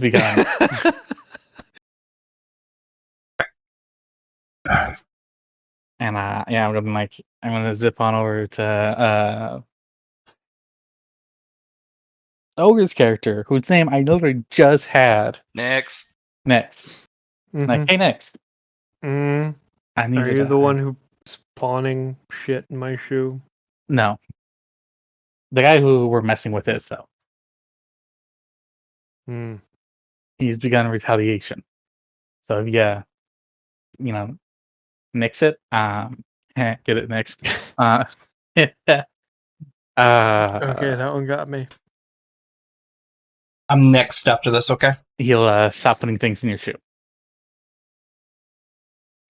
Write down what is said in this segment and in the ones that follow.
begun. And yeah, I'm gonna zip on over to Ogre's character, whose name I literally just had. Next. Like, hey, next. Mm. I need Are you the one who's spawning shit in my shoe? No. The guy who we're messing with is, though. Hmm. He's begun retaliation. So yeah, nix it. Get it next. Okay, that one got me. I'm next after this, okay? He'll stop putting things in your shoe.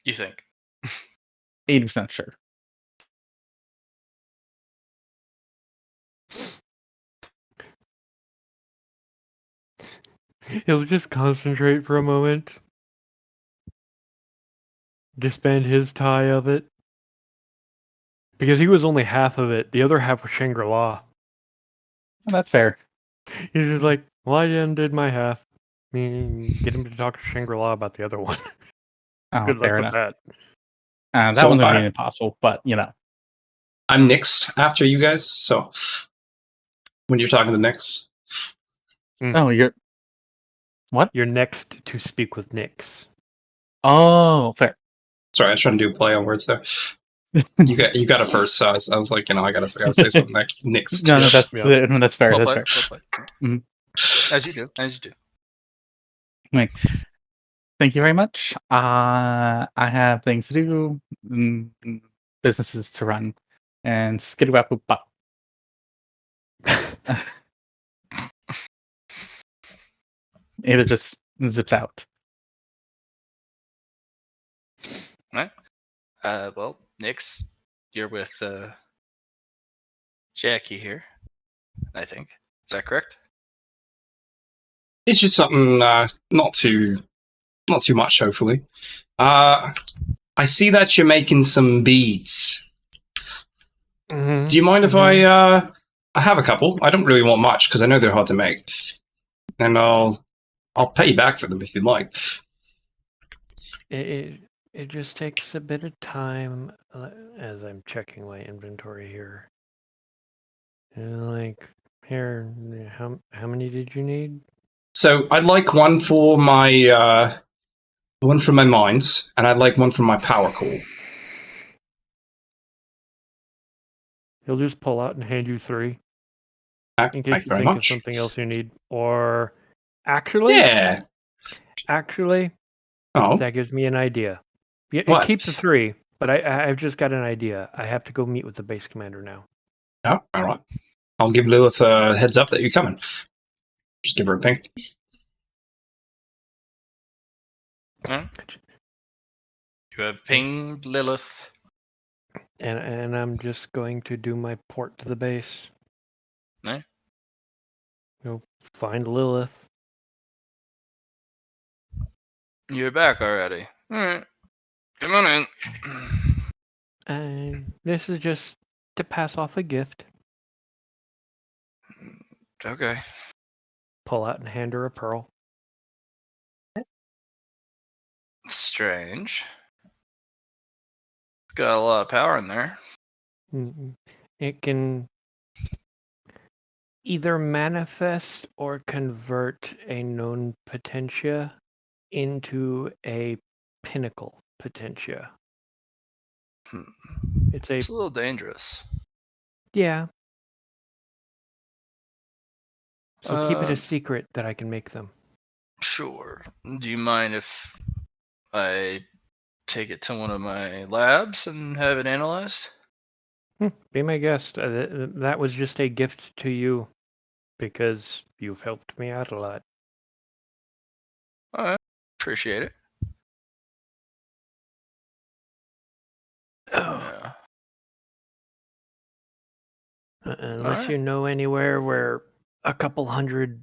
You think? 80% sure. He'll just concentrate for a moment. Disband his tie of it. Because he was only half of it. The other half was Shangri-La. Well, that's fair. He's just like, well, I undid my half. Get him to talk to Shangri-La about the other one. Oh, Good luck fair with enough. that. That So one would be impossible, but I'm next after you guys, so when you're talking to Nyx. Oh, you're what? You're next to speak with Nyx. Oh, fair. Sorry, I was trying to do a play on words there. You got it first, so I was like, I gotta say something next. Next. No, that's fair. Well That's played, fair. well As you do. Thank you very much. I have things to do, businesses to run, and skidwap-boop-bop. It just zips out. Right. Well, Nyx, you're with Jackie here, I think. Is that correct? It's just something not too much, hopefully. I see that you're making some beads. Mm-hmm. Do you mind if I have a couple? I don't really want much because I know they're hard to make, and I'll pay you back for them if you'd like. It just takes a bit of time as I'm checking my inventory here. And like, here, how many did you need? So I'd like one for my mines, and I'd like one for my power core. He'll just pull out and hand you 3. In case you very think much. of something else you need. Or actually, that gives me an idea. What? Keep the 3, but I've just got an idea. I have to go meet with the base commander now. Oh, all right. I'll give Lilith a heads up that you're coming. Just give her a ping. You have pinged Lilith. And I'm just going to do my port to the base. No? Go find Lilith. You're back already. Alright. Come on in. And this is just to pass off a gift. Okay. Pull out and hand her a pearl. Strange. It's got a lot of power in there. It can either manifest or convert a known potentia into a pinnacle potentia. It's a little dangerous. Yeah. So keep it a secret that I can make them. Sure. Do you mind if I take it to one of my labs and have it analyzed? Be my guest. That was just a gift to you because you've helped me out a lot. Alright. Appreciate it. Yeah. Unless you know anywhere where a couple hundred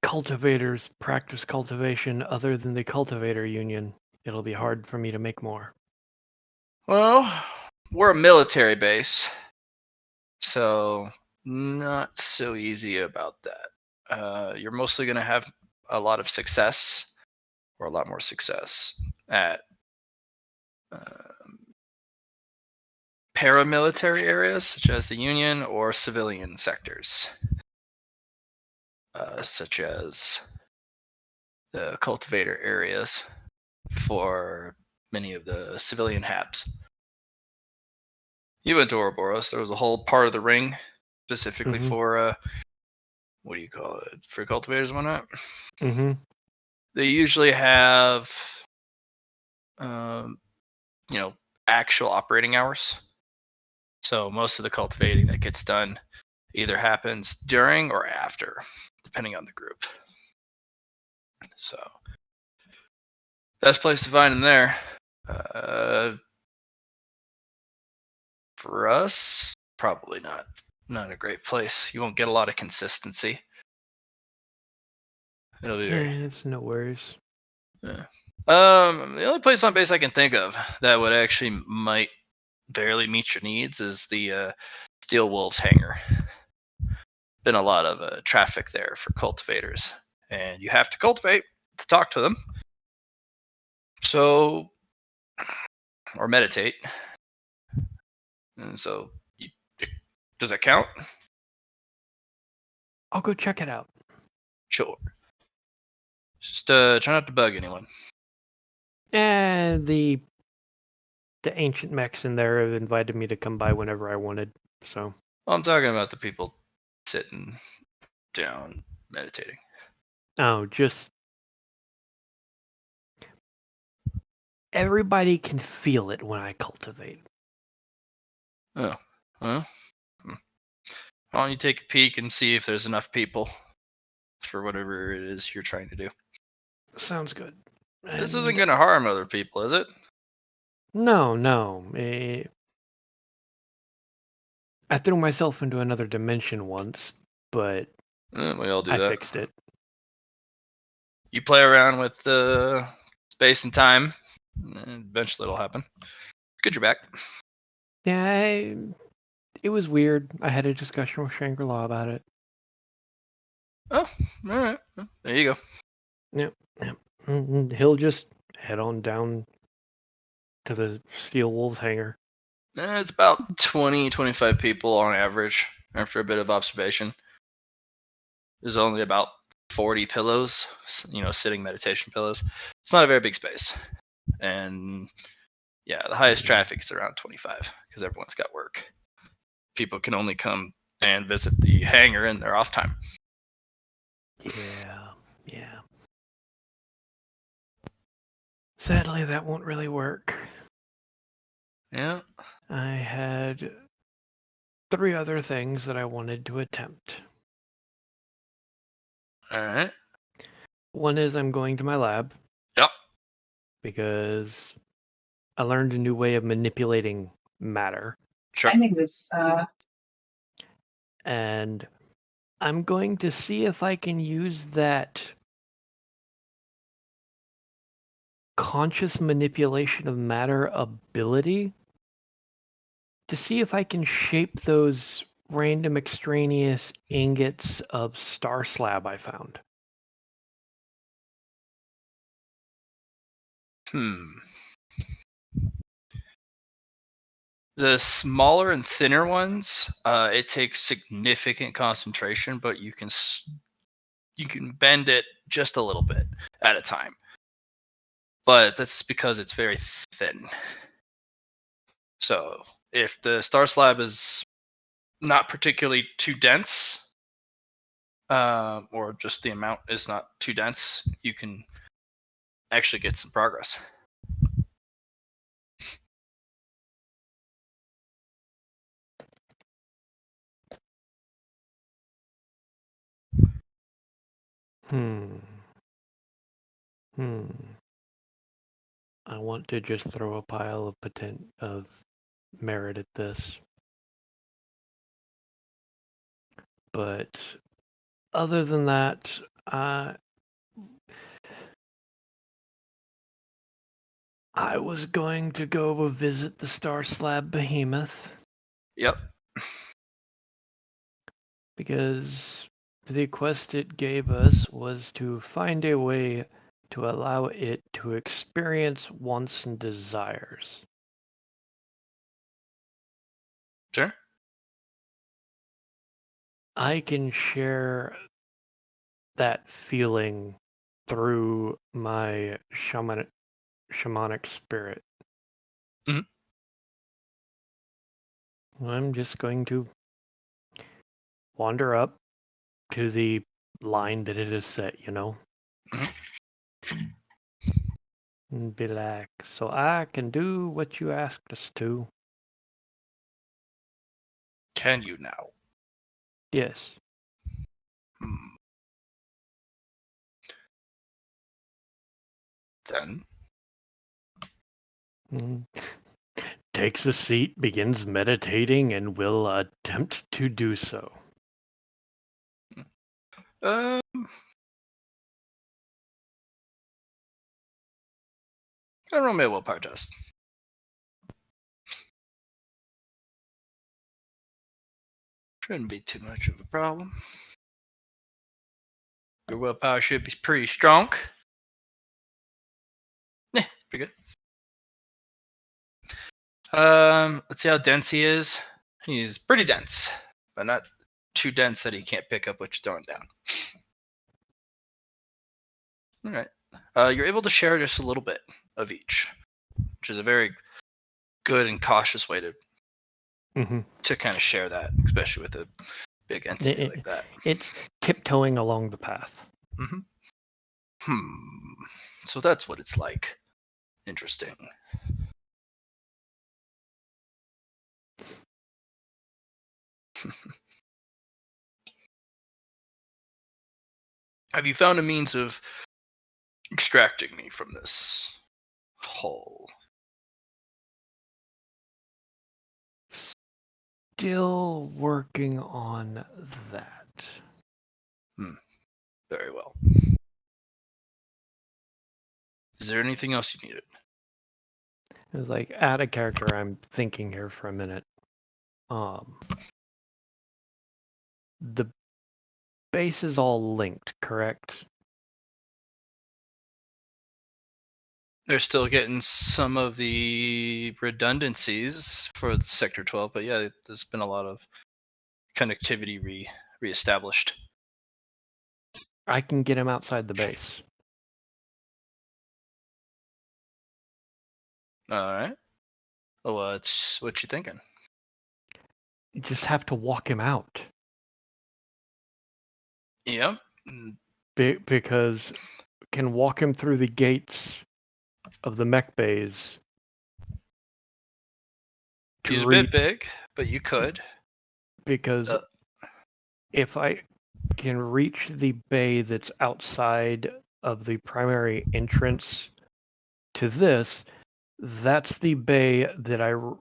cultivators practice cultivation other than the cultivator union, it'll be hard for me to make more. Well, we're a military base, so not so easy about that. you're mostly going to have a lot of success, or a lot more success, at paramilitary areas such as the Union, or civilian sectors such as the cultivator areas for many of the civilian habs. You went to Ouroboros. There was a whole part of the ring specifically Mhm. for what do you call it? For cultivators and whatnot. Mm-hmm. They usually have, um, you know, actual operating hours. So most of the cultivating that gets done either happens during or after, depending on the group. So best place to find them there. For us, probably not a great place. You won't get a lot of consistency. It'll be very. It's no worries. Yeah. The only place on base I can think of that would actually might barely meet your needs is the Steel Wolves hangar. Been a lot of traffic there for cultivators, and you have to cultivate to talk to them. So, or meditate. And so, does that count? I'll go check it out. Sure. Just try not to bug anyone. And the ancient mechs in there have invited me to come by whenever I wanted. So Well, I'm talking about the people sitting down meditating. just everybody can feel it when I cultivate. Oh, well, why don't you take a peek and see if there's enough people for whatever it is you're trying to do? Sounds good. This isn't And going to harm other people, is it? no. I threw myself into another dimension once, but We all do I that. fixed it. You play around with space and time, and eventually it'll happen. Good, you're back. Yeah, it was weird. I had a discussion with Shangri-La about it. Oh, all right. Well, there you go. Yep. And he'll just head on down to the Steel Wolves hangar. It's about 20, 25 people on average after a bit of observation. There's only about 40 pillows, sitting meditation pillows. It's not a very big space. And yeah, the highest traffic is around 25 because everyone's got work. People can only come and visit the hangar in their off time. Yeah. Sadly, that won't really work. Yeah. I had 3 other things that I wanted to attempt. All right. One is I'm going to my lab. Yep. Because I learned a new way of manipulating matter. Sure. Finding this And I'm going to see if I can use that conscious manipulation of matter ability to see if I can shape those random extraneous ingots of star slab I found. The smaller and thinner ones, it takes significant concentration, but you can bend it just a little bit at a time. But that's because it's very thin. So if the star slab is not particularly too dense, or just the amount is not too dense, you can actually get some progress. I want to just throw a pile of merit at this. But other than that, I was going to go visit the Star Slab Behemoth Yep. because The quest it gave us was to find a way to allow it to experience wants and desires. Sure. I can share that feeling through my shamanic spirit. Mhm. I'm just going to wander up to the line that it is set, and be like, so I can do what you asked us to. Can you now? Yes. Hmm. Then Mm. Takes a seat, begins meditating, and will attempt to do so. um roll me a willpower test. Shouldn't be too much of a problem. Your willpower should be pretty strong. Yeah, pretty good. Let's see how dense he is. He's pretty dense, but not too dense that he can't pick up what you're throwing down. All right. You're able to share just a little bit of each, which is a very good and cautious way Mm-hmm. to kind of share that, especially with a big entity like that. It's tiptoeing along the path. Mm-hmm. So that's what it's like. Interesting. Have you found a means of extracting me from this hole? Still working on that. Very well. Is there anything else you needed? It's like add a character. I'm thinking here for a minute. The base is all linked, correct? They're still getting some of the redundancies for Sector 12, but yeah, there's been a lot of connectivity reestablished. I can get him outside the base. All right. Well, what you thinking? You just have to walk him out. Yep. Because can walk him through the gates of the mech bays. He's a bit big, but you could. Because if I can reach the bay that's outside of the primary entrance to this, that's the bay that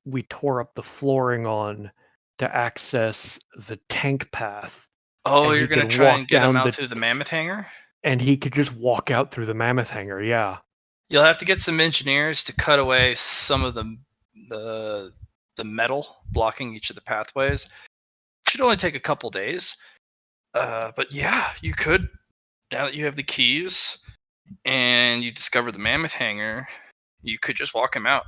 we tore up the flooring on to access the tank path. Oh, And you're he gonna could try and walk get him down out through the mammoth hangar? and he could just walk out through the mammoth hangar. Yeah. You'll have to get some engineers to cut away some of the metal blocking each of the pathways. Should only take a couple days. But yeah, you could, now that you have the keys and you discover the mammoth hangar, you could just walk him out.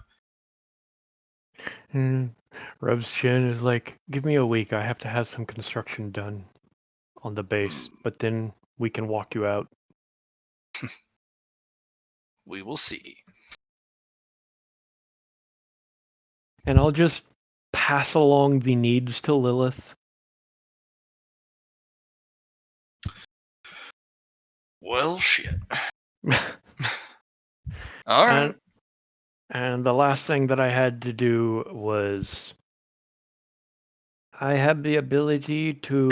Rub's chin is like, give me a week. I have to have some construction done on the base, but then we can walk you out. We will see. And I'll just pass along the needs to Lilith. Well, shit. All right. And the last thing that I had to do was I have the ability to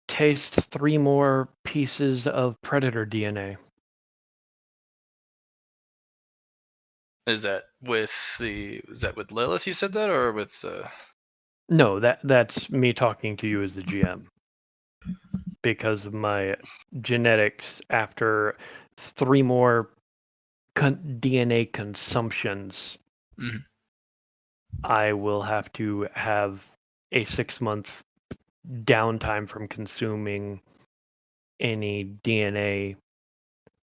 taste 3 more pieces of predator DNA. Is that with Lilith? You said that, or with No, that's me talking to you as the GM. Because of my genetics, after 3 more DNA consumptions, Mhm. I will have to have a 6-month downtime from consuming any DNA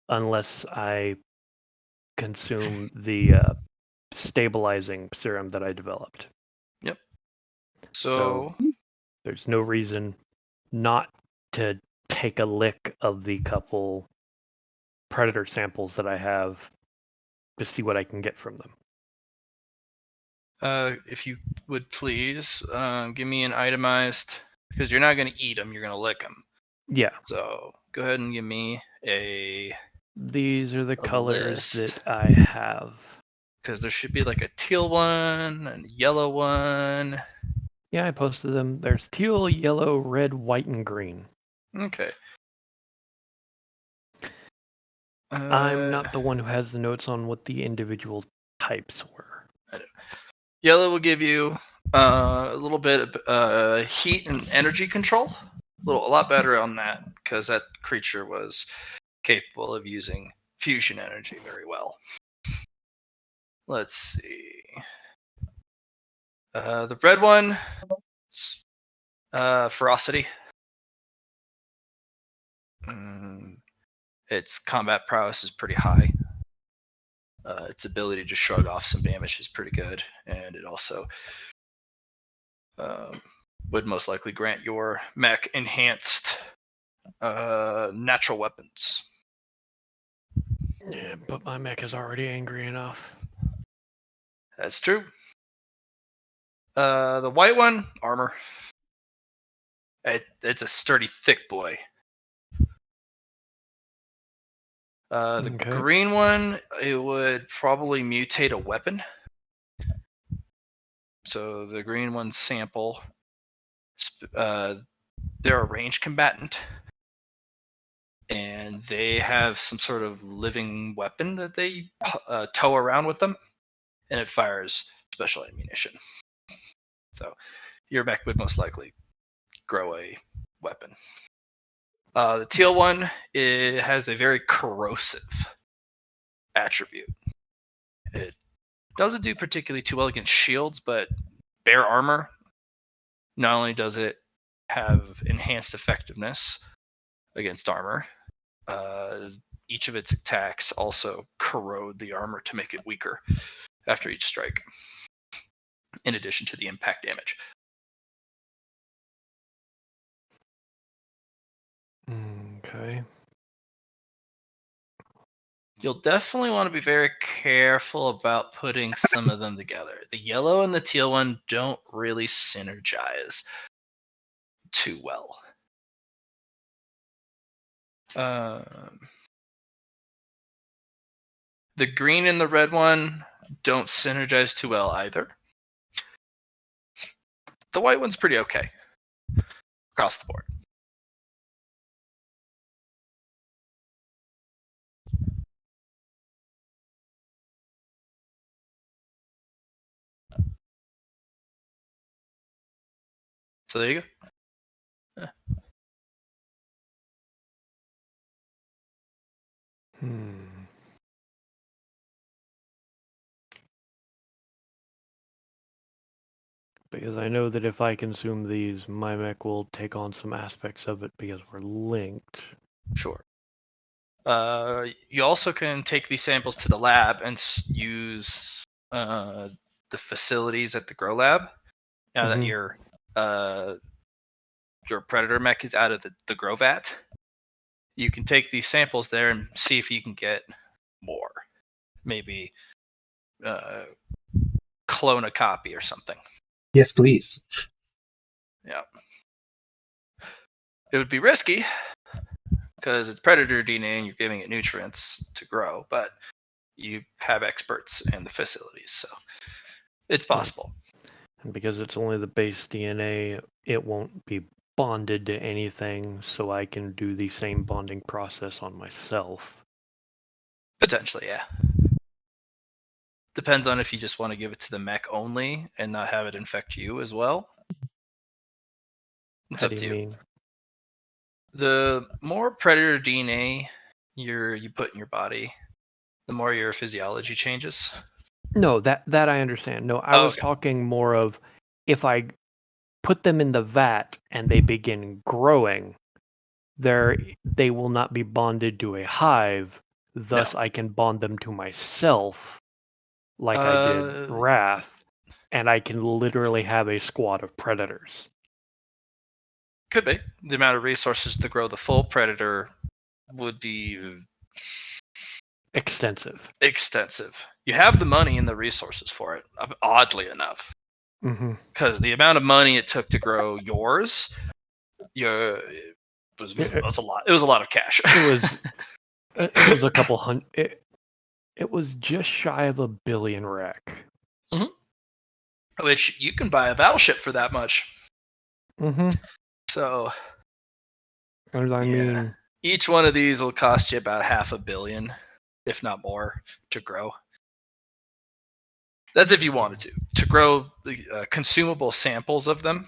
unless I consume the stabilizing serum that I developed. Yep. So there's no reason not to take a lick of the couple predator samples that I have to see what I can get from them. If you would please give me an itemized, because you're not going to eat them, you're going to lick them. Yeah, So go ahead and give me a these are the colors list. that I have. Because there should be like a teal one and a yellow one. Yeah, I posted them. There's teal, yellow, red, white, and green. Okay. I'm not the one who has the notes on what the individual types were. Yellow will give you a little bit of heat and energy control. A lot better on that because that creature was capable of using fusion energy very well. Let's see. The red one, ferocity. Its combat prowess is pretty high. Its ability to shrug off some damage is pretty good, and it also would most likely grant your mech enhanced natural weapons. Yeah, but my mech is already angry enough. That's true. The white one, armor. It's a sturdy, thick boy. The green one, it would probably mutate a weapon. So the green one sample, they're a ranged combatant, and they have some sort of living weapon that they tow around with them, and it fires special ammunition. So your mech would most likely grow a weapon. The teal one, it has a very corrosive attribute. It doesn't do particularly too well against shields, but bare armor, not only does it have enhanced effectiveness against armor, each of its attacks also corrode the armor to make it weaker after each strike, in addition to the impact damage. Okay. You'll definitely want to be very careful about putting some of them together. The yellow and the teal one don't really synergize too well. The green and the red one don't synergize too well either. The white one's pretty okay across the board. So there you go. Because I know that if I consume these, my mech will take on some aspects of it because we're linked. Sure. You also can take these samples to the lab and use the facilities at the Grow Lab. Now that your Predator mech is out of the Grow Vat, you can take these samples there and see if you can get more. Maybe clone a copy or something. Yes, please. Yeah. It would be risky because it's predator DNA and you're giving it nutrients to grow, but you have experts in the facilities, so it's possible. And because it's only the base DNA, it won't be bonded to anything, so I can do the same bonding process on myself. Potentially, yeah. Depends on if you just want to give it to the mech only and not have it infect you as well. It's How up do to you you. mean? The more predator DNA you put in your body, the more your physiology changes. No, that I understand. No, I was okay. talking more of if I put them in the vat and they begin growing, they will not be bonded to a hive. Thus, I can bond them to myself, like I did Wrath, and I can literally have a squad of predators. Could be. The amount of resources to grow the full predator would be Extensive. You have the money and the resources for it, oddly enough. Mm-hmm. Because the amount of money it took to grow yours, was a lot. It was a lot of cash. It was a couple hundred. It was just shy of $1 billion rec. Which you can buy a battleship for that much. Mm-hmm. So, And I mean, each one of these will cost you about $500 million, if not more, to grow. That's if you wanted to grow consumable samples of them.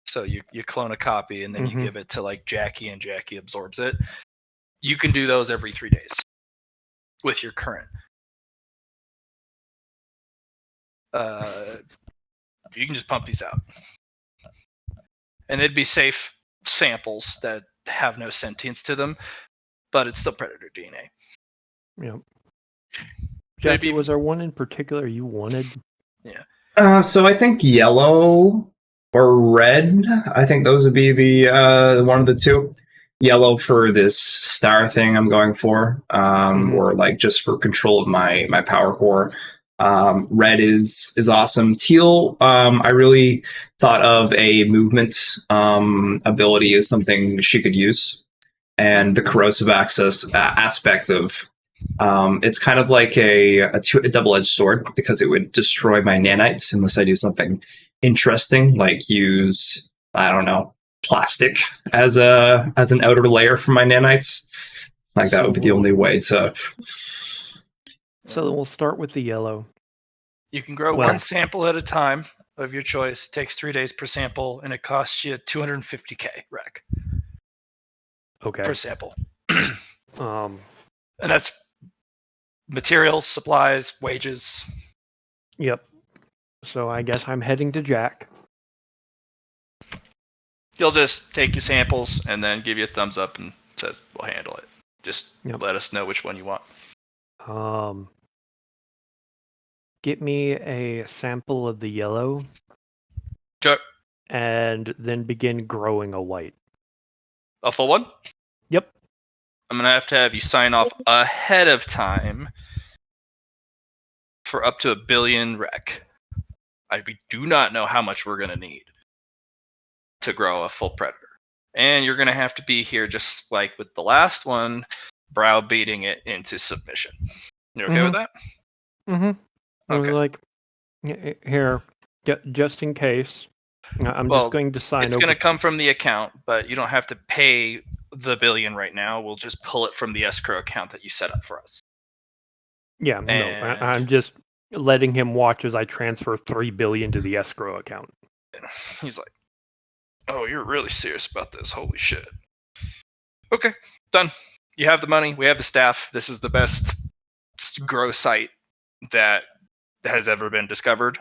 So you clone a copy and then you give it to like Jackie and Jackie absorbs it. You can do those every 3 days with your current. You can just pump these out. And they'd be safe samples that have no sentience to them, but it's still predator DNA. Yep. Jackie, was there one in particular you wanted? Yeah. So I think yellow or red. I think those would be the one of the two. Yellow for this star thing I'm going for, or like just for control of my power core. Red is awesome. Teal, I really thought of a movement ability as something she could use, and the corrosive access aspect of it's kind of like a double-edged sword because it would destroy my nanites unless I do something interesting, like use, I don't know, plastic as an outer layer for my nanites. Like that would be the only way to. So then we'll start with the yellow. You can grow one sample at a time of your choice. It takes 3 days per sample, and it costs you 250k rec. Okay. Per sample. And that's materials, supplies, wages. Yep. So I guess I'm heading to Jack. He'll just take your samples and then give you a thumbs up and says, we'll handle it. Just let us know which one you want. Get me a sample of the yellow. Sure. And then begin growing a white. A full one? Yep. I'm going to have you sign off ahead of time for up to 1 billion rec. We do not know how much we're going to need to grow a full predator. And you're going to have to be here just like with the last one, browbeating it into submission. You okay with that? Mm-hmm. Okay. Like, here, just in case, I'm just going to sign. It's going to come from the account, but you don't have to pay the $1 billion right now. We'll just pull it from the escrow account that you set up for us. Yeah, no, I'm just letting him watch as I transfer $3 billion to the escrow account. He's like, "Oh, you're really serious about this? Holy shit!" Okay, done. You have the money. We have the staff. This is the best grow site that has ever been discovered.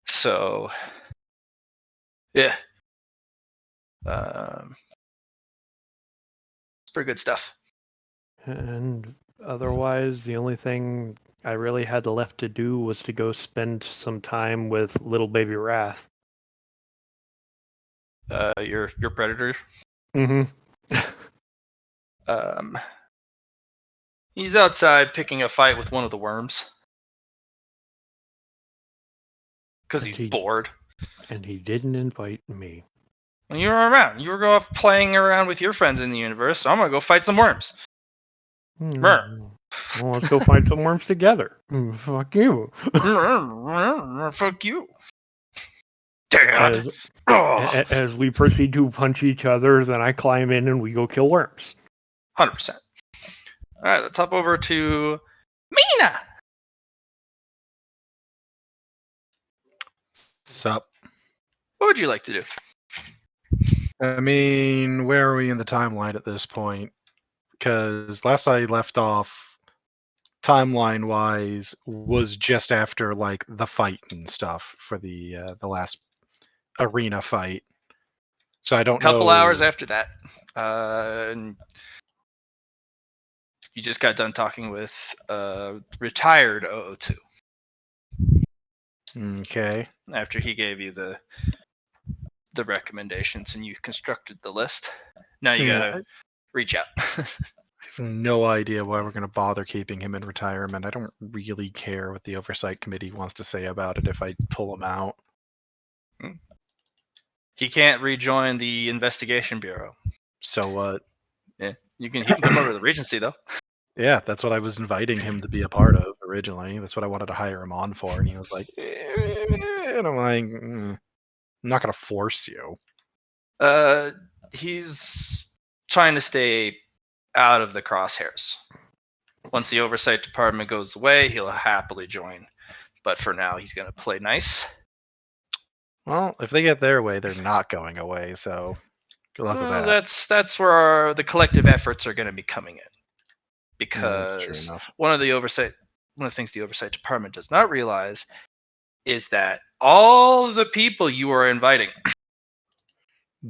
So, yeah, pretty good stuff. And otherwise, the only thing I really had left to do was to go spend some time with little baby Wrath. Your predator. Mm-hmm. He's outside picking a fight with one of the worms because he's bored. And he didn't invite me. When you were around, you were going off playing around with your friends in the universe. So I'm gonna go fight some worms. Well, let's go find some worms together. Fuck you. Fuck you. Dad. As we proceed to punch each other, then I climb in and we go kill worms. 100%. All right, let's hop over to Mina. Sup? What would you like to do? I mean, where are we in the timeline at this point? Because last I left off, timeline-wise, was just after like the fight and stuff for the last arena fight. So I don't Couple know. hours after that, and you just got done talking with retired 002 Okay. after he gave you the recommendations and you constructed the list. Now you Yeah, gotta reach out. I have no idea why we're going to bother keeping him in retirement. I don't really care what the oversight committee wants to say about it if I pull him out. He can't rejoin the investigation bureau. So what? Yeah, he can come over to the Regency though. Yeah, that's what I was inviting him to be a part of originally. That's what I wanted to hire him on for, and he was like, and I'm like, I'm not going to force you. He's trying to stay out of the crosshairs. Once the oversight department goes away, he'll happily join. But for now, he's going to play nice. Well, if they get their way, they're not going away. So good luck with Well, that. that's where the collective efforts are going to be coming in. Yeah, that's true Because enough. one of the things the oversight department does not realize is that all of the people you are inviting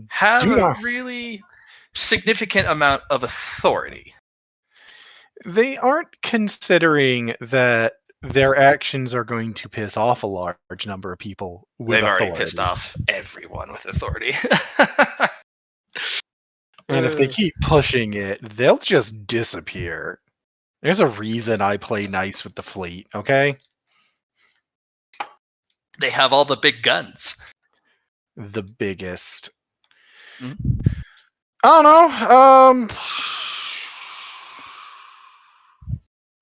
have Do a not. really significant amount of authority. They aren't considering that their actions are going to piss off a large number of people with They've authority. already pissed off everyone with authority. And if they keep pushing it, they'll just disappear. There's a reason I play nice with the fleet, okay? They have all the big guns. The biggest. Mhm. I don't know.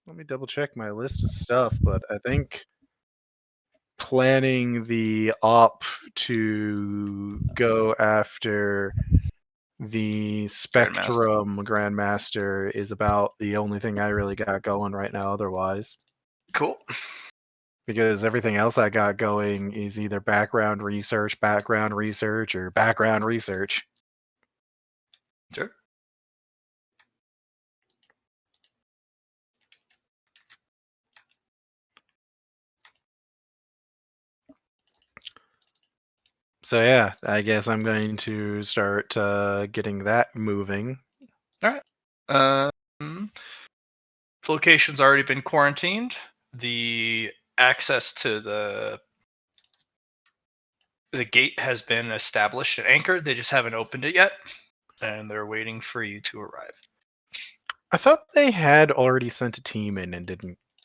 Let me double check my list of stuff, but I think planning the op to go after the Spectrum Grandmaster is about the only thing I really got going right now otherwise. Cool. Because everything else I got going is either background research, or background research. Sure. So yeah, I guess I'm going to start getting that moving. All right. The location's already been quarantined. The access to the gate has been established and anchored. They just haven't opened it yet, and they're waiting for you to arrive. I thought they had already sent a team in and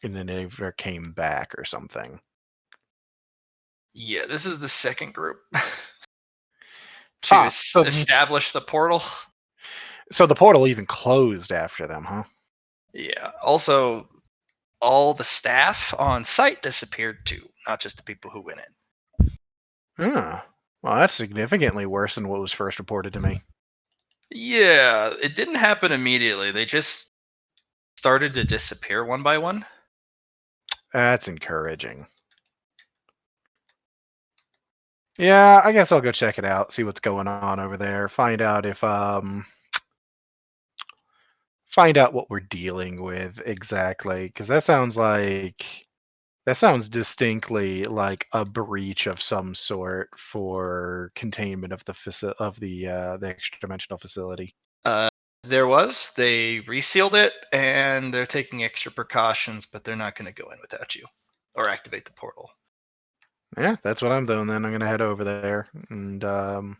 then never came back or something. Yeah, this is the second group to establish the portal. So the portal even closed after them, huh? Yeah. Also, all the staff on site disappeared too, not just the people who went in. Huh. Well, that's significantly worse than what was first reported to me. Yeah, it didn't happen immediately. They just started to disappear one by one. That's encouraging. Yeah, I guess I'll go check it out, see what's going on over there, find out what we're dealing with exactly, because that sounds distinctly like a breach of some sort for containment of the extra dimensional facility. They resealed it and they're taking extra precautions, but they're not going to go in without you or activate the portal. Yeah, that's what I'm doing then. I'm gonna head over there and how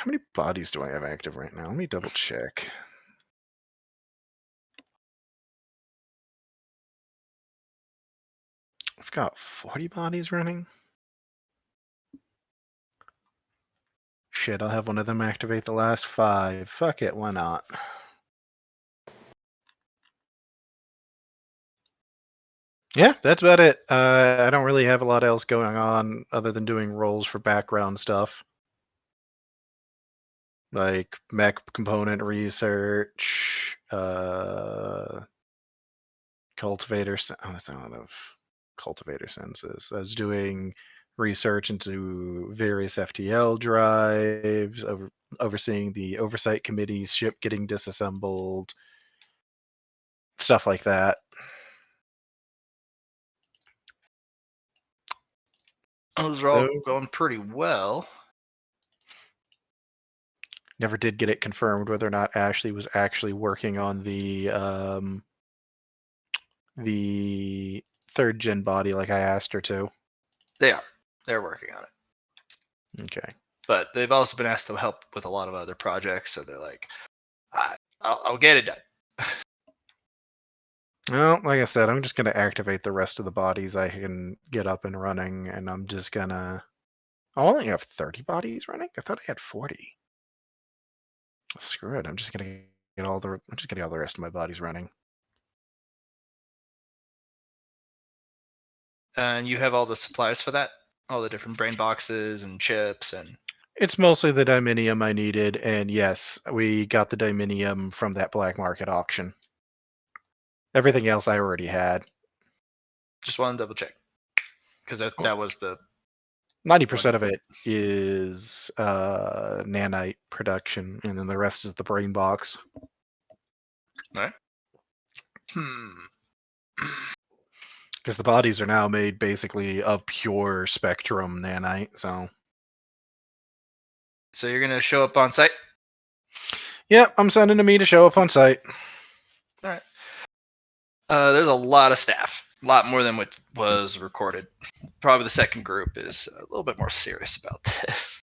many bodies do I have active right now? Let me double check. I've got 40 bodies running. Shit, I'll have one of them activate the last 5. Fuck it, why not? Yeah, that's about it. I don't really have a lot else going on other than doing rolls for background stuff. Like mech component research, cultivator. Oh, that's not a lot of cultivator senses. I was doing research into various FTL drives, overseeing the oversight committee's ship getting disassembled, stuff like that. Those are all So- going pretty well. Never did get it confirmed whether or not Ashley was actually working on the 3rd gen body like I asked her to. They are. They're working on it. Okay. But they've also been asked to help with a lot of other projects, so they're like, I'll get it done. Well, like I said, I'm just going to activate the rest of the bodies I can get up and running, and I'm just going to... I only have 30 bodies running? I thought I had 40. Screw it. I'm just going to get all the rest of my bodies running. And you have all the supplies for that? All the different brain boxes and chips and... It's mostly the diminium I needed, and yes, we got the diminium from that black market auction. Everything else I already had. Just want to double check. Because that was the... 90% of it is nanite production, and then the rest is the brain box. Right? Because the bodies are now made basically of pure spectrum nanite, so... So you're going to show up on site? Yep, I'm sending to me to show up on site. All right. There's a lot of staff. A lot more than what was recorded. Probably the second group is a little bit more serious about this.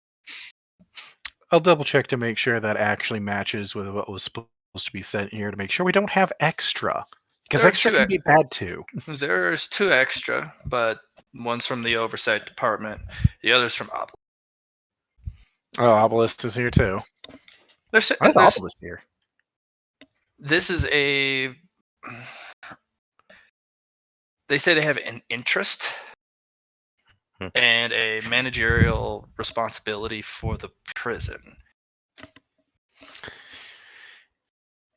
I'll double check to make sure that actually matches with what was supposed to be sent here to make sure we don't have extra. Because There are extra two can be bad too. There's 2 extra, but one's from the oversight department. The other's from Obelisk. Oh, Obelisk is here too. Why is Obelisk here? This is a... They say they have an interest and a managerial responsibility for the prison.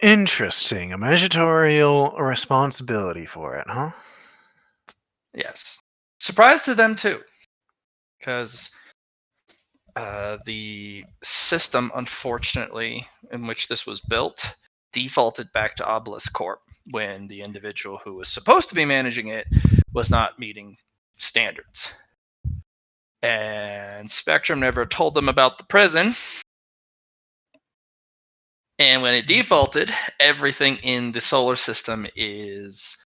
Interesting. A managerial responsibility for it, huh? Yes. Surprise to them too. Because the system, unfortunately, in which this was built, defaulted back to Obelisk Corp when the individual who was supposed to be managing it was not meeting standards. And Spectrum never told them about the prison. And when it defaulted, everything in the solar system is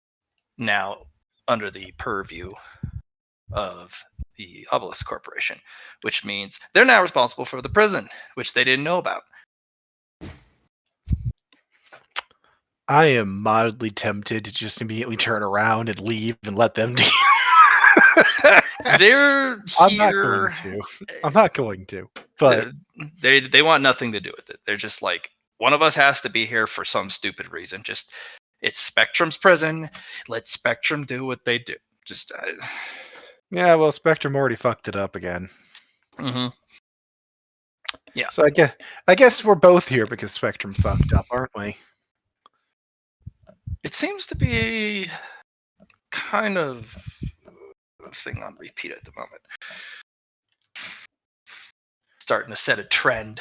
now under the purview of the Obelisk Corporation, which means they're now responsible for the prison, which they didn't know about. I am mildly tempted to just immediately turn around and leave and let them do They're here. I'm not going to. I'm not going to. But they want nothing to do with it. They're just like, one of us has to be here for some stupid reason. Just, it's Spectrum's prison. Let Spectrum do what they do. Just yeah, well, Spectrum already fucked it up again. Mm-hmm. Yeah. So I guess we're both here because Spectrum fucked up, aren't we? It seems to be kind of a thing on repeat at the moment. Starting to set a trend.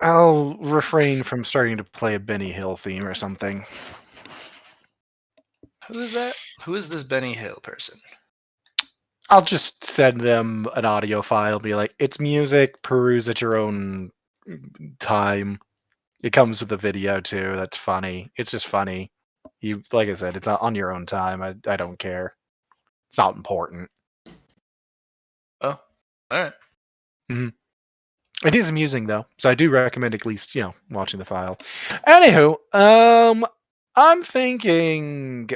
I'll refrain from starting to play a Benny Hill theme or something. Who is that? Who is this Benny Hill person? I'll just send them an audio file, be like, it's music, peruse at your own time. It comes with a video too, that's funny. It's just funny. You, like I said, it's on your own time. I don't care. It's not important. Oh, alright. Mm-hmm. It is amusing though, so I do recommend at least, watching the file. Anywho, I'm thinking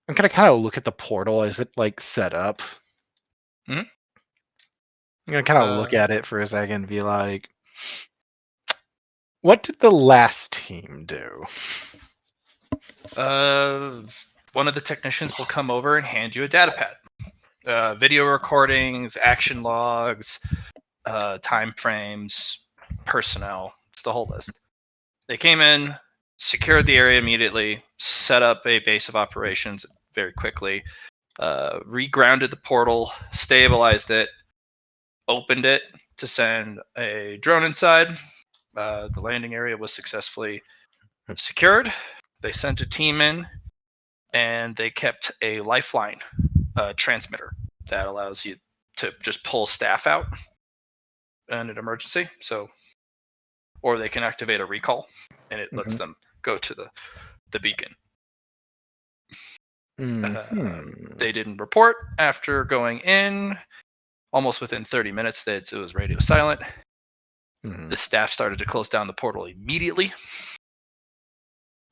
I'm gonna kind of look at the portal as it like set up. Hmm? I'm gonna kind of look at it for a second and be like, what did the last team do? One of the technicians will come over and hand you a data pad. Video recordings, action logs, time frames, personnel. It's the whole list. They came in, secured the area immediately, set up a base of operations very quickly, regrounded the portal, stabilized it, opened it to send a drone inside. The landing area was successfully secured. They sent a team in, and they kept a lifeline transmitter that allows you to just pull staff out in an emergency. So, or they can activate a recall, and it lets them go to the beacon. They didn't report after going in. Almost within 30 minutes, that it was radio silent. The staff started to close down the portal immediately,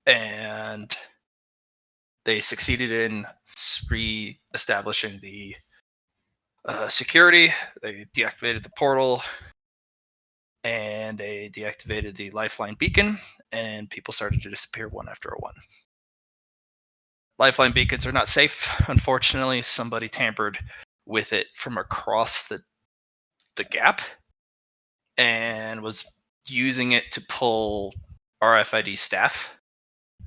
and they succeeded in re-establishing the security. They deactivated the portal, and they deactivated the lifeline beacon, and people started to disappear one after one. Lifeline beacons are not safe. Unfortunately, somebody tampered with it from across the gap and was using it to pull RFID staff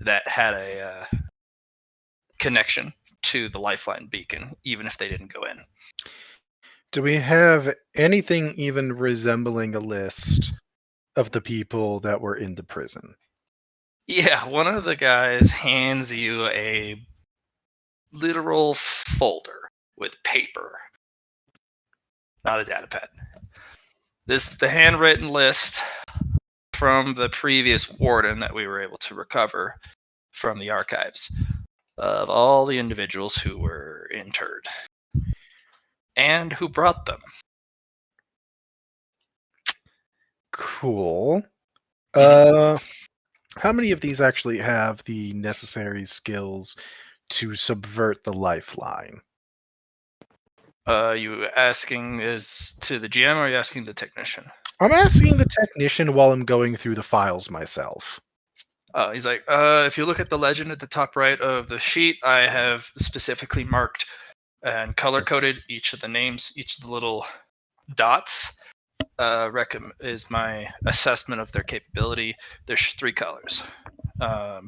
that had a connection to the lifeline beacon, even if they didn't go in. Do we have anything even resembling a list of the people that were in the prison? Yeah, one of the guys hands you a literal folder with paper, not a data pad. This is the handwritten list from the previous warden that we were able to recover from the archives of all the individuals who were interred and who brought them. Cool. How many of these actually have the necessary skills to subvert the lifeline? You asking is to the GM, or are you asking the technician? I'm asking the technician while I'm going through the files myself. He's like, if you look at the legend at the top right of the sheet, I have specifically marked and color-coded each of the names, each of the little dots. Is my assessment of their capability. There's 3 colors. The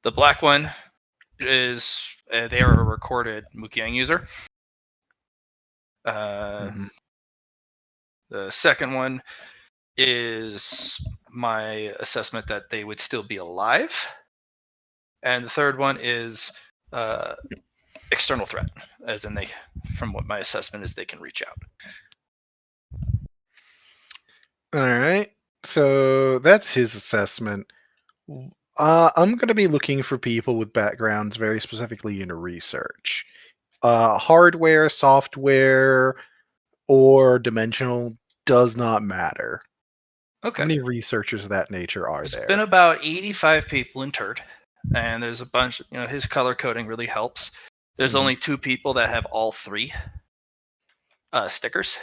black one is they are a recorded Mukiang user. The second one is my assessment that they would still be alive. And the third one is external threat, as in they, from what my assessment is, they can reach out. All right. So that's his assessment. I'm going to be looking for people with backgrounds very specifically in research. Hardware, software, or dimensional does not matter. Okay. How many researchers of that nature are There's there? been about 85 people interred, and there's a bunch. His color coding really helps. There's only 2 people that have all 3 stickers.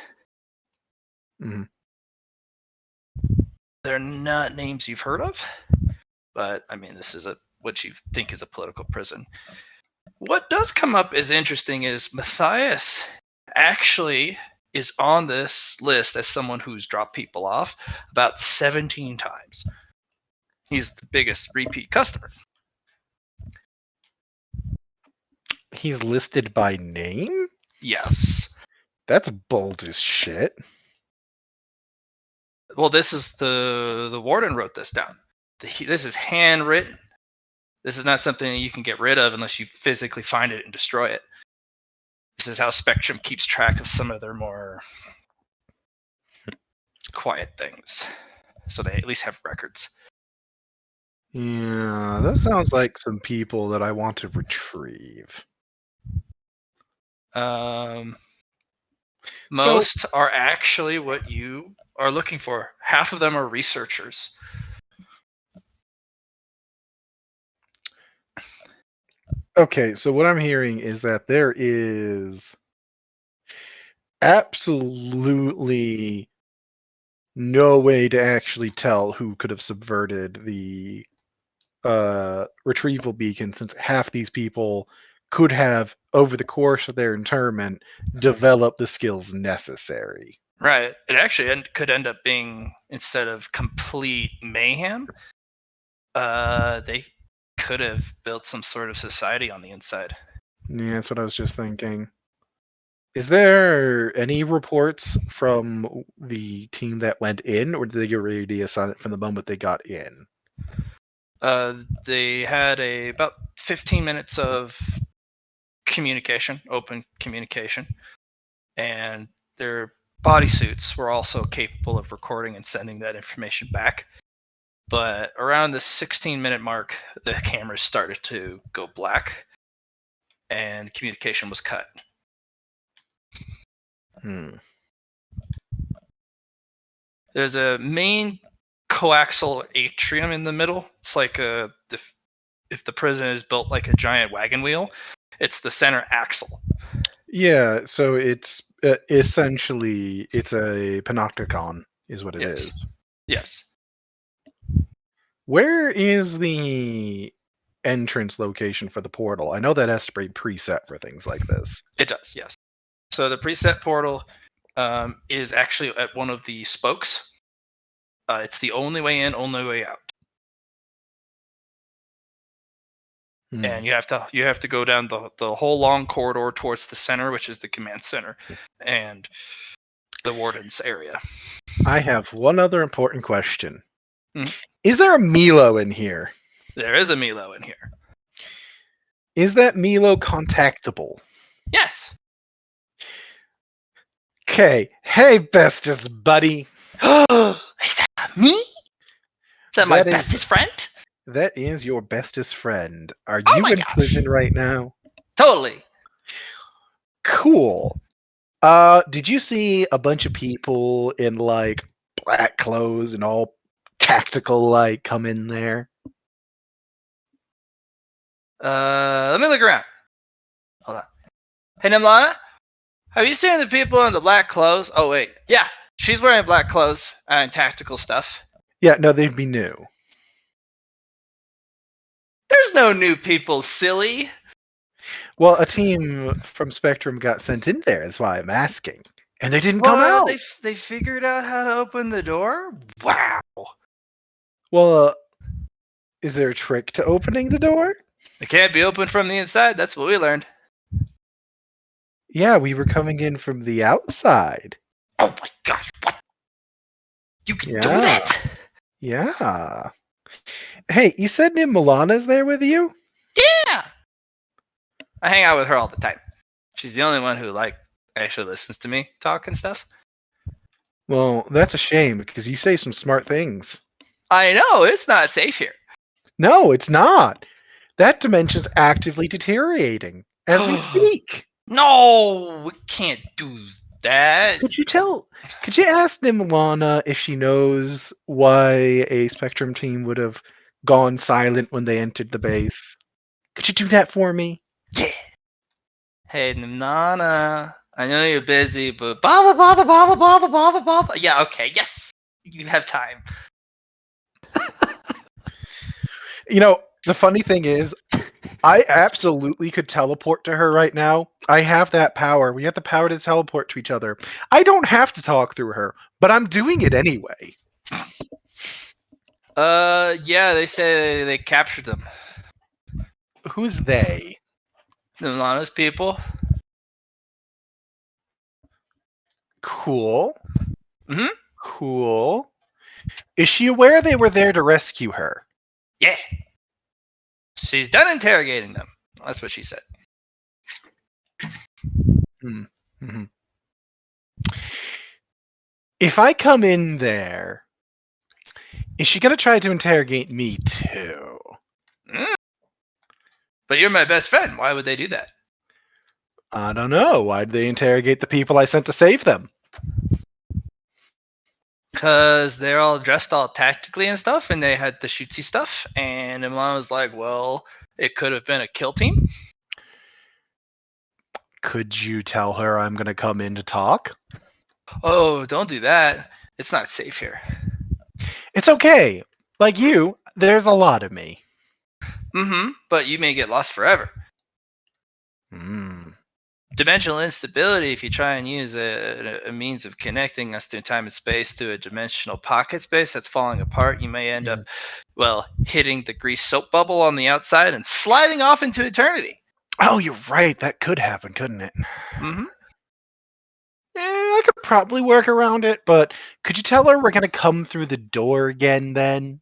They're not names you've heard of, but I mean, this is what you think is a political prison. What does come up as interesting is Matthias actually is on this list as someone who's dropped people off about 17 times. He's the biggest repeat customer. He's listed by name? Yes. That's bold as shit. Well, this is the warden wrote this down. This is handwritten. This is not something that you can get rid of unless you physically find it and destroy it. This is how Spectrum keeps track of some of their more quiet things, so they at least have records. Yeah, that sounds like some people that I want to retrieve. Most are actually what you are looking for. Half of them are researchers. Okay, so what I'm hearing is that there is absolutely no way to actually tell who could have subverted the retrieval beacon, since half these people could have, over the course of their internment, developed the skills necessary. Right. It actually could end up being, instead of complete mayhem, they could have built some sort of society on the inside. Yeah, that's what I was just thinking. Is there any reports from the team that went in, or did they get already assigned from the moment they got in? They had about 15 minutes of communication, open communication, and their bodysuits were also capable of recording and sending that information back. But around the 16-minute mark, the cameras started to go black, and communication was cut. There's a main coaxial atrium in the middle. It's like if the prison is built like a giant wagon wheel, it's the center axle. Yeah, so it's essentially it's a panopticon, is what it Yes. is. Yes. Where is the entrance location for the portal? I know that has to be preset for things like this. It does, yes. So the preset portal is actually at one of the spokes. It's the only way in, only way out. And you have to go down the whole long corridor towards the center, which is the command center, and the warden's area. I have one other important question. Mhm. Is there a Milo in here? There is a Milo in here. Is that Milo contactable? Yes. Okay. Hey, bestest buddy. Is that me? Is that my That is- bestest friend? That is your bestest friend. Are Oh you my in gosh. prison right now? Totally. Cool. Did you see a bunch of people in like black clothes and all tactical like come in there? Let me look around. Hold on. Hey, Nimlana, have you seen the people in the black clothes? Oh, wait. Yeah, she's wearing black clothes and tactical stuff. Yeah, no, they'd be new. There's no new people, silly. Well, a team from Spectrum got sent in there. That's why I'm asking, and they didn't come Well, out. they figured out how to open the door? Wow. Well, is there a trick to opening the door? It can't be opened from the inside. That's what we learned. Yeah, we were coming in from the outside. Oh my gosh, what? You can do Yeah. that? Yeah. Hey, you said Milana's there with you? Yeah. I hang out with her all the time. She's the only one who actually listens to me talk and stuff. Well, that's a shame because you say some smart things. I know, it's not safe here. No, it's not. That dimension's actively deteriorating as we speak. No, we can't do that. Could you ask Nimlana if she knows why a Spectrum team would have gone silent when they entered the base? Could you do that for me? Yeah. Hey, Nana, I know you're busy, but bother. Yeah, okay, yes. You have time. You know, the funny thing is, I absolutely could teleport to her right now. I have that power. We have the power to teleport to each other. I don't have to talk through her, but I'm doing it anyway. Yeah, they say they captured them. Who's they? Nana's people. Cool. Mhm. Cool. Is she aware they were there to rescue her? Yeah. She's done interrogating them. That's what she said. Mm-hmm. If I come in there, is she going to try to interrogate me too? But you're my best friend. Why would they do that? I don't know. Why'd they interrogate the people I sent to save them? Because they're all dressed all tactically and stuff, and they had the shootsy stuff. And Imlan was like, well, it could have been a kill team. Could you tell her I'm going to come in to talk? Oh, don't do that. It's not safe here. It's okay. Like you, there's a lot of me. Mm-hmm. But you may get lost forever. Dimensional instability, if you try and use a means of connecting us through time and space through a dimensional pocket space that's falling apart, you may end up, well, hitting the grease soap bubble on the outside and sliding off into eternity. Oh, you're right. That could happen, couldn't it? Mm-hmm. I could probably work around it, but could you tell her we're going to come through the door again then?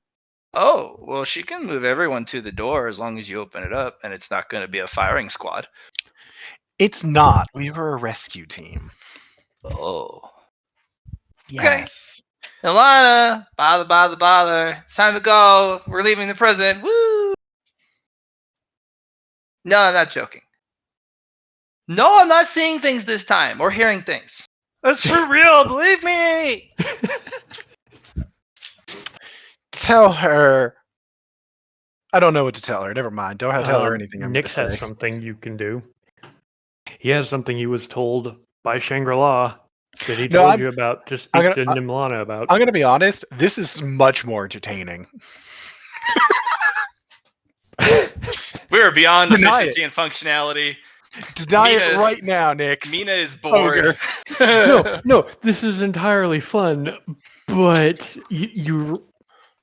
Oh, well, she can move everyone to the door as long as you open it up, and it's not going to be a firing squad. It's not. We were a rescue team. Oh. Yes. Ilana, bother. It's time to go. We're leaving the prison. Woo! No, I'm not joking. No, I'm not seeing things this time or hearing things. That's for real, believe me. Tell her. I don't know what to tell her. Never mind. Don't have to tell her anything I'm going to Nix has say. something you can do. He has something he was told by Shangri-La that he No, told I'm- you about to I'm speak gonna- to Nimlana about. I'm going to be honest. This is much more entertaining. We are beyond Deny efficiency and functionality. Deny Mina- it right now, Nix. Mina is bored. No, this is entirely fun, but you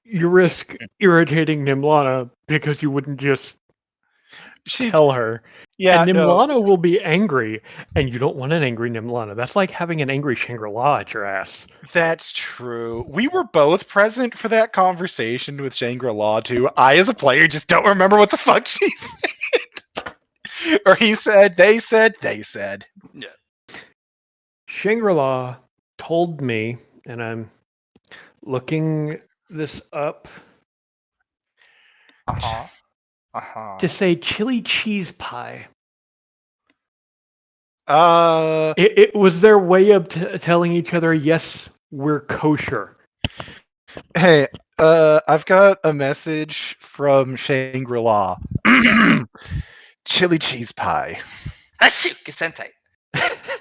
risk irritating Nimlana because you wouldn't just tell her. Yeah, And no. Nimlana will be angry, and you don't want an angry Nimlana. That's like having an angry Shangri-La at your ass. That's true. We were both present for that conversation with Shangri-La too. I, as a player, just don't remember what the fuck she said. Or he said, they said. Yeah. Shangri-La told me, and I'm looking this up, to say chili cheese pie. It was their way of telling each other, yes, we're kosher. Hey, I've got a message from Shangri-La. Chili cheese pie. Achoo, Gesundheit.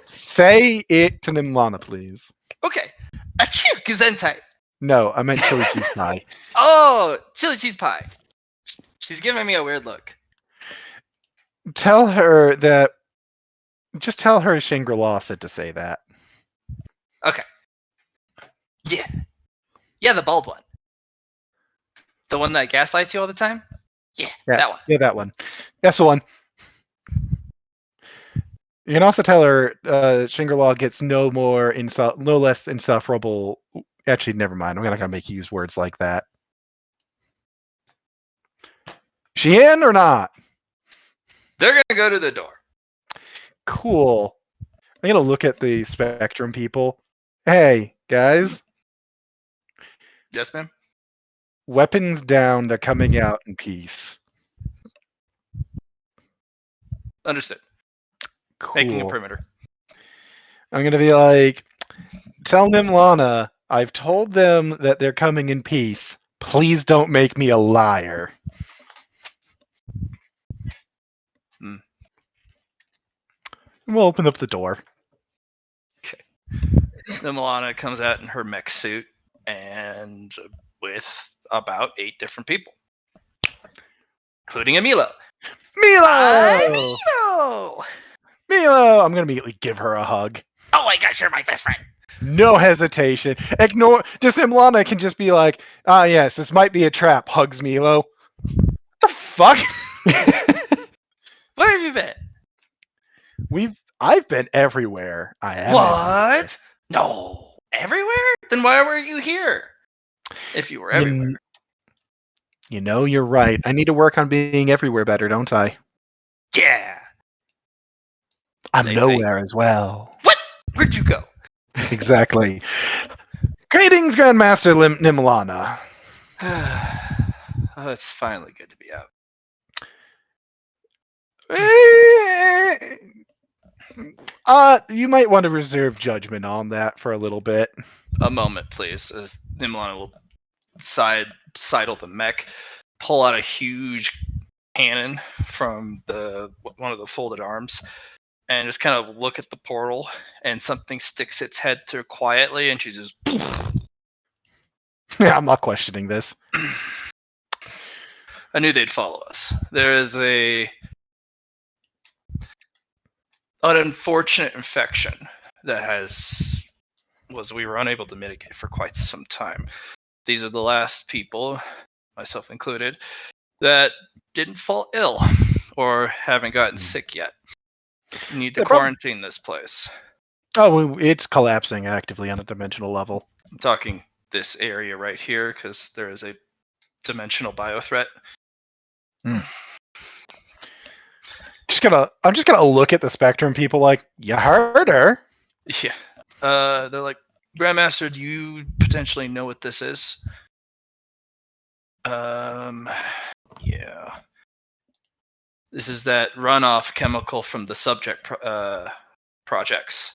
Say it to Nimlana, please. Okay. Achoo, Gesundheit. No, I meant chili cheese pie. Oh, chili cheese pie. She's giving me a weird look. Tell her that. Just tell her Shangri-La said to say that. Okay. Yeah. Yeah, the bald one. The one that gaslights you all the time? Yeah, that one. Yeah, that one. That's the one. You can also tell her Shangri-La gets no less insufferable. Actually, never mind. I'm not gonna make you use words like that. She in or not? They're gonna go to the door. Cool. I'm gonna look at the Spectrum people. Hey, guys. Yes, ma'am? Weapons down. They're coming out in peace. Understood. Cool. Making a perimeter. I'm gonna be like, tell Nimlana, I've told them that they're coming in peace. Please don't make me a liar. And we'll open up the door. Then Milana comes out in her mech suit and with about 8 different people, including a Milo. Milo! Milo! Milo! I'm gonna immediately give her a hug. Oh my gosh, you're my best friend. No hesitation. Ignore. Just Nimlana can just be like, ah, yes, this might be a trap. Hugs Milo. What the fuck? Where have you been? I've been everywhere. I am. What? Everywhere. No. Everywhere? Then why were you here? If you were everywhere. You know, you're right. I need to work on being everywhere better, don't I? Yeah. I'm They nowhere as well. What? Where'd you go? Exactly. Greetings, Grandmaster Nimlana. Oh, it's finally good to be out. You might want to reserve judgment on that for a little bit. A moment, please, as Nimlana will sidle the mech, pull out a huge cannon from one of the folded arms, and just kind of look at the portal, and something sticks its head through quietly, and she just. Yeah, I'm not questioning this. I knew they'd follow us. There is an unfortunate infection that we were unable to mitigate for quite some time. These are the last people, myself included, that didn't fall ill or haven't gotten sick yet. We need to quarantine this place. Oh, it's collapsing actively on a dimensional level. I'm talking this area right here because there is a dimensional biothreat. just gonna look at the Spectrum people like, you heard her. Yeah. They're like, Grandmaster, do you potentially know what this is? Yeah. This is that runoff chemical from the subject projects.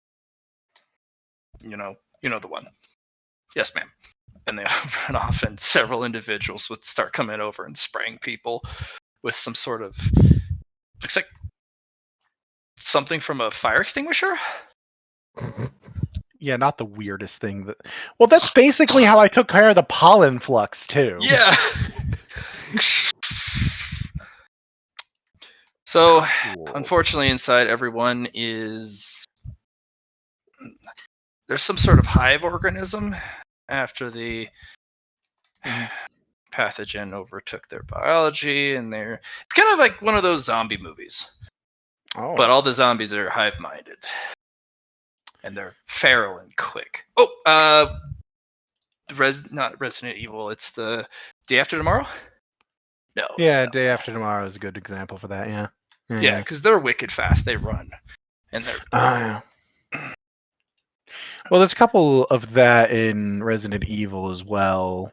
You know the one. Yes, ma'am. And they run off, and several individuals would start coming over and spraying people with some sort of, looks like something from a fire extinguisher. Yeah, not the weirdest thing. Well, that's basically how I took care of the pollen flux too. Yeah. So, Cool. unfortunately, inside everyone is there's some sort of hive organism after the pathogen overtook their biology, and it's kind of like one of those zombie movies, Oh. but all the zombies are hive-minded, and they're feral and quick. Oh, not Resident Evil. It's the Day After Tomorrow. No. Yeah, no. Day After Tomorrow is a good example for that. Yeah. Yeah, because they're wicked fast. They run, and they're. Yeah. Well, there's a couple of that in Resident Evil as well.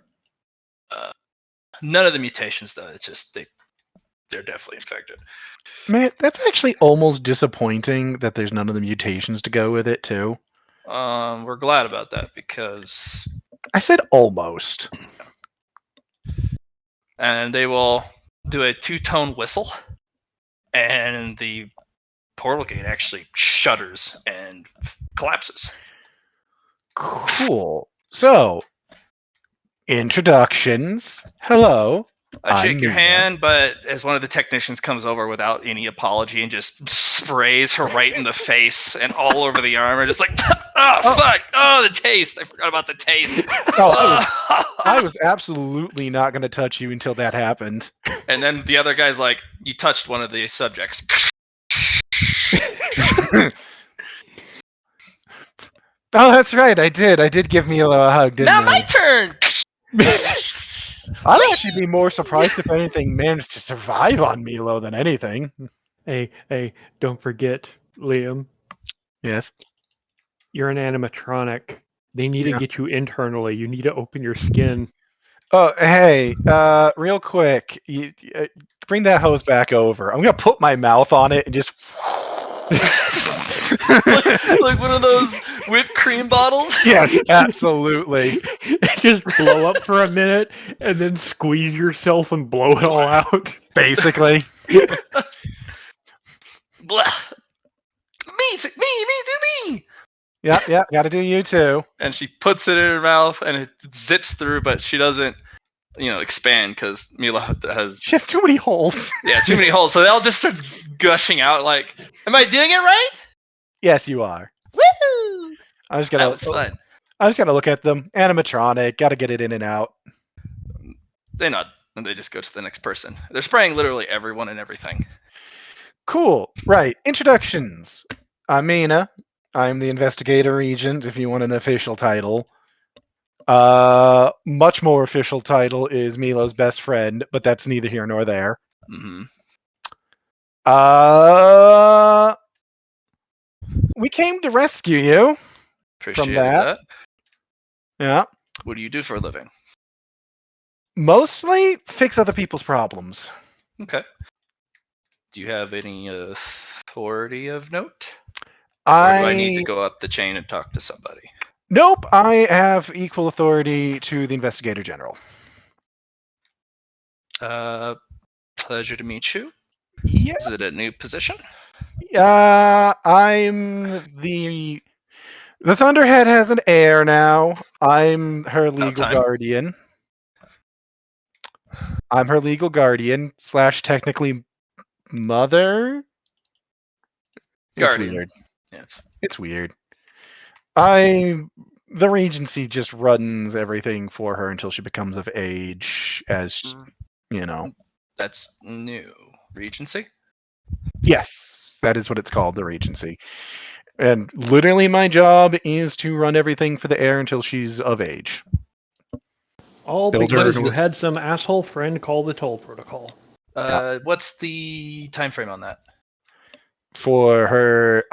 None of the mutations, though. It's just they're definitely infected. Man, that's actually almost disappointing that there's none of the mutations to go with it too. We're glad about that because. I said almost. And they will do a 2-tone whistle, and the portal gate actually shudders and collapses. Cool. So, introductions. Hello. I shake your Mina. hand, but as one of the technicians comes over without any apology and just sprays her right in the face and all over the armor, just like, fuck, oh, the taste. I forgot about the taste. I was absolutely not going to touch you until that happened. And then the other guy's like, you touched one of the subjects. Oh, that's right. I did. I did give Milo a hug, didn't Now I? my turn. I'd actually be more surprised if anything managed to survive on Milo than anything. Hey, don't forget, Liam, Yes. you're an animatronic. They need to Yeah. get you internally. You need to open your skin. Oh, hey, real quick, you bring that hose back over. I'm gonna put my mouth on it and just. like one of those whipped cream bottles. Yes, absolutely. Just blow up for a minute and then squeeze yourself and blow it all out. Basically. Blah. Me, do me. Yeah, gotta do you too. And she puts it in her mouth, and it zips through, but she doesn't, expand because Mila has She has too many holes. too many holes, so they all just start gushing out. Like, am I doing it right? Yes, you are. Woo! I'm just That was fun. gonna look at them. Animatronic, gotta get it in and out. They nod, and they just go to the next person. They're spraying literally everyone and everything. Cool. Right. Introductions. I'm Mina. I'm the investigator agent, if you want an official title. Much more official title is Milo's best friend, but that's neither here nor there. Mm-hmm. We came to rescue you. Appreciate that. that. Yeah. What do you do for a living? Mostly fix other people's problems. Okay. Do you have any authority of note? Or do I need to go up the chain and talk to somebody? Nope, I have equal authority to the investigator general. Pleasure to meet you. Yeah. Is it a new position? I'm the Thunderhead has an heir now. I'm her legal time. guardian. I'm her legal guardian / technically mother. Guardian. It's weird. Yeah, It's weird. The Regency just runs everything for her until she becomes of age, as you know. That's new. Regency? Yes, that is what it's called, the Regency. And literally my job is to run everything for the heir until she's of age. All Builder because and- you had some asshole friend call the toll protocol. What's the time frame on that? for her.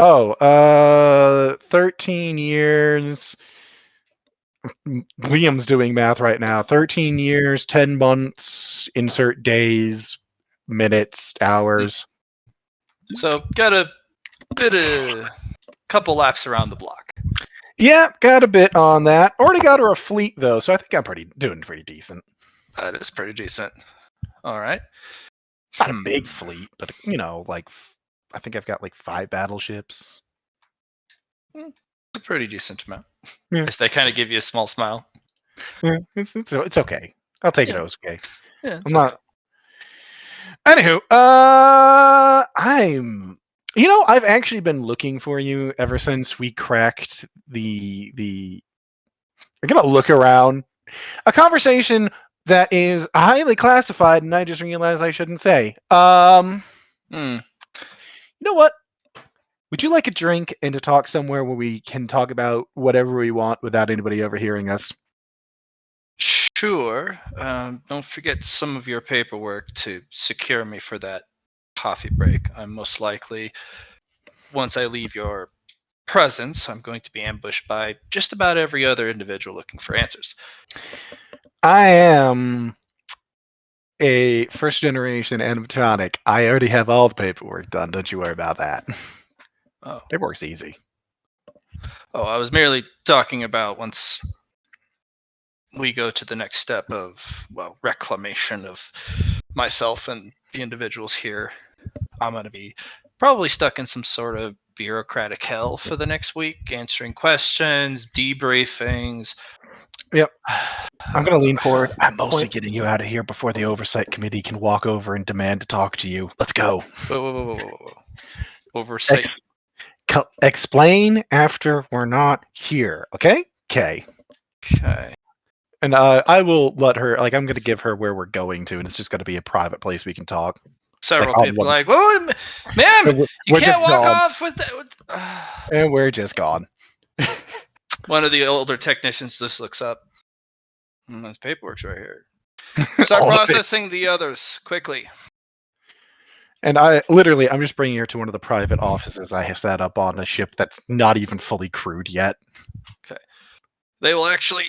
13 years. Liam's doing math right now. 13 years, 10 months, insert days, minutes, hours. So got a bit of couple laps around the block. Yeah, got a bit on that. Already got her a fleet though, so I think I'm doing pretty decent. That is pretty decent. All right. Not a big fleet, but like I think I've got like 5 battleships. A pretty decent amount. Yeah. Yes, they kind of give you a small smile. Yeah, it's okay. I'll take it as okay. Yeah, I'm not. Anywho, I've actually been looking for you ever since we cracked the. I'm gonna look around. A conversation that is highly classified, and I just realized I shouldn't say. You know what? Would you like a drink and to talk somewhere where we can talk about whatever we want without anybody overhearing us? Sure. Don't forget some of your paperwork to secure me for that coffee break. I'm most likely, once I leave your presence, I'm going to be ambushed by just about every other individual looking for answers. I am a first generation animatronic. I already have all the paperwork done. Don't you worry about that. Oh. Paperwork's easy. Oh, I was merely talking about once we go to the next step of, well, reclamation of myself and the individuals here. I'm going to be probably stuck in some sort of bureaucratic hell for the next week, answering questions, debriefings. Yep. I'm going to lean forward. I'm mostly getting you out of here before the oversight committee can walk over and demand to talk to you. Let's go. Whoa. Oversight. Explain after we're not here, okay? Okay. And I will let her, I'm going to give her where we're going to, and it's just going to be a private place we can talk. Several people are like, whoa, ma'am, you can't walk off with that. And we're just gone. One of the older technicians just looks up. This paperwork's right here. Start processing the others quickly. And I'm just bringing her to one of the private offices I have set up on a ship that's not even fully crewed yet. Okay. They will actually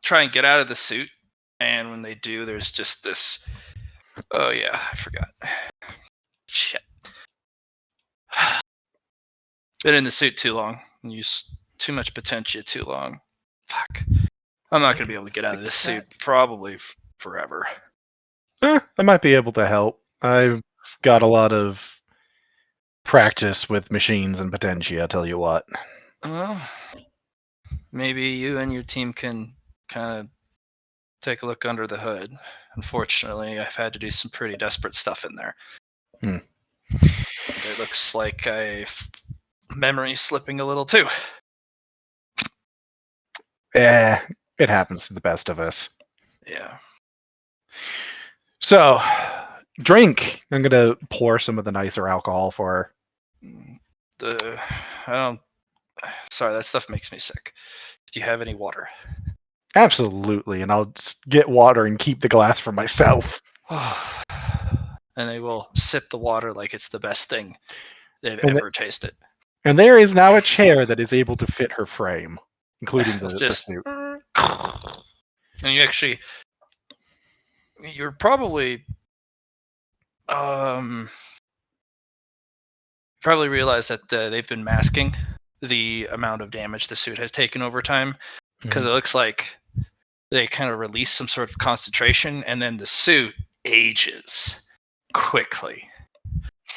try and get out of the suit, and when they do, there's just this. Oh yeah, I forgot. Shit. Been in the suit too long. Used too much potentia too long. Fuck. I'm not gonna be able to get out of this suit probably forever. I might be able to help. I've got a lot of practice with machines and potentia, I tell you what. Well, maybe you and your team can kind of take a look under the hood. Unfortunately, I've had to do some pretty desperate stuff in there. It looks like memory's slipping a little too. Yeah, it happens to the best of us. Yeah. So, drink. I'm gonna pour some of the nicer alcohol for her. Sorry, that stuff makes me sick. Do you have any water? Absolutely, and I'll get water and keep the glass for myself. And they will sip the water like it's the best thing they've ever tasted. And there is now a chair that is able to fit her frame, including the suit. And you're probably realize that they've been masking the amount of damage the suit has taken over time, because it looks like they kind of release some sort of concentration, and then the suit ages quickly.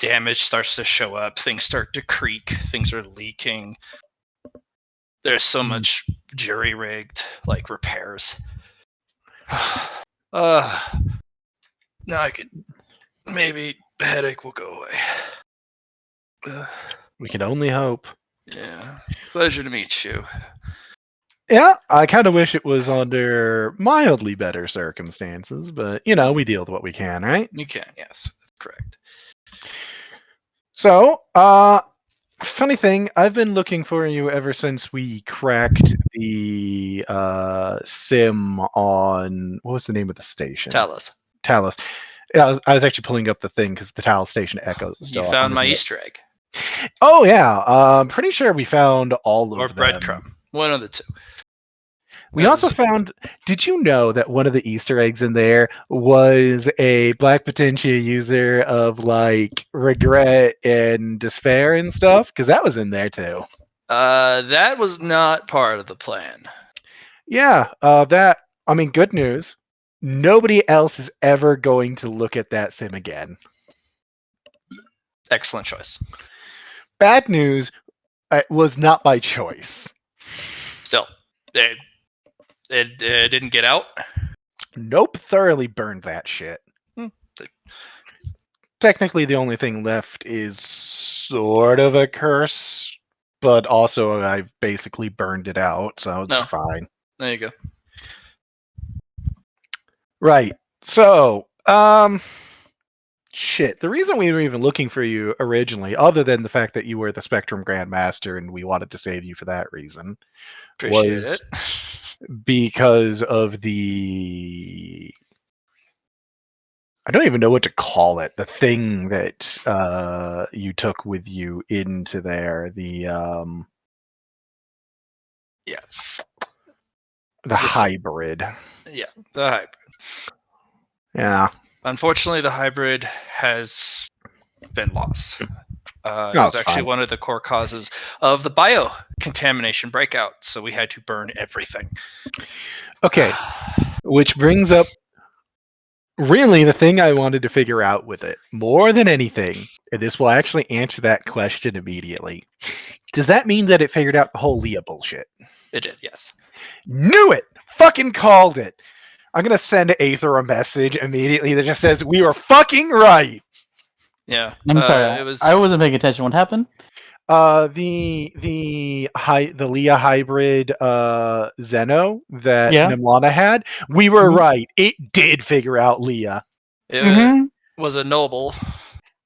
Damage starts to show up, things start to creak, things are leaking. There's so much jury-rigged repairs. Now I could maybe the headache will go away. We can only hope. Yeah. Pleasure to meet you. Yeah, I kind of wish it was under mildly better circumstances, but we deal with what we can, right? You can, yes, that's correct. So, funny thing, I've been looking for you ever since we cracked the sim on, what was the name of the station? Talos. Yeah, I was actually pulling up the thing because the tile station echoes is You still found my 100 Easter egg Oh yeah, I'm pretty sure we found all or of them. breadcrumb. One of the two. We That also was- found. Did you know that one of the Easter eggs in there was a Black Potentia user of like regret and despair and stuff? Because that was in there too. that was not part of the plan. Yeah, I mean, good news. Nobody else is ever going to look at that sim again. Excellent choice. Bad news. It was not by choice. Still, it didn't get out. Nope, thoroughly burned that shit. Hmm. Technically, the only thing left is sort of a curse, but also I've basically burned it out, so it's No. fine. There you go. Right. So, shit. The reason we were even looking for you originally, other than the fact that you were the Spectrum Grandmaster and we wanted to save you for that reason, Appreciate was it. because of the I don't even know what to call it. The thing that you took with you into there, Yes. the hybrid. Yeah, the hybrid. Yeah. Unfortunately, the hybrid has been lost. It No, was it's actually fine. one of the core causes of the biocontamination breakout, so we had to burn everything. Okay. Which brings up really the thing I wanted to figure out with it more than anything, and this will actually answer that question immediately. Does that mean that it figured out the whole Leah bullshit? It did, yes. Knew it! Fucking called it! I'm gonna send Aether a message immediately that just says, we were fucking right! Yeah. I'm sorry, It was. I wasn't paying attention. What happened? The Leah hybrid Zeno that Yeah. Nimlana had, we were Mhm. right. It did figure out Leah. It Mm-hmm. was a noble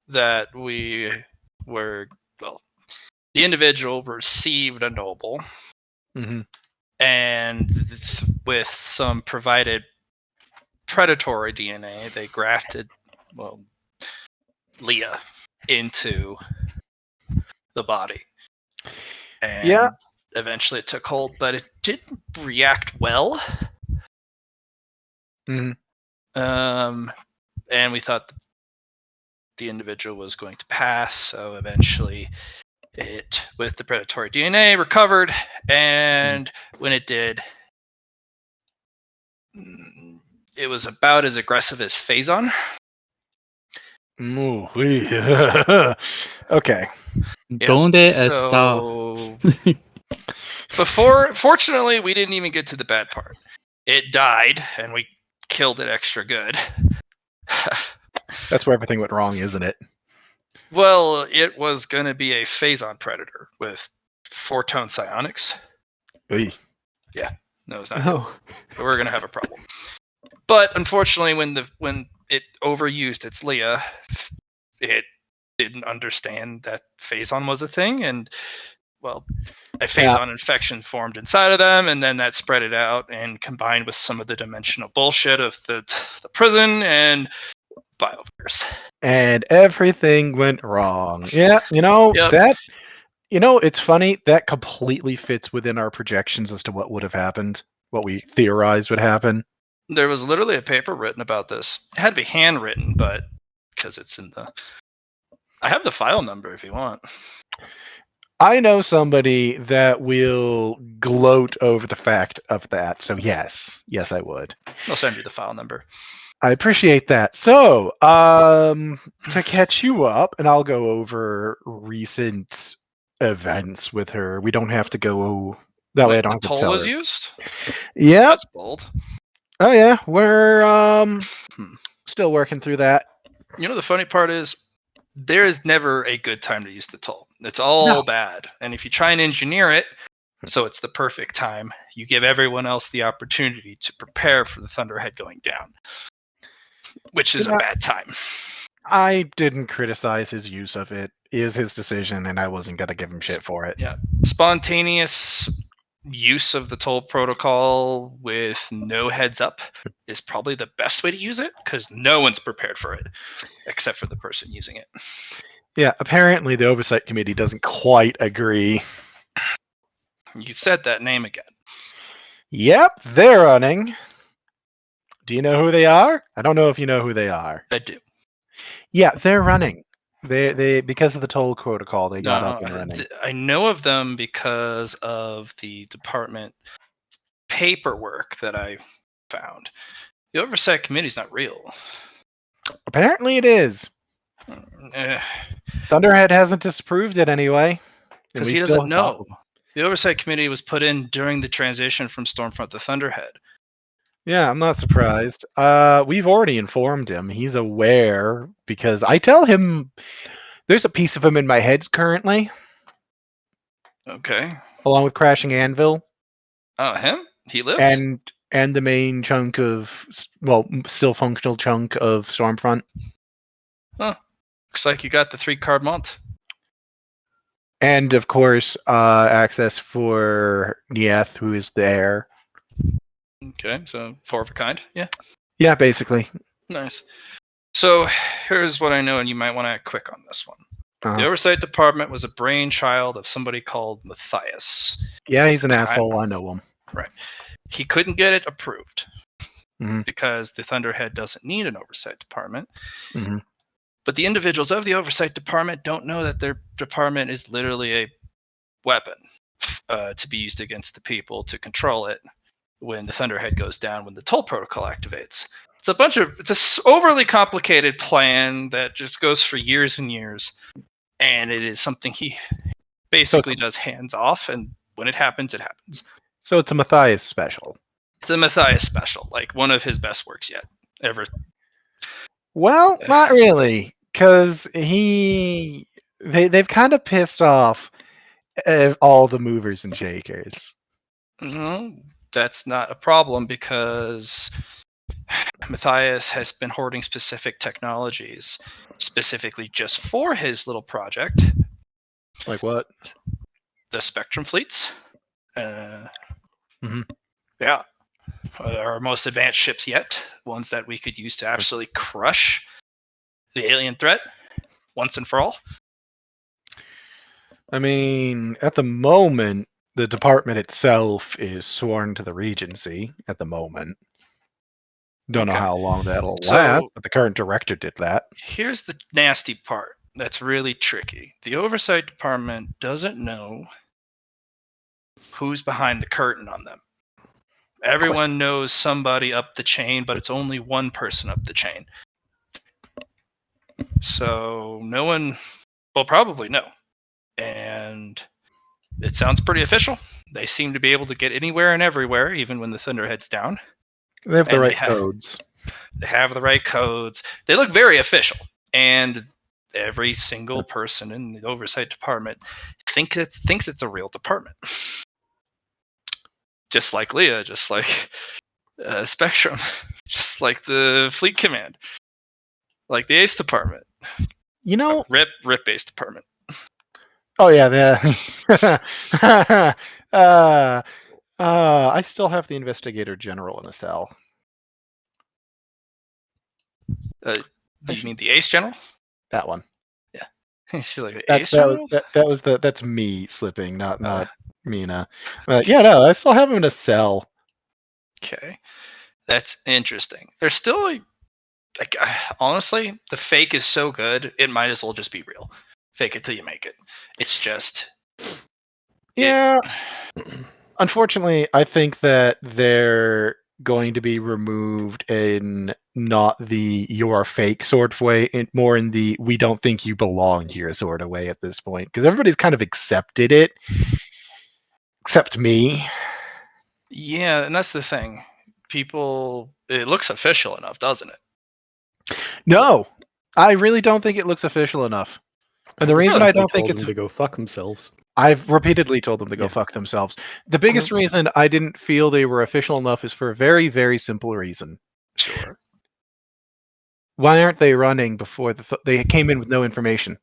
that we were. Well, the individual received a noble, Mm-hmm. and with some provided predatory DNA, they grafted, well, Leah into the body. And Yeah. eventually it took hold, but it didn't react well. Mm-hmm. And we thought the individual was going to pass, so eventually it, with the predatory DNA, recovered, and when it did, it was about as aggressive as Phazon. Ooh, okay. Donde está? So fortunately, we didn't even get to the bad part. It died, and we killed it extra good. That's where everything went wrong, isn't it? Well, it was going to be a Phazon predator with 4-tone psionics. Oy. No, it's not. No. We're going to have a problem. But unfortunately, when it overused its Leah, it didn't understand that Phazon was a thing, and well, a Phazon infection formed inside of them, and then that spread it out, and combined with some of the dimensional bullshit of the prison and biovirus. And everything went wrong. Yeah, Yep. that. It's funny. That completely fits within our projections as to what would have happened, what we theorized would happen. There was literally a paper written about this. It had to be handwritten, but because it's in the... I have the file number if you want. I know somebody that will gloat over the fact of that. So yes, I would. I'll send you the file number. I appreciate that. So, to catch you up, and I'll go over recent events with her. We don't have to go that way. I Wait, don't the have to toll tell was her. used? Yeah. That's bold. Oh yeah. We're Hmm. still working through that. You know, the funny part is there is never a good time to use the toll. It's all bad. And if you try and engineer it so it's the perfect time, you give everyone else the opportunity to prepare for the Thunderhead going down, which is a bad time. I didn't criticize his use of it. It is his decision, and I wasn't gonna give him shit for it. Yeah. Spontaneous use of the toll protocol with no heads up is probably the best way to use it because no one's prepared for it except for the person using it. Yeah, apparently the oversight committee doesn't quite agree. You said that name again. Yep, they're running. Do you know who they are? I don't know if you know who they are. I do. Yeah, they're running. They because of the toll protocol, they got up and running. I know of them because of the department paperwork that I found. The oversight committee is not real. Apparently, it is. Eh, Thunderhead hasn't disapproved it anyway. and Because we he still doesn't know. The oversight committee was put in during the transition from Stormfront to Thunderhead. Yeah, I'm not surprised. We've already informed him. He's aware because I tell him there's a piece of him in my head currently, Okay. along with Crashing Anvil, Oh, him? He lived? and the main chunk of still functional chunk of Stormfront. Looks like you got the 3-card month. And of course, access for Nieth, who is there. Okay, so 4 of a kind. Yeah. Yeah, basically. Nice. So here's what I know, and you might want to act quick on this one. Uh, The oversight department was a brainchild of somebody called Matthias. yeah, he's an Kind- asshole. I know him. He couldn't get it approved Mhm. because the Thunderhead doesn't need an oversight department. Mhm. But the individuals of the oversight department don't know that their department is literally a weapon to be used against the people to control it when the Thunderhead goes down, when the toll protocol activates. It's a overly complicated plan that just goes for years and years, and it is something he basically does hands off, and when it happens, it happens. So it's a Matthias special. It's a Matthias special, like one of his best works yet ever. Well, not really, because they've kind of pissed off all the movers and shakers. That's not a problem because Matthias has been hoarding specific technologies specifically just for his little project. Like what? The Spectrum fleets. Yeah. Our most advanced ships yet. Ones that we could use to absolutely crush the alien threat once and for all. I mean, at the moment, the department itself is sworn to the Regency at the moment. Don't know Okay. how long that'll So- last, but the current director did that. Here's the nasty part that's really tricky. The oversight department doesn't know who's behind the curtain on them. Everyone knows somebody up the chain, but it's only one person up the chain. So no one will probably know. And it sounds pretty official. They seem to be able to get anywhere and everywhere, even when the Thunderhead's down. They have the And right codes. They have the right codes. They look very official. And every single person in the oversight department thinks it's a real department. Just like Leah, just like Spectrum, just like the Fleet Command, like the Ace Department. You know, Rip Ace Department. oh yeah, I still have the Investigator General in a cell. Do you mean the Ace General? That one. She's like the Ace General. That's me slipping, not Mina. Yeah, no, I still have him in a cell. Okay, that's interesting. There's still like honestly, the fake is so good, it might as well just be real. Fake it till you make it. It's just Yeah. Unfortunately, I think that they're going to be removed in not the "you are fake" sort of way, more in the "we don't think you belong here" sort of way at this point, because everybody's kind of accepted it, except me. Yeah, and that's the thing. People, it looks official enough, doesn't it? No, I really don't think it looks official enough. And the reason I don't think told it's them to go fuck themselves. I've repeatedly told them to go fuck themselves. The biggest reason I didn't feel they were official enough is for a very, very simple reason. Sure. Why aren't they running before they came in with no information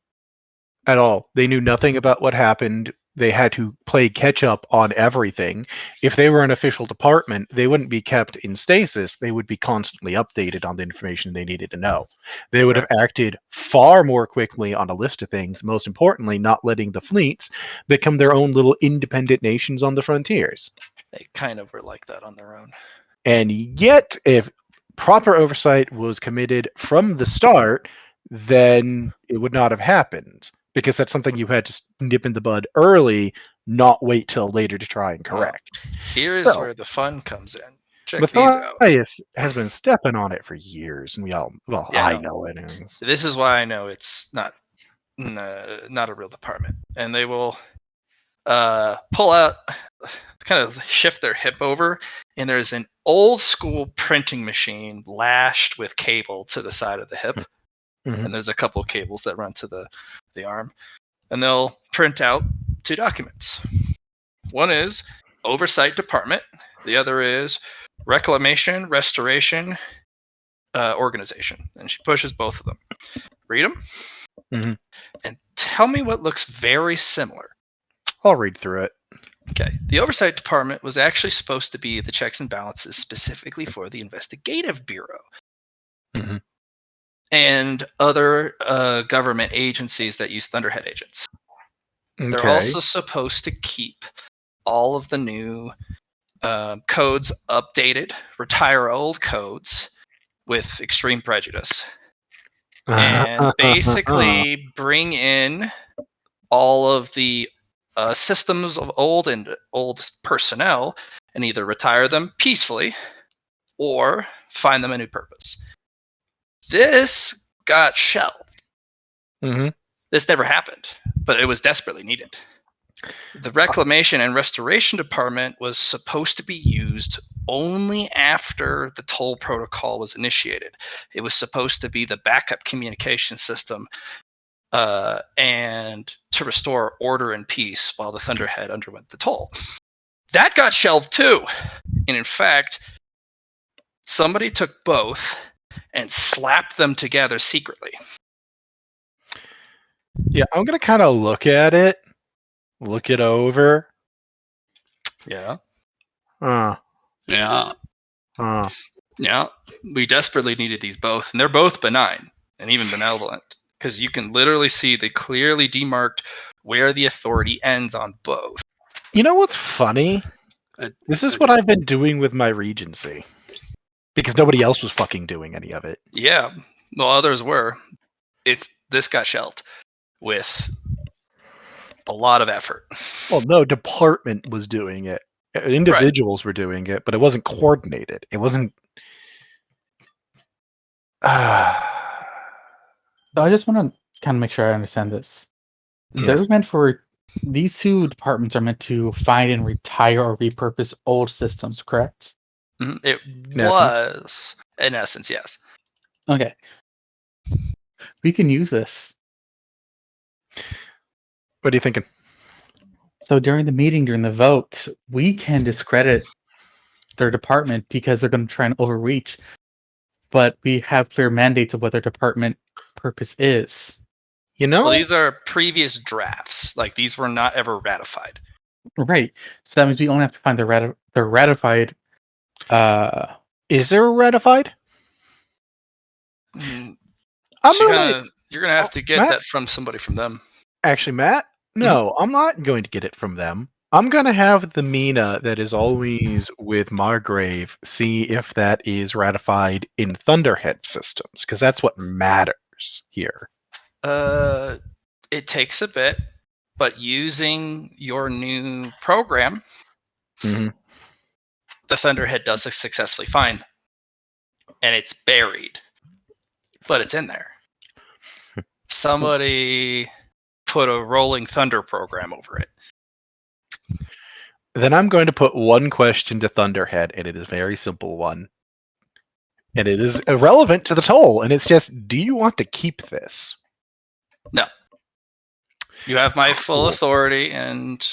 at all? They knew nothing about what happened they had to play catch up on everything. If they were an official department, they wouldn't be kept in stasis. They would be constantly updated on the information they needed to know. They would have acted far more quickly on a list of things, most importantly, not letting the fleets become their own little independent nations on the frontiers. They kind of were like that on their own. And yet, if proper oversight was committed from the start, then it would not have happened. Because that's something you had to nip in the bud early, not wait till later to try and correct. Here's where the fun comes in. Check these out. Matthias has been stepping on it for years, and we all, I know it. This is why I know it's not a real department. And they will pull out, kind of shift their hip over, and there's an old school printing machine lashed with cable to the side of the hip. Mm-hmm. And there's a couple of cables that run to the arm. And they'll print out 2 documents. One is Oversight Department. The other is Reclamation, Restoration, Organization. And she pushes both of them. Read them. Mm-hmm. And tell me what looks very similar. I'll read through it. Okay. The Oversight Department was actually supposed to be the checks and balances specifically for the Investigative Bureau. Mm-hmm. And other government agencies that use Thunderhead agents. Okay. They're also supposed to keep all of the new codes updated, retire old codes with extreme prejudice, and basically bring in all of the systems of old personnel and either retire them peacefully or find them a new purpose. This got shelved. Mm-hmm. This never happened, but it was desperately needed. The Reclamation and Restoration Department was supposed to be used only after the toll protocol was initiated. It was supposed to be the backup communication system and to restore order and peace while the Thunderhead underwent the toll. That got shelved too. And in fact, somebody took both and slapped them together secretly. Yeah, I'm going to kind of look at it. Look it over. Yeah. Yeah. Yeah. We desperately needed these both, and they're both benign and even benevolent because you can literally see they clearly demarked where the authority ends on both. You know what's funny? This is what I've been doing with my Regency. Because nobody else was fucking doing any of it. Yeah. Well, others were. This got shelved with a lot of effort. Well, no department was doing it. Individuals were doing it, but it wasn't coordinated. It wasn't. So I just want to kind of make sure I understand this. Yes. These 2 departments are meant to find and retire or repurpose old systems, correct? It was, in essence, yes. Okay. We can use this. What are you thinking? So during the meeting, during the vote, we can discredit their department because they're going to try and overreach. But we have clear mandates of what their department purpose is. You know? Well, these are previous drafts. Like, these were not ever ratified. Right. So that means we only have to find the ratified. Is there a ratified? You're going to have to get that from somebody from them. Actually, Matt? No, I'm not going to get it from them. I'm going to have the Mina that is always with Margrave see if that is ratified in Thunderhead systems, because that's what matters here. It takes a bit, but using your new program, Mm-hmm. the Thunderhead does successfully find, and it's buried, but it's in there. Somebody put a rolling thunder program over it. Then I'm going to put one question to Thunderhead, and it is a very simple one. And it is irrelevant to the toll, and it's just, do you want to keep this? No. You have my full authority and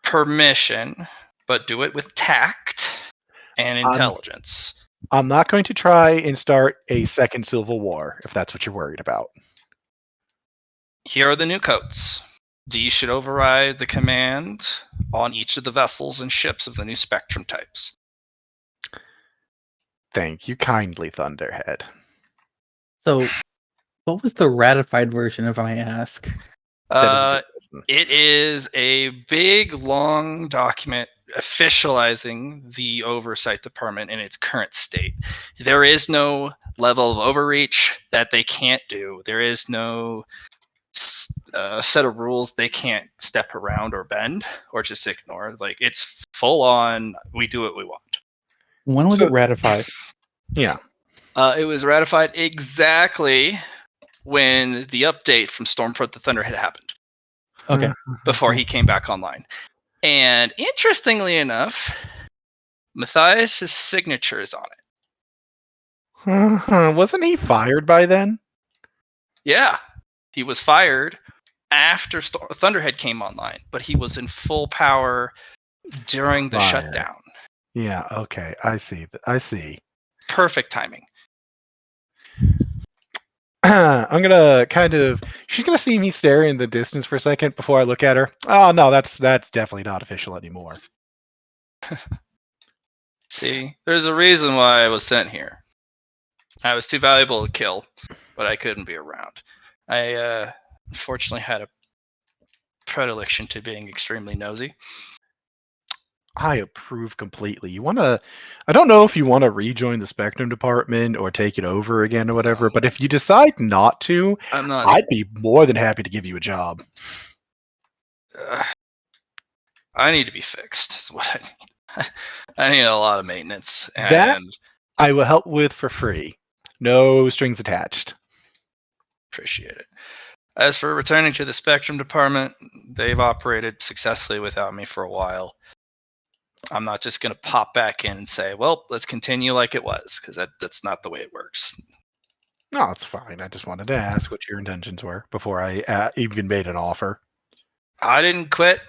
permission, but do it with tact and intelligence. I'm not going to try and start a second civil war, if that's what you're worried about. Here are the new codes. these should override the command on each of the vessels and ships of the new Spectrum types. Thank you kindly, Thunderhead. So, what was the ratified version, if I may ask? That is a good question. It is a big, long document officializing the oversight department in its current state. There is no level of overreach that they can't do. There is no set of rules they can't step around or bend or just ignore. Like, it's full on, we do what we want. When was it ratified? Yeah. It was ratified exactly when the update from Stormfront the Thunderhead happened, Okay. before he came back online. And interestingly enough, Matthias' signature is on it. Wasn't he fired by then? Yeah, he was fired after Thunderhead came online, but he was in full power during the Right. shutdown. Yeah, okay. I see. I see. Perfect timing. I'm gonna kind of. She's gonna see me staring in the distance for a second before I look at her. Oh no, that's definitely not official anymore. See, there's a reason why I was sent here. I was too valuable to kill, but I couldn't be around. I unfortunately had a predilection to being extremely nosy. I approve completely. You wanna? I don't know if you want to rejoin the Spectrum department or take it over again or whatever. But if you decide not to, I'm not. I'd be more than happy to give you a job. I need to be fixed. Is what I need. I need a lot of maintenance, and That- I will help with for free. No strings attached. appreciate it. As for returning to the Spectrum department, they've operated successfully without me for a while. I'm not just going to pop back in and say, well, let's continue like it was, because that's not the way it works. No, it's fine. I just wanted to ask what your intentions were before I even made an offer. I didn't quit,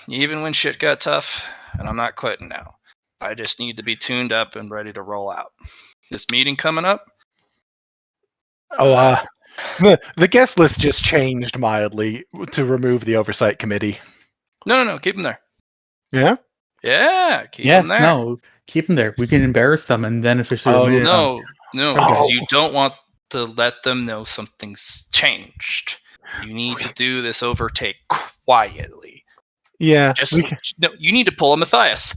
even when shit got tough, and I'm not quitting now. I just need to be tuned up and ready to roll out. This meeting coming up? Oh, the guest list just changed mildly to remove the oversight committee. No, keep them there. Yeah? Yeah, keep Yes, them there. no, keep them there. We can embarrass them and then officially remove them. No, Okay. because you don't want to let them know something's changed. You need to do this overtake quietly. Yeah. No, you need to pull a Matthias.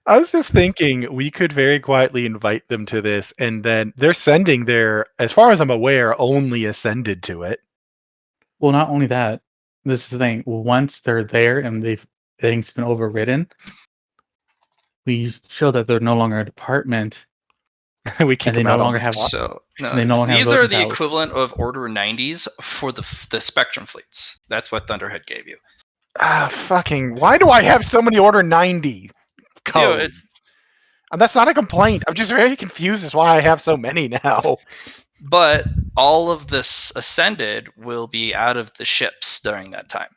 I was just thinking we could very quietly invite them to this, and then they're sending their, as far as I'm aware, only ascended to it. Well, not only that, this is the thing. Once they're there and things been overridden, we show that they're no longer a department, We kick and they them no out on longer the have. spot. So They no longer have these are voting the powers. equivalent of Order 90s for the Spectrum fleets. That's what Thunderhead gave you. Fucking, why do I have so many Order 90 codes? it's- And that's not a complaint. I'm just very confused as why I have so many now. But all of this Ascended will be out of the ships during that time.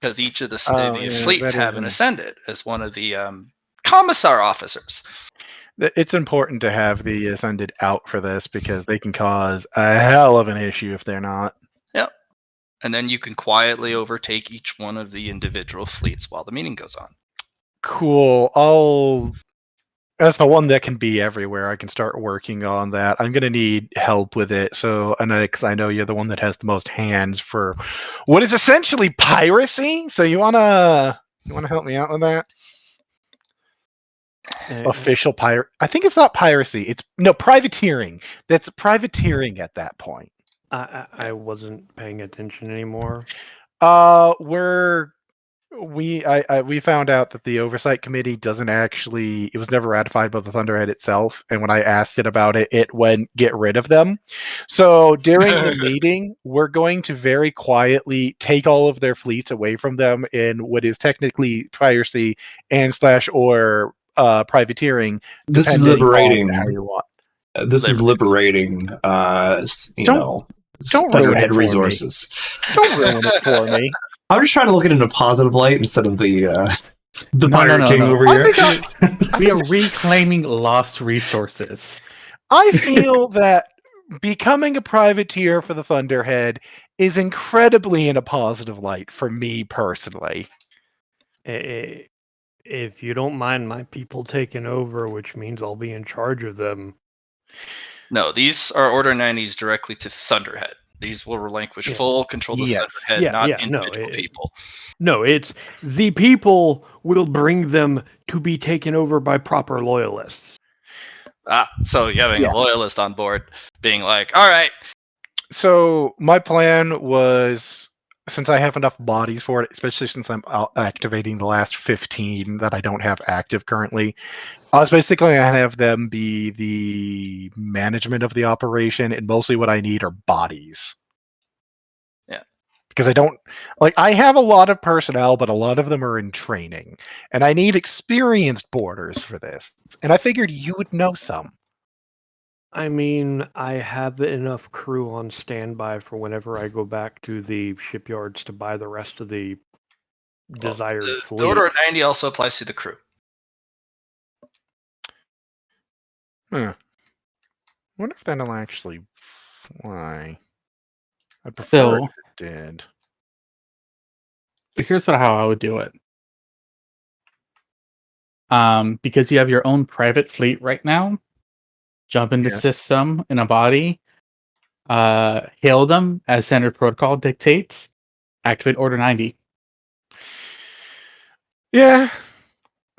Because each of the fleets have an Ascended as one of the commissar officers. It's important to have the Ascended out for this because they can cause a hell of an issue if they're not. Yep. And then you can quietly overtake each one of the individual fleets while the meeting goes on. Cool. That's the one that can be everywhere. I can start working on that. I'm gonna need help with it. So, and because I know you're the one that has the most hands for what is essentially piracy. So you wanna help me out with that? Official pirate. I think it's not piracy. It's privateering. That's privateering at that point. I wasn't paying attention anymore. We found out that the oversight committee doesn't actually. It was never ratified by the Thunderhead itself, and when I asked it about it, it went get rid of them. So during the meeting, we're going to very quietly take all of their fleets away from them in what is technically piracy and or privateering. This is depending on liberating. how you want. This is liberating. Don't ruin it Thunderhead for resources. Don't ruin it for me. I'm just trying to look at it in a positive light instead of the Pirate King over I here. think we are reclaiming lost resources. I feel that becoming a privateer for the Thunderhead is incredibly in a positive light for me personally. If you don't mind my people taking over, which means I'll be in charge of them. No, these are Order 90s directly to Thunderhead. These will relinquish Yeah. full control of Yes. Thunderhead, not individual people. No, it's the people will bring them to be taken over by proper loyalists. So you're having a loyalist on board being like, all right. So my plan was, since I have enough bodies for it, especially since I'm activating the last 15 that I don't have active currently, I was basically going to have them be the management of the operation, and mostly what I need are bodies. Yeah. Because I have a lot of personnel, but a lot of them are in training. And I need experienced boarders for this. And I figured you would know some. I mean, I have enough crew on standby for whenever I go back to the shipyards to buy the rest of the desired The fleet. Order 90 also applies to the crew. I wonder if that'll actually fly. I'd prefer if it did. Here's how I would do it. Because you have your own private fleet right now, jump into system in a body, hail them as standard protocol dictates, activate Order 90. Yeah.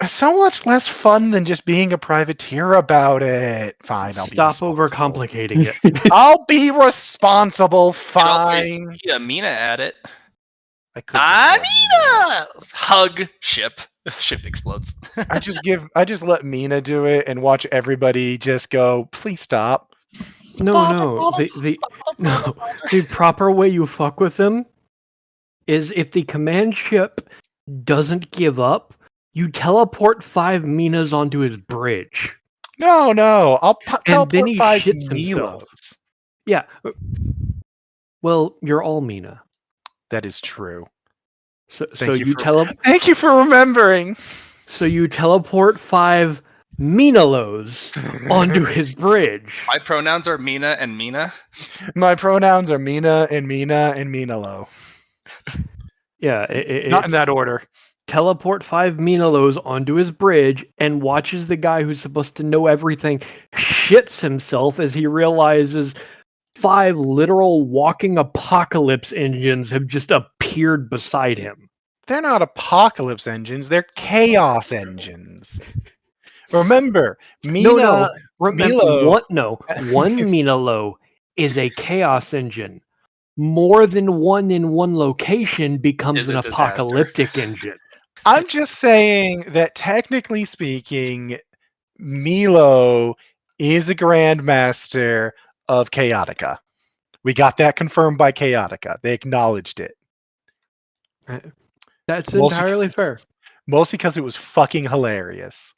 It's so much less fun than just being a privateer about it. Fine, I'll Stop be overcomplicating it. I'll be responsible. You could always Fine. be Amina at it. I could. Amina! Hug ship. Ship explodes. I just let Mina do it and watch everybody just go, please stop. No. The proper way you fuck with them is if the command ship doesn't give up, you teleport 5 Minas onto his bridge. No, I'll And teleport then he 5 shits himself. Milos. Yeah. Well, you're all Mina. That is true. Thank you for remembering. So you teleport 5 Minalos onto his bridge. My pronouns are Mina and Mina. My pronouns are Mina and Mina and Minalo. Yeah, not in that order. Teleport 5 Minalos onto his bridge and watches the guy who's supposed to know everything shits himself as he realizes 5 literal walking apocalypse engines have just appeared beside him. They're not apocalypse engines, they're chaos engines. Remember, Mina. One Minalo is a chaos engine. More than one in one location becomes an apocalyptic engine. I'm just saying that technically speaking, Milo is a Grandmaster of Chaotica. We got that confirmed by Chaotica. They acknowledged it. That's entirely fair. Mostly because it was fucking hilarious.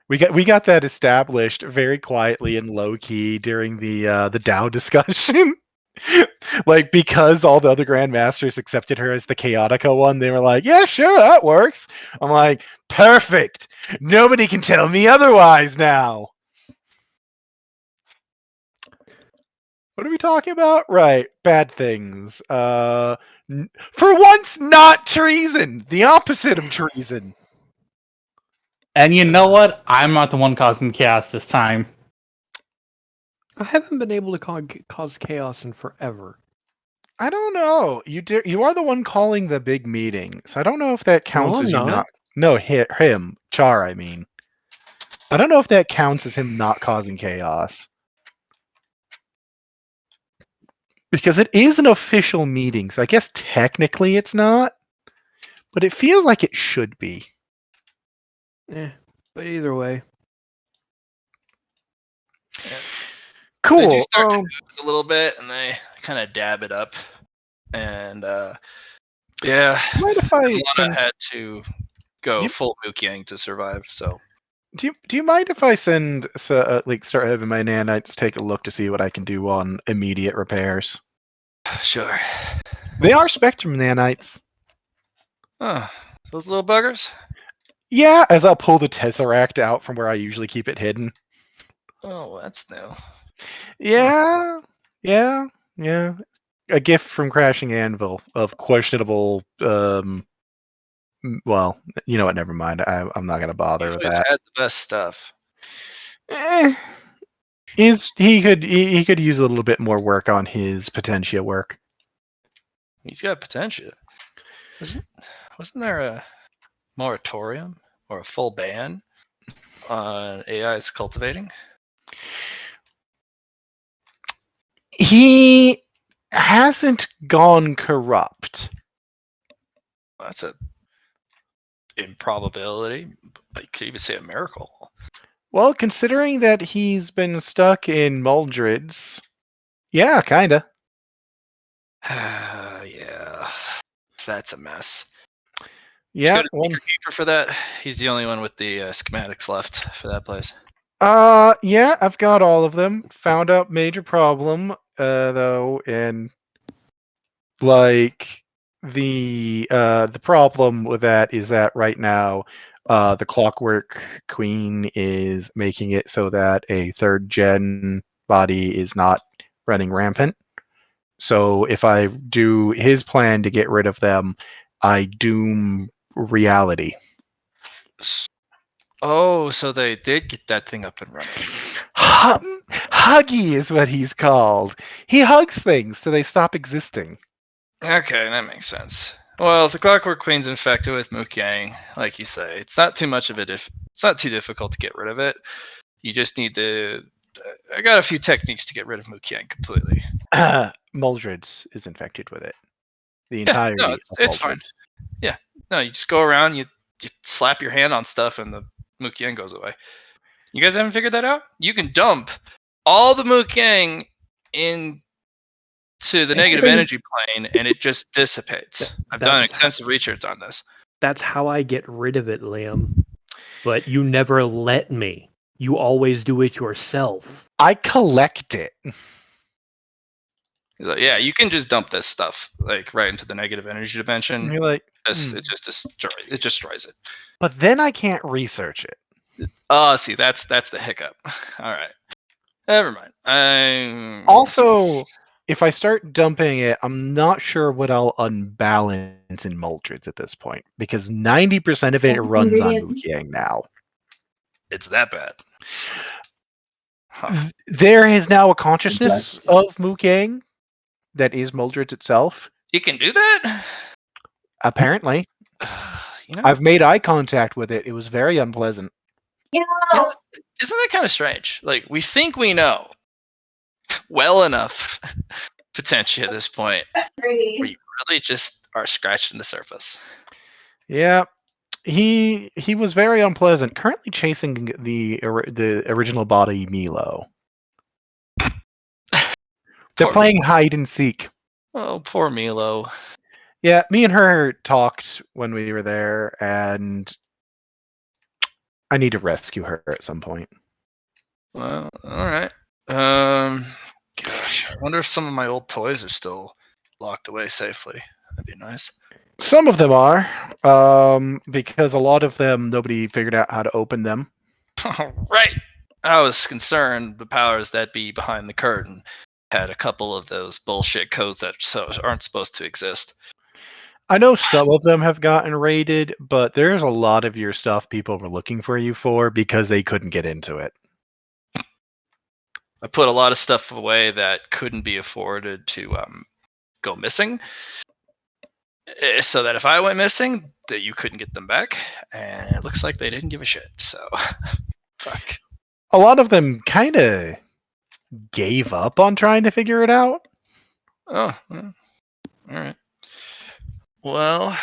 We got that established very quietly and low key during the DAO discussion. Like, because all the other Grandmasters accepted her as the Chaotica one, they were like, yeah, sure, that works. I'm like, perfect. Nobody can tell me otherwise now. What are we talking about? Right, bad things. For once, not treason. The opposite of treason. And you know what? I'm not the one causing chaos this time. I haven't been able to cause chaos in forever. I don't know. You are the one calling the big meeting, so I don't know if that counts as you not. No, him, Char. I mean, I don't know if that counts as him not causing chaos, because it is an official meeting. So I guess technically it's not, but it feels like it should be. But either way. Yeah. Cool. They do start to boost a little bit, and they kind of dab it up, and yeah, mind if I had to go full Mookiang to survive. So, do you mind if I start having my nanites take a look to see what I can do on immediate repairs? Sure. They are Spectrum nanites. Oh, those little buggers. Yeah, as I'll pull the Tesseract out from where I usually keep it hidden. Oh, that's new. Yeah, yeah. A gift from Crashing Anvil of questionable. Well, you know what? Never mind. I'm not gonna He bother with always that. had the best stuff. Eh, he could use a little bit more work on his Potentia work. He's got potential. Wasn't there a moratorium or a full ban on AI's cultivating? He hasn't gone corrupt. That's a improbability. You could even say a miracle. Well, considering that he's been stuck in Muldred's, yeah, kinda. Yeah, that's a mess. Did you Yeah, go to Secret Keeper for that? He's the only one with the schematics left for that place. yeah, I've got all of them. Found out major problem, though, and like the problem with that is that right now, the Clockwork Queen is making it so that a third gen body is not running rampant. So if I do his plan to get rid of them, I doom reality. Oh, so they did get that thing up and running. Huggy is what he's called. He hugs things so they stop existing. Okay, that makes sense. Well, if the Clockwork Queen's infected with Mukang, like you say, it's not too much of it. If it's not too difficult to get rid of it, you just need to. I got a few techniques to get rid of Mukang completely. Muldred's is infected with it. The Yeah, entirety no, of it's fine. Muldred's. Yeah, no, you just go around, you slap your hand on stuff, and the Mukang goes away. You guys haven't figured that out? You can dump all the Mukang into the negative energy plane, and it just dissipates. I've done extensive research on this. That's how I get rid of it, Liam. But you never let me. You always do it yourself. I collect it. He's like, yeah, you can just dump this stuff like right into the negative energy dimension. And you're like, It just destroys it. but then I can't research it. Oh, see, that's the hiccup. All right, never mind. Also, if I start dumping it, I'm not sure what I'll unbalance in Muldred's at this point because 90% of it runs on Mukang now. It's that bad. Huh. There is now a consciousness of Mukang that is Muldred's itself. You can do that? Apparently. You know, I've made eye contact with it. It was very unpleasant. isn't that kind of strange? Like, we think we know well enough potentially at this point. We really just are scratching the surface. Yeah. He was very unpleasant. Currently chasing the original body Milo. They're playing hide and seek. Oh, poor Milo. Yeah, me and her talked when we were there, and I need to rescue her at some point. Well, all right. Gosh, I wonder if some of my old toys are still locked away safely. That'd be nice. Some of them are, because a lot of them nobody figured out how to open them. Right. I was concerned the powers that be behind the curtain had a couple of those bullshit codes that aren't supposed to exist. I know some of them have gotten raided, but there's a lot of your stuff people were looking for you for because they couldn't get into it. I put a lot of stuff away that couldn't be afforded to go missing, so that if I went missing, that you couldn't get them back. And it looks like they didn't give a shit. So, fuck. A lot of them kind of gave up on trying to figure it out. Oh, well, all right. Well,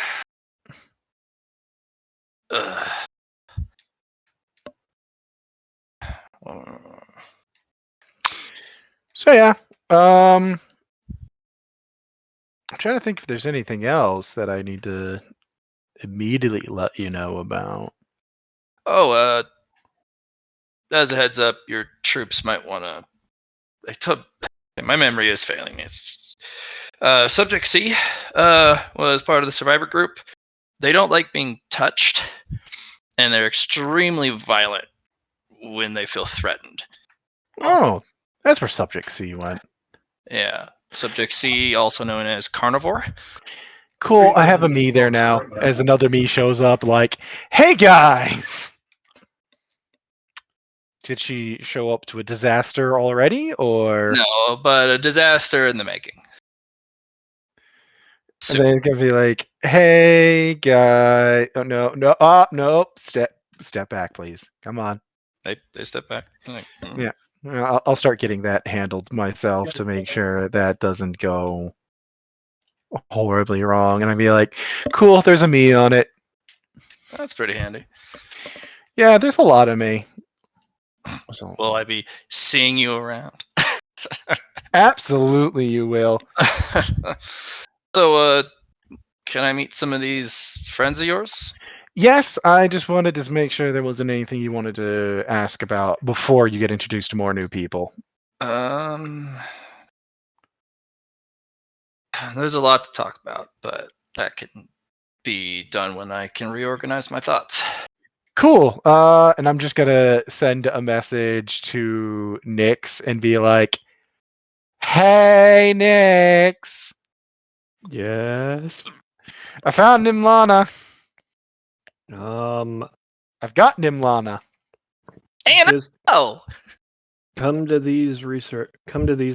So yeah, I'm trying to think if there's anything else that I need to immediately let you know about. Oh, as a heads up, your troops might want to. My memory is failing me. It's Subject C was part of the survivor group. They don't like being touched, and they're extremely violent when they feel threatened. Oh, That's where Subject C went. Yeah. Subject C, also known as carnivore. Cool, I have a me there now. As another me shows up, like, hey guys! Did she show up to a disaster already, or? No, but a disaster in the making. And they're gonna be like, hey guy. Oh no, nope. Step back, please. Come on. They step back. Like, Yeah. I'll start getting that handled myself to make sure that doesn't go horribly wrong. And I'd be like, cool, there's a me on it. That's pretty handy. Yeah, there's a lot of me. So, Will I be seeing you around? absolutely, you will. So, can I meet some of these friends of yours? Yes, I just wanted to make sure there wasn't anything you wanted to ask about before you get introduced to more new people. There's a lot to talk about, but that can be done when I can reorganize my thoughts. Cool. And I'm just gonna send a message to Nix and be like, "Hey, Nix, Yes. I found Nimlana. Um, I've got Nimlana." And just oh, come to these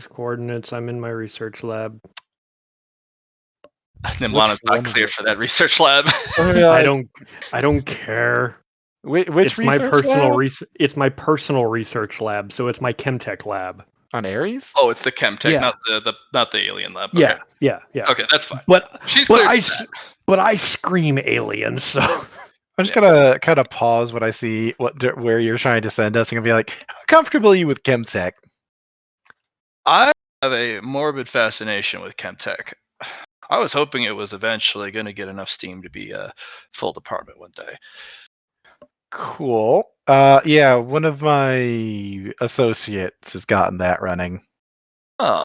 coordinates. I'm in my research lab. Nimlana's one not is clear it? for that research lab. I don't care. Which It's my research personal lab? It's my personal research lab, so it's my chemtech lab. On Ares? Oh, it's the chemtech, Yeah. not the alien lab. Okay. Yeah. Okay, that's fine. But She's but clear. but I scream alien, so I'm just gonna kind of pause when I see where you're trying to send us, and gonna be like, "How comfortable are you with Chemtech?" I have a morbid fascination with chemtech. I was hoping it was eventually going to get enough steam to be a full department one day. Cool. Yeah, one of my associates has gotten that running. Oh,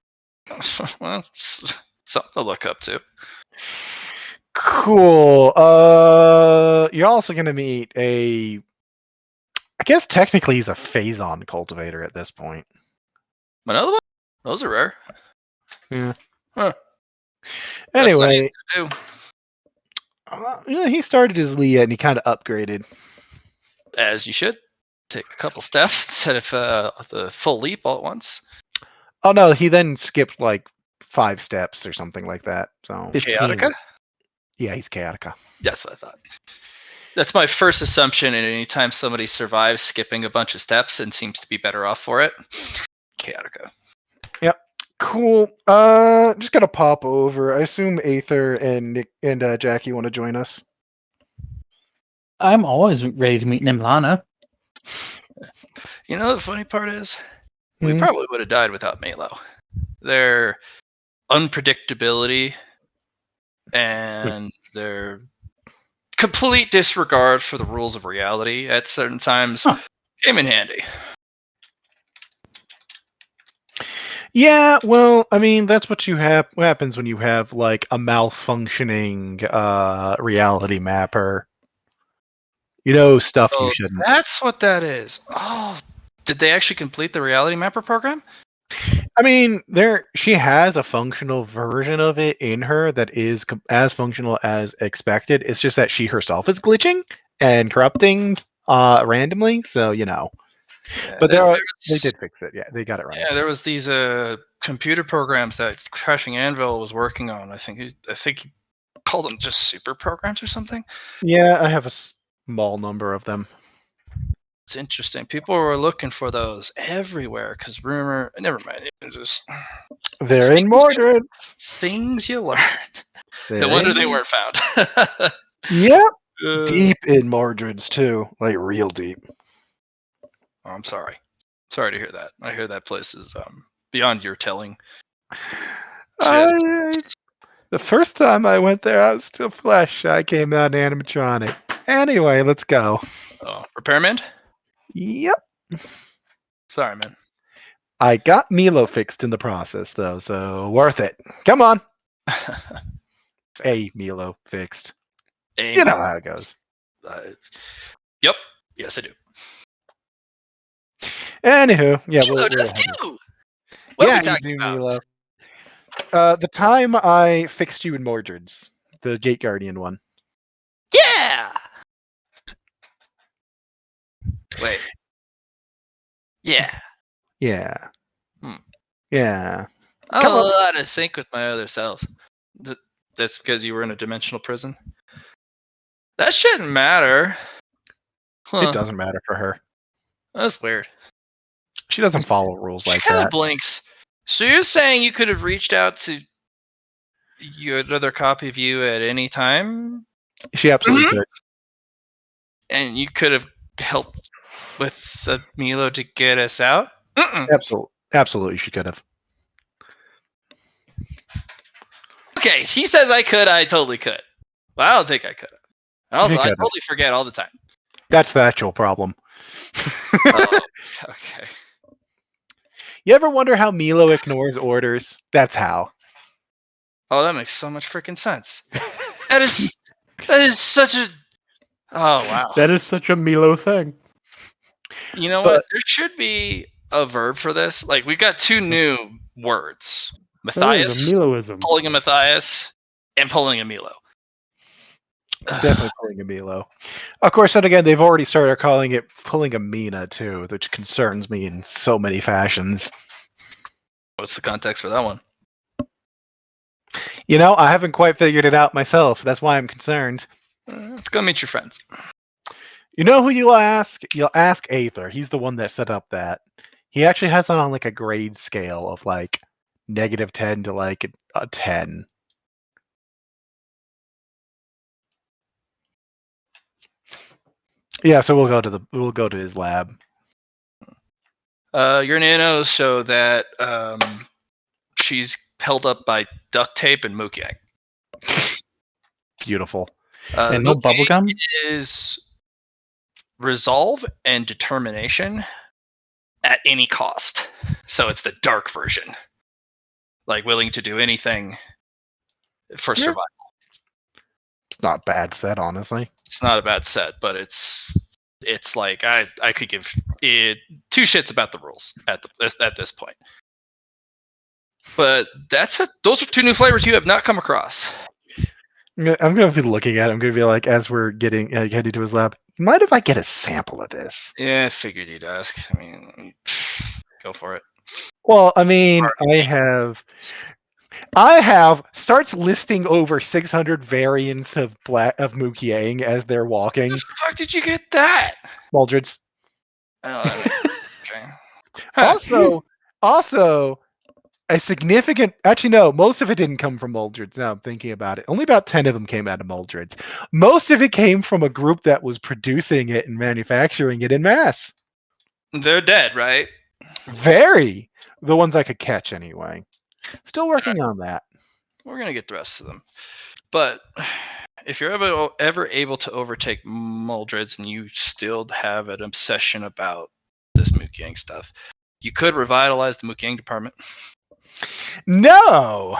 well, something to look up to. Cool. You're also gonna meet a. I guess technically he's a phazon cultivator at this point. Another one? Those are rare. Yeah. Huh. That's not easy Anyway, to do. he started as Leah and he kind of upgraded. As you should. Take a couple steps instead of the full leap all at once. Oh no, he then skipped like 5 steps or something like that. So 15. Chaotica? yeah, he's Chaotica. That's what I thought. That's my first assumption, and anytime somebody survives skipping a bunch of steps and seems to be better off for it, Chaotica. Yep. Cool. Just gotta pop over. I assume Aether and Nick and Jackie want to join us. I'm always ready to meet Nimlana. You know the funny part is, we Hmm? probably would have died without Malo. Their unpredictability and their complete disregard for the rules of reality at certain times came in handy. Yeah, well, I mean, that's what what happens when you have like a malfunctioning reality mapper. You know stuff you Oh, shouldn't. that's what that is. Oh, did they actually complete the reality mapper program? I mean, she has a functional version of it in her that is as functional as expected. It's just that she herself is glitching and corrupting randomly. So Yeah, but they did fix it. Yeah, they got it right. Yeah, there was these computer programs that Crashing Anvil was working on. I think he called them just super programs or something. Yeah, I have a small number of them. It's interesting. People were looking for those everywhere because rumor. Never mind. It was just They're in Mordred's. things you learn. No wonder they weren't found. Yep. Deep in Mordred's too, like real deep. Oh, I'm sorry. Sorry to hear that. I hear that place is beyond your telling. The first time I went there, I was still flesh. I came out animatronic. Anyway, let's go. Oh, repairman? Yep. Sorry, man. I got Milo fixed in the process, though, so worth it. Come on. A Milo fixed. You know how it goes. Yep. Yes, I do. Anywho, yeah, Milo does too. What are we you talking do, about? Milo. The time I fixed you in Mordred's, the Gate Guardian one. Yeah. Wait. Yeah. Yeah. Hmm. Yeah. I'm Come a on. little out of sync with my other selves. That's because you were in a dimensional prison. That shouldn't matter. Huh. It doesn't matter for her. That's weird. She doesn't follow rules She like kind of that. blinks. So you're saying you could have reached out to another copy of you at any time, She absolutely could. and you could have helped with Milo to get us out? Absolutely, she could have. Okay, he says I could. I totally could. Well, I don't think I could have. And also, She I could have. totally forget all the time. That's the actual problem. Oh, okay. You ever wonder how Milo ignores orders? That's how. Oh, that makes so much freaking sense. That is such a. Oh wow. That is such a Milo thing. You know But- what? There should be a verb for this. Like we've got two new words: That is Matthias, a Miloism. pulling a Matthias, and pulling a Milo. Definitely pulling a Milo. Of course, then again, they've already started calling it pulling a Mina too, which concerns me in so many fashions. What's the context for that one? You know, I haven't quite figured it out myself. That's why I'm concerned. Let's go meet your friends. You know who you'll ask? You'll ask Aether. He's the one that set up that. He actually has it on like a grade scale of like -10 to like a 10. Yeah, so we'll go to his lab. Your nanos show that she's held up by duct tape and Mookyang. Beautiful. And no bubblegum? Is resolve and determination at any cost. So it's the dark version. Like willing to do anything for Yeah. survival. It's not bad set, honestly. It's not a bad set, but it's like I could give it two shits about the rules at this point. But those are two new flavors you have not come across. I'm gonna be looking at it. I'm gonna be like, as we're getting heading to his lab, mind if I get a sample of this? Yeah, I figured you'd ask. I mean, go for it. Well, I mean, I have starts listing over 600 variants of Mookiang as they're walking. Where the fuck did you get that? Maldred's. Oh, okay. Huh. Also, a significant. Actually, no, most of it didn't come from Maldred's. Now I'm thinking about it. Only about 10 of them came out of Maldred's. Most of it came from a group that was producing it and manufacturing it in mass. They're dead, right? Very. The ones I could catch, anyway. Still working on that. We're gonna get the rest of them. But if you're ever able to overtake Muldreds and you still have an obsession about this Mookiang stuff, you could revitalize the Mookiang department. No!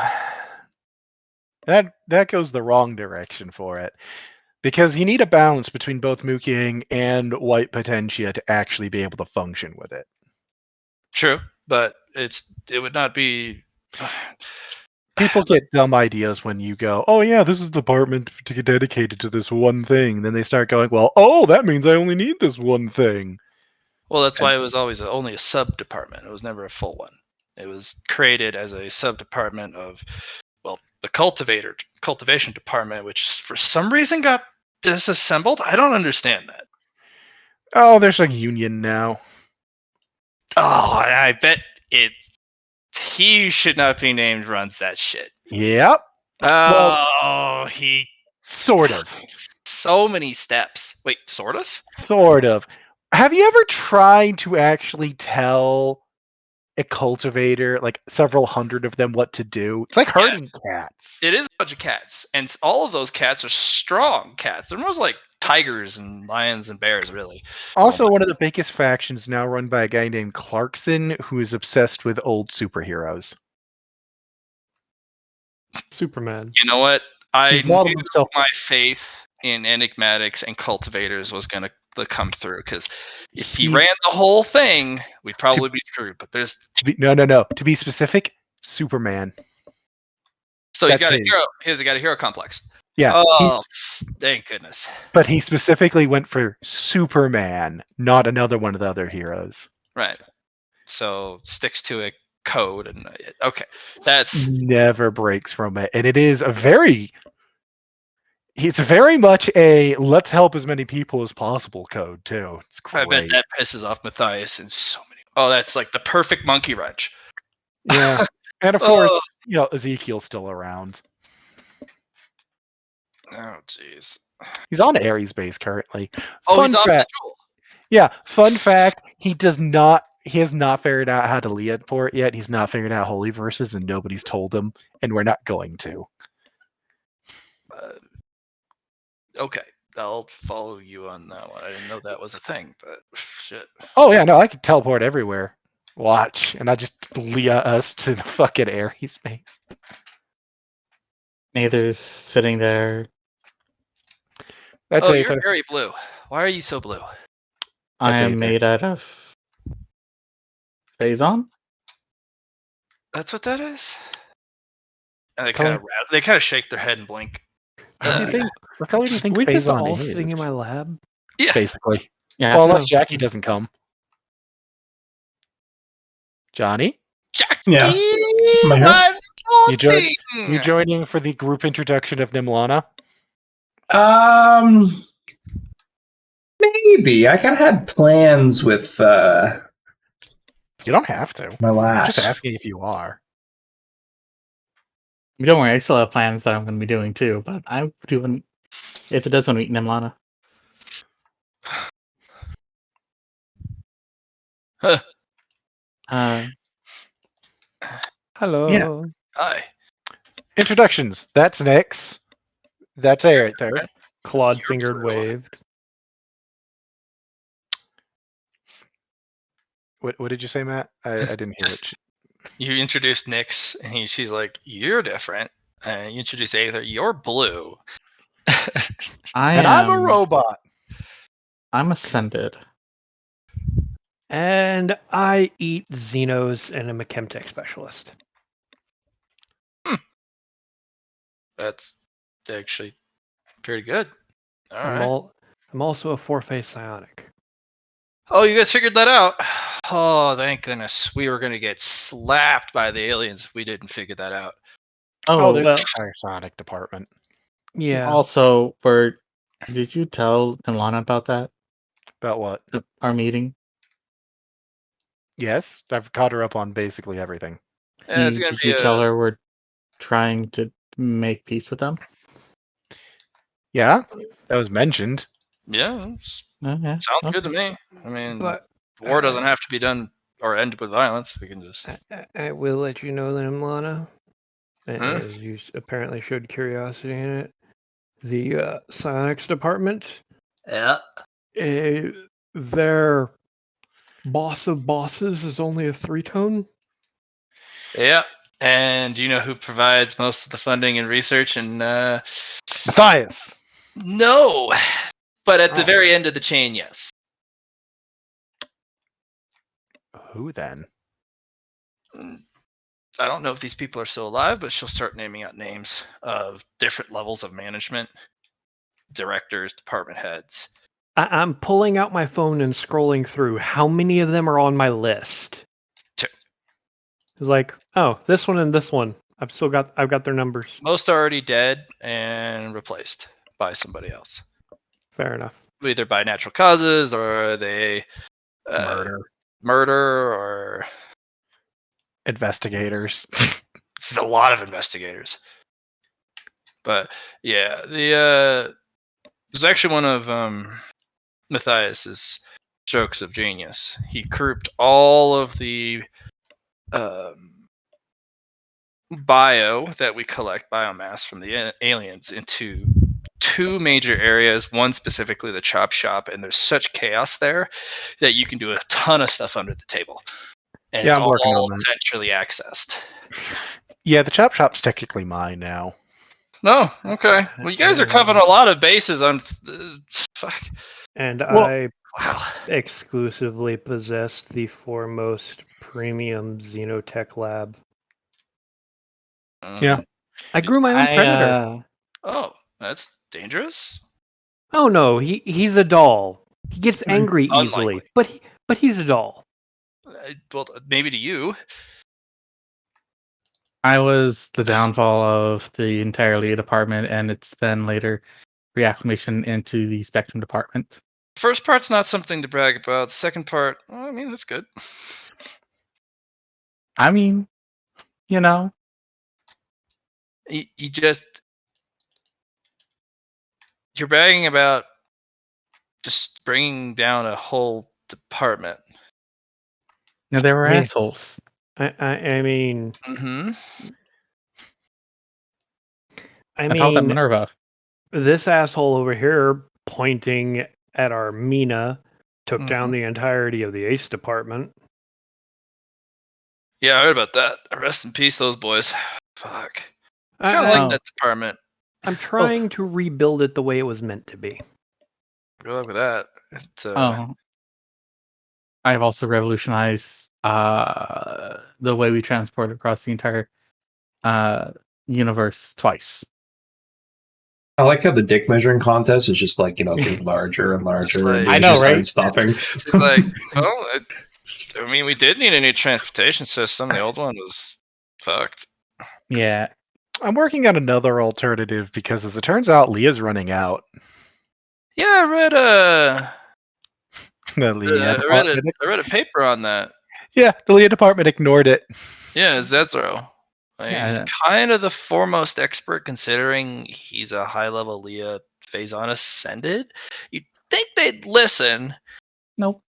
That goes the wrong direction for it. Because you need a balance between both Mookiang and White Potentia to actually be able to function with it. True, but it would not be. People get dumb ideas when you go, oh yeah, this is the department to get dedicated to this one thing. Then they start going, well, oh, that means I only need this one thing. Well, that's why it was always only a sub department. It was never a full one. It was created as a sub department of, well, the cultivation department, which for some reason got disassembled. I don't understand that. Oh, there's a union now. Oh, I bet he should not be named runs that shit. Yep. Oh, he Sort of. so many steps. Wait, sort of? Sort of. Have you ever tried to actually tell a cultivator, like several hundred of them, what to do? It's like herding cats. It is a bunch of cats, and all of those cats are strong cats. They're almost like tigers and lions and bears, really. Also, one of the biggest factions now run by a guy named Clarkson, who is obsessed with old superheroes. Superman. You know what? I He's modeled knew himself- my faith in enigmatics and cultivators was going to come through, because if he He's- ran the whole thing, we'd probably be screwed. But there's No. To be specific, Superman. so he's That's got a his. hero. He's got a hero complex. Yeah. Oh, thank goodness. But he specifically went for Superman, not another one of the other heroes. Right. So sticks to a code, and okay, that's Never breaks from it, and it is a very. It's very much a let's help as many people as possible code too. It's I great. bet that pisses off Matthias in so many. Oh, that's like the perfect monkey wrench. Yeah, and of Oh. course, Ezekiel's still around. Oh, jeez. He's on Ares base currently. Oh, he's Fun off the fact. jewel. Yeah, fun fact. He has not figured out how to Lead port yet. He's not figured out Holy Verses, and nobody's told him, and we're not going to. Okay, I'll follow you on that one. I didn't know that was a thing, but shit. Oh yeah, no, I could teleport everywhere. Watch, and I just Leah us to the fucking Ares base. Neither's sitting there. That's Oh, a you're very blue. Why are you so blue? I That's am Aether. made out of Phazon. That's what that is. And Color? they kind of shake their head and blink. What do you think? What color do you think we just Phazon all is? sitting in my lab. Yeah. Basically. Yeah. Well, unless No. Jackie doesn't come. Johnny, Yeah. Am I here? You you joining for the group introduction of Nimlana? Maybe. I kind of had plans with You don't have to. my I'm last. just asking if you are. Don't worry, I still have plans that I'm going to be doing too. But I'm doing if it does want to meet Nimlana. Huh. Hello. Hi. Introductions. That's Nyx. That's A right there. Claude You're fingered blue. waved. What did you say, Matt? I didn't hear Just- it. You introduced Nyx, and she's like, "You're different." And you introduce Aether, "You're blue." And I'm a robot. I'm ascended. And I eat Xenos and am a Chemtech specialist. That's actually pretty good. All I'm right. I'm also a 4-phase psionic. Oh, you guys figured that out? Oh, thank goodness. We were gonna get slapped by the aliens if we didn't figure that out. Oh, there's well- an entire Sonic department. Yeah. Also, did you tell Nimlana about that? About what? Our meeting? Yes, I've caught her up on basically everything. It's gonna Did be you tell her we're trying to make peace with them? Yeah, that was mentioned. Yeah, Yeah. sounds good to me. I mean, But war doesn't have to be done or end with violence. We can just. I will let you know that, Lana, Hmm? as you apparently showed curiosity in it, the psionics department, Yeah. their boss of bosses is only a 3-tone. Yeah. And do you know who provides most of the funding and research? And Matthias. no, but at the Oh. very end of the chain, yes. Who then? I don't know if these people are still alive, but she'll start naming out names of different levels of management, directors, department heads. I'm pulling out my phone and scrolling through. How many of them are on my list? 2. It's like, oh, this one and this one. I've got their numbers. Most are already dead and replaced by somebody else, Fair enough. either by natural causes or they murder or Investigators. a lot of investigators. But yeah, the this is actually one of Matthias's strokes of genius. He grouped all of the bio that we collect, biomass from the aliens, into 2 major areas. One specifically the chop shop, and there's such chaos there that you can do a ton of stuff under the table, and Yeah, it's I'm all working on that. centrally accessed. Yeah, the chop shop's technically mine now. No, okay. Well, you guys are covering a lot of bases on. Fuck. And Well- I Wow. exclusively possess the foremost premium Xenotech lab. Yeah. I grew my own predator. Oh, that's dangerous. Oh no, he's a doll. He gets angry easily, Unlikely. but he's a doll. Well, maybe to you. I was the downfall of the entire Leah department, and it's then later reacclimation into the Spectrum department. First part's not something to brag about. Second part, well, I mean, that's good. I mean, you know, You just you're bragging about just bringing down a whole department. they were I mean- assholes. I mean, Mm-hmm. I told them Minerva. this asshole over here pointing at our Mina took down the entirety of the Ace department. Yeah, I heard about that. Rest in peace, those boys. Fuck. I kind of I- like that department. I'm trying to rebuild it the way it was meant to be. Good luck with that. It's, I've also revolutionized the way we transport across the entire universe twice. I like how the dick measuring contest is just like, getting larger and larger. like- and I it's know, just right? aren't stopping. It's like, well, I mean, we did need a new transportation system. The old one was fucked. Yeah. I'm working on another alternative because, as it turns out, Leah's running out. Yeah, I read The Leah department. I read a paper on that. Yeah, the Leah department ignored it. Yeah, Zezro. He's Yeah. kind of the foremost expert considering he's a high-level Leah Phazon Ascended. You'd think they'd listen. Nope.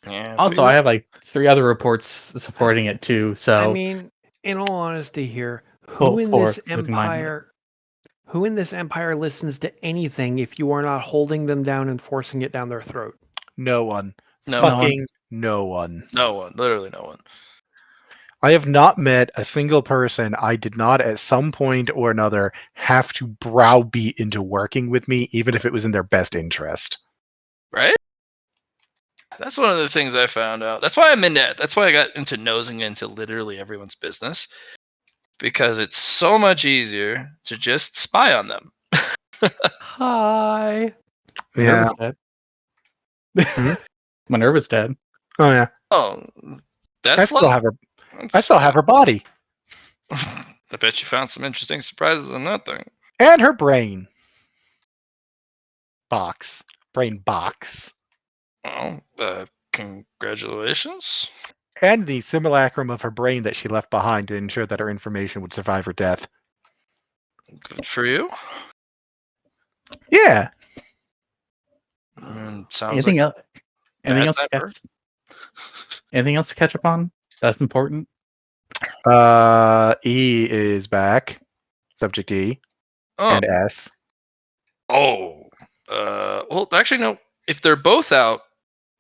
Yeah. Also, I have like 3 other reports supporting it too. So I mean, in all honesty here, Well, who in four, this looking mine, empire listens to anything if you are not holding them down and forcing it down their throat? No one. No Fucking no one. No one. Literally no one. I have not met a single person I did not at some point or another have to browbeat into working with me, even if it was in their best interest. Right? That's one of the things I found out. That's why I'm in it. That's why I got into nosing into literally everyone's business. Because it's so much easier to just spy on them. Hi. Yeah. Minerva's dead. Minerva's dead. Oh yeah. Oh, I that's still have her. I still have her body I bet you found some interesting surprises on that thing. and her brain box. Brain box. Oh, congratulations. And the simulacrum of her brain that she left behind to ensure that her information would survive her death. Good for you. Yeah. Sounds Anything like else? Anything bad else? To temper. anything else to catch up on? That's important. E is back. Subject E oh, and S. well, actually, no. If they're both out,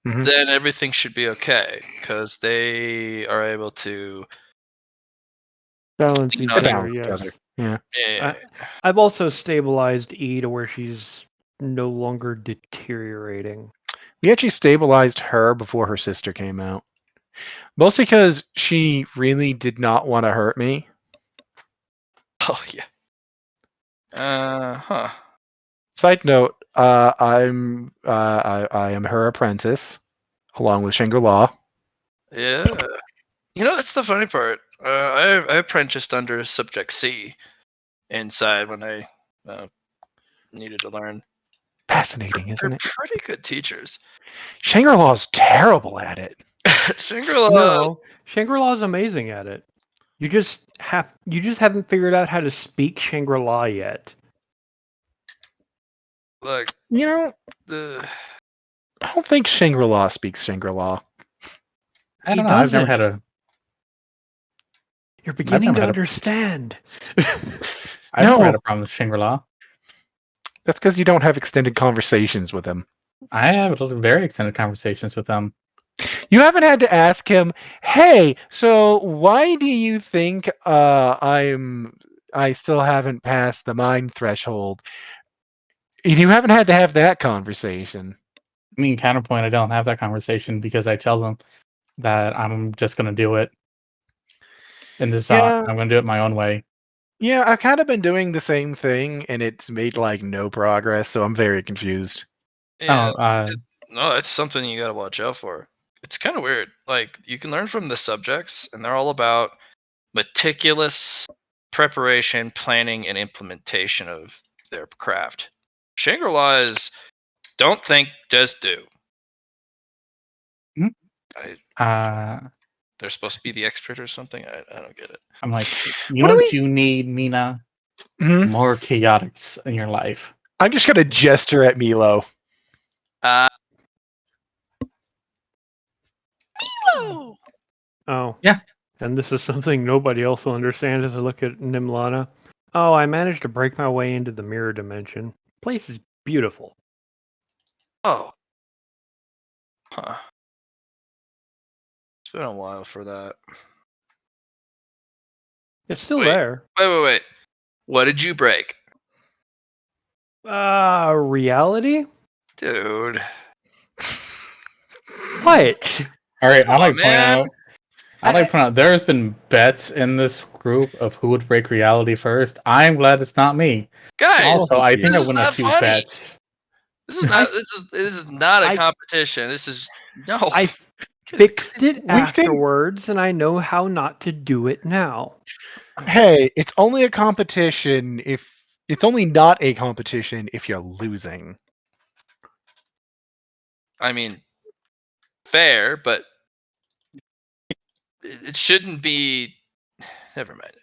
Mhm. then everything should be okay because they are able to. Balance each Not other, balance each yes. other. Yeah. Yeah, I've also stabilized E to where she's no longer deteriorating. We actually stabilized her before her sister came out. Mostly because she really did not want to hurt me. Oh yeah. Huh. Side note, I am her apprentice, along with Shangri-La. Yeah. That's the funny part. I apprenticed under Subject C inside when I needed to learn. Fascinating, They're isn't it? pretty good teachers. Shangri-La's terrible at it. Shangri-La. No, Shangri-La is amazing at it. You just haven't figured out how to speak Shangri-La yet. Like You know, the. I don't think Shangri-La speaks Shangri-La. I He don't know. I've never doesn't. had a. You're beginning never to had a- understand. I've never had No. a problem with Shangri-La. That's because you don't have extended conversations with him. I have very extended conversations with them. You haven't had to ask him, hey, so why do you think I'm I still haven't passed the mind threshold. You haven't had to have that conversation. I mean, counterpoint, I don't have that conversation because I tell them that I'm just going to do it. And this Yeah. I'm going to do it my own way. Yeah, I've kind of been doing the same thing, and it's made like no progress, so I'm very confused. Yeah, Oh, no, that's something you gotta watch out for. It's kind of weird. Like you can learn from the subjects, and they're all about meticulous preparation, planning, and implementation of their craft. Shangri-La is don't think, just do. Mhm. I, uh, they're supposed to be the expert or something. I don't get it. I'm like, you What know do what we- you need, Mina? Mhm. More chaotics in your life. I'm just gonna gesture at Milo. Uh, Oh. Yeah. And this is something nobody else will understand as I look at Nimlana. Oh, I managed to break my way into the mirror dimension. Place is beautiful. oh, huh. It's been a while for that. It's still Wait. there. Wait. What did you break, Reality? dude? What? All right, Come on, man. I'd like to point out there's been bets in this group of who would break reality first. I'm glad it's not me. Guys, Also, I think this I is win a not few funny. bets. This is not a I- competition. This is no. I 'Cause fixed it's- it we can- afterwards, and I know how not to do it now. Hey, it's only a competition if it's only not a competition if you're losing. I mean, fair, but it shouldn't be. Never mind.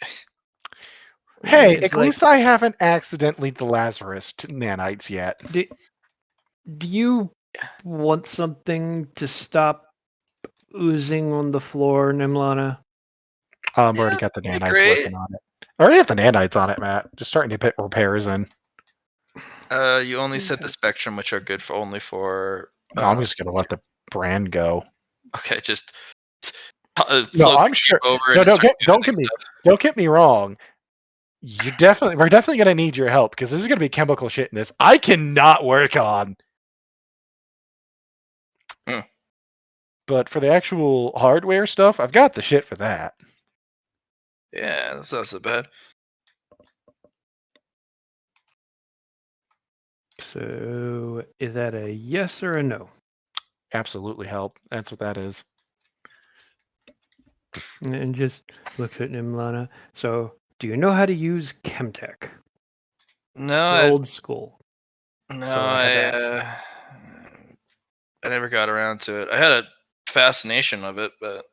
Hey, It's at like, least I haven't accidentally the Lazarus nanites yet. do you want something to stop oozing on the floor, Nimlana? I've Yeah, already got the that'd be nanites great. working on it. I already have the nanites on it, Matt. Just starting to put repairs in. You only set the spectrum, which are good for only for. No, I'm just gonna let the brand go. Okay, just. No, float I'm the sure. cube over No, and start don't using get me. stuff. Don't get me wrong. We're definitely gonna need your help because this is gonna be chemical shit in this. I cannot work on. Hmm. But for the actual hardware stuff, I've got the shit for that. Yeah, that's not so bad. So, is that a yes or a no? Absolutely help. That's what that is. And just looks at Nimlana. So, do you know how to use Chemtech? No, You're old school. no, So I had to ask. I never got around to it. I had a fascination of it, but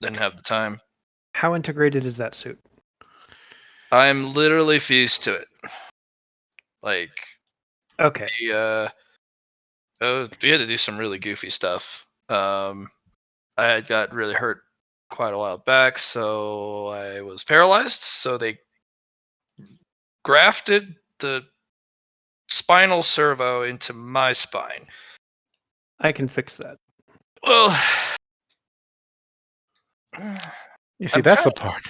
didn't have the time. How integrated is that suit? I'm literally fused to it. Like Okay. we had to do some really goofy stuff. I had got really hurt quite a while back, so I was paralyzed. So they grafted the spinal servo into my spine. I can fix that. Well, You see, I'm that's kinda- the part.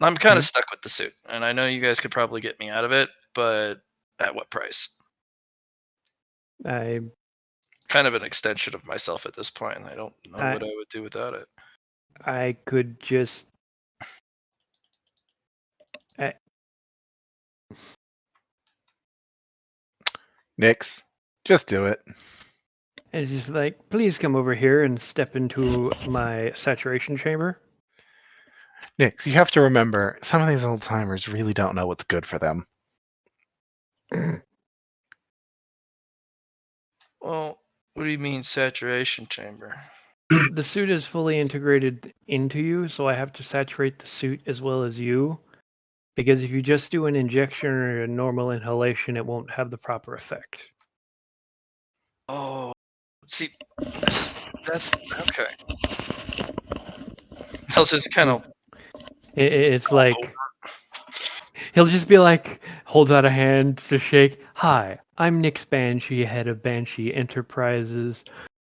I'm kind of stuck with the suit, and I know you guys could probably get me out of it, but at what price? I Kind of an extension of myself at this point, and I don't know what I would do without it. I could just Nix, just do it. it's just like, please come over here and step into my saturation chamber. Nix, you have to remember, some of these old timers really don't know what's good for them. Well, what do you mean saturation chamber? The suit is fully integrated into you, so I have to saturate the suit as well as you. Because if you just do an injection or a normal inhalation, it won't have the proper effect. Oh, see, that's okay. I'll just kind of It's like he'll just be like, holds out a hand to shake. Hi, I'm Nick's Banshee, head of Banshee Enterprises,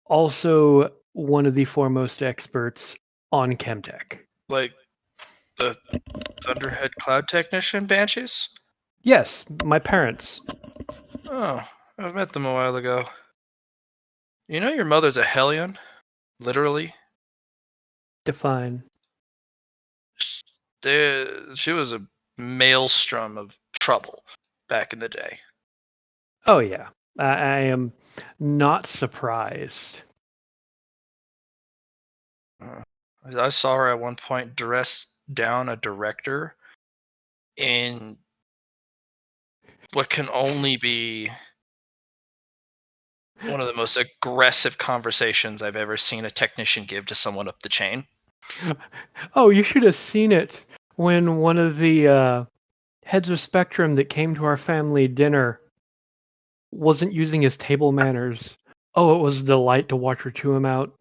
also one of the foremost experts on Chemtech. like The Thunderhead Cloud Technician Banshees? Yes, my parents. Oh, I've met them a while ago. You know your mother's a Hellion? Literally? Define. She was a maelstrom of trouble back in the day. Oh yeah, I am not surprised. I saw her at one point dress down a director in what can only be one of the most aggressive conversations I've ever seen a technician give to someone up the chain. Oh, you should have seen it when one of the heads of Spectrum that came to our family dinner wasn't using his table manners. Oh, it was a delight to watch her chew him out.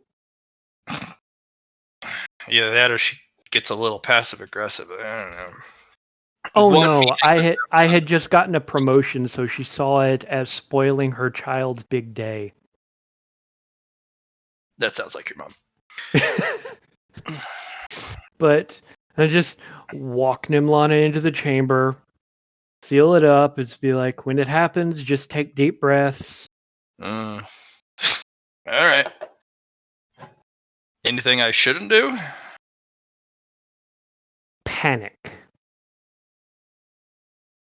Either that or she gets a little passive aggressive. I don't know. Oh One no, I had just gotten a promotion, so she saw it as spoiling her child's big day. That sounds like your mom. But I just walk Nimlana into the chamber, seal it up. It's be like, when it happens, just take deep breaths. All right. Anything I shouldn't do? Panic.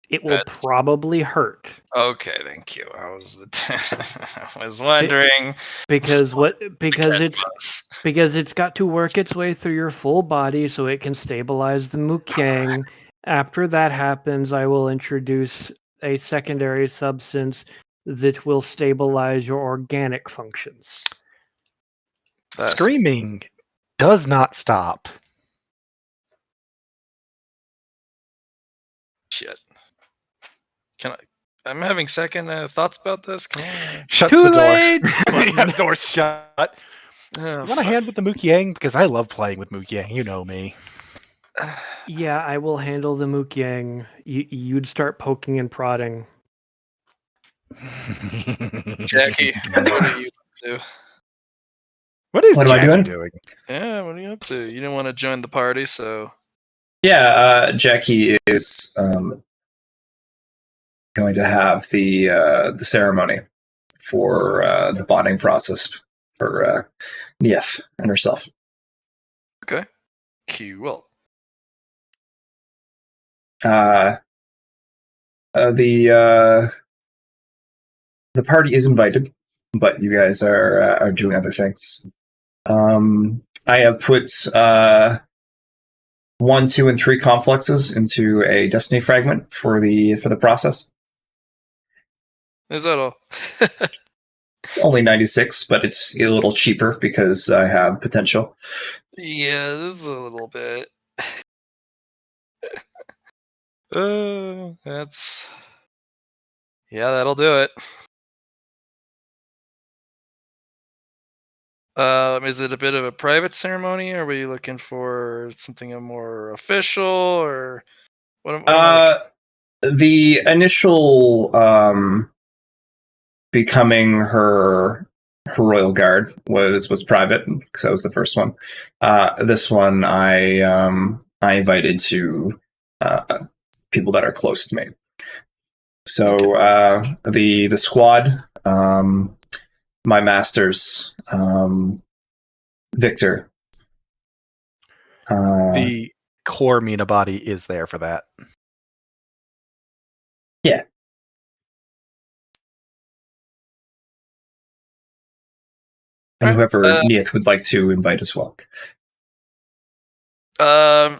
It will That's- probably hurt. Okay, thank you. I was wondering. Because Was. because it's got to work its way through your full body so it can stabilize the Mukyang. After that happens, I will introduce a secondary substance that will stabilize your organic functions. Screaming does not stop. Shit. Can I? I'm having second thoughts about this. Can I? Shuts Too the door. late! Yeah, door's shut. Oh, You want a hand with the Mukyang? Because I love playing with Mukyang. You know me. Yeah, I will handle the Mukyang. You'd start poking and prodding. Jackie, what are you up to? What is What am I Jackie doing? Yeah, what are you up to? You didn't want to join the party, so Yeah, Jackie is going to have the ceremony for the bonding process for Nief and herself. okay. Cool. The party is invited, but you guys are doing other things. I have put 1, 2, and 3 complexes into a destiny fragment for the process. Is that all? It's only 96, but it's a little cheaper because I have potential. Yeah, this is a little bit. That's. Yeah, that'll do it. Is it a bit of a private ceremony? Or are we looking for something more official, or what? Am I looking- The initial becoming her royal guard was private because that was the first one. This one I invited to people that are close to me. So the squad, my masters, Victor. The core Mina body is there for that. Yeah. And whoever Neith would like to invite as well.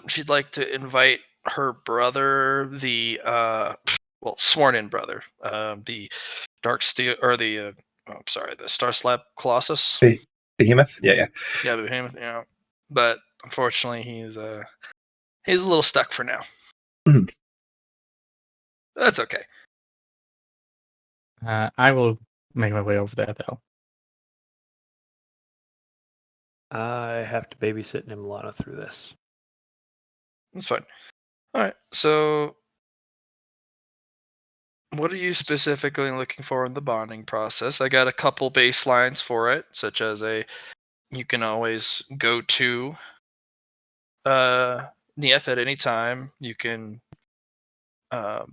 She'd like to invite her brother, the sworn-in brother, the Dark Steel, or the the Star Slab Colossus. Behemoth? Yeah. Yeah, Behemoth. Yeah, but unfortunately, he's a little stuck for now. Mhm. That's okay. I will make my way over there, though. I have to babysit Nimlana through this. That's fine. All right. So, what are you specifically looking for in the bonding process? I got a couple baselines for it, such as you can always go to Neath at any time. You can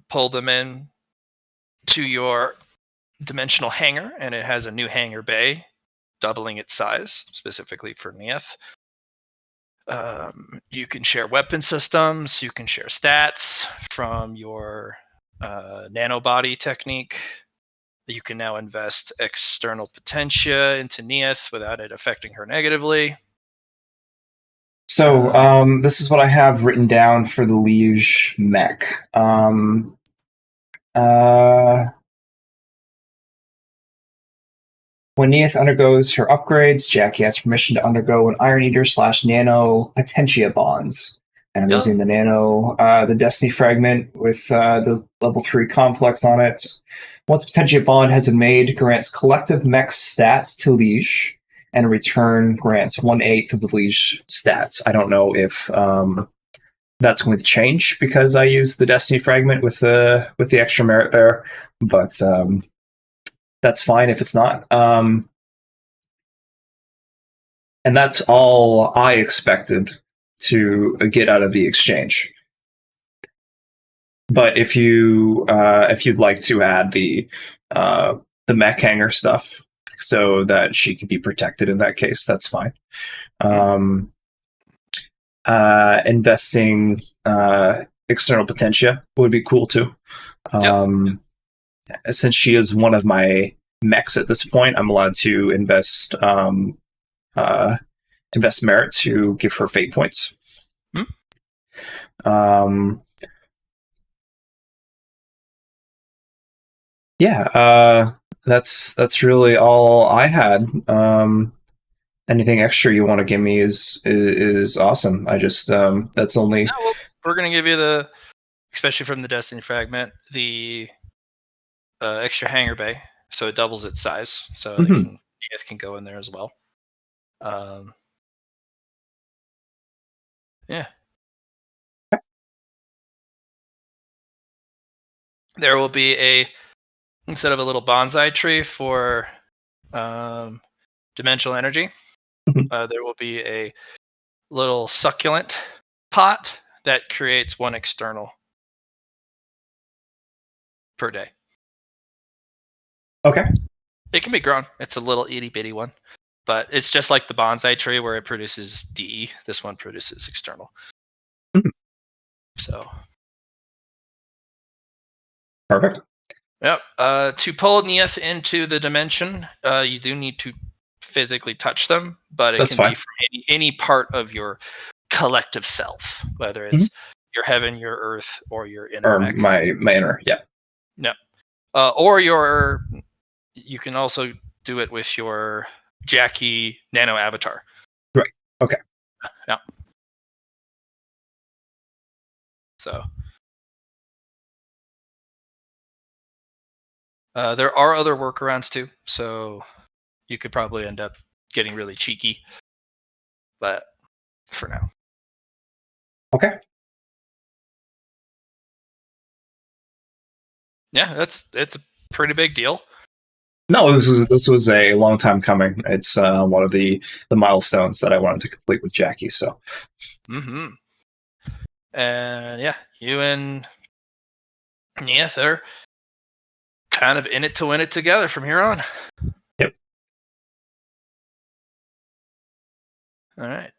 pull them in to your dimensional hangar, and it has a new hangar bay, doubling its size specifically for Neath. You can share weapon systems. You can share stats from your nanobody technique. You can now invest external potentia into Neath without it affecting her negatively. So this is what I have written down for the Liege mech. When Neath undergoes her upgrades, Jackie has permission to undergo an Iron Eater / Nano Potentia bonds. And I'm Yeah. using the Nano, the Destiny fragment with the level 3 complex on it. Once a Potentia bond has been made, grants collective mech stats to Liege, and in return grants 1/8 of the Liege stats. I don't know if that's going to change because I use the Destiny fragment with the extra merit there, but that's fine if it's not. And that's all I expected to get out of the exchange. But if you'd like to add the mech hanger stuff so that she can be protected in that case, that's fine. Investing external potentia would be cool too. Since she is one of my mechs at this point, I'm allowed to invest merit to give her fate points. That's really all I had. Anything extra you want to give me is awesome. I just that's only. No, well, we're gonna give you especially from the Destiny fragment, the extra hangar bay, so it doubles its size, so Neath can go in there as well. Yeah. There will be instead of a little bonsai tree for dimensional energy, there will be a little succulent pot that creates one external per day. Okay. It can be grown. It's a little itty bitty one, but it's just like the bonsai tree where it produces DE. This one produces external. So. Perfect. Yep. To pull Neath into the dimension, you do need to physically touch them, but it can be from any part of your collective self, whether it's your heaven, your earth, or your inner mech. My inner, yeah. Yeah. You can also do it with your Jackie nano avatar. Right. Okay. Yeah. So. There are other workarounds too, so you could probably end up getting really cheeky, but for now. Okay. Yeah, it's a pretty big deal. No, this was a long time coming. It's one of the milestones that I wanted to complete with Jackie. So. And yeah, you and Neath are kind of in it to win it together from here on. Yep. All right.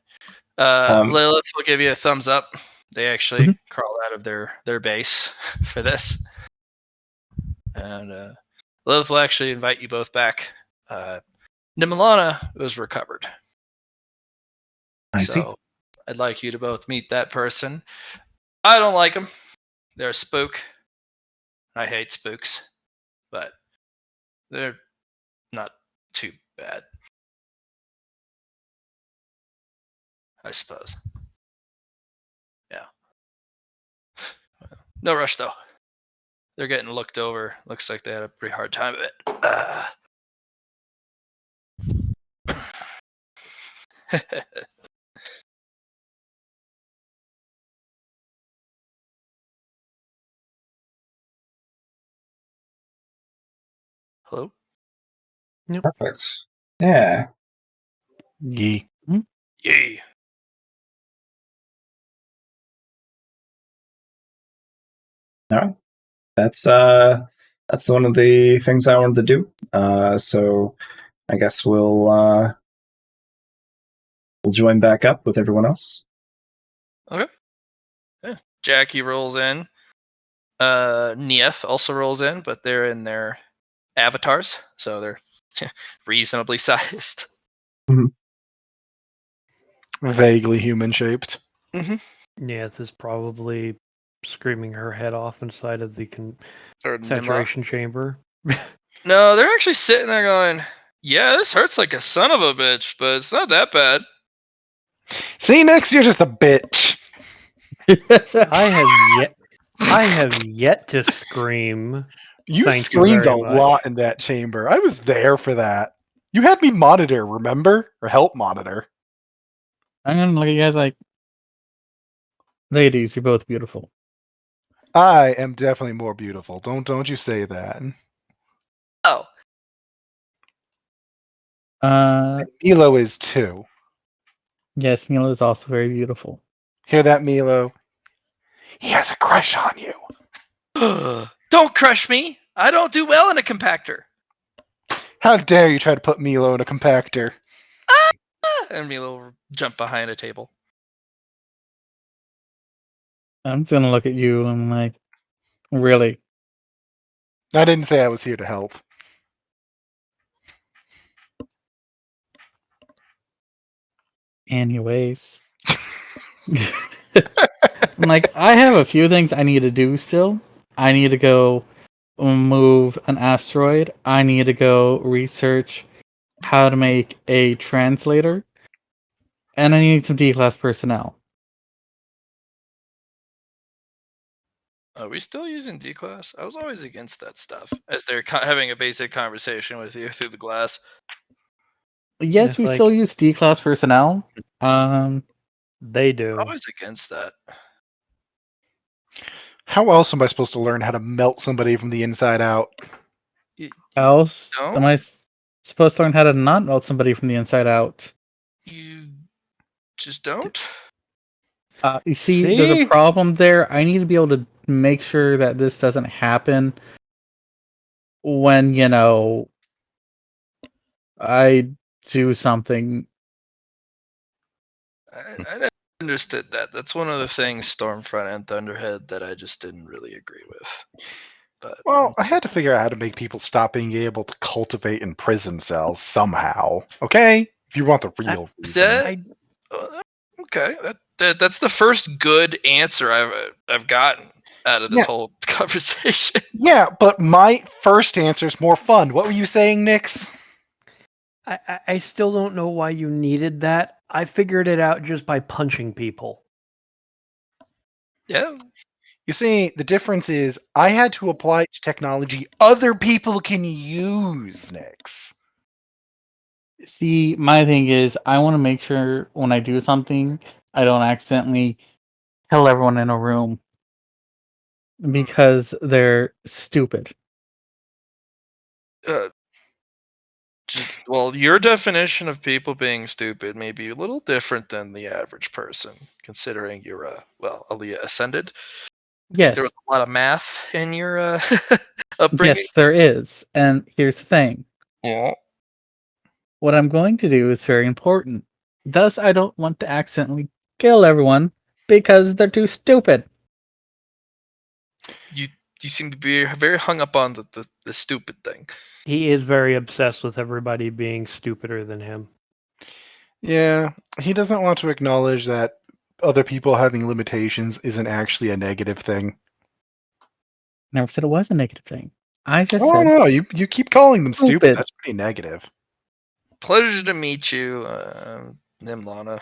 Lilith will give you a thumbs up. They actually crawled out of their base for this. And Lilith will actually invite you both back. Nimilana was recovered. I see. I'd like you to both meet that person. I don't like them. They're a spook. I hate spooks. But they're not too bad, I suppose. Yeah. No rush, though. They're getting looked over. Looks like they had a pretty hard time of it. Hello? Perfect. Yeah. Yee. Yay. All right. That's one of the things I wanted to do. So I guess we'll join back up with everyone else. Okay. Yeah. Jackie rolls in. Nief also rolls in, but they're in their avatars, so they're reasonably sized. Vaguely human shaped. Yeah, this is probably screaming her head off inside of the Or Enigma. saturation chamber. No, they're actually sitting there going, "Yeah, this hurts like a son of a bitch, but it's not that bad." See, Nix, you're just a bitch. I have yet to scream. You Thank you screamed very a much. lot in that chamber. I was there for that. You had me monitor, remember? Or help monitor. I'm gonna look at you guys like, ladies, you're both beautiful. I am definitely more beautiful. Don't you say that. Oh, Milo is too. Yes, Mila is also very beautiful. Hear that, Milo? He has a crush on you. don't crush me! I don't do well in a compactor. How dare you try to put Milo in a compactor? And Milo will jump behind a table. I'm just gonna look at you and I'm like, really? I didn't say I was here to help. Anyways. I'm like, I have a few things I need to do still. I need to go move an asteroid. I need to go research how to make a translator. And I need some D-class personnel. Are we still using D-Class? I was always against that stuff, as they're having a basic conversation with you through the glass. Yes, It's we like- still use D-class personnel. They do. Always against that. How else am I supposed to learn how to melt somebody from the inside out? How else don't? am I supposed to learn how to not melt somebody from the inside out? You just don't? You see, there's a See? problem there. I need to be able to make sure that this doesn't happen when, I do something. I never understood that. That's one of the things Stormfront and Thunderhead that I just didn't really agree with. But Well, I had to figure out how to make people stop being able to cultivate in prison cells somehow. Okay? If you want the real reason. that, okay, that's the first good answer I've gotten out of this Yeah. whole conversation. Yeah, but my first answer is more fun. What were you saying, Nix? I still don't know why you needed that. I figured it out just by punching people. Yeah. You see, the difference is I had to apply technology other people can use, Nix. See, my thing is, I want to make sure when I do something, I don't accidentally kill everyone in a room because they're stupid. Well, your definition of people being stupid may be a little different than the average person, considering you're Aaliyah ascended. Yes, There was a lot of math in your upbringing. yes, there is. And here's the thing. Yeah. What I'm going to do is very important. Thus, I don't want to accidentally kill everyone because they're too stupid. You seem to be very hung up on the stupid thing. He is very obsessed with everybody being stupider than him. Yeah, he doesn't want to acknowledge that other people having limitations isn't actually a negative thing. Never said it was a negative thing. I just Oh said no, you keep calling them stupid. Stupid. That's pretty negative. Pleasure to meet you, Nimlana.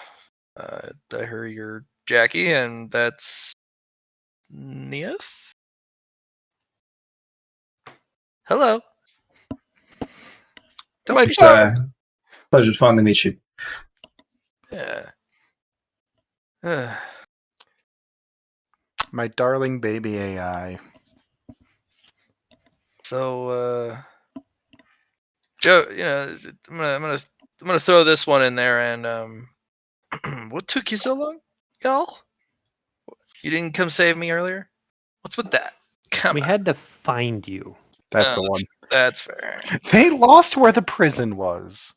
I heard you're Jackie, and that's Neith. Hello. Don't be It's shy. pleasure to finally meet you. Yeah. My darling baby AI. So, Joe, I'm gonna throw this one in there, and what took you so long, y'all? You didn't come save me earlier. What's with that? Come We on. had to find you. That's Oh, the one. That's fair. They lost where the prison was.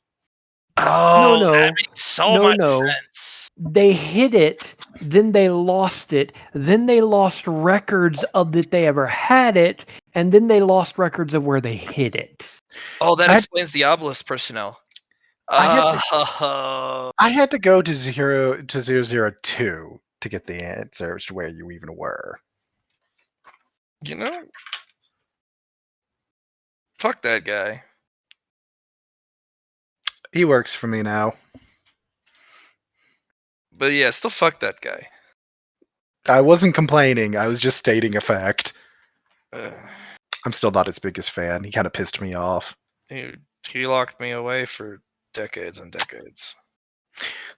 Oh, no. that makes so much sense. They hid it, then they lost it, then they lost records of that they ever had it, and then they lost records of where they hid it. Oh, that I- explains the obelisk personnel. I had to- Oh, I had to go to 002 to get the answers to where you even were. you know, fuck that guy. He works for me now. But yeah, still fuck that guy. I wasn't complaining. I was just stating a fact. Uh, I'm still not his biggest fan. He kind of pissed me off. he locked me away for decades and decades.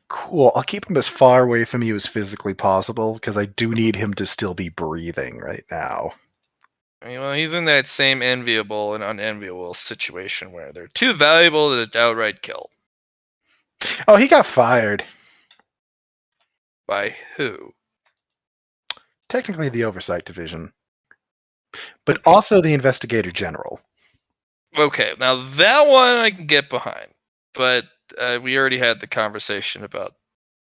Cool. I'll keep him as far away from you as physically possible because I do need him to still be breathing right now. I mean, well, he's in that same enviable and unenviable situation where they're too valuable to outright kill. Oh, he got fired. By who? Technically the Oversight Division. But also the Investigator General. Okay, now that one I can get behind. But we already had the conversation about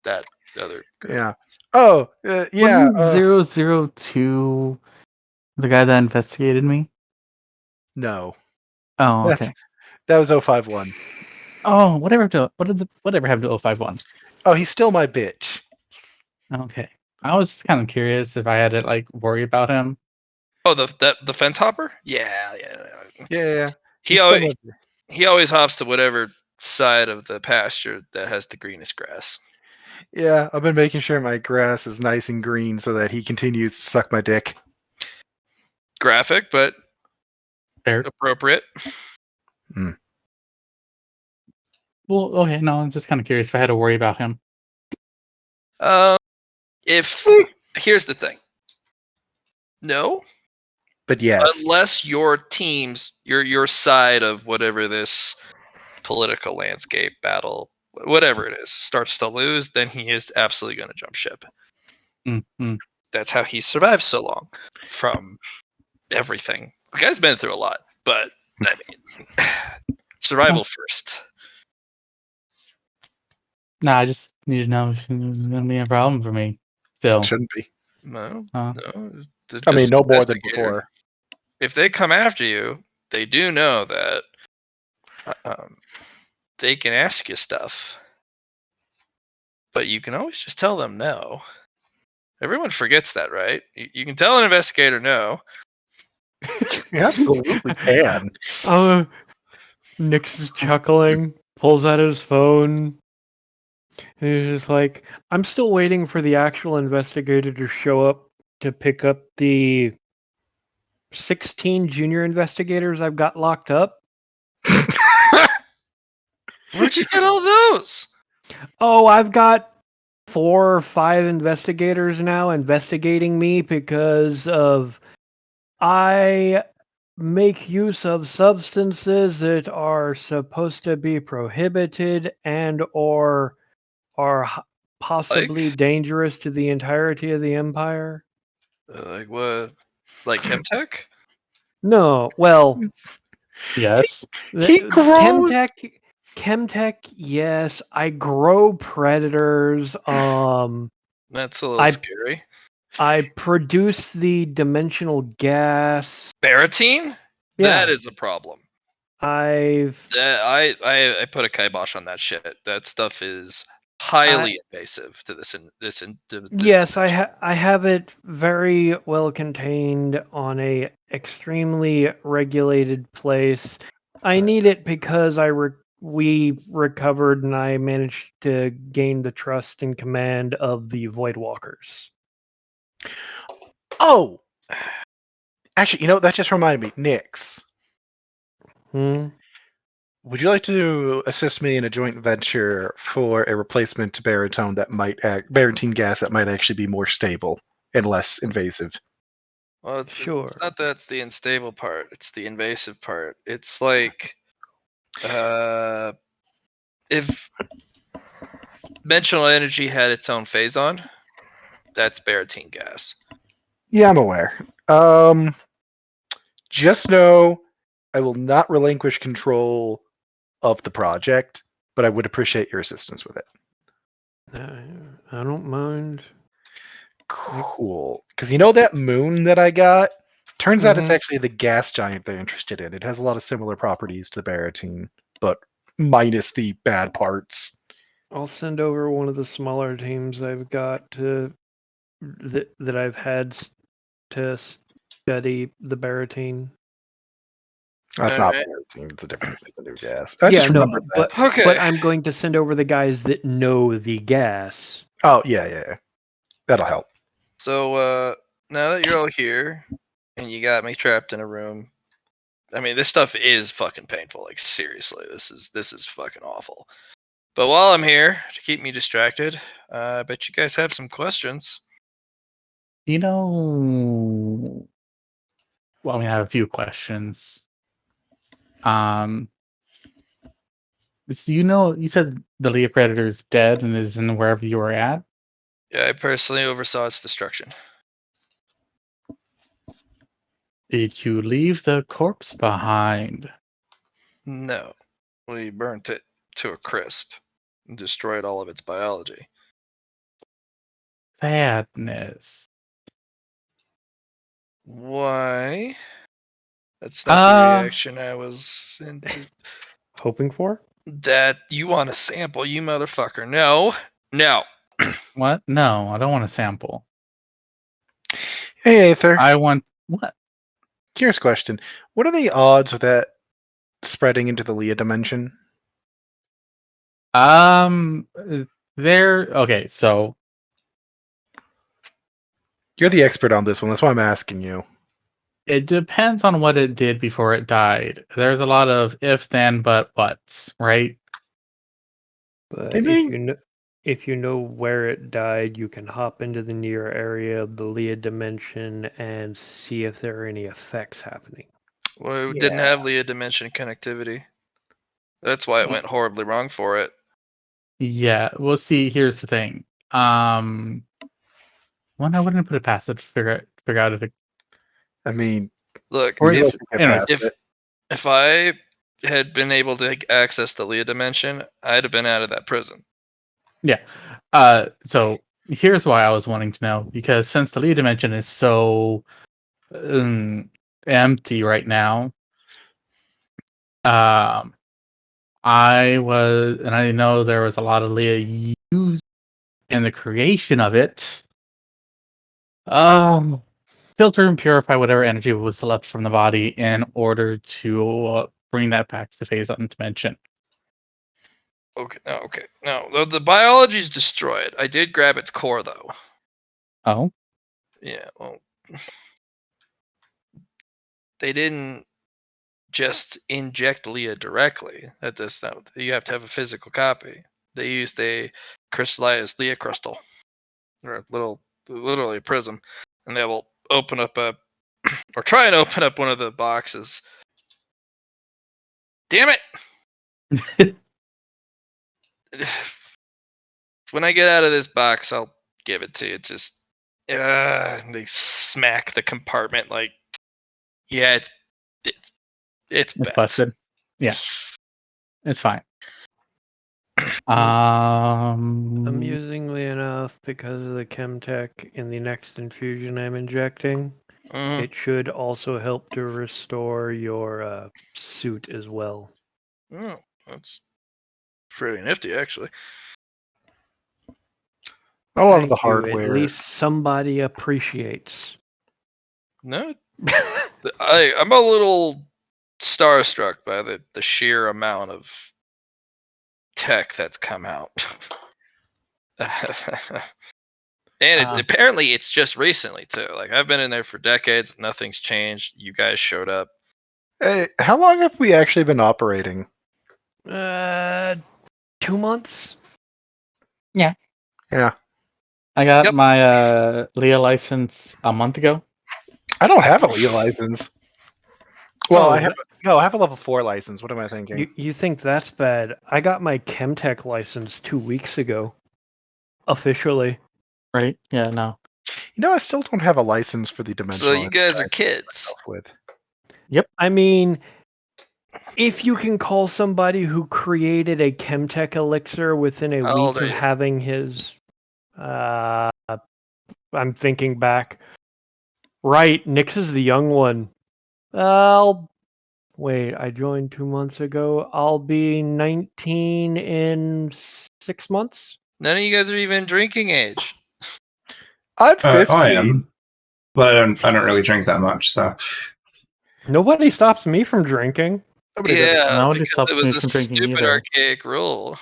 that other group. Yeah. Oh, yeah. Wasn't 002 the guy that investigated me? No. Oh, That's, okay. that was 051. Oh, whatever happened to 051? Oh, he's still my bitch. Okay. I was just kind of curious if I had to like worry about him. Oh, the fence hopper? Yeah. Yeah. He He's still always he always hops to whatever side of the pasture that has the greenest grass. Yeah, I've been making sure my grass is nice and green so that he continues to suck my dick. Graphic, but Fair. appropriate. Well, okay, no, I'm just kind of curious if I had to worry about him. If here's the thing. No, But yes. unless your team's your side of whatever this political landscape battle, whatever it is, starts to lose, then he is absolutely going to jump ship. Mm-hmm. That's how he survived so long from everything. The guy's been through a lot, but I mean, survival first. Nah, I just need to know if it's gonna be a problem for me. Still. Shouldn't be. No, Uh, no. they're I mean, just no more than investigator. before. If they come after you, they do know that they can ask you stuff, but you can always just tell them no. Everyone forgets that, right? You can tell an investigator no. You absolutely can. Nix is chuckling, pulls out his phone. And he's just like, I'm still waiting for the actual investigator to show up to pick up the 16 junior investigators I've got locked up. Where'd you get all those? Oh, I've got 4 or 5 investigators now investigating me because of I make use of substances that are supposed to be prohibited and or are possibly dangerous to the entirety of the empire. Like what? Like Chemtech? No, well, yes. He grows. Chemtech, yes. I grow predators. That's a little scary. I produce the dimensional gas. Baratine? Yeah. That is a problem. I put a kibosh on that shit. That stuff is highly invasive to this. Yes, I have it very well contained on a extremely regulated place. I need it because we recovered and I managed to gain the trust and command of the Voidwalkers. Oh! Actually, you know, that just reminded me. Nix, Hmm? would you like to assist me in a joint venture for a replacement to baritone that might baritine gas that might actually be more stable and less invasive? Well, Sure. it's not that's the unstable part. It's the invasive part. It's like, if dimensional energy had its own phazon, that's baratine gas. Yeah, I'm aware. Just know I will not relinquish control of the project, but I would appreciate your assistance with it. I don't mind. Cool. Because you know that moon that I got? Turns out it's Mhm. actually the gas giant they're interested in. It has a lot of similar properties to the Baratine, but minus the bad parts. I'll send over one of the smaller teams I've got that I've had to study the Baratine. That's not Alright. Baratine. It's a new gas. I Yeah, just no, remembered that. but Okay. I'm going to send over the guys that know the gas. Oh, yeah. That'll help. So now that you're all here and you got me trapped in a room, I mean this stuff is fucking painful. Like seriously, this is fucking awful. But while I'm here to keep me distracted, I bet you guys have some questions. You know, well, I have a few questions. So you said the Leah Predator is dead and is in wherever you were at. Yeah, I personally oversaw its destruction. Did you leave the corpse behind? No, we burnt it to a crisp and destroyed all of its biology. Sadness. Why? That's not the Uh, reaction I was into. Hoping for? That you want a sample, you motherfucker. No. what? No, I don't want a sample. Hey, Aether. I want what? Curious question. What are the odds of that spreading into the Leah dimension? Um, there. Okay, so You're the expert on this one. That's why I'm asking you. it depends on what it did before it died. There's a lot of if, then, but, buts, right? But I mean, if you know where it died, you can hop into the near area of the Leah dimension and see if there are any effects happening. Well, it didn't have Leah dimension connectivity. That's why it went horribly wrong for it. Yeah. Well, see, here's the thing. One, I wouldn't put it past it to figure out if it. I mean, Look, Or you it's, guys can get anyways, past it. if I had been able to access the Leah dimension, I'd have been out of that prison. yeah. So here's why I was wanting to know, because since the lead dimension is so empty right now, I know there was a lot of Leah used in the creation of it. Filter and purify whatever energy was left from the body in order to bring that back to the phase on dimension. Okay. No, the biology's destroyed. I did grab its core though. Oh, Yeah, well, they didn't just inject Leah directly. You have to have a physical copy. They used a crystallized Leah crystal, or literally a prism, and they will open up or try and open up one of the boxes. Damn it! When I get out of this box, I'll give it to you. Just they smack the compartment like, yeah, it's it's bad. busted. Yeah, it's fine. Amusingly enough, because of the chemtech in the next infusion I'm injecting, Mhm. it should also help to restore your suit as well. Oh, that's pretty nifty, actually. A lot of the Thank you. At hardware. least somebody appreciates. No, I'm a little starstruck by the sheer amount of tech that's come out. And apparently it's just recently too. Like I've been in there for decades, nothing's changed. You guys showed up. Hey, how long have we actually been operating? 2 months? Yeah. Yeah. I got Yep. my Leah license a month ago. I don't have a Leah license. Well, Oh, I have a level 4 license. What am I thinking? You think that's bad? I got my chemtech license 2 weeks ago. Officially. Right? Yeah, no. I still don't have a license for the dimensional. So you guys are extraction kids. with. Yep. I mean, if you can call somebody who created a Chemtech elixir within a How old week are of you? having his, I'm thinking back. Right, Nyx is the young one. Wait, I joined 2 months ago. I'll be 19 in 6 months. None of you guys are even drinking age. I'm 15. I am, but I don't really drink that much. So Nobody stops me from drinking. Nobody does. Yeah, No one because stops it me was a from drinking stupid either. archaic rule.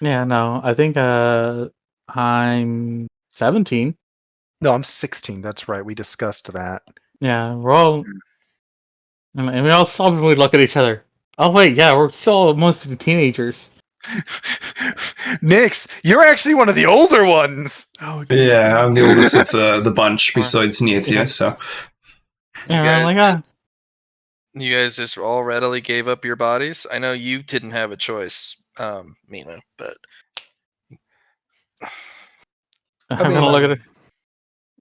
Yeah, no. I think I'm 17. No, I'm 16. That's right. We discussed that. Yeah, we're all and we all solemnly look at each other. Oh wait, yeah, we're still mostly teenagers. Nyx, you're actually one of the older ones. Oh, yeah, I'm the oldest of the bunch besides Neathia. Yeah. So You Yeah, guys I'm like, you guys just all readily gave up your bodies. I know you didn't have a choice, Mina, but I'm mean, gonna look at it.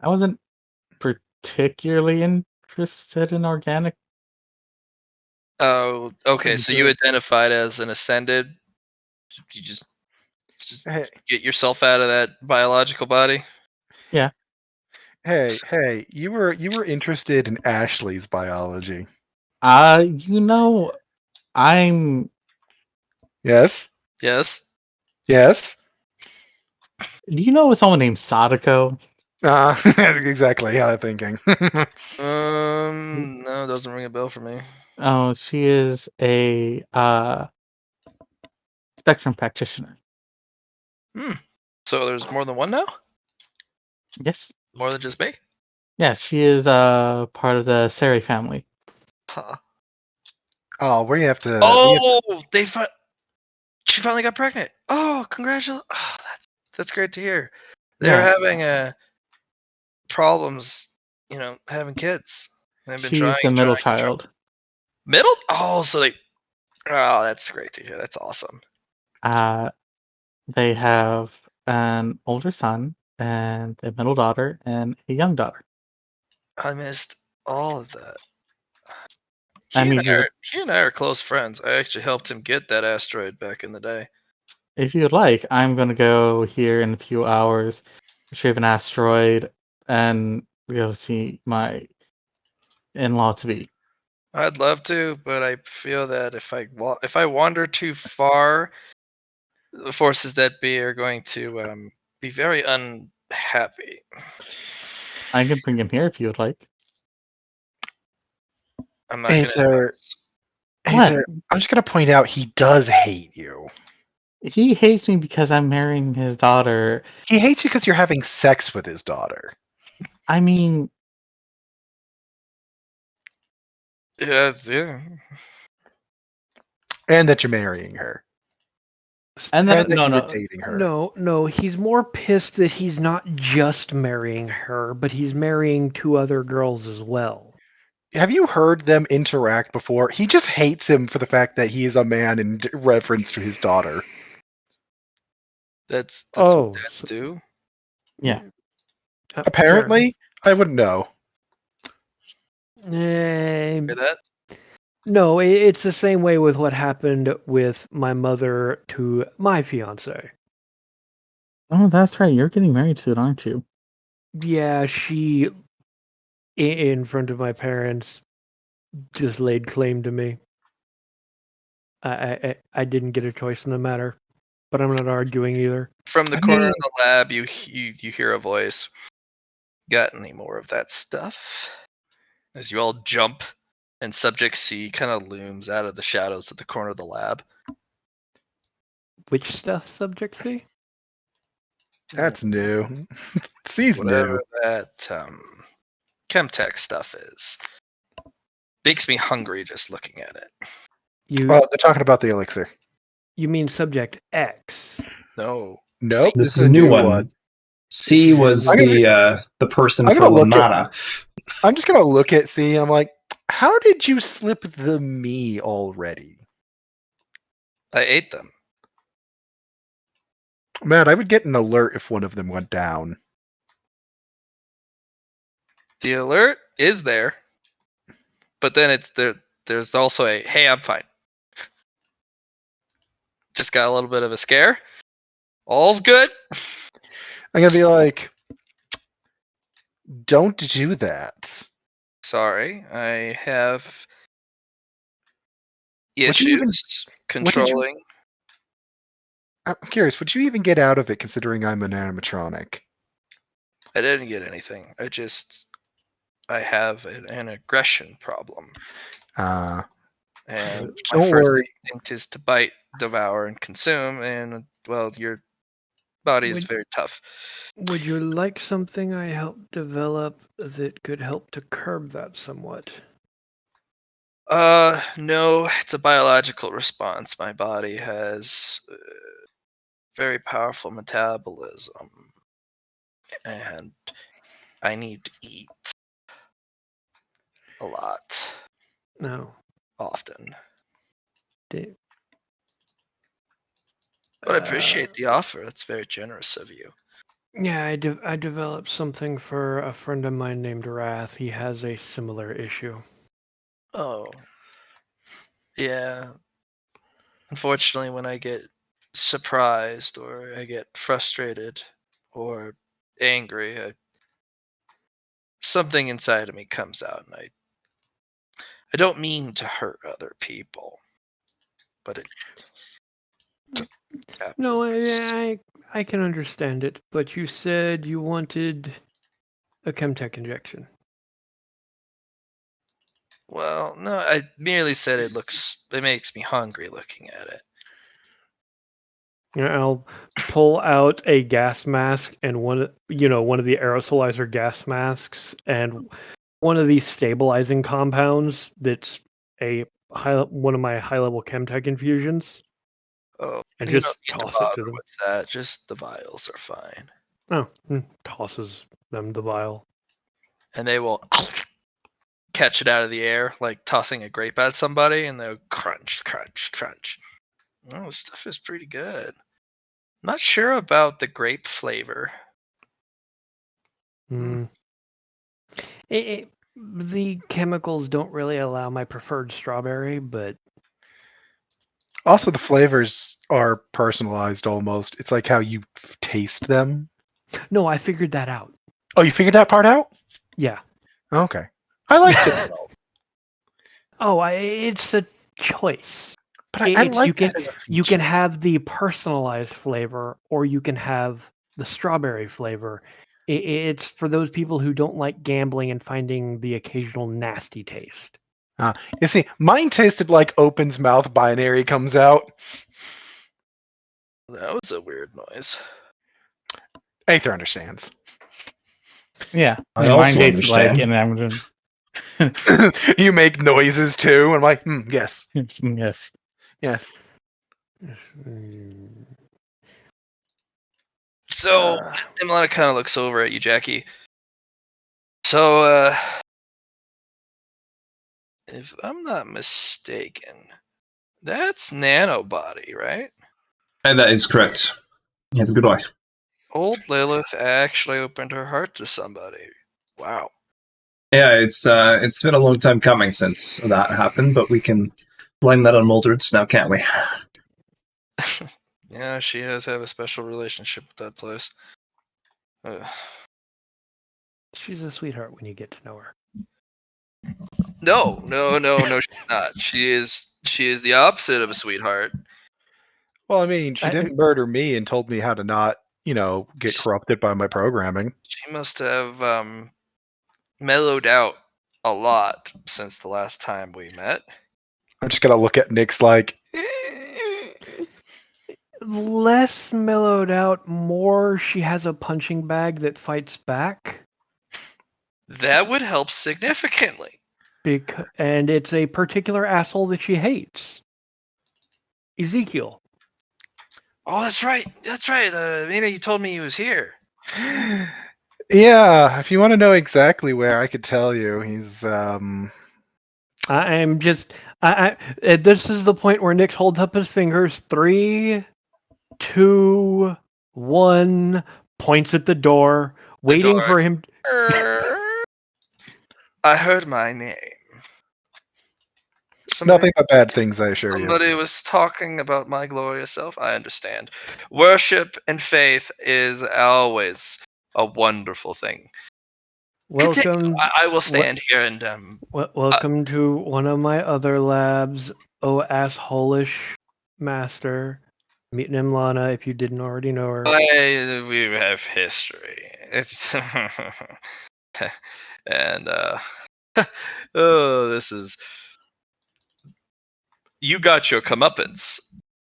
I wasn't particularly interested in organic. oh, okay. Pretty So you good. identified as an ascended. You just Hey, get yourself out of that biological body. hey, you were interested in Ashley's biology. You know, I'm. Yes? Yes. Yes? Do you know someone named Sadako? Exactly how I'm thinking. No, it doesn't ring a bell for me. Oh, she is a spectrum practitioner. So there's more than one now. Yes. More than just me. Yeah, she is part of the Seri family. Huh. Oh, we have to. Oh, she finally got pregnant. Oh, congratulations! Oh, that's great to hear. They were Yeah, having problems, having kids. They've been trying she's the and middle trying and trying. child. Middle? Oh, so they. Oh, that's great to hear. That's awesome. Uh, they have an older son and a middle daughter and a young daughter. I missed all of that. I mean, He and I are close friends. I actually helped him get that asteroid back in the day. if you'd like, I'm gonna go here in a few hours, retrieve an asteroid, and go see my in-law to be. I'd love to, but I feel that if I wander too far, the forces that be are going to be very unhappy. I can bring him here if you would like. I'm not Hey going to there, advise. hey What? there. I'm just gonna point out he does hate you. He hates me because I'm marrying his daughter. He hates you because you're having sex with his daughter. I mean, Yeah. And that you're marrying her. and And then that no, you were no, dating her. No, he's more pissed that he's not just marrying her, but he's marrying 2 other girls as well. Have you heard them interact before? He just hates him for the fact that he is a man in reference to his daughter. That's what Oh, dads do. yeah. fair Apparently, I wouldn't know. enough. Hear that? No, it's the same way with what happened with my mother to my fiance. Oh, that's right. You're getting married soon, aren't you? Yeah, she, in front of my parents, just laid claim to me. I didn't get a choice in the matter, but I'm not arguing either. From the I corner mean, of the lab, you hear a voice. Got any more of that stuff? As you all jump, and Subject C kind of looms out of the shadows at the corner of the lab. Which stuff, Subject C? that's new. C's Whatever new. that Chemtech stuff is. Makes me hungry just looking at it. Well, they're talking about the elixir. You mean Subject X? No. Nope, this is a new one. C was I'm the person I'm for gonna look at- Lamana. I'm just gonna look at C. I'm like, how did you slip the me already? I ate them. Man, I would get an alert if one of them went down. The alert is there. but then it's there. There's also a hey, I'm fine. Just got a little bit of a scare. All's good. I'm gonna be like, don't do that. Sorry, I have Would you even- issues what did you- controlling. I'm curious, would you even get out of it considering I'm an animatronic? I didn't get anything. I have an aggression problem, and my Don't first worry. instinct is to bite, devour, and consume. And well, your body is Would- very tough. Would you like something I helped develop that could help to curb that somewhat? No, it's a biological response. My body has very powerful metabolism, and I need to eat a lot, No. often. Di- But I appreciate the offer. That's very generous of you. Yeah, I developed something for a friend of mine named Wrath. He has a similar issue. Oh, yeah. Unfortunately, when I get surprised or I get frustrated or angry, something inside of me comes out, and I don't mean to hurt other people, but it No, happens. I can understand it, but you said you wanted a Chemtech injection. Well, no, I merely said it makes me hungry looking at it. You know, I'll pull out a gas mask and one of the aerosolizer gas masks and one of these stabilizing compounds that's one of my high level Chemtech infusions, Oh, and you don't just need to toss it to bother them. with that. Just the vials are fine. Oh, tosses them the vial. And they will catch it out of the air like tossing a grape at somebody, and they'll crunch, crunch, crunch. Oh, this stuff is pretty good. Not sure about the grape flavor. Mm. The chemicals don't really allow my preferred strawberry, but Also, the flavors are personalized almost. It's like how you taste them. no, I figured that out. Oh, you figured that part out? Yeah. Okay. I liked it. It's a choice. But I It's like that as a you can feature. have the personalized flavor, or you can have the strawberry flavor. It's for those people who don't like gambling and finding the occasional nasty taste. You see, mine tasted like Open's mouth binary comes out. That was a weird noise. Aether understands. Yeah, I mine also tastes like, understand. and I'm You make noises too, and I'm like, yes, yes. yes. So Imlana kind of looks over at you, Jackie. So, if I'm not mistaken, that's nanobody, right? And that is correct. You have a good eye. Old Lilith actually opened her heart to somebody. Wow. Yeah, it's been a long time coming since that happened, but we can blame that on Moldreds now, can't we? Yeah, she does have a special relationship with that place. She's a sweetheart when you get to know her. No, she's not. She is the opposite of a sweetheart. Well, I mean, she I- didn't murder me and told me how to not, get corrupted by my programming. She must have mellowed out a lot since the last time we met. I'm just gonna look at Nick's like, Less mellowed out, more she has a punching bag that fights back. That would help significantly. And it's a particular asshole that she hates. Ezekiel. Oh, that's right. That's right. Mina, you told me he was here. yeah. If you want to know exactly where, I could tell you. He's I'm just. This is the point where Nick holds up his fingers. 3, 2, 1. Points at the door, waiting door. for him. I heard my name. Nothing but bad things, I assure you. Somebody was talking about my glorious self. I understand. Worship and faith is always a wonderful thing. Continue. Welcome, I will stand here and welcome to one of my other labs. Oh, assholish master. Meet Nimlana if you didn't already know her. we have history. It's and oh, this is you got your comeuppance.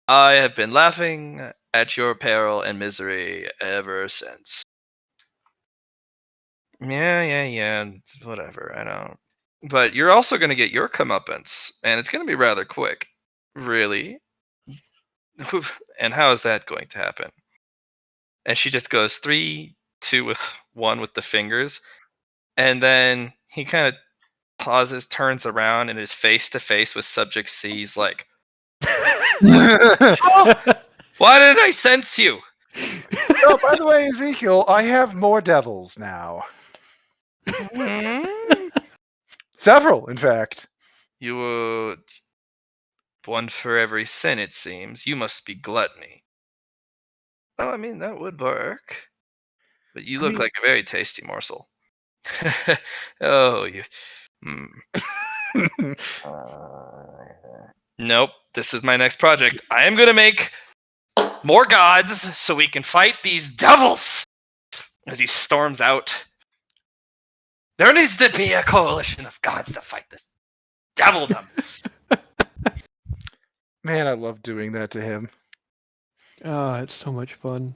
I have been laughing at your peril and misery ever since. Yeah, whatever. I don't. But you're also going to get your comeuppance, and it's going to be rather quick. Really? And how is that going to happen? And she just goes 3, 2 with 1 with the fingers, and then he kind of pauses, turns around, and is face to face with Subject C. He's like, "Oh, why did I sense you?" Oh, by the way, Ezekiel, I have more devils now. Hmm? Several, in fact. You one for every sin, it seems. You must be gluttony. Oh, I mean, that would work. But you look like a very tasty morsel. Oh, you. Nope. This is my next project. I am going to make more gods so we can fight these devils. As he storms out. There needs to be a coalition of gods to fight this devildom. Man, I love doing that to him. Oh, it's so much fun.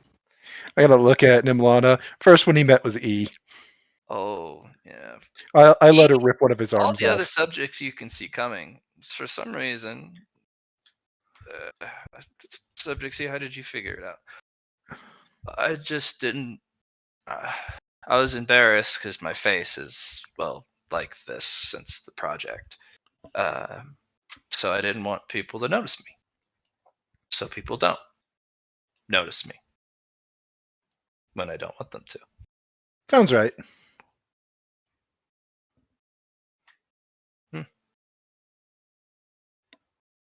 I gotta look at Nimlana. First one he met was E. Oh, yeah. I let her rip one of his All arms the off. other subjects you can see coming. For some reason, subject C, how did you figure it out? I just didn't. I was embarrassed because my face is, well, like this since the project. So I didn't want people to notice me. So people don't notice me when I don't want them to. Sounds right.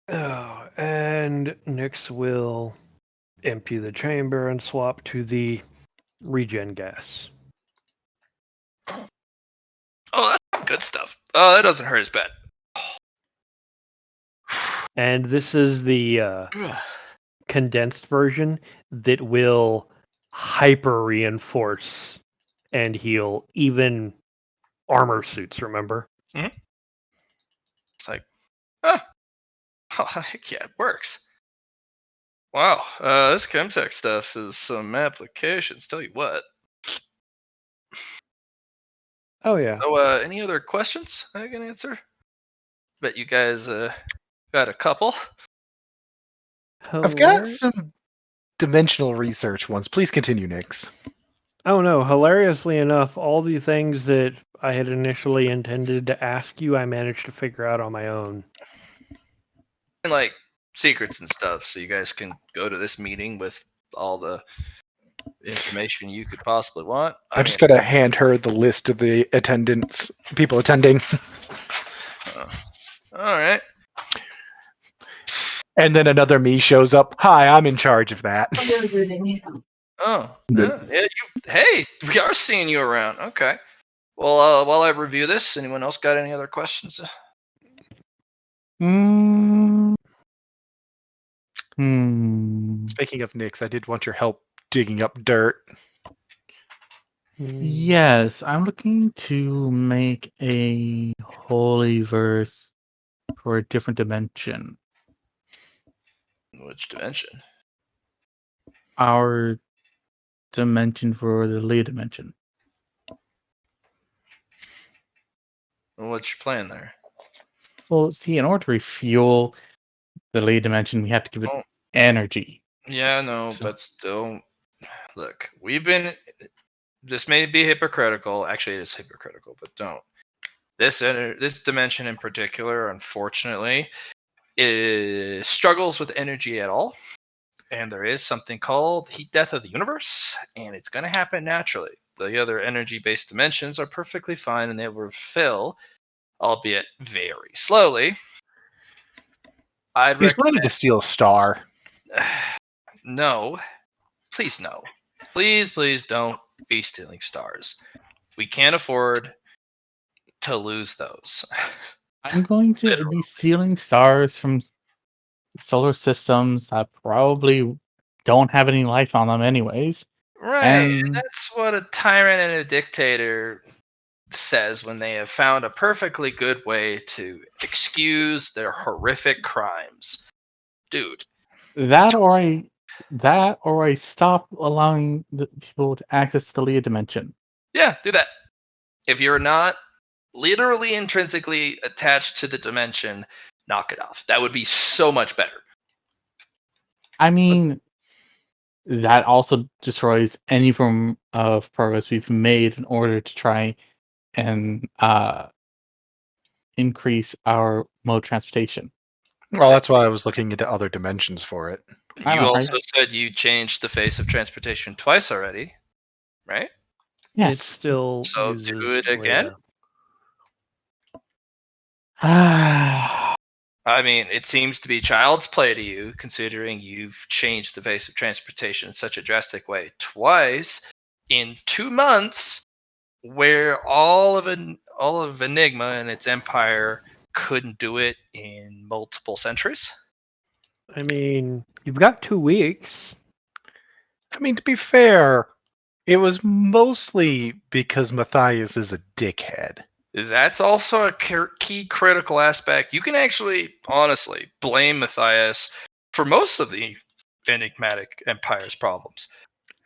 Oh, and Nyx will empty the chamber and swap to the regen gas. Oh, that's good stuff. Oh, that doesn't hurt as bad. And this is the condensed version that will hyper reinforce and heal even armor suits, remember? It's like, oh, heck yeah, it works. Wow, this Chemtech stuff is some applications. Tell you what. Oh, yeah. So, any other questions I can answer? Bet you guys got a couple. I've got some dimensional research ones. Please continue, Nyx. Oh no, hilariously enough, all the things that I had initially intended to ask you, I managed to figure out on my own. And like secrets and stuff, so you guys can go to this meeting with all the information you could possibly want. I'm just gonna hand her the list of the attendants, people attending. All right. And then another me shows up. Hi, I'm in charge of that. Oh, yeah. Hey, we are seeing you around. Okay. Well, while I review this, anyone else got any other questions? Speaking of Nyx, I did want your help digging up dirt. Yes, I'm looking to make a holy verse for a different dimension. Which dimension? Our dimension for the Leah dimension. What's your plan there? Well, see, in order to refuel the Leah dimension, we have to give it energy. Yeah, no, So- but still, look, this may be hypocritical. Actually, it is hypocritical, but don't. This dimension in particular, unfortunately, struggles with energy at all. And there is something called heat death of the universe, and it's going to happen naturally. The other energy-based dimensions are perfectly fine, and they will fill, albeit very slowly. I'd He's recommend planning to steal a star. no. Please no. Please don't be stealing stars. We can't afford to lose those. I'm going to be stealing stars from solar systems that probably don't have any life on them, anyways. Right. And And that's what a tyrant and a dictator says when they have found a perfectly good way to excuse their horrific crimes. Dude, that, or I stop allowing the people to access the Leah dimension. yeah, do that. If you're not literally intrinsically attached to the dimension, knock it off. That would be so much better. I mean, that also destroys any form of progress we've made in order to try and increase our mode of transportation. Well, that's why I was looking into other dimensions for it. I You know, also said you changed the face of transportation twice already, right? It yes. still So uses do it again. Leia. I mean, it seems to be child's play to you, considering you've changed the face of transportation in such a drastic way twice in 2 months, where all of Enigma and its empire couldn't do it in multiple centuries. I mean, you've got 2 weeks. I mean, to be fair, it was mostly because Matthias is a dickhead. That's also a key critical aspect. You can actually, honestly, blame Matthias for most of the enigmatic empire's problems.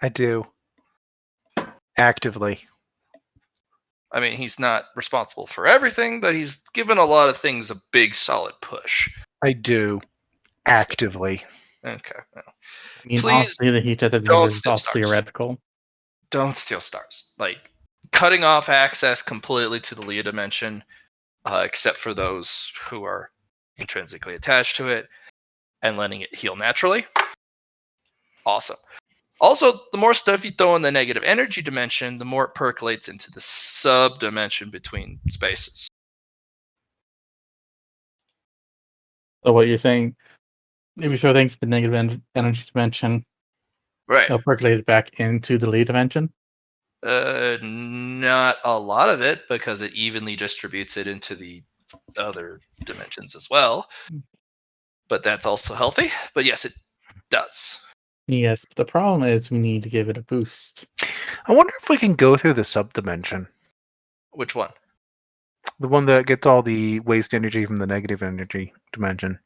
I do. Actively. I mean, he's not responsible for everything, but he's given a lot of things a big, solid push. I do. Actively. Okay. Well, I mean, please honestly, the heat of the don't universe is steal also stars. theoretical. Don't steal stars. Like, cutting off access completely to the Leah dimension, except for those who are intrinsically attached to it, and letting it heal naturally. Awesome. Also, the more stuff you throw in the negative energy dimension, the more it percolates into the sub dimension between spaces. So what you're saying, if you throw things to the negative energy dimension, Right. they'll percolate it back into the Leah dimension? Not a lot of it, because it evenly distributes it into the other dimensions as well. But that's also healthy. But yes, it does. Yes, but the problem is we need to give it a boost. I wonder if we can go through the subdimension. Which one? The one that gets all the waste energy from the negative energy dimension.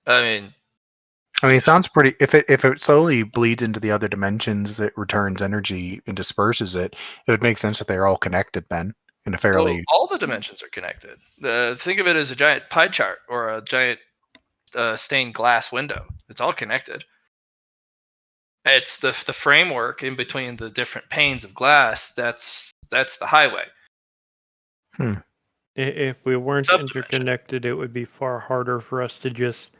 I mean, It sounds pretty. If it slowly bleeds into the other dimensions, it returns energy and disperses it. It would make sense that they're all connected then in a fairly. well, all the dimensions are connected. Think of it as a giant pie chart or a giant stained glass window. It's all connected. It's the framework in between the different panes of glass. That's the highway. If we weren't Subdimension. interconnected, it would be far harder for us to just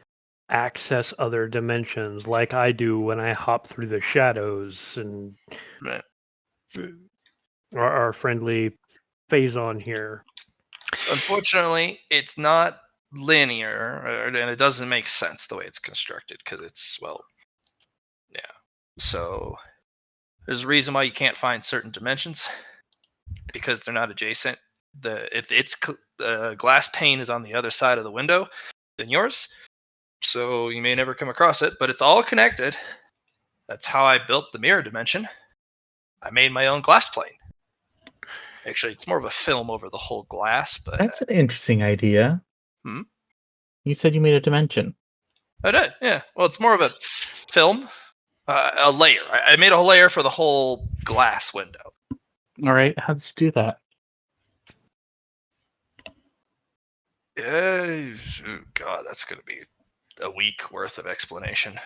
access other dimensions like I do when I hop through the shadows and Right. our friendly Phazon here. Unfortunately, it's not linear, and it doesn't make sense the way it's constructed because it's, well, yeah. So there's a reason why you can't find certain dimensions, because they're not adjacent. If its glass pane is on the other side of the window than yours, so you may never come across it. But it's all connected. That's how I built the mirror dimension. I made my own glass plane. Actually, it's more of a film over the whole glass, but That's an interesting idea. Hmm? You said you made a dimension. I did. Yeah. Well, it's more of a film, a layer. I made a layer for the whole glass window. All right, how did you do that? God, that's going to be a week worth of explanation.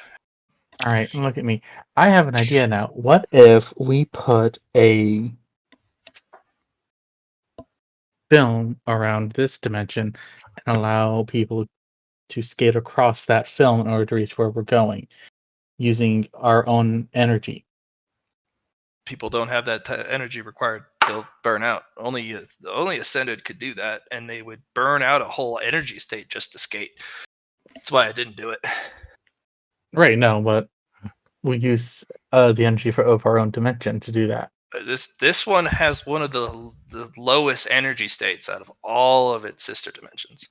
All right, look at me. I have an idea now. What if we put a film around this dimension and allow people to skate across that film in order to reach where we're going using our own energy? people don't have that energy required, they'll burn out. Only Ascended could do that, and they would burn out a whole energy state just to skate. That's why I didn't do it. Right, no, but we use the energy of our own dimension to do that. This one has one of the lowest energy states out of all of its sister dimensions.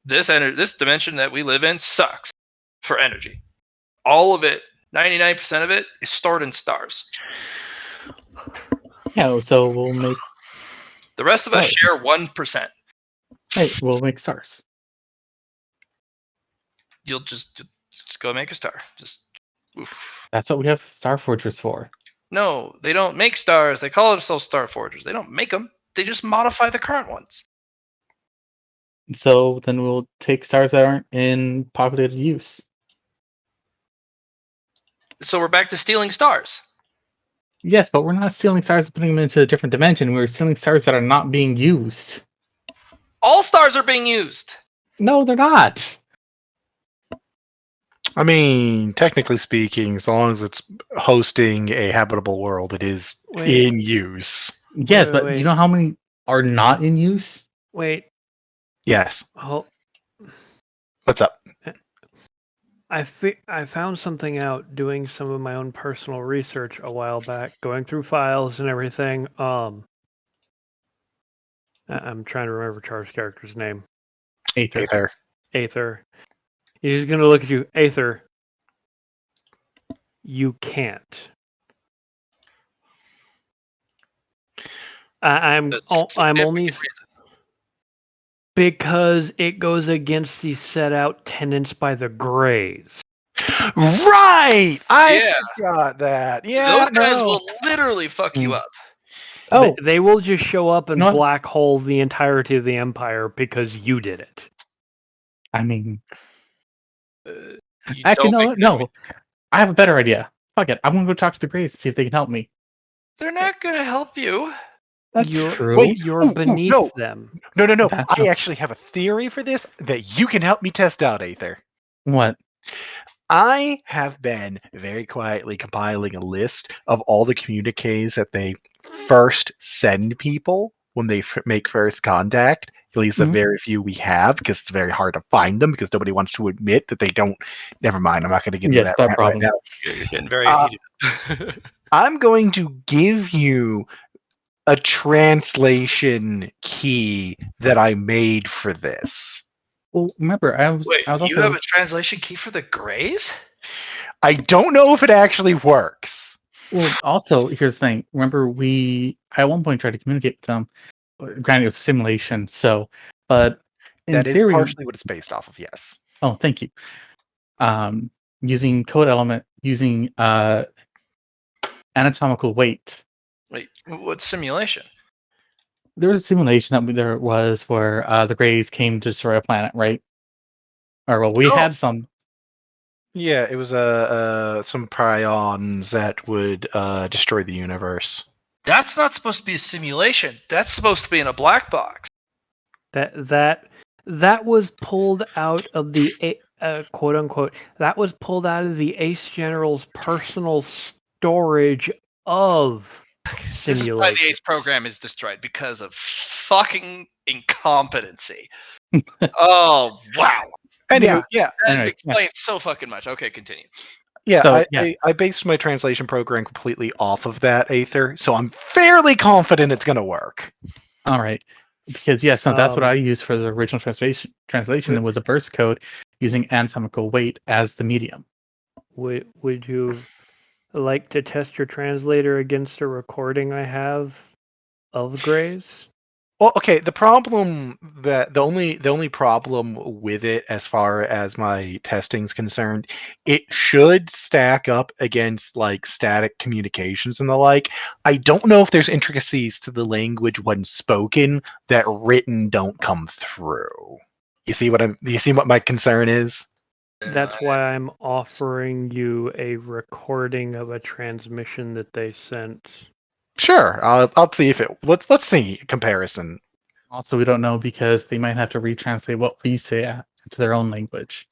This dimension that we live in sucks for energy. All of it, 99% of it, is stored in stars. Yeah, so we'll make The rest of us stars. share 1%. Hey, we'll make stars. You'll just go make a star. Just oof. That's what we have Star Forgers for. No, they don't make stars. They call themselves Star Forgers. They don't make them. They just modify the current ones. So then we'll take stars that aren't in populated use. So we're back to stealing stars. Yes, but we're not stealing stars and putting them into a different dimension. We're stealing stars that are not being used. All stars are being used. No, they're not. I mean, technically speaking, as long as it's hosting a habitable world, it is Wait. in use. Yes, Wait, but wait. you know how many are not in use? Wait. Yes. What's up? I found something out doing some of my own personal research a while back, going through files and everything. I'm trying to remember Char's character's name. Aether. Aether. Aether. He's gonna look at you, Aether. You can't. I'm only because it goes against the set out tenets by the Greys. Right! I forgot that. Yeah, Those guys will literally fuck you up. Oh, They will just show up and You know what? black hole the entirety of the Empire because you did it. I mean, You actually, don't make no. I have a better idea. Fuck it. I'm gonna go talk to the Greys to see if they can help me. They're not gonna help you. That's You're- true. Wait. You're Ooh, beneath no. them. No. That's I not- actually have a theory for this that you can help me test out, Aether. What? I have been very quietly compiling a list of all the communiques that they first send people when they make first contact. At least the Mhm. very few we have, because it's very hard to find them because nobody wants to admit that they don't. Never mind. I'm not going to get into Yes, that that rant problem. right now. You're getting very heated. I'm going to give you a translation key that I made for this. Well, remember, Wait, I was you also have a translation key for the Greys? I don't know if it actually works. well. Also, here's the thing. Remember, we at one point tried to communicate with them. Granted, it was a simulation. So, but in That is theory, partially what it's based off of, yes. oh, thank you. Using code element, using anatomical weight. Wait, what simulation? There was a simulation that there was where the Greys came to destroy a planet, right? Or well, we No. had some. Yeah, it was some prions that would destroy the universe. That's not supposed to be a simulation. That's supposed to be in a black box. That was pulled out of the quote unquote. That was pulled out of the Ace General's personal storage of This is why the simulation. ACE program is destroyed, because of fucking incompetency. Oh, wow. Anyway, yeah. That Anyways, explains so fucking much. Okay, continue. So, I based my translation program completely off of that, Aether, so I'm fairly confident it's going to work. All right. Because yes, no, that's what Um, I used for the original translation. It was a burst code using anatomical weight as the medium. Would you like to test your translator against a recording I have of Greys? Well, okay. The only problem with it, as far as my testing's concerned, it should stack up against like static communications and the like. I don't know if there's intricacies to the language when spoken that written don't come through. You see what my concern is? That's why I'm offering you a recording of a transmission that they sent. Sure, I'll see if it. Let's see comparison. Also, we don't know because they might have to retranslate what we say into their own language.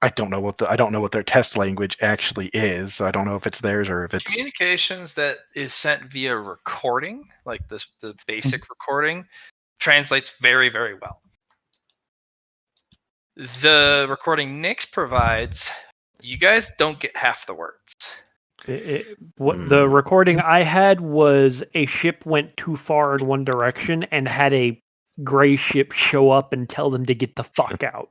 I don't know what their test language actually is. So I don't know if it's theirs or if it's Communications that is sent via recording, like the basic recording, translates very, very well. The recording Nix provides, you guys don't get half the words. What the recording I had was a ship went too far in one direction and had a gray ship show up and tell them to get the fuck out.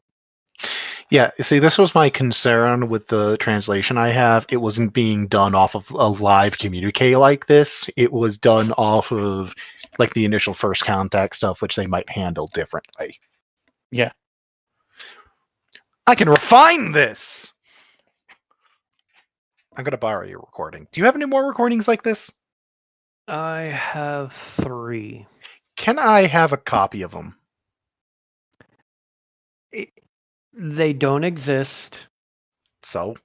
Yeah, see, this was my concern with the translation I have. It wasn't being done off of a live communique like this. It was done off of like the initial first contact stuff, which they might handle differently. Yeah. I can refine this. I'm gonna borrow your recording. Do you have any more recordings like this? I have 3. Can I have a copy of them? They don't exist. So,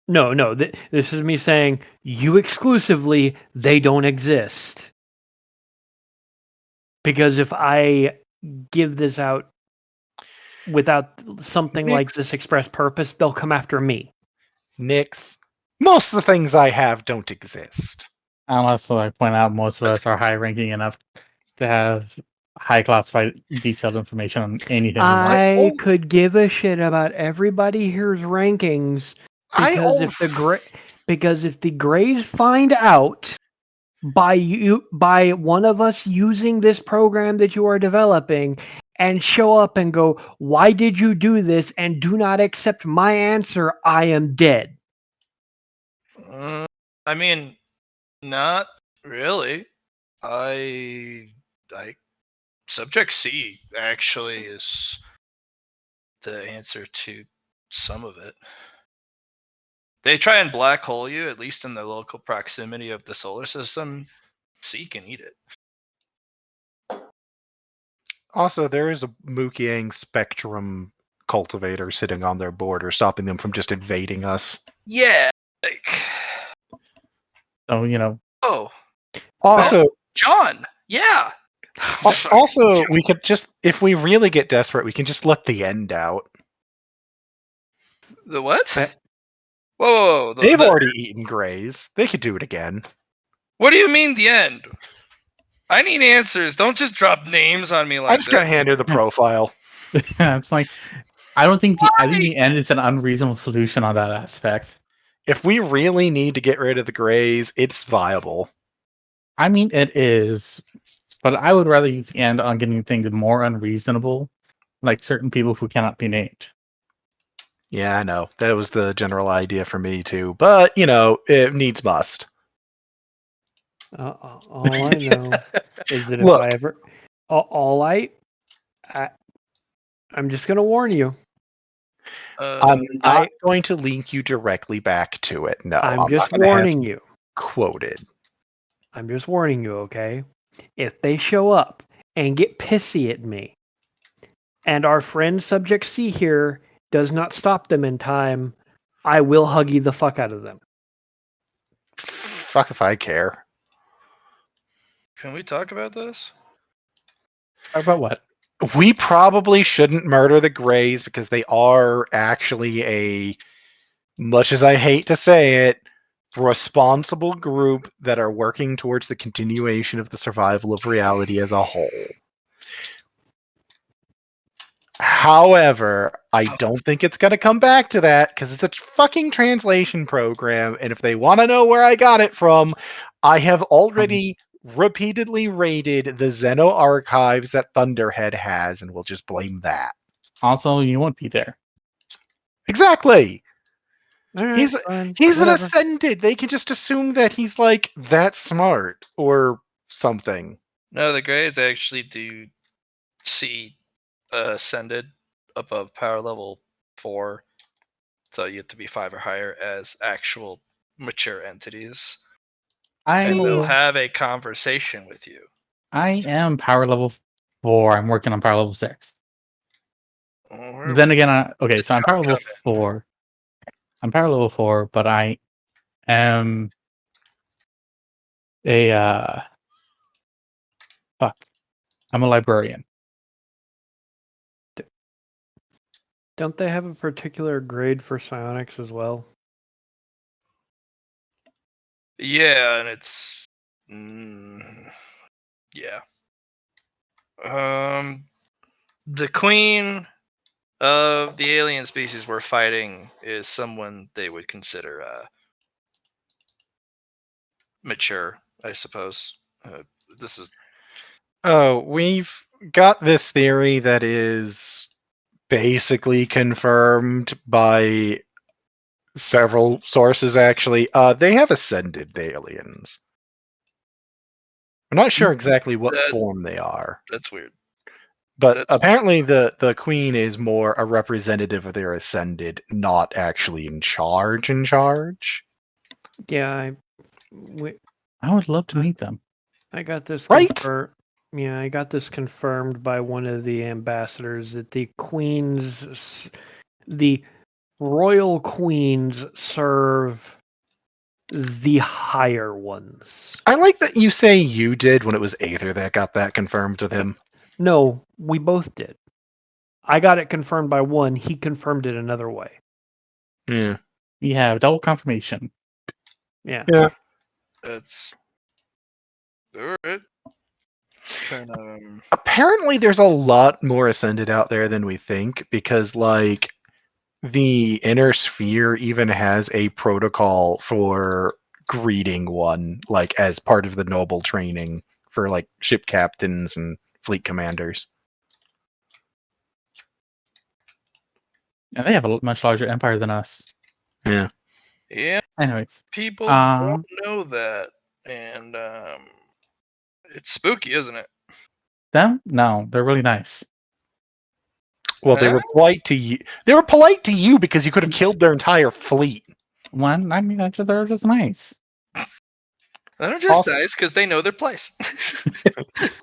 No. This is me saying you exclusively. They don't exist. Because if I give this out without something like Nix. this express purpose, they'll come after me. Nix, most of the things I have don't exist. I'll also point out most of That's us are high ranking enough to have high classified detailed information on anything we want. I could give a shit about everybody here's rankings because if the Greys find out by one of us using this program that you are developing and show up and go, "Why did you do this?" and do not accept my answer, I am dead. I mean, not really. I subject C actually is the answer to some of it. They try and black hole you, at least in the local proximity of the solar system. C can eat it. Also, there is a Mukiang Spectrum cultivator sitting on their border, stopping them from just invading us. Yeah. Like, So, you know, oh, Also, John. Yeah. also, we could just, if we really get desperate, we can just let the end out. The what? Eh. Whoa. They've already eaten Greys. They could do it again. What do you mean the end? I need answers. Don't just drop names on me like I'm just that. gonna hand her the profile. it's like I think the end is an unreasonable solution on that aspect. If we really need to get rid of the Greys, it's viable. I mean, it is, but I would rather use the end on getting things more unreasonable, like certain people who cannot be named. Yeah, I know. That was the general idea for me too. But, it needs must. All I know is that if Look. I ever, I'm just gonna warn you. I'm not going to link you directly back to it. No, I'm just not gonna have warning you. quoted. I'm just warning you, okay? If they show up and get pissy at me, and our friend Subject C here does not stop them in time, I will huggy the fuck out of them. Fuck if I care. Can we talk about this? About what? We probably shouldn't murder the Greys because they are actually much as I hate to say it, responsible group that are working towards the continuation of the survival of reality as a whole. However, I don't think it's going to come back to that because it's a fucking translation program, and if they want to know where I got it from, I have already repeatedly raided the Zeno archives that Thunderhead has, and we'll just blame that. Also, you won't be there. Exactly. Right, He's an ascended. They can just assume that he's like that smart or something. No, the Greys actually do see ascended above power level 4, so you have to be 5 or higher as actual mature entities, and they'll have a conversation with you. I am power level 4. I'm working on power level 6. Or Then again, so I'm power level 4. I'm power level 4, but I am I'm a librarian. Don't they have a particular grade for psionics as well? Yeah, and it's yeah. The queen of the alien species we're fighting is someone they would consider mature, I suppose. This is Oh, we've got this theory that is basically confirmed by several sources, actually. They have ascended aliens. I'm not sure exactly what That- form they are, that's weird. but That's apparently the queen is more a representative of their ascended, not actually in charge. Yeah, I would love to meet them. I got this Right? Yeah, I got this confirmed by one of the ambassadors that the royal queens serve the higher ones. I like that you say you did when it was Aether that got that confirmed with him. No, we both did. I got it confirmed by one. He confirmed it another way. Yeah. We have double confirmation. Yeah. Yeah. That's all right. Kind of. Apparently there's a lot more ascended out there than we think, because like the inner sphere even has a protocol for greeting one, like as part of the noble training for like ship captains and fleet commanders. And they have a much larger empire than us. Yeah. Yeah, Anyways, people don't know that, and it's spooky, isn't it? them? No, they're really nice. Well, they Huh? were polite to you. They were polite to you because you could have killed their entire fleet. One, I mean, actually, they're just nice. They're just Also- nice because they know their place.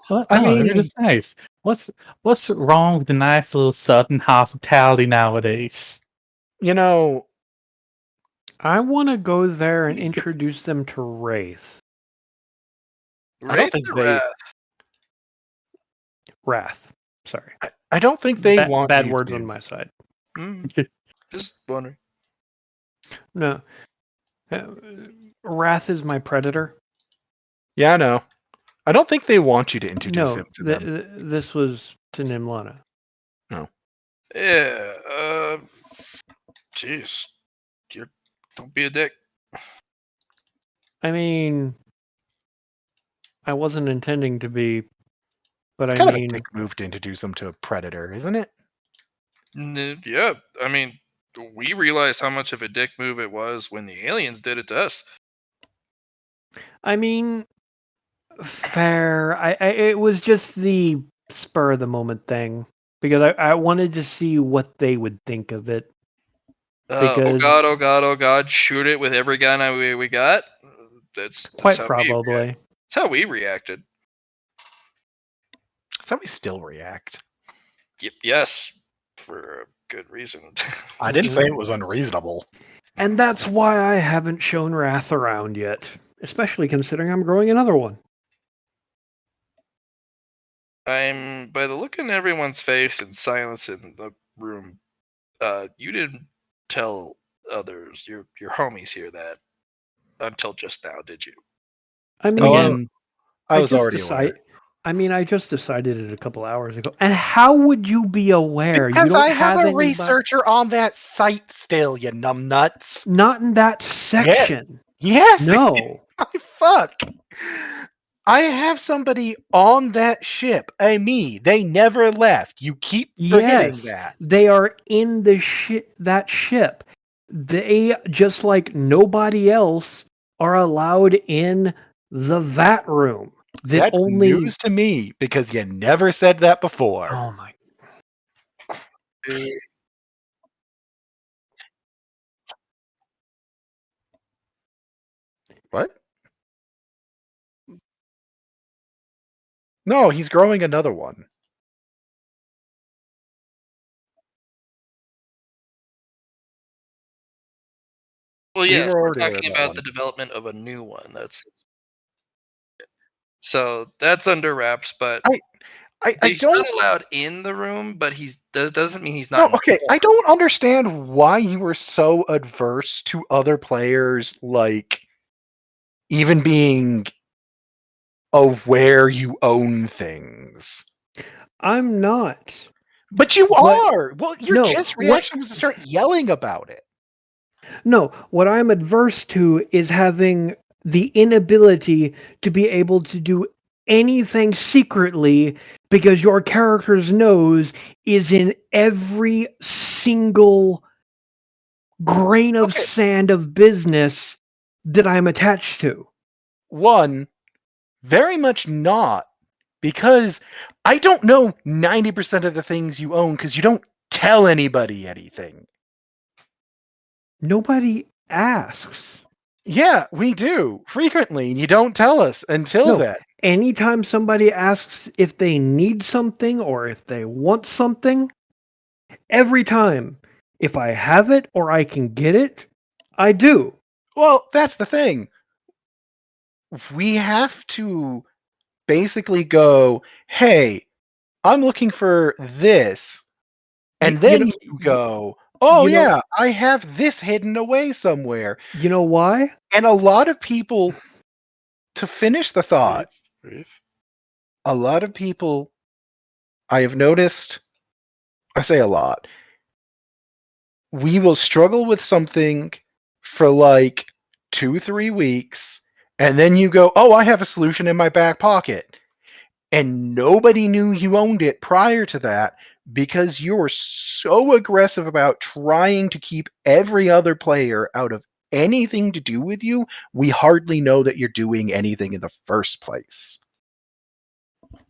What? I No, they're mean- just nice. What's wrong with the nice little Southern hospitality nowadays? You know, I want to go there and introduce them to Wraith. I don't think they. Wrath. Sorry. I don't think they want bad you words to. on my side. Just wondering. No. Wrath is my predator. Yeah, I know. I don't think they want you to introduce No, him to them. this was to Nimlana. Yeah. Jeez. Don't be a dick. I mean, I wasn't intending to be, but It's I kind of a mean, dick move to introduce them to a predator, isn't it? Yeah. I mean, we realized how much of a dick move it was when the aliens did it to us. fair. It was just the spur of the moment thing because I wanted to see what they would think of it. Oh Because god! Oh god! Oh god! Shoot it with every gun we got. That's quite how probably. that's how we reacted. That's how we still react. Yes, for a good reason. I didn't say it was unreasonable. And that's why I haven't shown Wrath around yet, especially considering I'm growing another one. I'm by the look in everyone's face and silence in the room. You didn't tell others, your homies here, that until just now, did you? I And mean, again, I was just already aware. I just decided it a couple hours ago. And how would you be aware? You Because don't I have a anybody- researcher on that site still, you numbnuts. Not in that section. Yes. No. Fuck. I have somebody on that ship. Me. They never left. You keep forgetting Yes, that. they are in that ship. They, just like nobody else, are allowed in the vat room. That's news to me because you never said that before. Oh my. What? No, he's growing another one. Well, We yes, were we're already aware talking of that about one. the development of a new one. So that's under wraps, but He's don't. not allowed in the room, but doesn't mean he's No, not. okay. I don't understand why you were so adverse to other players, like even being aware you own things. I'm not. But you But- are. Well, your no, just what- reaction was to start yelling about it. No, what I'm adverse to is having the inability to be able to do anything secretly because your character's nose is in every single grain of Okay. sand of business that I'm attached to. One, very much not, because I don't know 90% of the things you own because you don't tell anybody anything. Nobody asks. Yeah, we do frequently, and you don't tell us until No, then. anytime somebody asks if they need something or if they want something, every time, if I have it or I can get it, I do. Well, that's the thing. We have to basically go, hey, I'm looking for this. And then you go, oh, you know- yeah, I have this hidden away somewhere. You know why? And a lot of people, to finish the thought, a lot of people, I have noticed, I say a lot, we will struggle with something for like 2-3 weeks, and then you go, oh, I have a solution in my back pocket. And nobody knew you owned it prior to that because you're so aggressive about trying to keep every other player out of anything to do with you, we hardly know that you're doing anything in the first place.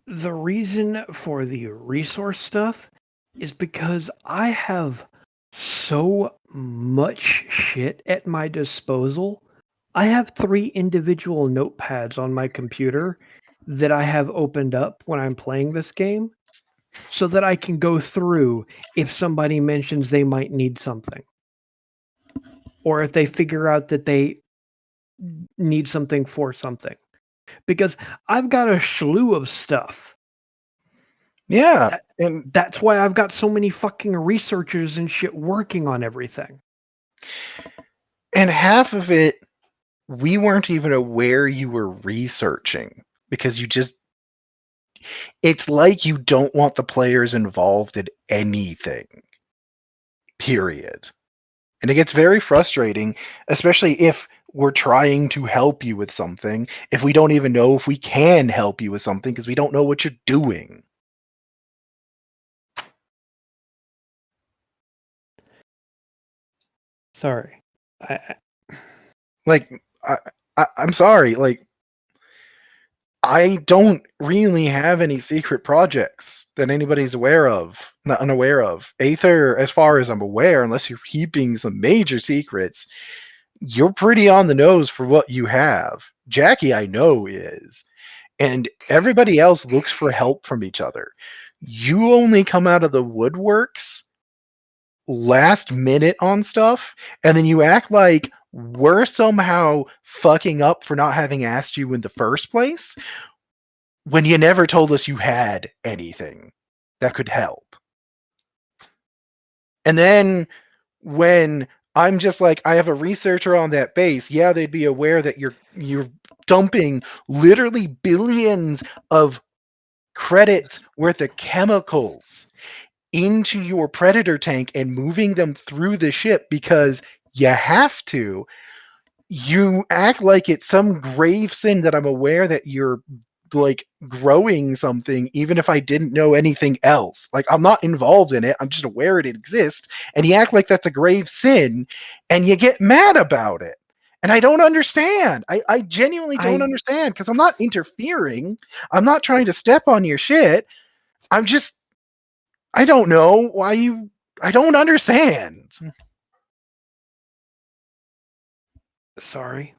The reason for the resource stuff is because I have so much shit at my disposal. I have 3 individual notepads on my computer that I have opened up when I'm playing this game so that I can go through if somebody mentions they might need something. Or if they figure out that they need something for something. Because I've got a slew of stuff. Yeah, and That's why I've got so many fucking researchers and shit working on everything. half of it we weren't even aware you were researching because you just, it's like you don't want the players involved in anything. Period. And it gets very frustrating, especially if we're trying to help you with something, if we don't even know if we can help you with something because we don't know what you're doing. Sorry. I'm sorry, like, I don't really have any secret projects that anybody's unaware of. Aether, as far as I'm aware, unless you're keeping some major secrets, you're pretty on the nose for what you have. Jackie, I know, is. And everybody else looks for help from each other. You only come out of the woodworks last minute on stuff, and then you act like we're somehow fucking up for not having asked you in the first place when you never told us you had anything that could help. And then when I'm just like, I have a researcher on that base, yeah, they'd be aware that you're dumping literally billions of credits worth of chemicals into your predator tank and moving them through the ship because you have to. You act like it's some grave sin that I'm aware that you're like growing something even if I didn't know anything else. Like, I'm not involved in it, I'm just aware it exists, and you act like that's a grave sin and you get mad about it. And I don't understand. I genuinely don't understand, because I'm not interfering. I'm not trying to step on your shit. I don't know why I don't understand. Sorry.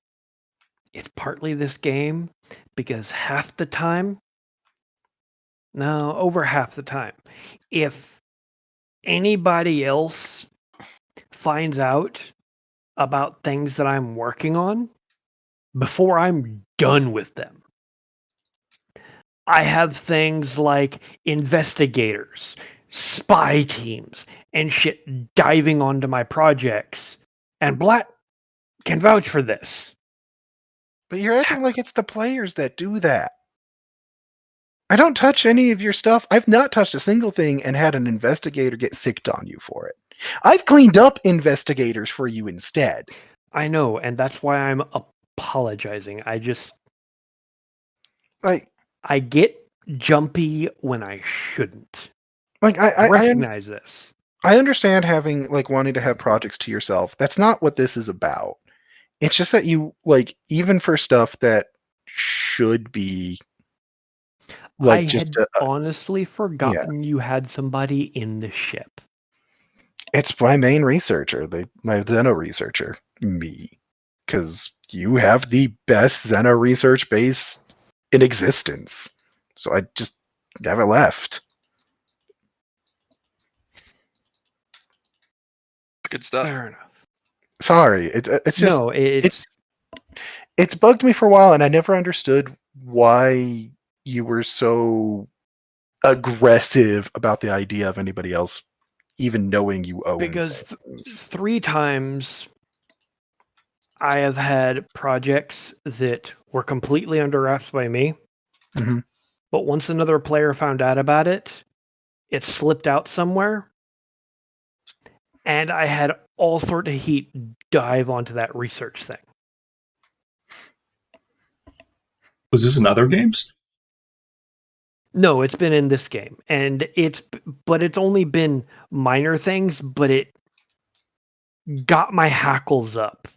It's partly this game because half the time, no, over half the time, if anybody else finds out about things that I'm working on before I'm done with them, I have things like investigators, spy teams, and shit diving onto my projects. And Black can vouch for this. But you're acting like it's the players that do that. I don't touch any of your stuff. I've not touched a single thing and had an investigator get sicked on you for it. I've cleaned up investigators for you instead. I know, and that's why I'm apologizing. Like, I get jumpy when I shouldn't. I Recognize this. I understand having like wanting to have projects to yourself. That's not what this is about. It's just that you like even for stuff that should be like I just had honestly forgotten you had somebody in the ship. it's my main researcher, my Xeno researcher, me, because you have the best Xeno research base in existence. So I just never left. Good stuff. Fair enough. Sorry, it's just No, it's bugged me for a while, and I never understood why you were so aggressive about the idea of anybody else even knowing you own because things. 3 times I have had projects that were completely under wraps by me. Mhm. But once another player found out about it, it slipped out somewhere. And I had all sorts of heat dive onto that research thing. Was this in other games? No, it's been in this game, and it's only been minor things, but it got my hackles up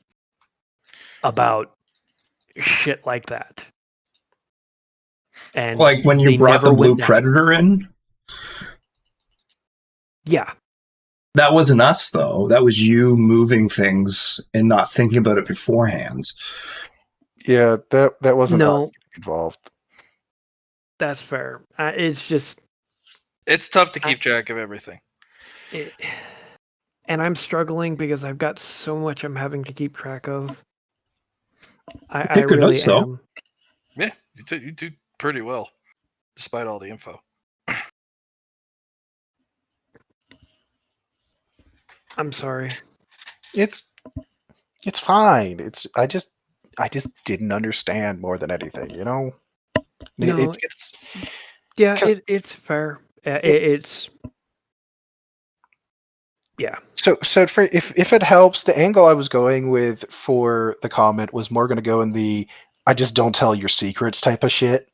about shit like that. And Like when you they brought the never Blue went down. Predator in? Yeah. That wasn't us, though. That was you moving things and not thinking about it beforehand. Yeah, that wasn't No. us involved. That's fair. It's just It's tough to keep track of everything. And I'm struggling because I've got so much I'm having to keep track of. I Take good really notes, though. am. Yeah, you do pretty well, despite all the info. I'm sorry. It's fine. I just didn't understand more than anything, you know? No, It's yeah, 'cause- it's fair. It's yeah. So if it helps, the angle I was going with for the comment was more going to go in the I just don't tell your secrets type of shit.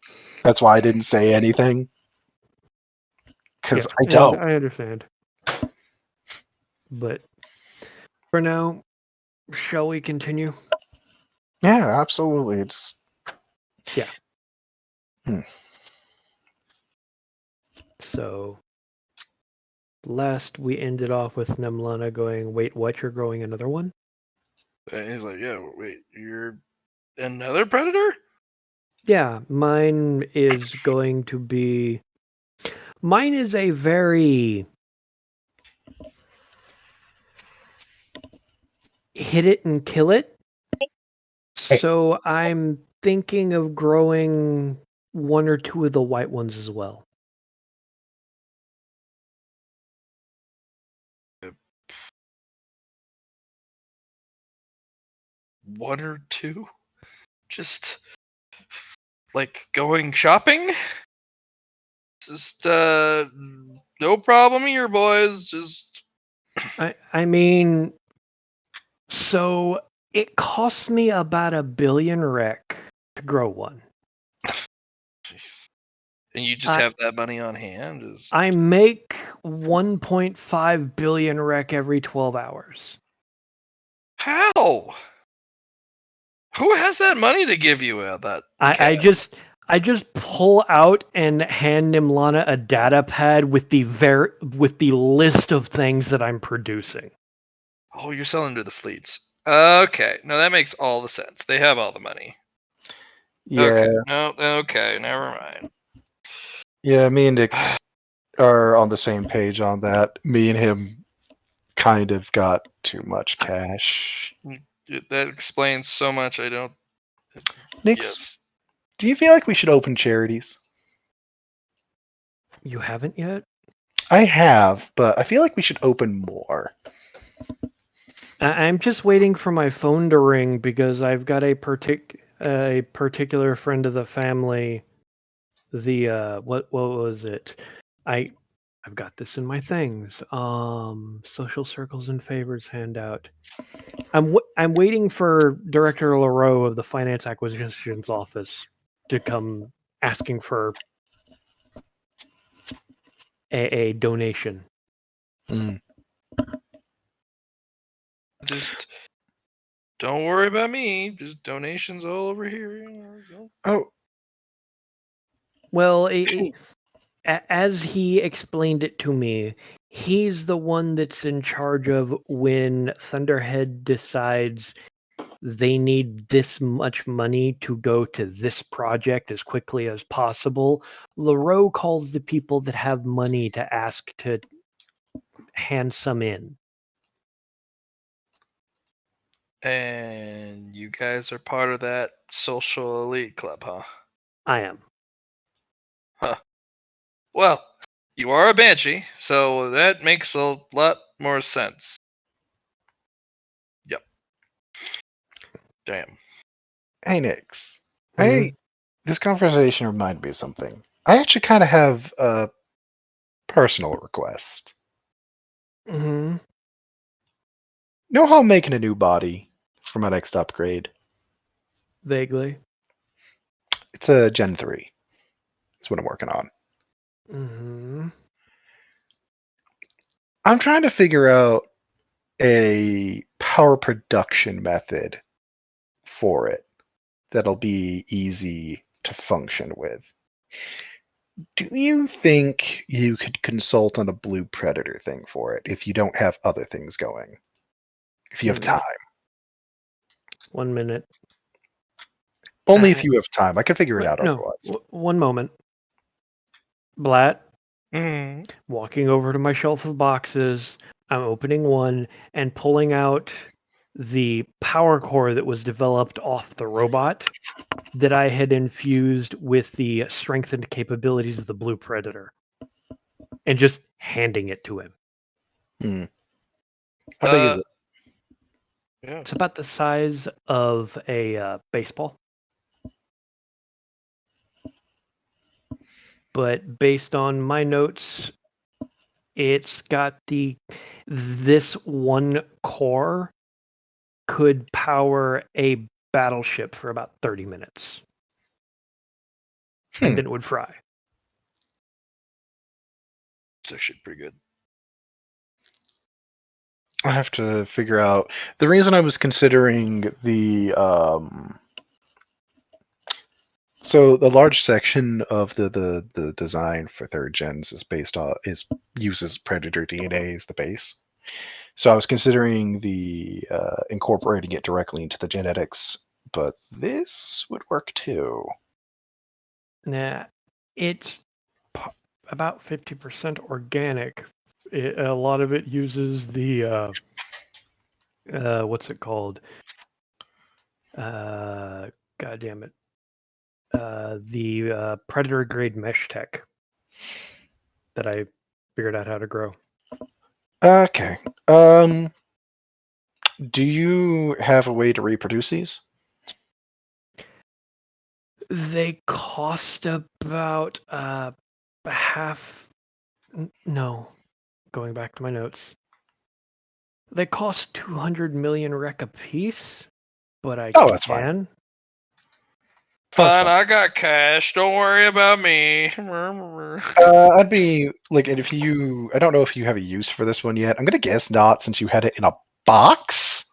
That's why I didn't say anything. Because I don't. I understand. But for now, shall we continue? Yeah, absolutely. It's Yeah. So last we ended off with Nemlana going, "Wait, what? You're growing another one?" And he's like, "Yeah, wait, you're another predator?" Yeah, mine is going to be. Mine is a very hit it and kill it. So I'm thinking of growing 1 or 2 of the white ones as well. One or two? Just like going shopping? Just no problem here, boys. Just I mean, so it costs me about 1 billion rec to grow one. jeez. And you just have that money on hand? I make 1.5 billion rec every 12 hours. How? Who has that money to give you that? I just pull out and hand Nimlana a data pad with the list of things that I'm producing. Oh, you're selling to the fleets. Okay, no, that makes all the sense. They have all the money. yeah. Okay, no, okay, never mind. Yeah, me and Nick are on the same page on that. Me and him kind of got too much cash. That explains so much. I don't. Nix, Yes. do you feel like we should open charities? You haven't yet? I have, but I feel like we should open more. I'm just waiting for my phone to ring because I've got a particular friend of the family. The what was it? I've got this in my things. Social circles and favors handout. I'm waiting for Director LaRoe of the Finance Acquisitions Office to come asking for a donation. Mm. Just don't worry about me. Just donations all over here. Oh, Well, as he explained it to me, he's the one that's in charge of when Thunderhead decides they need this much money to go to this project as quickly as possible. LaRoe calls the people that have money to ask to hand some in. And you guys are part of that social elite club, huh? I am. Huh. Well, you are a banshee, so that makes a lot more sense. Yep. Damn. hey, Nix. Mhm. This conversation reminded me of something. I actually kind of have a personal request. Mhm. Know how I'm making a new body for my next upgrade? Vaguely. It's a Gen 3. That's what I'm working on. Mhm. I'm trying to figure out a power production method for it that'll be easy to function with. Do you think you could consult on a Blue Predator thing for it if you don't have other things going? If you have time. 1 minute. Only if you have time. I can figure it out No. otherwise. 1 moment. Blatt, Mm. walking over to my shelf of boxes, I'm opening one and pulling out the power core that was developed off the robot that I had infused with the strengthened capabilities of the Blue Predator, and just handing it to him. Hmm. How big is it? Yeah. It's about the size of a baseball. But based on my notes, it's got this one core could power a battleship for about 30 minutes. And then it would fry. It's actually pretty good. I have to figure out the reason I was considering the so the large section of the design for third gens is based on uses Predator DNA as the base. So I was considering the incorporating it directly into the genetics, but this would work too. Nah, it's about 50% organic. A lot of it uses the what's it called? God damn it. The predator grade mesh tech that I figured out how to grow. Okay. Do you have a way to reproduce these? They cost about half. No, going back to my notes. They cost 200 million rec a piece, but I Oh, that's fine. can. Fine, I got cash. Don't worry about me. I'd be like, and if you, I don't know if you have a use for this one yet. I'm gonna guess not, since you had it in a box.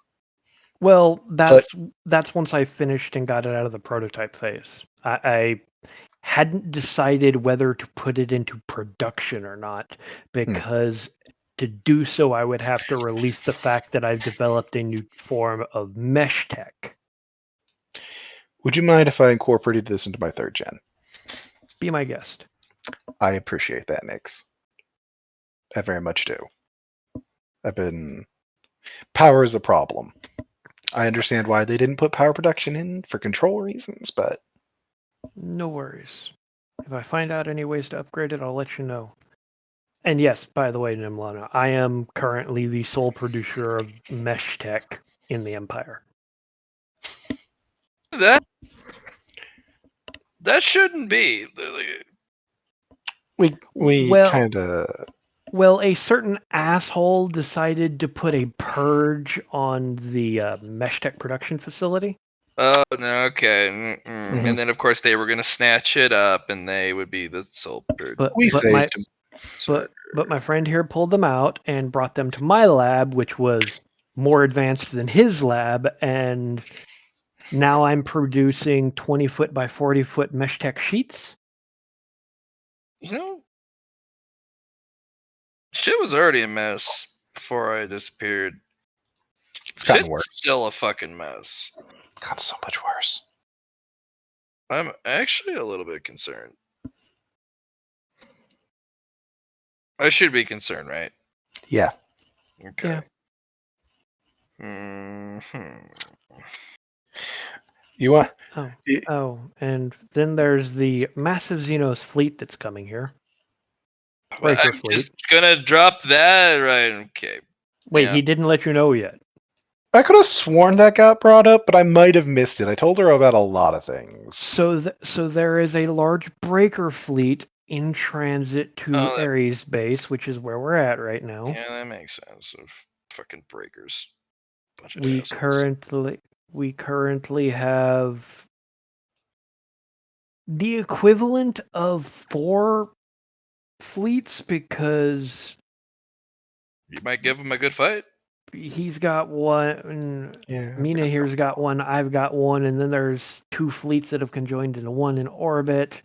Well, that's once I finished and got it out of the prototype phase. I hadn't decided whether to put it into production or not, because to do so I would have to release the fact that I've developed a new form of mesh tech. Would you mind if I incorporated this into my third gen? Be my guest. I appreciate that, Nix. I very much do. Power is a problem. I understand why they didn't put power production in for control reasons, but No worries. If I find out any ways to upgrade it, I'll let you know. And yes, by the way, Nimlana, I am currently the sole producer of mesh tech in the Empire. That shouldn't be. We Well- kind of Well, a certain asshole decided to put a purge on the mesh tech production facility. Oh no, okay. Mhm. And then of course they were gonna snatch it up, and they would be the sole But we but saved my him. but my friend here pulled them out and brought them to my lab, which was more advanced than his lab, and now I'm producing 20-foot by 40-foot mesh tech sheets. You know, shit was already a mess before I disappeared. It's gotten Shit's worse. still a fucking mess. It's gotten so much worse. I'm actually a little bit concerned. I should be concerned, right? Yeah. Okay. Yeah. You want? Oh, Y- oh, and then there's the massive Xenos fleet that's coming here. Breaker I'm fleet. just gonna drop that, right? Okay. Wait, yeah. he didn't let you know yet. I could have sworn that got brought up, but I might have missed it. I told her about a lot of things. So there is a large breaker fleet in transit to Oh, that- Ares base, which is where we're at right now. Yeah, that makes sense. Of fucking breakers. Bunch of We assholes. currently have the equivalent of 4 fleets because You might give them a good fight. he's got one, Yeah. Mina here's got one, I've got one, and then there's 2 fleets that have conjoined into one in orbit.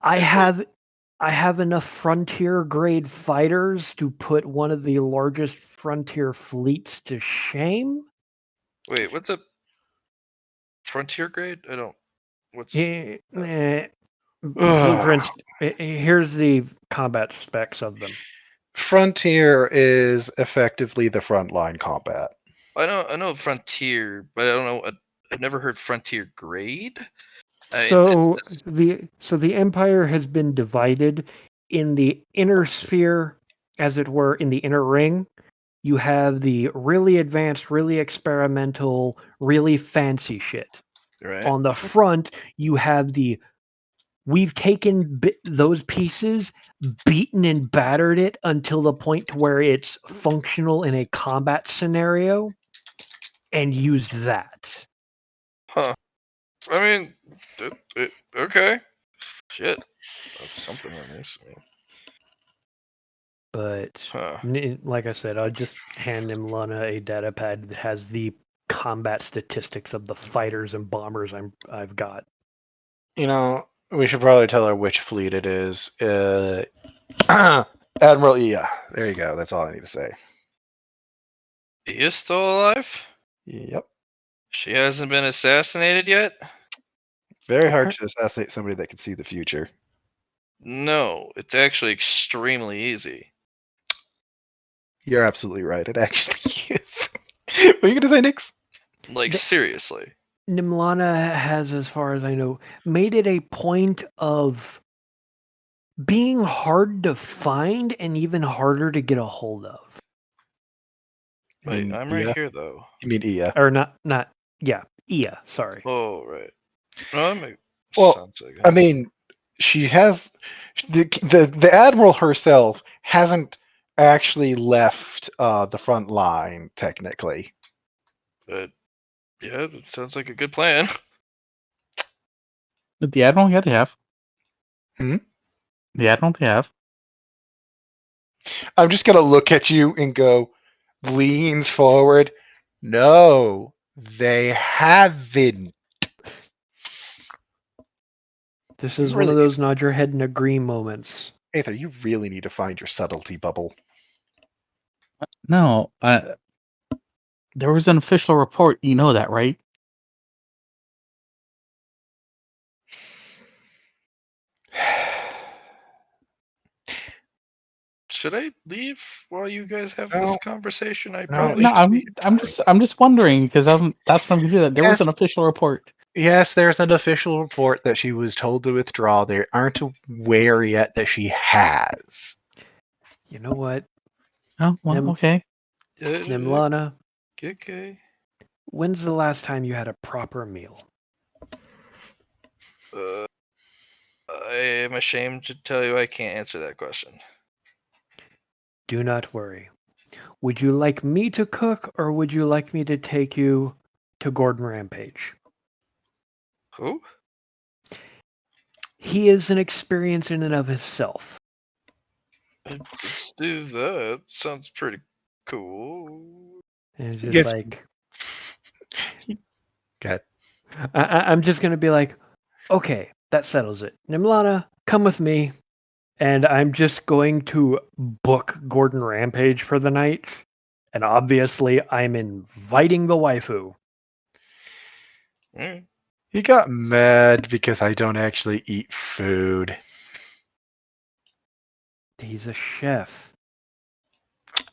I have enough frontier grade fighters to put one of the largest frontier fleets to shame. Wait, what's a frontier grade? I don't. What's Blueprints. Here's the combat specs of them. Frontier is effectively the frontline combat. I know frontier, but I don't know. I've never heard frontier grade. So the Empire has been divided in the inner sphere, as it were, in the inner ring. You have the really advanced, really experimental, really fancy shit. right. On the front, you have we've taken those pieces, beaten and battered it until the point to where it's functional in a combat scenario, and used that. Huh. I mean, okay. Shit. That's something at least. But Huh. like I said, I'll just hand him Lana a data pad that has the combat statistics of the fighters and bombers I've got. You know, we should probably tell her which fleet it is. Admiral Ia. There you go. That's all I need to say. He is still alive? Yep. She hasn't been assassinated yet? Very hard to assassinate somebody that can see the future. No, it's actually extremely easy. You're absolutely right. It actually is. What are you going to say, Nix? Like, seriously. Nimlana has, as far as I know, made it a point of being hard to find and even harder to get a hold of. Wait, I'm right here, though. You mean Ia? Or not, Ia, sorry. Oh, right. No, that makes sense, I guess. I mean, she has... The Admiral herself hasn't actually left the front line, technically. But, yeah, it sounds like a good plan. The Admiral, yeah, they have. Hmm? The Admiral, they have. I'm just going to look at you and go, leans forward. No, they haven't. This is Really? one of those nod your head and agree moments. Aether, you really need to find your subtlety bubble. No, there was an official report. You know that, right? Should I leave while you guys have this conversation? I No, probably No, should be. I'm just wondering because that's what I'm confused. There was an Yes. official report. Yes, there's an official report that she was told to withdraw. They aren't aware yet that she has. You know what, Oh, well, Nim- okay. Nimlana? Okay. When's the last time you had a proper meal? I am ashamed to tell you I can't answer that question. Do not worry. Would you like me to cook, or would you like me to take you to Gordon Rampage? Who? He is an experience in and of himself. Let's do that. Sounds pretty cool. And it's just Yes. like, Okay. I'm just going to be like, okay, that settles it. Nimlana, come with me. And I'm just going to book Gordon Rampage for the night. And obviously, I'm inviting the waifu. Mm. He got mad because I don't actually eat food. He's a chef.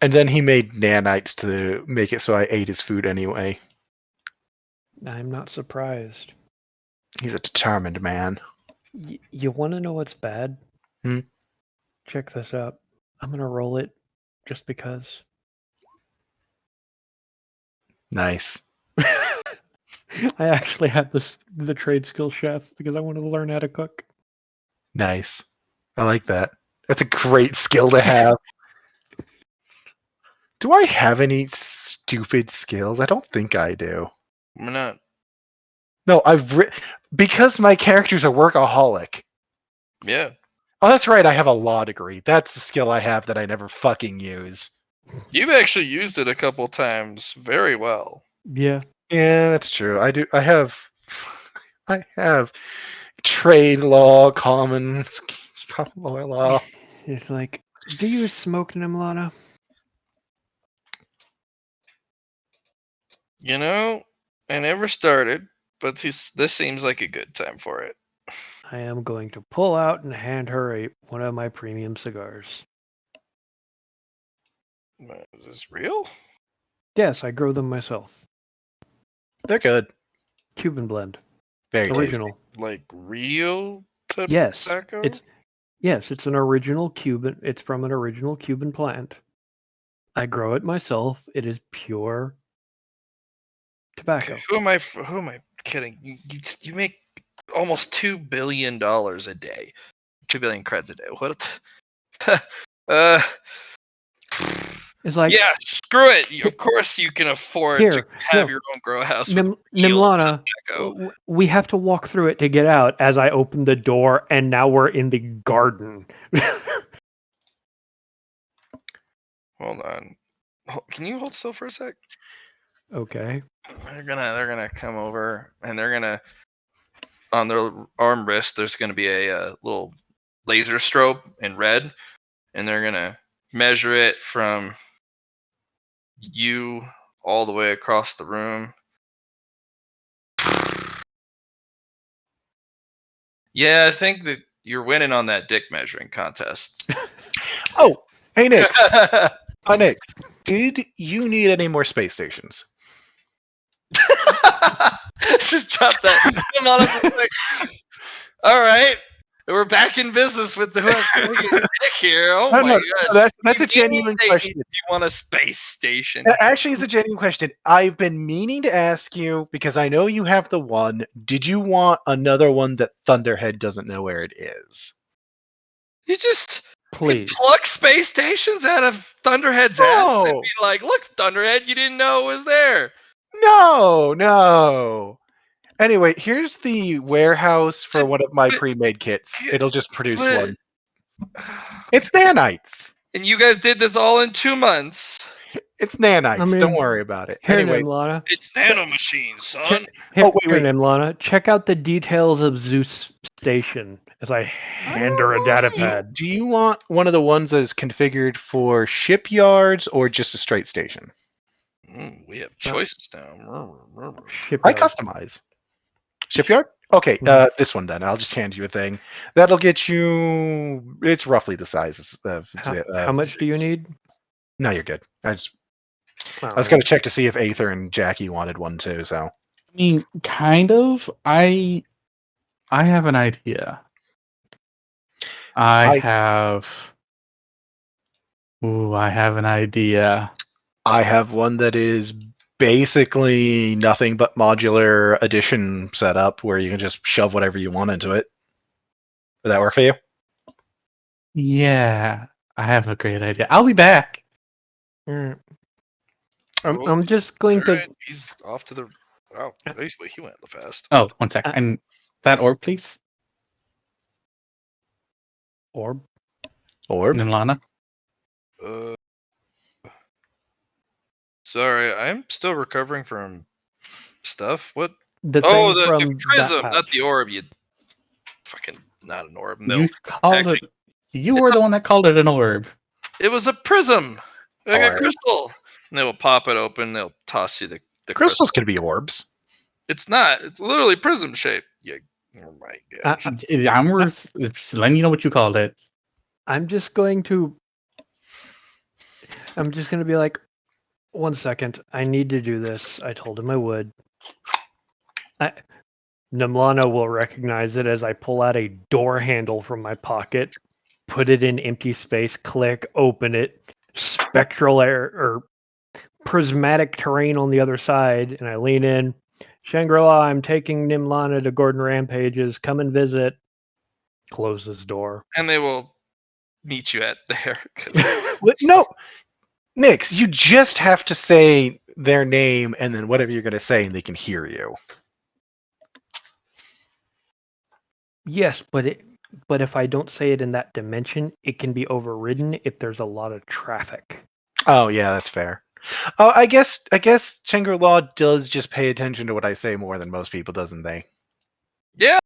And then he made nanites to make it so I ate his food anyway. I'm not surprised. He's a determined man. You want to know what's bad? Hmm? Check this out. I'm going to roll it just because. Nice. I actually have the trade skill chef because I wanted to learn how to cook. Nice. I like that. That's a great skill to have. Do I have any stupid skills? I don't think I do. I'm not. No, because my character's a workaholic. Yeah. Oh, that's right. I have a law degree. That's the skill I have that I never fucking use. You've actually used it a couple times very well. Yeah. Yeah, that's true. I do. I have trade law, common law. It's like, do you smoke, Nimlana? You know, I never started, but this seems like a good time for it. I am going to pull out and hand her one of my premium cigars. Is this real? Yes, I grow them myself. They're good. Cuban blend. Very Original. Like real type Yes. of tobacco? It's an original Cuban. It's from an original Cuban plant. I grow it myself. It is pure tobacco. Okay, who am I kidding? You make almost $2 billion a day. 2 billion creds a day. What? It's like, yeah, screw it. Of course you can afford to have your own grow house with real Nimlana, tobacco. we have to walk through it to get out as I open the door, and now we're in the garden. Hold on. Can you hold still for a sec? Okay. They're gonna come over, and they're gonna, on their arm wrist, there's gonna be a little laser strobe in red, and they're gonna measure it from you all the way across the room. Yeah, I think that you're winning on that dick measuring contest. Oh, hey Nick. Nick, did you need any more space stations? Just drop that. I'm honestly like, all right, we're back in business with the dick here. Oh No, my gosh, that's a genuine question. Do you want a space station? That actually is a genuine question. I've been meaning to ask you because I know you have the one. Did you want another one that Thunderhead doesn't know where it is? You just Please. pluck space stations out of Thunderhead's ass and be like, look, Thunderhead, you didn't know it was there. No. Anyway, here's the warehouse for one of my pre-made kits. It'll just produce one. It's nanites. And you guys did this all in 2 months. It's nanites. I mean, don't worry about it. Here, Anyway, Nimlana. It's nanomachines, son. Here, wait. Nimlana. Check out the details of Zeus Station as I hand her a data pad. Do you want one of the ones that is configured for shipyards or just a straight station? We have choices now. I customize. Shipyard? Okay, this one then. I'll just hand you a thing. That'll get you... It's roughly the size of... How much do you need? No, you're good. I was going to check to see if Aether and Jackie wanted one too, so... I mean, kind of. I have an idea. I have an idea. I have one that is basically nothing but modular addition setup where you can just shove whatever you want into it. Would that work for you? Yeah, I have a great idea. I'll be back. Mm. Oh, I'm just going to. Alright, he's off to the. Oh, he went the fast. Oh, one sec. And that orb, please. Orb. Nilana. Uh, sorry, I'm still recovering from stuff. What? The Oh, thing the from prism, that not pouch. the orb. You fucking not an orb. You No, called actually, it. You it's were a- the one that called it an orb. it was a prism, like a Orb. crystal. And they will pop it open. They'll toss you the crystal. Crystals can be orbs. It's not. It's literally prism shape. Yeah. Oh my gosh. Just letting you know what you called it. I'm just going to be like, 1 second. I need to do this. I told him I would. Nimlana will recognize it as I pull out a door handle from my pocket, put it in empty space, click, open it, spectral air or prismatic terrain on the other side, and I lean in. Shangri-La, I'm taking Nimlana to Gordon Rampage's. Come and visit. Close this door. And they will meet you at there. 'Cause No, Nix, you just have to say their name and then whatever you're going to say, and they can hear you. Yes, but if I don't say it in that dimension, it can be overridden if there's a lot of traffic. Oh, yeah, that's fair. Oh, I guess Shangri-La does just pay attention to what I say more than most people, doesn't they? yeah.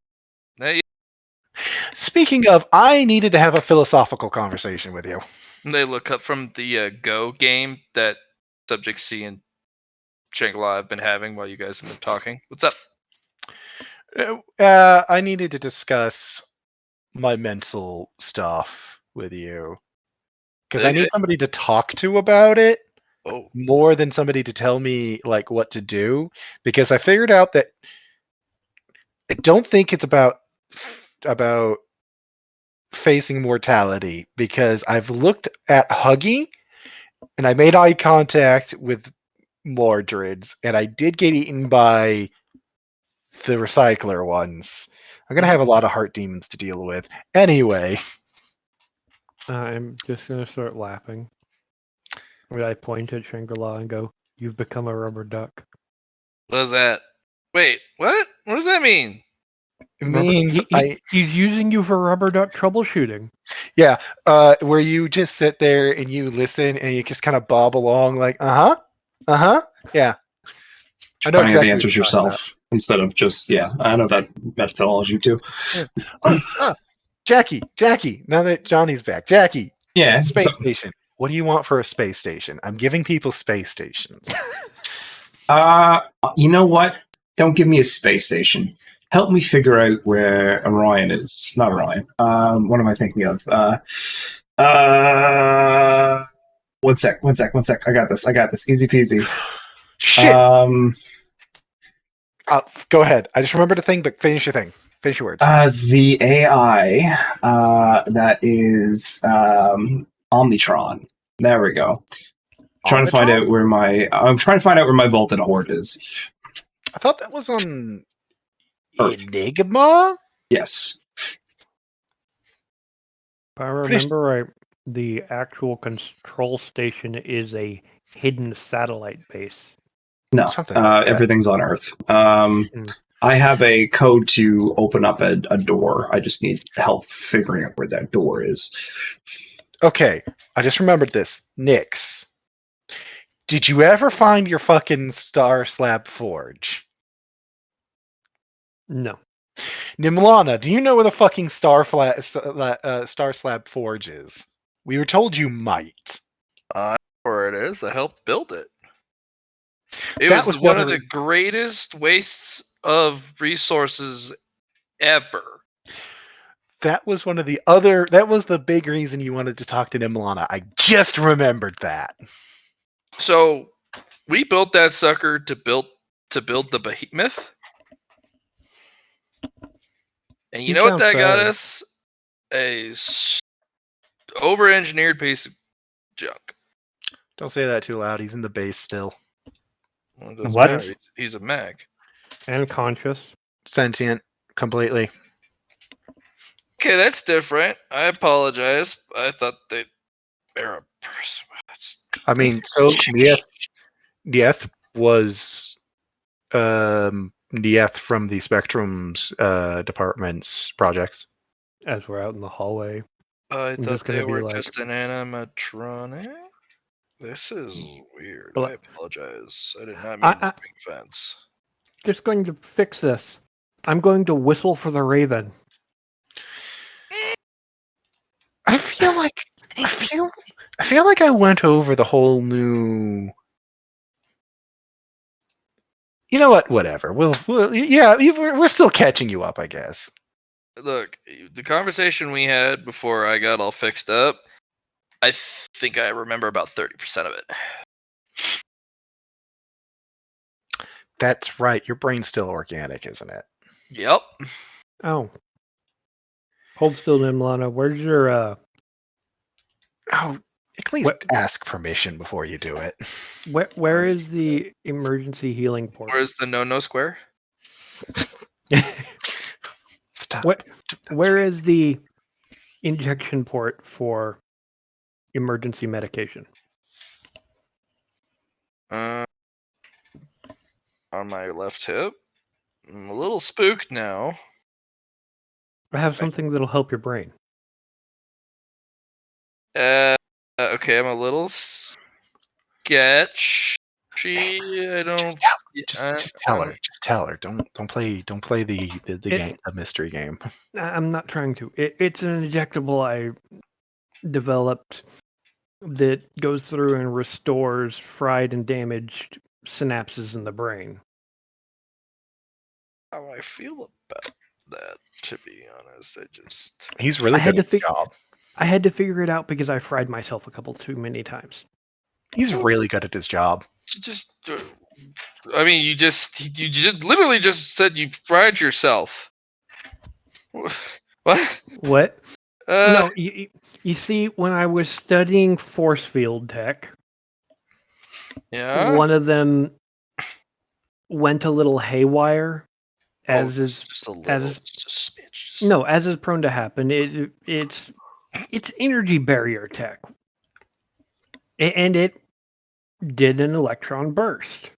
They Speaking of, I needed to have a philosophical conversation with you. look up from the Go game that Subject C and Shangri-La have been having while you guys have been talking. What's up? I needed to discuss my mental stuff with you. Because I need Okay. somebody to talk to about it Oh, more than somebody to tell me like what to do. Because I figured out that I don't think it's about facing mortality, because I've looked at Huggy and I made eye contact with Mordred's and I did get eaten by the recycler ones. I'm gonna have a lot of heart demons to deal with. Anyway, I'm just gonna start laughing. I point at Shangri-La and go, "You've become a rubber duck." what is that? Wait, what? What does that mean? it means He's using you for rubber duck troubleshooting. yeah, where you just sit there and you listen and you just kind of bob along like, yeah. I know Trying to get exactly the what answers you're talking yourself instead of just I know that methodology too. Jackie, now that Johnny's back, Jackie, Yeah. space station. What do you want for a space station? I'm giving people space stations. You know what? Don't give me a space station. Help me figure out where Orion is. Not Orion. What am I thinking of? One sec. I got this. Easy peasy. Shit. Go ahead. I just remembered a thing, but finish your thing. Finish your words. The AI that is Omnitron. There we go. I'm trying to find out where my bolted horde is. I thought that was on Earth. Enigma? Yes. If I remember right, the actual control station is a hidden satellite base. No, Something like that. everything's on Earth. I have a code to open up a door. I just need help figuring out where that door is. Okay, I just remembered this. Nix, did you ever find your fucking Star Slab Forge? No. Nimlana, do you know where the fucking Star Slab Forge is? We were told you might. I know where it is. I helped build it. It That was was one the of the greatest wastes of resources ever. That was the big reason you wanted to talk to Nimlana. I just remembered that. So we built that sucker to to build the behemoth. And you He know what sounds that got fair. us? A over-engineered piece of junk. Don't say that too loud. He's in the base still. Well, it doesn't What? matter. He's a mag. And conscious. Sentient, completely. Okay, that's different. I apologize. I thought they were a person. I mean, so Nieth was Nieth from the Spectrum's department's projects. As we're out in the hallway. I I'm thought just gonna they be were like- just an animatronic. This is weird. Well, I apologize. I did not mean to bring offense. Just going to fix this. I'm going to whistle for the raven. I feel like I went over the whole new. You know what? Whatever. We're still catching you up, I guess. Look, the conversation we had before I got all fixed up, I think I remember about 30% of it. That's right. Your brain's still organic, isn't it? Yep. Oh. Hold still, Nimlana. Where's your Oh, at least What- ask permission before you do it. where is the emergency healing port? Where's the no square? Stop. Where is the injection port for emergency medication? On my left hip. I'm a little spooked now. I have something that'll help your brain. Okay, I'm a little sketchy. I don't. Just tell her. Just tell her. Don't play the game, the mystery game. I'm not trying to. It's an injectable I developed that goes through and restores fried and damaged synapses in the brain. How I feel about that, to be honest. He's really had good at to his job. I had to figure it out because I fried myself a couple too many times. He's really good at his job. I mean, you just literally just said you fried yourself. What? What? No, you see, when I was studying force field tech, Yeah. one of them went a little haywire, as is just a little, just a smidge. as is prone to happen. It's energy barrier tech, and it did an electron burst,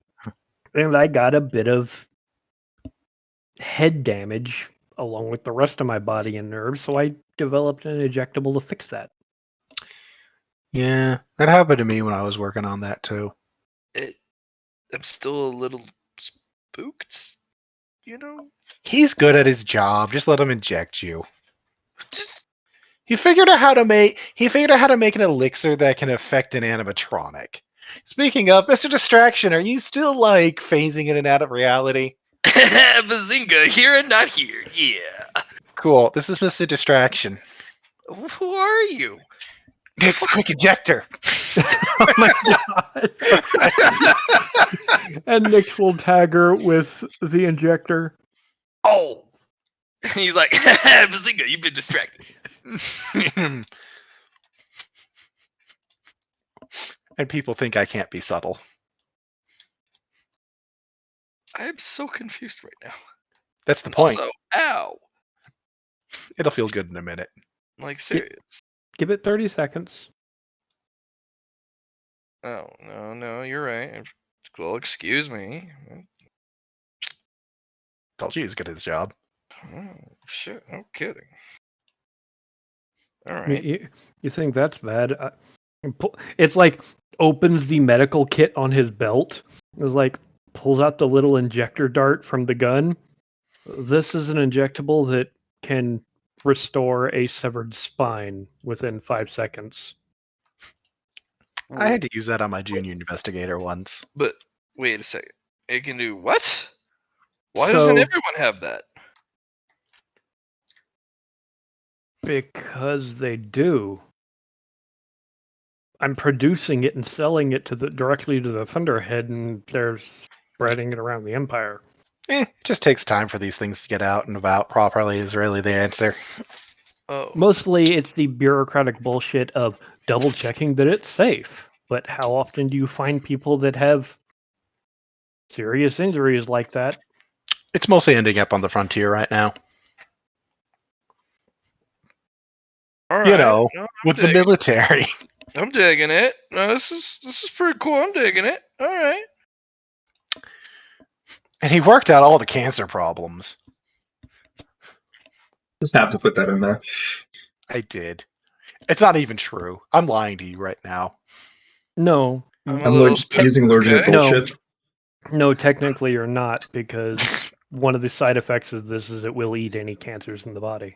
and I got a bit of head damage along with the rest of my body and nerves, so I developed an injectable to fix that. Yeah, that happened to me when I was working on that too. I'm still a little spooked, you know? He's good at his job. Just let him inject you. Just He figured out how to make an elixir that can affect an animatronic. Speaking of, Mr. Distraction, are you still like phasing in and out of reality? Bazinga, here and not here. Yeah. Cool. This is Mr. Distraction. Who are you? Nick's quick ejector. Oh my god! And Nyx will tag her with the injector. Oh. He's like, Bazinga, you've been distracted. And people think I can't be subtle. I'm so confused right now. That's the point. Also, ow. It'll feel good in a minute. Like, serious. Give it 30 seconds. Oh, no, you're right. Well, excuse me. Told you he's good at his job. Oh, shit, no kidding. All right. You think that's bad? It's like opens the medical kit on his belt. It's like pulls out the little injector dart from the gun. This is an injectable that can restore a severed spine within 5 seconds. I had to use that on my junior investigator once. But wait a second. It can do what? Why doesn't everyone have that? Because they do. I'm producing it and selling it directly to the Thunderhead, and there's spreading it around the empire. It just takes time for these things to get out and about properly is really the answer. Oh, Mostly it's the bureaucratic bullshit of double checking that it's safe. But how often do you find people that have serious injuries like that? It's mostly ending up on the frontier right now. all right. You know, No, I'm with the digging it. military. I'm digging it. No, this is pretty cool. I'm digging it. All right. And he worked out all the cancer problems. Just have to put that in there. I did. It's not even true. I'm lying to you right now. No. I'm a I'm little using legitimate okay. bullshit. No, technically you're not, because one of the side effects of this is it will eat any cancers in the body.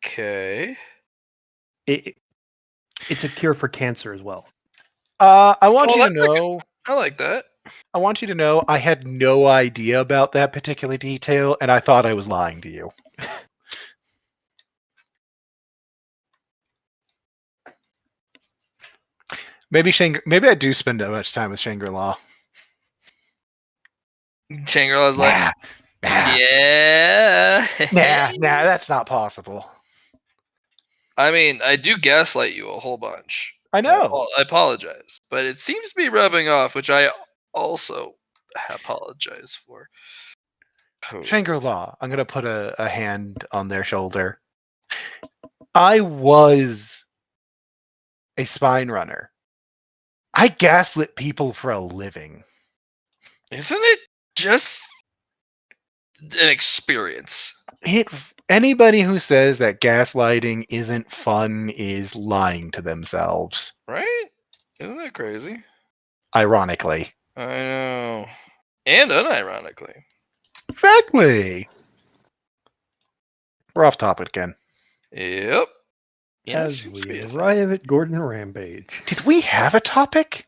Okay. It's a cure for cancer as well. I want Oh, you to that's a good- know. I like that. I want you to know I had no idea about that particular detail, and I thought I was lying to you. Maybe I do spend too much time with Shangri-La. Shangri-La's like, Nah, yeah. that's not possible. I mean, I do gaslight you a whole bunch. I know. I apologize, but it seems to be rubbing off, which I also apologize for. Shangri-La, I'm going to put a hand on their shoulder. I was a spine runner. I gaslit people for a living. Isn't it just an experience? Anybody who says that gaslighting isn't fun is lying to themselves. Right? Isn't that crazy? Ironically. I know. And unironically. Exactly. We're off topic again. Yep. Yeah, As seems to we be a thing. arrive at Gordon Rampage. Did we have a topic?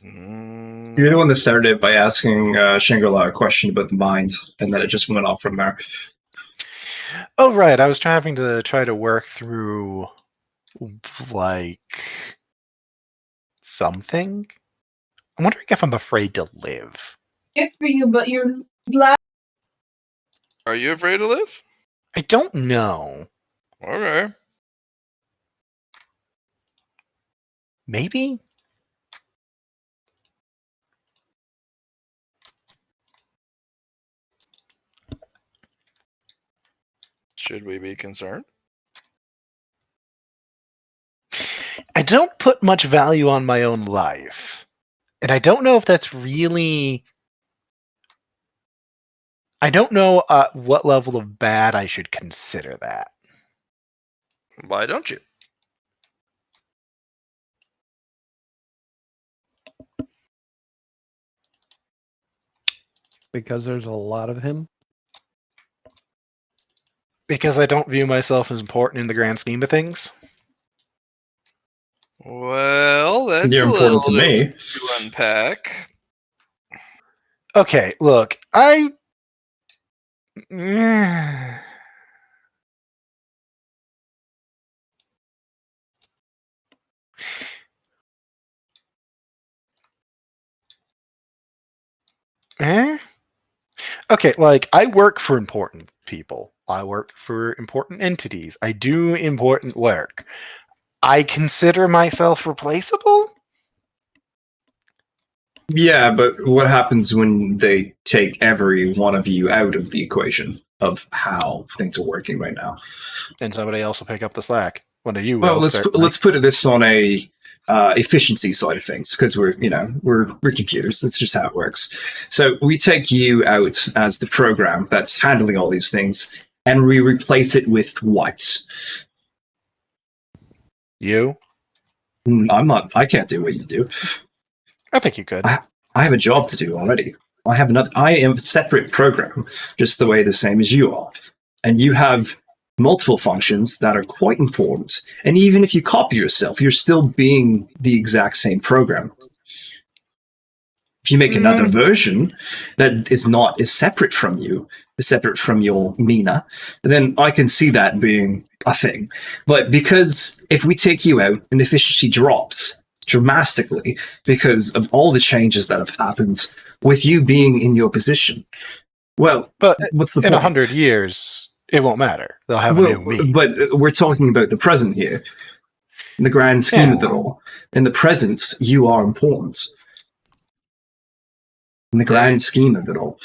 You're the one that started it by asking Shangri-La a question about the mind, and then it just went off from there. Oh, right. I was try to work through, like, something. I'm wondering if I'm afraid to live. Good for you, but you're glad. Are you afraid to live? I don't know. Okay. Maybe? Should we be concerned? I don't put much value on my own life. And I don't know if that's really... I don't know what level of bad I should consider that. Why don't you? Because there's a lot of him. Because I don't view myself as important in the grand scheme of things. Well, that's You're a little important to me. to unpack. Okay, look, Okay, like, I work for important people. I work for important entities. I do important work. I consider myself replaceable? Yeah, but what happens when they take every one of you out of the equation of how things are working right now? And somebody else will pick up the slack. One of you Well, will. let's put this on a efficiency side of things, because we're computers. That's just how it works. So we take you out as the program that's handling all these things, and we replace it with what? You? I'm not. I can't do what you do. I think you could. I have a job to do already. I am a separate program, just the way the same as you are, and you have multiple functions that are quite important. And even if you copy yourself, you're still being the exact same program. If you make another version that is separate from you, separate from your Mina, then I can see that being a thing. But because if we take you out and efficiency drops dramatically because of all the changes that have happened with you being in your position, well, But what's the in point? 100 years, it won't matter. They'll have a new me. But we're talking about the present here, in the grand scheme of it all. In the present, you are important. In the grand scheme of it all.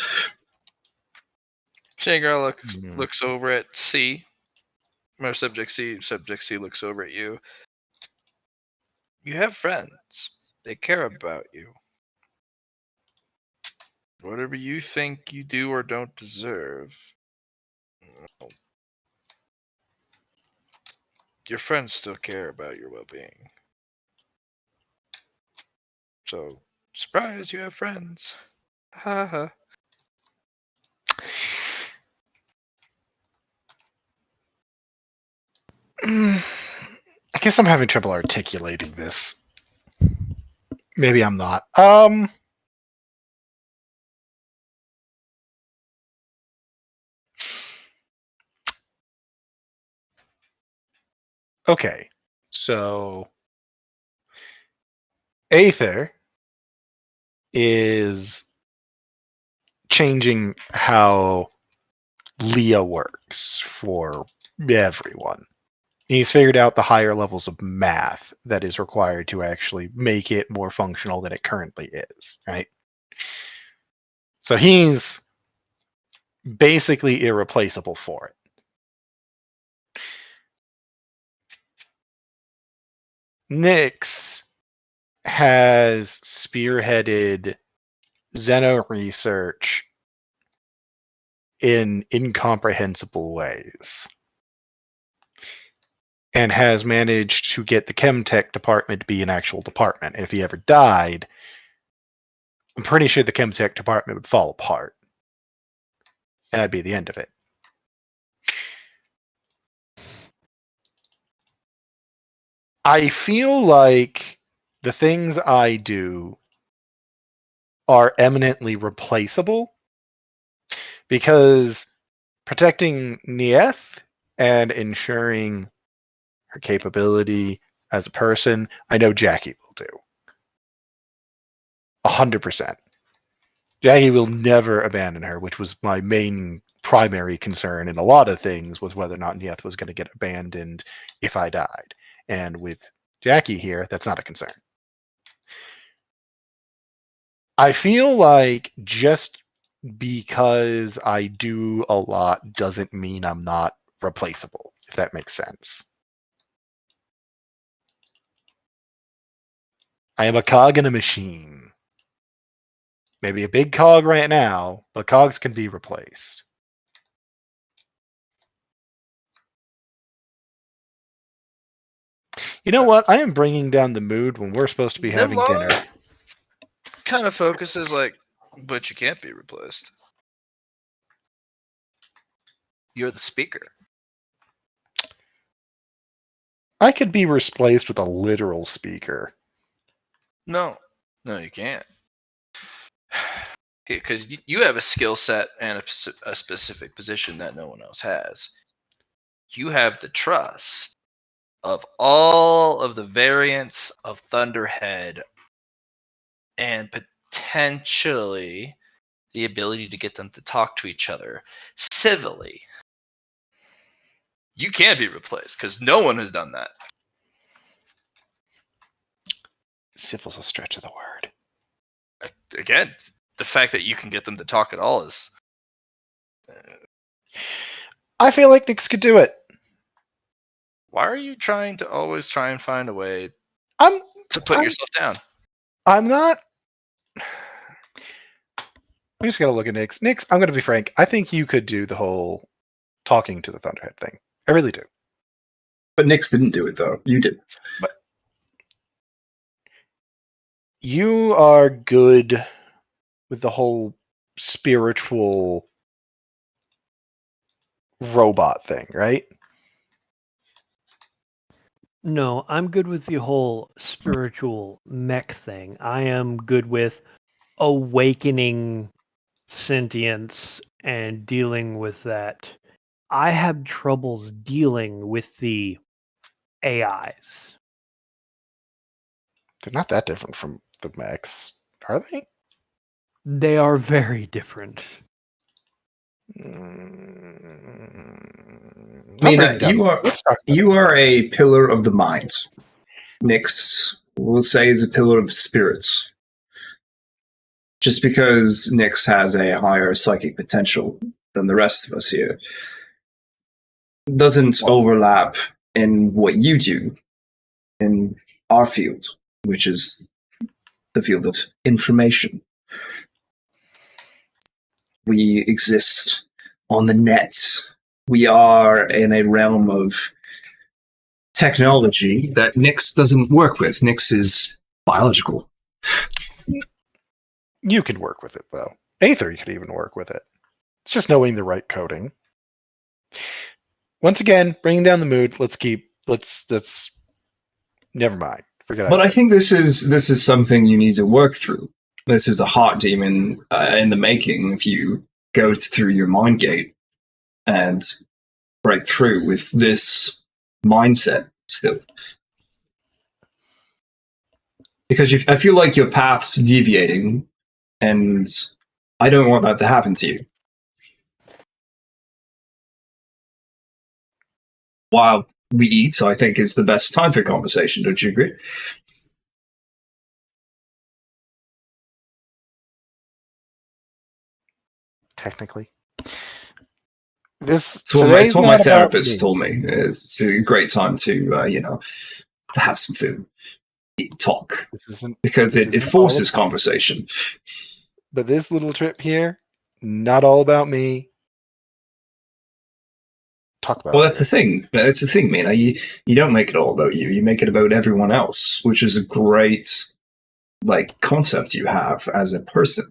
Shangar looks over at C. Or Subject C. Subject C looks over at you. You have friends. They care about you. Whatever you think you do or don't deserve, your friends still care about your well-being. So, surprise, you have friends. Ha ha. I guess I'm having trouble articulating this. Maybe I'm not. Okay. So Aether is changing how Leah works for everyone. He's figured out the higher levels of math that is required to actually make it more functional than it currently is, right? So he's basically irreplaceable for it. Nyx has spearheaded Xeno research in incomprehensible ways and has managed to get the Chemtech department to be an actual department. And if he ever died, I'm pretty sure the Chemtech department would fall apart. And that'd be the end of it. I feel like the things I do are eminently replaceable because protecting Nieth and ensuring her capability as a person, I know Jackie will do. 100%. Jackie will never abandon her, which was my main primary concern in a lot of things, was whether or not Nieth was going to get abandoned if I died. And with Jackie here, that's not a concern. I feel like just because I do a lot doesn't mean I'm not replaceable, if that makes sense. I am a cog in a machine. Maybe a big cog right now, but cogs can be replaced. You know what? I am bringing down the mood when we're supposed to be having dinner. Kind of focuses like, but you can't be replaced. You're the speaker. I could be replaced with a literal speaker. No, you can't. Because you have a skill set and a specific position that no one else has. You have the trust of all of the variants of Thunderhead and potentially the ability to get them to talk to each other civilly. You can't be replaced because no one has done that. Civil's a stretch of the word. Again, the fact that you can get them to talk at all is... I feel like Nyx could do it. Why are you trying to always try and find a way to put yourself down? I'm not... I'm just going to look at Nyx. Nyx, I'm going to be frank. I think you could do the whole talking to the Thunderhead thing. I really do. But Nyx didn't do it, though. You did. But you are good with the whole spiritual robot thing, right? No, I'm good with the whole spiritual mech thing. I am good with awakening sentience and dealing with that. I have troubles dealing with the AIs. They're not that different from the mechs, are they? They are very different. I mean, I'll break it down. Let's talk about you it. are a pillar of the mind. Nyx, we'll say, is a pillar of spirits. Just because Nyx has a higher psychic potential than the rest of us here doesn't overlap in what you do in our field, which is the field of information. We exist on the net. We are in a realm of technology that Nyx doesn't work with. Nyx is biological. You can work with it, though. Aether, you could even work with it. It's just knowing the right coding. Once again, bringing down the mood. Let's never mind. Forget. But I think this is something you need to work through. This is a heart demon in the making. If you go through your mind gate and break through with this mindset still, because I feel like your path's deviating, and I don't want that to happen to you. While we eat, I think is the best time for conversation. Don't you agree? Technically, it's what my therapist told me. It's a great time to to have some food, eat, talk, because it forces conversation. But this little trip here, not all about me. Talk about. Well, that's the thing. That's the thing, man. You don't make it all about you. You make it about everyone else, which is a great concept you have as a person.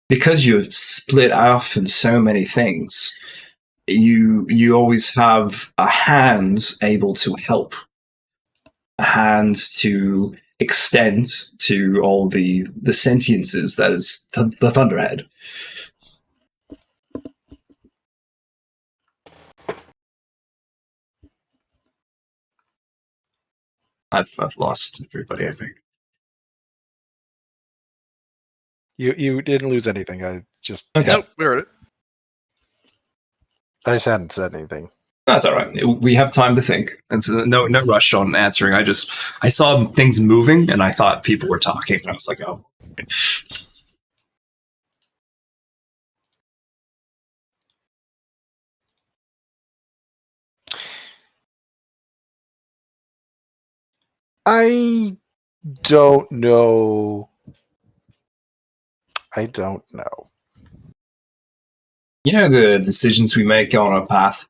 Because you're split off in so many things, you always have a hand able to help, a hand to extend to all the sentiences that is the Thunderhead. I've lost everybody, I think. You didn't lose anything. I just Okay. Nope, we heard it. I just hadn't said anything. That's all right. We have time to think. And so no rush on answering. I saw things moving and I thought people were talking. And I was like, oh. I don't know. You know the decisions we make on our path?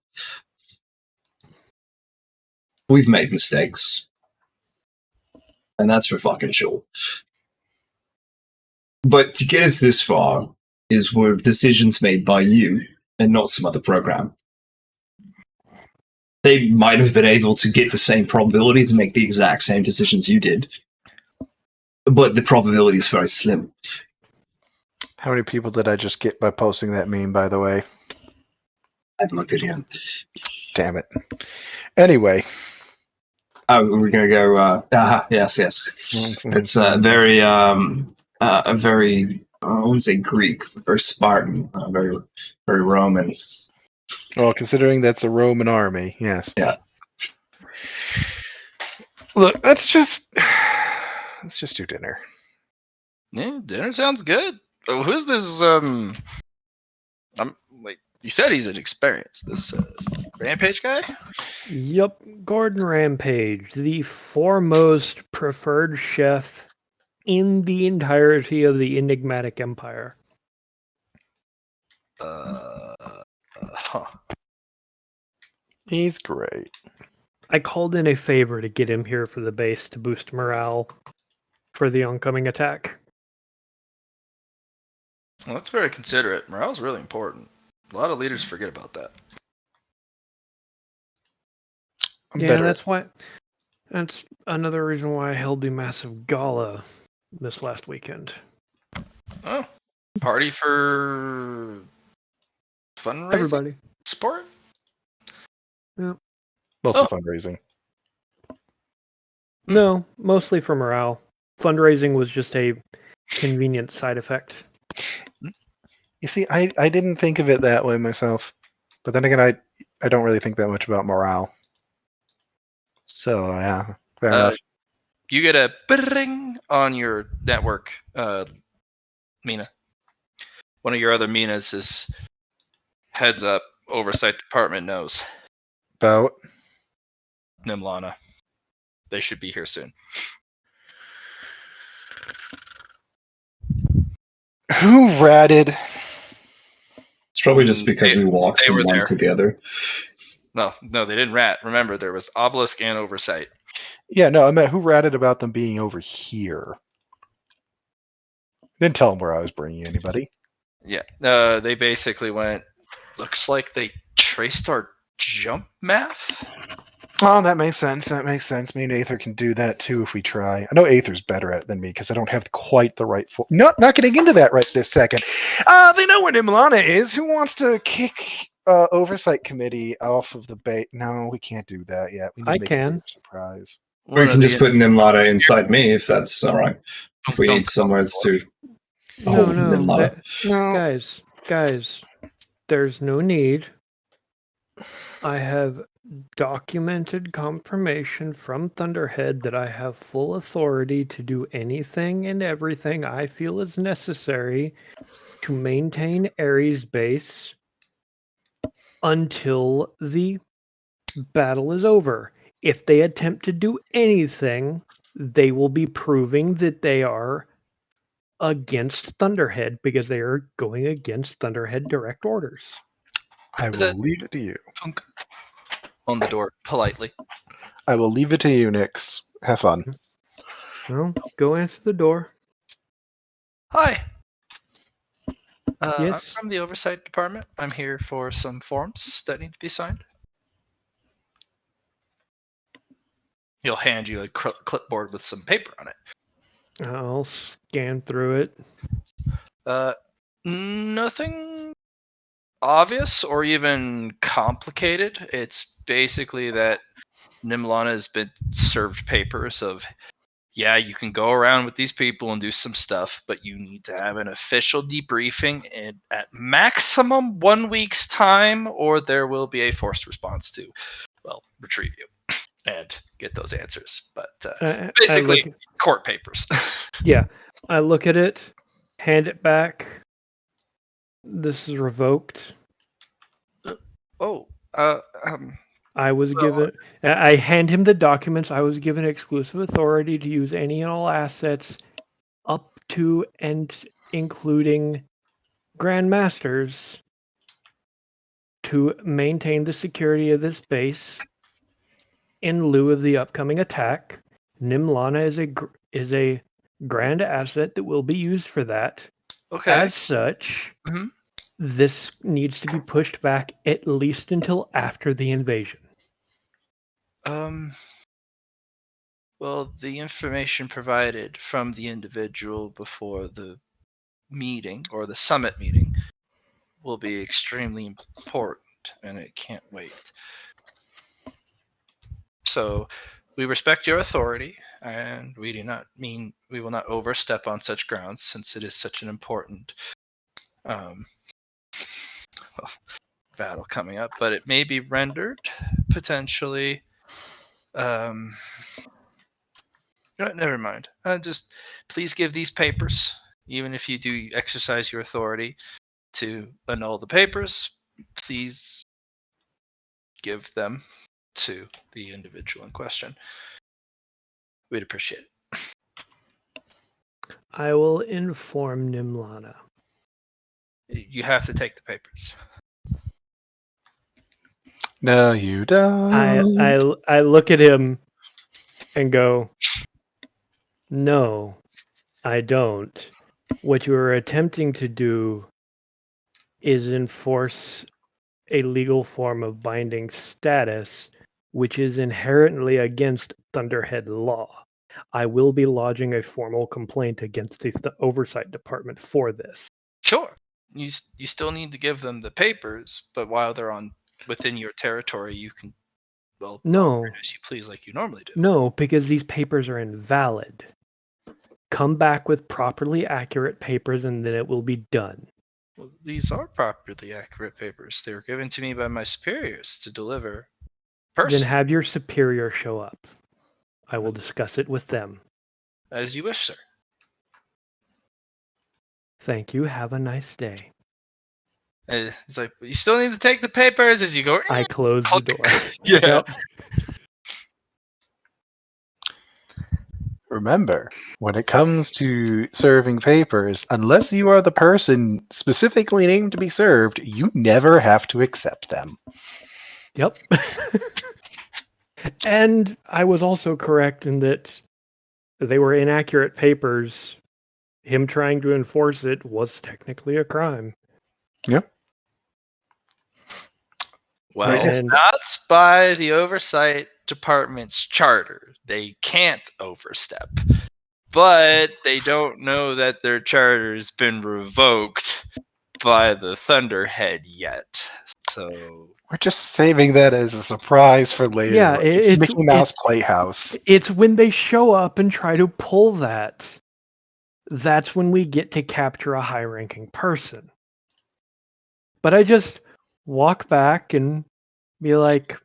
We've made mistakes. And that's for fucking sure. But to get us this far is with decisions made by you and not some other program. They might have been able to get the same probability to make the exact same decisions you did. But the probability is very slim. How many people did I just get by posting that meme, by the way? I haven't looked at it. Damn it. Anyway. Oh, we're going to go... yes. It's very, I wouldn't say Greek, but very Spartan, very, very Roman. Well, considering that's a Roman army, yes. Yeah. Look, let's just do dinner. Yeah, dinner sounds good. Who's this? You said he's an experienced. This Rampage guy. Yup, Gordon Rampage, the foremost preferred chef in the entirety of the Enigmatic Empire. Huh. He's great. I called in a favor to get him here for the base to boost morale for the oncoming attack. Well, that's very considerate. Morale's really important. A lot of leaders forget about that. That's why. That's another reason why I held the massive gala this last weekend. Oh, Party for fundraising Everybody. sport? Mostly Oh. fundraising. No, mostly for morale. Fundraising was just a convenient side effect. You see, I didn't think of it that way myself. But then again, I don't really think that much about morale. So, yeah, fair enough. You get a bing on your network, Mina. One of your other Minas is heads up. Oversight department knows. About Nimlana. They should be here soon. who ratted? It's probably just because we walked they from were one there. to the other. No, they didn't rat. Remember, there was Obelisk and Oversight. Yeah, no, I meant who ratted about them being over here. Didn't tell them where I was bringing anybody. Yeah. They basically went, looks like they traced our jump math? Oh, that makes sense. That makes sense. Me and Aether can do that too if we try. I know Aether's better at it than me because I don't have quite the right. Not getting into that right this second. They know where Nimlana is. Who wants to kick oversight committee off of the bait? No, we can't do that yet. We need I to make can. a surprise. Or you can just put Nimlada inside me if that's all right. If we Don't need somewhere to No, hold no, Nimlada. No, guys, there's no need. I have documented confirmation from Thunderhead that I have full authority to do anything and everything I feel is necessary to maintain Ares base until the battle is over. If they attempt to do anything, they will be proving that they are against Thunderhead because they are going against Thunderhead direct orders. I Is will it- leave it to you. Thunk on the door politely. I will leave it to you, Nix. Have fun. Well, go answer the door. Hi. Yes? I'm from the Oversight Department. I'm here for some forms that need to be signed. He'll hand you a clipboard with some paper on it. I'll scan through it. Nothing obvious or even complicated. It's basically that Nimlana has been served papers of, yeah, you can go around with these people and do some stuff, but you need to have an official debriefing in at maximum 1 week's time, or there will be a forced response to, well, retrieve you and get those answers. But basically, court papers. Yeah, I look at it, hand it back. This is revoked. I was given. I hand him the documents. I was given exclusive authority to use any and all assets up to and including Grandmasters to maintain the security of this base in lieu of the upcoming attack. Nimlana is a grand asset that will be used for that. Okay. As such, this needs to be pushed back at least until after the invasion. Well, the information provided from the individual before the meeting or the summit meeting will be extremely important, and it can't wait. So, we respect your authority, and we will not overstep on such grounds since it is such an important battle coming up. But it may be rendered potentially. Never mind. Just please give these papers, even if you do exercise your authority to annul the papers. Please give them to the individual in question. We'd appreciate it. I will inform Nimlana. You have to take the papers. No, you don't. I look at him and go, no, I don't. What you are attempting to do is enforce a legal form of binding status, which is inherently against Thunderhead law. I will be lodging a formal complaint against the Oversight Department for this. Sure, you still need to give them the papers, but while they're within your territory, you can No. operate as you please, like you normally do. No, because these papers are invalid. Come back with properly accurate papers and then it will be done. Well, these are properly accurate papers. They were given to me by my superiors to deliver. Then Person, have your superior show up. I will discuss it with them. as you wish, sir. Thank you. Have a nice day. It's like, but you still need to take the papers as you go. I close the door. Yeah. Yep. Remember, when it comes to serving papers, unless you are the person specifically named to be served, you never have to accept them. Yep. And I was also correct in that they were inaccurate papers. Him trying to enforce it was technically a crime. Well, Right, it's and- not by the oversight department's charter. They can't overstep. But they don't know that their charter's been revoked by the Thunderhead yet. So We're just saving that as a surprise for later. Yeah, it's Mickey Mouse it's- Playhouse. It's when they show up and try to pull that. That's when we get to capture a high-ranking person. But I just walk back and be like,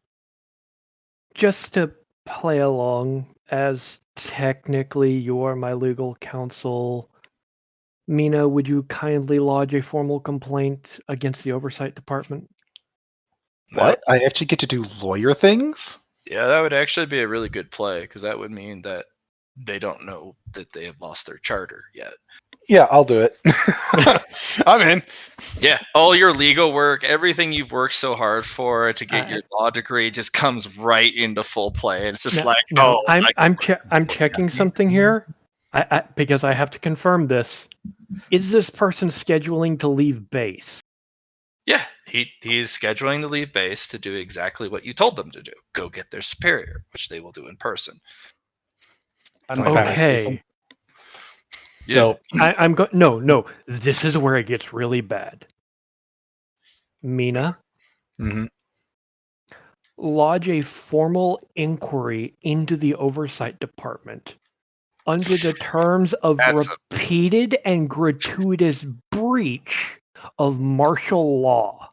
just to play along, as technically you're my legal counsel, Mina, would you kindly lodge a formal complaint against the oversight department? What? I actually get to do lawyer things? Yeah, that would actually be a really good play because that would mean that they don't know that they have lost their charter yet. Yeah, I'll do it. I'm in. Yeah, all your legal work, everything you've worked so hard for to get your law degree, just comes right into full play, and it's just I'm checking something here. Because I have to confirm this. Is this person scheduling to leave base? Yeah, he's scheduling to leave base to do exactly what you told them to do. Go get their superior, which they will do in person. Okay. So I'm going. No. This is where it gets really bad. Mina, Mhm. lodge a formal inquiry into the oversight department under the terms of repeated and gratuitous breach of martial law.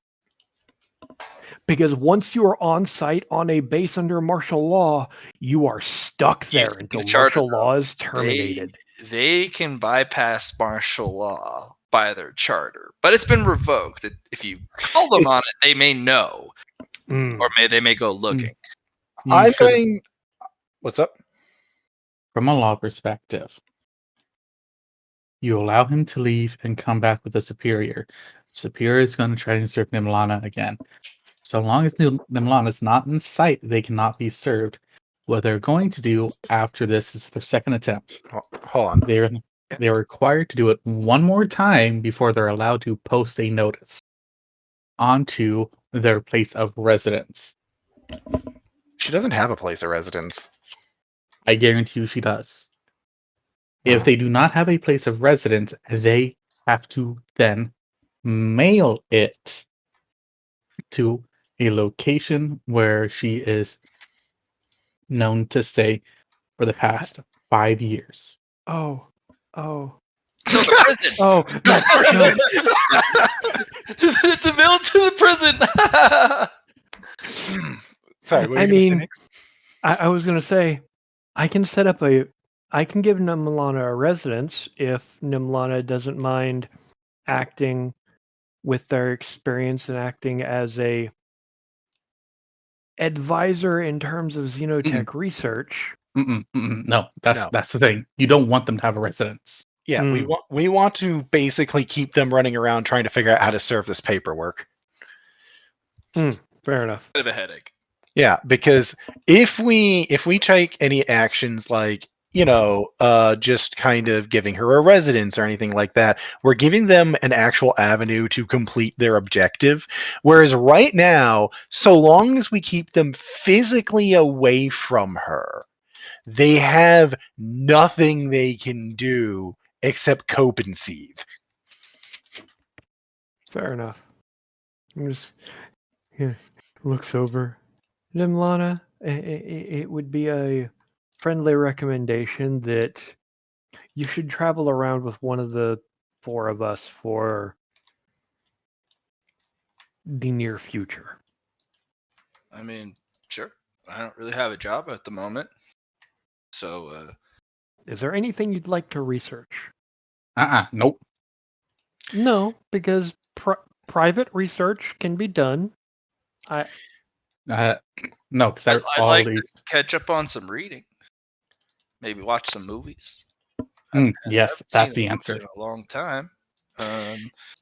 Because once you are on site on a base under martial law, you are stuck there until martial law is terminated. They can bypass martial law by their charter, but it's been revoked. If you call them on it, they may know, or they may go looking. I'm going. What's up? From a law perspective, you allow him to leave and come back with a superior. Superior is going to try to serve Nimlana again. So long as Nimlana is not in sight, they cannot be served. What they're going to do after this is their second attempt. Hold on. They're required to do it one more time before they're allowed to post a notice onto their place of residence. She doesn't have a place of residence. I guarantee you she does. If they do not have a place of residence, they have to then mail it to a location where she is known to stay for the past 5 years. Oh. No, the prison. Oh, no. To mail it to the prison. Sorry, what were I you gonna say mean, next? I was going to say, I can give Nimlana a residence if Nimlana doesn't mind acting with their experience and acting as a advisor in terms of xenotech research. No, that's the thing. You don't want them to have a residence. Yeah, we want to basically keep them running around trying to figure out how to serve this paperwork. Fair enough. Bit of a headache. Yeah, because if we take any actions like, just kind of giving her a residence or anything like that, we're giving them an actual avenue to complete their objective. Whereas right now, so long as we keep them physically away from her, they have nothing they can do except cope and seethe. Fair enough. I'm just looks over. Nimlana, it would be a friendly recommendation that you should travel around with one of the four of us for the near future. I mean, sure. I don't really have a job at the moment. So, Is there anything you'd like to research? Nope. No, because private research can be done. No, because I'd all like these. to catch up on some reading. Maybe watch some movies. Yes, haven't that's seen the a movie answer. in a long time.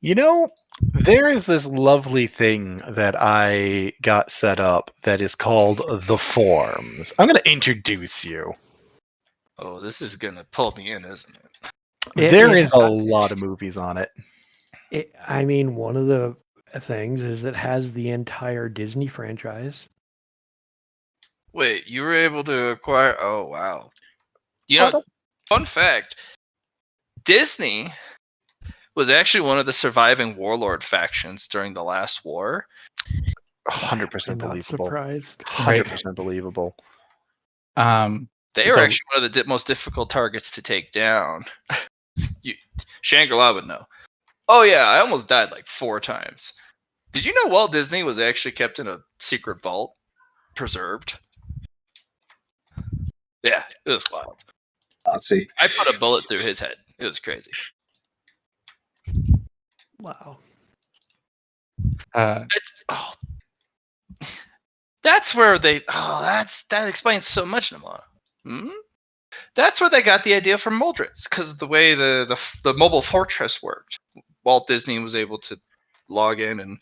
You know, there is this lovely thing that I got set up that is called the Forms. I'm going to introduce you. Oh, this is gonna pull me in, isn't it? There is a lot of movies on it. I mean, one of the things is it has the entire Disney franchise. Wait, you were able to acquire? Oh wow! You know, fun fact: Disney was actually one of the surviving warlord factions during the last war. 100% I'm not believable. surprised. 100% believable. They were actually one of the most difficult targets to take down. Shangri-La would know. Oh yeah, I almost died like 4 times. Did you know Walt Disney was actually kept in a secret vault, preserved? Yeah, it was wild. Let's see. I put a bullet through his head. It was crazy. Wow. That's where they. Oh, that explains so much, Namana. That's where they got the idea for Muldrits, because the way the mobile fortress worked. Walt Disney was able to log in and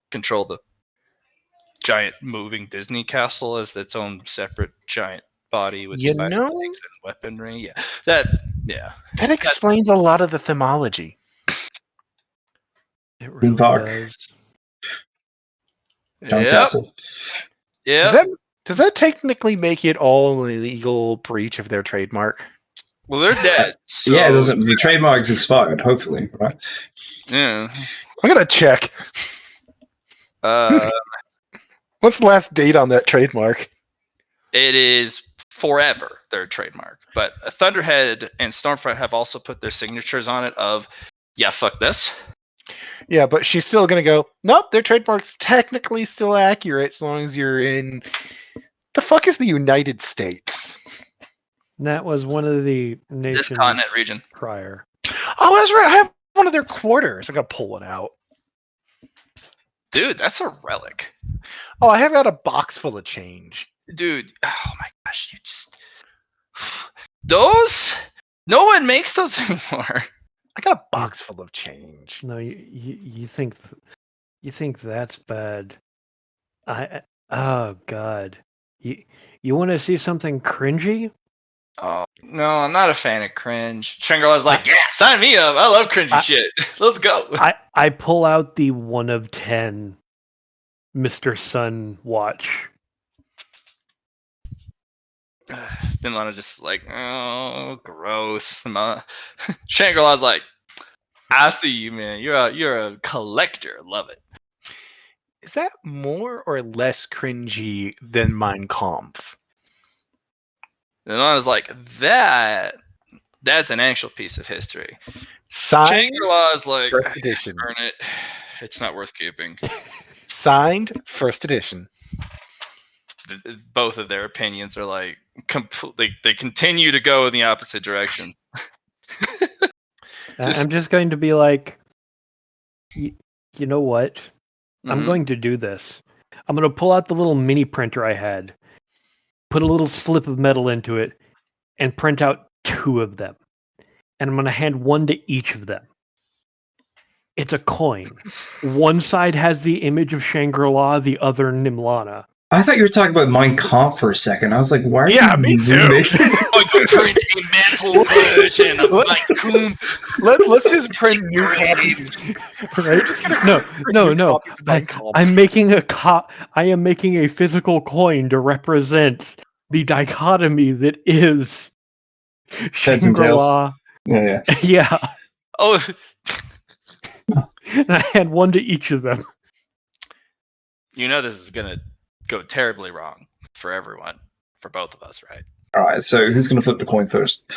control the giant moving Disney castle as its own separate giant body with spider legs and weaponry. Yeah, that explains a lot of the themology. It really does. John Castle. Yeah. Does that technically make it all an illegal breach of their trademark? Well, they're dead. So... Yeah, it doesn't. The trademark's expired. Hopefully, right? Yeah. I'm gonna check. What's the last date on that trademark? It is forever their trademark. But Thunderhead and Stormfront have also put their signatures on it of, yeah, fuck this. Yeah, but she's still gonna go, nope, their trademark's technically still accurate as long as you're in... The fuck is the United States? That was one of the nations this continent region prior. Oh, that's right. I have one of their quarters. I gotta pull it out. Dude, that's a relic. Oh, I have got a box full of change. Dude, oh my gosh, you just... Those? No one makes those anymore. I got a box full of change. No, you think that's bad. Oh god. You want to see something cringy? Oh no, I'm not a fan of cringe. Shangri-La's like, yeah, sign me up. I love cringy shit. Let's go. I pull out the 1 of 10 Mr. Sun watch. Then Lana just like, oh, gross. Shangri-La's like, I see you, man. You're a collector. Love it. Is that more or less cringy than Mein Kampf? And Lana's like, that's an actual piece of history. Shangri-La's like, first edition. Burn it. It's not worth keeping. Signed, first edition. Both of their opinions are like they continue to go in the opposite directions. I'm just going to be like, you know what? I'm going to do this. I'm going to pull out the little mini printer I had, put a little slip of metal into it, and print out 2 of them. And I'm going to hand 1 to each of them. It's a coin. One side has the image of Shangri-La, the other Nimlana. I thought you were talking about Mein Kampf for a second. I was like, why are you me too. I'm going to print a mental version of Mein Kampf. Let's just print new copies. No. I am making a physical coin to represent the dichotomy that is Shangri-La. Yeah. Yeah. Oh, And I hand one to each of them. You know this is gonna go terribly wrong for everyone, for both of us, right? All right, so who's going to flip the coin first?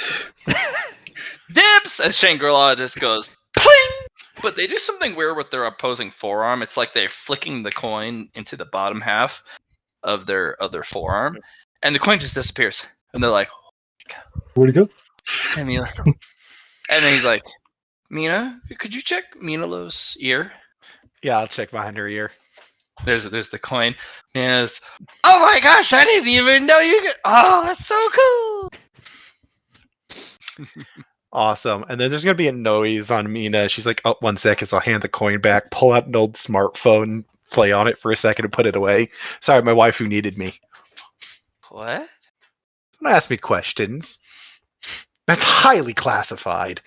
Dibs! As Shangri-La just goes, pling! But they do something weird with their opposing forearm. It's like they're flicking the coin into the bottom half of their forearm, and the coin just disappears. And they're like, Where'd it go? "Hey, Mila." And then he's like, "Mina, could you check Minalo's ear?" Yeah, I'll check behind her ear. There's the coin. Mina's, "Oh my gosh, I didn't even know you could. Oh, that's so cool." Awesome. And then there's going to be a noise on Mina. She's like, oh, 1 second. So I'll hand the coin back, pull out an old smartphone, play on it for a second, and put it away. Sorry, my wife who needed me. What? Don't ask me questions. That's highly classified.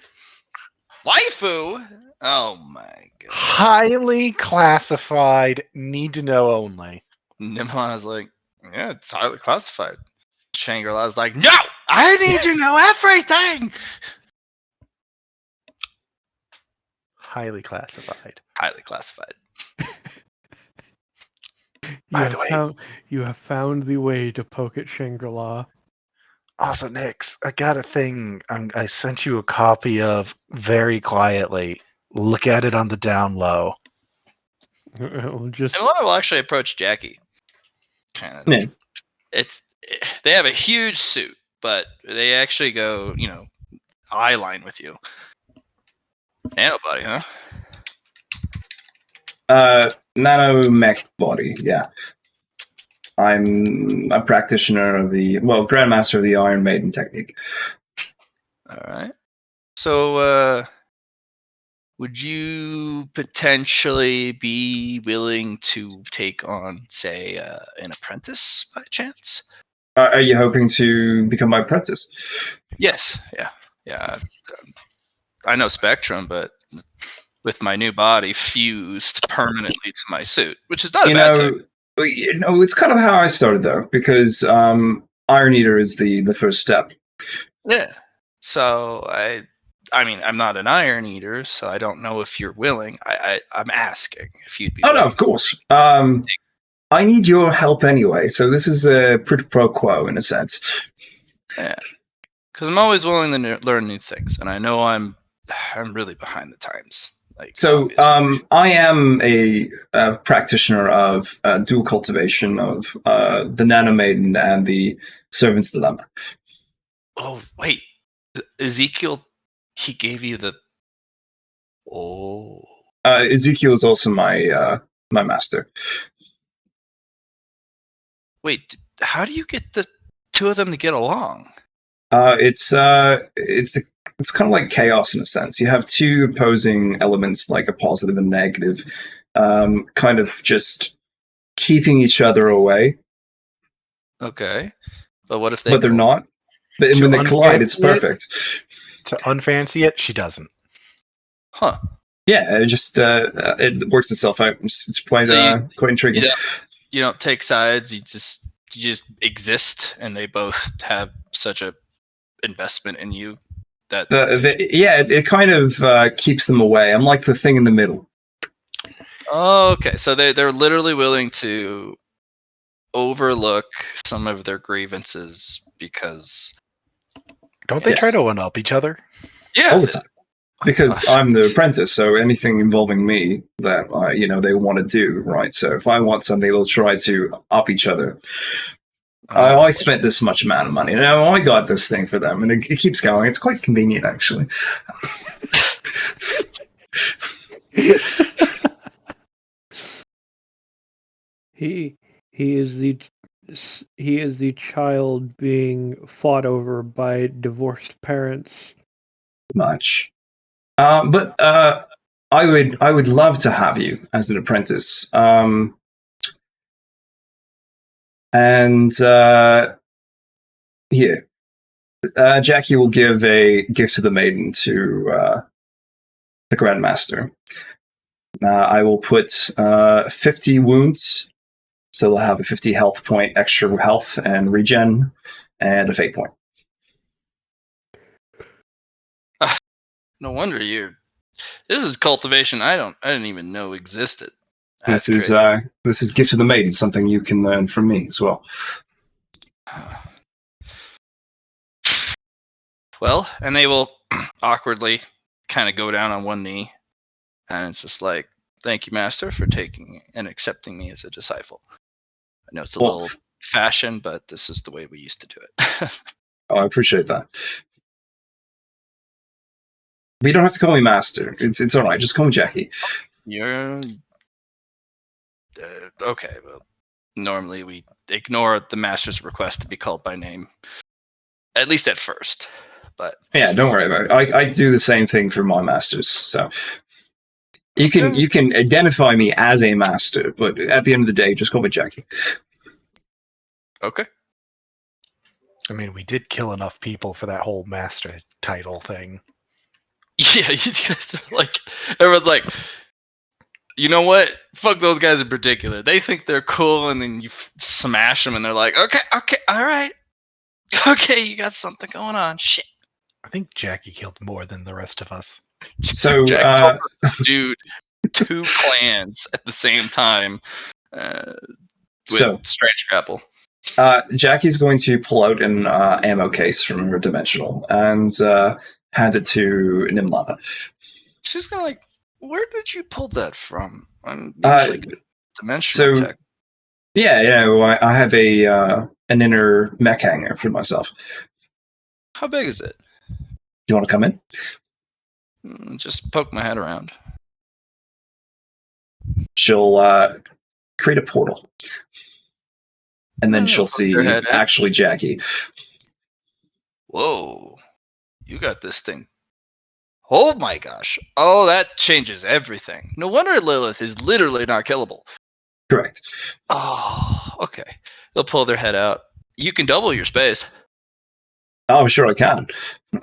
Waifu? Oh my god. Highly classified, need to know only. Nimlana's like, yeah, it's highly classified. Shangri-La's like, no! I need to know everything! Highly classified. Highly classified. By the way, You have found the way to poke at Shangri-La. also, Nix, I got a thing. I sent you a copy of very quietly. Look at it on the down low. Just Nimlana will actually approach Jackie. Kind of. Yeah. They have a huge suit, but they actually go, eye line with you. Hey, nobody, huh? Nanomech body, yeah. I'm a practitioner of Grandmaster of the Iron Maiden technique. Alright. So, would you potentially be willing to take on, say, an apprentice by chance? Are you hoping to become my apprentice? Yes, yeah. I know Spectrum, but with my new body fused permanently to my suit, which is not a bad thing. It's kind of how I started though, because Iron Eater is the first step. Yeah. So I mean, I'm not an Iron Eater, so I don't know if you're willing. I'm asking if you'd be. Oh no, of course. I need your help anyway, so this is a quid pro quo in a sense. Yeah. Because I'm always willing to learn new things, and I know I'm really behind the times. So I am a practitioner of dual cultivation of the Nanomaiden and the Servant's Dilemma. Oh wait, Ezekiel, he gave you the. Oh. Ezekiel is also my master. Wait, how do you get the two of them to get along? It's kind of like chaos in a sense. You have two opposing elements, like a positive and negative, kind of just keeping each other away. Okay, but what if they? But they're not. But when they collide, it's perfect. To unfancy it, she doesn't. Huh. Yeah, it works itself out. It's quite quite intriguing. You don't take sides. You just exist, and they both have such a investment in you that it kind of keeps them away. I'm like the thing in the middle. Oh, okay, so they're literally willing to overlook some of their grievances because don't they try to one up each other? Yeah, all the time. Because I'm the apprentice, so anything involving me that they want to do, right? So if I want something, they'll try to up each other. I spent this much amount of money. Now I got this thing for them, and it keeps going. It's quite convenient, actually. He is the child being fought over by divorced parents. Much, but I would love to have you as an apprentice. And here, Jackie will give a gift to the maiden to the Grandmaster. I will put 50 wounds, so they'll have a 50 health point, extra health and regen, and a fate point. No wonder you're This is cultivation. I didn't even know existed. That's This is Gift of the Maiden, something you can learn from me as well. Well, and they will awkwardly kind of go down on one knee, and it's just like, "Thank you, Master, for taking and accepting me as a disciple. I know it's a little fashion, but this is the way we used to do it." I appreciate that. But you don't have to call me Master. It's all right. Just call me Jackie. You're okay. Well, normally we ignore the Master's request to be called by name, at least at first. But Yeah, don't worry about it. I do the same thing for my masters. So you can identify me as a master, but at the end of the day, just call me Jackie. okay. I mean, we did kill enough people for that whole master title thing. Yeah, you guys are like, everyone's like, you know what? Fuck those guys in particular. They think they're cool, and then you smash them, and they're like, okay, all right, okay, you got something going on. Shit. I think Jackie killed more than the rest of us. So, Jack dude, 2 clans at the same time. With strange grapple. Jackie's going to pull out an ammo case from her dimensional and hand it to Nimlana. She's gonna like, where did you pull that from? I'm usually good at dimensional tech. Yeah, I have an inner mech hangar for myself. How big is it? You want to come in? Just poke my head around. She'll create a portal. And then she'll see actually Jackie. Whoa. You got this thing. Oh my gosh. Oh, that changes everything. No wonder Lilith is literally not killable. Correct. Oh, okay. They'll pull their head out. You can double your space. Oh, sure I can.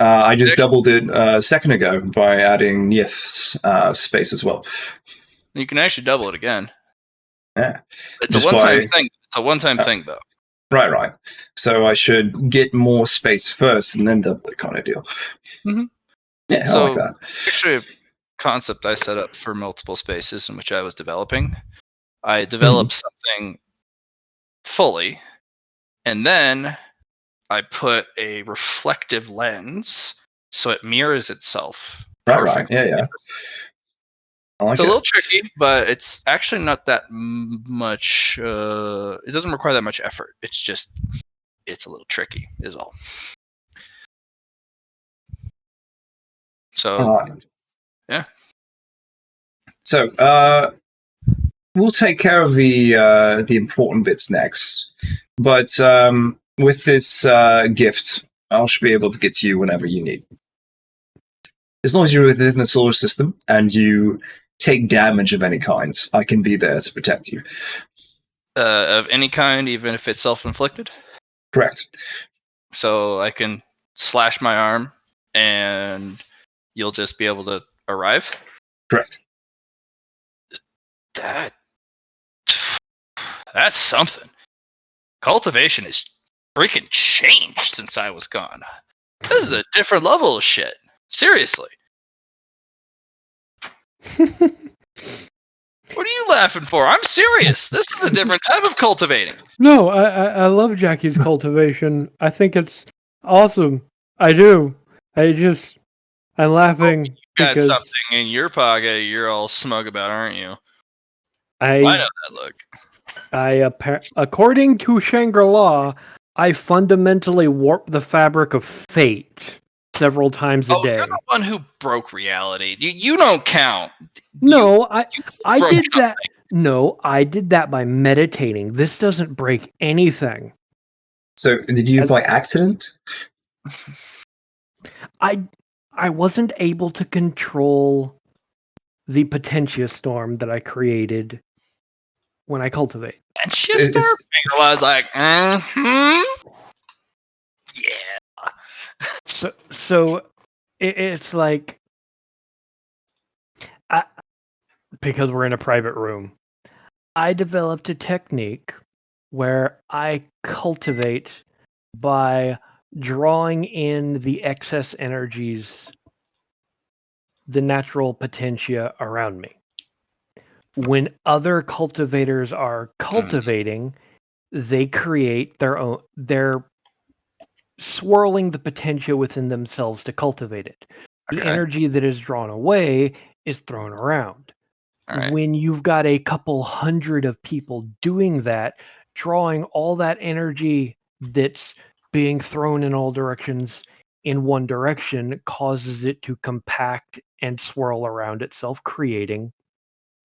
I just doubled it a second ago by adding Nith's space as well. You can actually double it again. Yeah. It's a one-time thing. It's a one-time thing, though. Right. So I should get more space first and then double it kind of deal. Mm-hmm. Yeah, so, I like that. Actually, a concept I set up for multiple spaces in which I was developing. I developed something fully, and then I put a reflective lens so it mirrors itself. Right. Yeah. It's a little tricky, but it's actually not that much. It doesn't require that much effort. It's a little tricky, is all. So, yeah. So, we'll take care of the important bits next. But with this gift, I should be able to get to you whenever you need. As long as you're within the solar system and you take damage of any kind, I can be there to protect you. Of any kind, even if it's self-inflicted? Correct. So I can slash my arm and you'll just be able to arrive? Correct. That's something. Cultivation has freaking changed since I was gone. This is a different level of shit. Seriously. What are you laughing for? I'm serious. This is a different type of cultivating. No, I love Jackie's cultivation. I think it's awesome. I do. I'm laughing You got because something in your pocket you're all smug about, aren't you? I know that look. According to Shangri-La, I fundamentally warp the fabric of fate several times a day. You're the one who broke reality. You don't count. No, I did that. No, I did that by meditating. This doesn't break anything. So, did you by accident? I wasn't able to control the potentia storm that I created when I cultivate. And she started was like, yeah. So it's like, because we're in a private room, I developed a technique where I cultivate by drawing in the excess energies the natural potentia around me. When other cultivators are cultivating, they create their own. They're swirling the potentia within themselves to cultivate it. The Okay. energy that is drawn away is thrown around. All right. When you've got a couple hundred of people doing that, drawing all that energy that's being thrown in all directions in one direction causes it to compact and swirl around itself, creating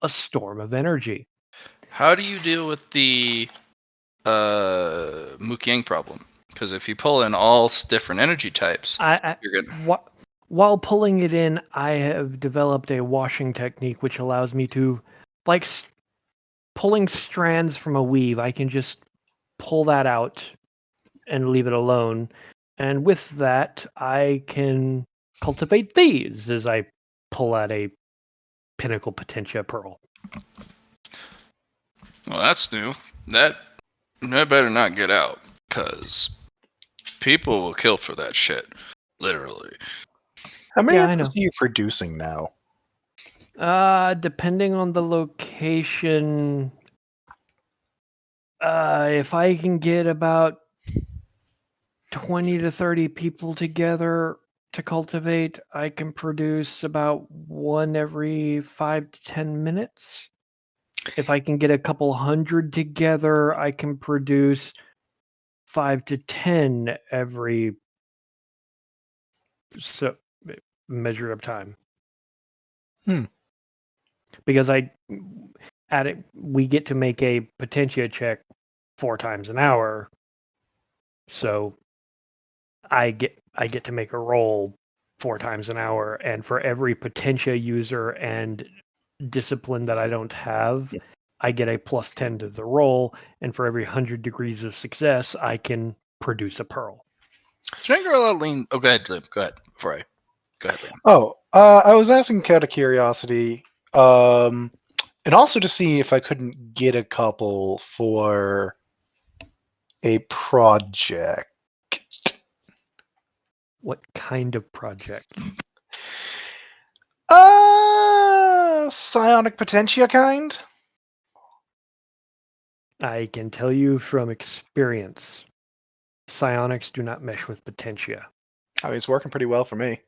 a storm of energy. How do you deal with the Mukyang problem? Because if you pull in all different energy types, you're gonna. While pulling it in, I have developed a washing technique which allows me to, like pulling strands from a weave, I can just pull that out and leave it alone. And with that, I can cultivate these as I pull out a pinnacle potentia pearl. Well, that's new. That better not get out, cause people will kill for that shit. Literally. How many Yeah, of I those know. are you producing now? Depending on the location, if I can get about 20 to 30 people together to cultivate, I can produce about one every 5 to 10 minutes. If I can get a couple hundred together, I can produce 5 to 10 every so measured up time. Because we get to make a potentia check 4 times an hour. So I get to make a roll 4 times an hour, and for every potentia user and discipline that I don't have, I get a plus 10 to the roll, and for every 100 degrees of success, I can produce a pearl. Lean. Oh, go ahead, Liam. Go ahead. Go ahead, Liam. Oh, I was asking out of curiosity, and also to see if I couldn't get a couple for a project. What kind of project? Psionic potentia kind? I can tell you from experience, psionics do not mesh with potentia. I mean, it's working pretty well for me.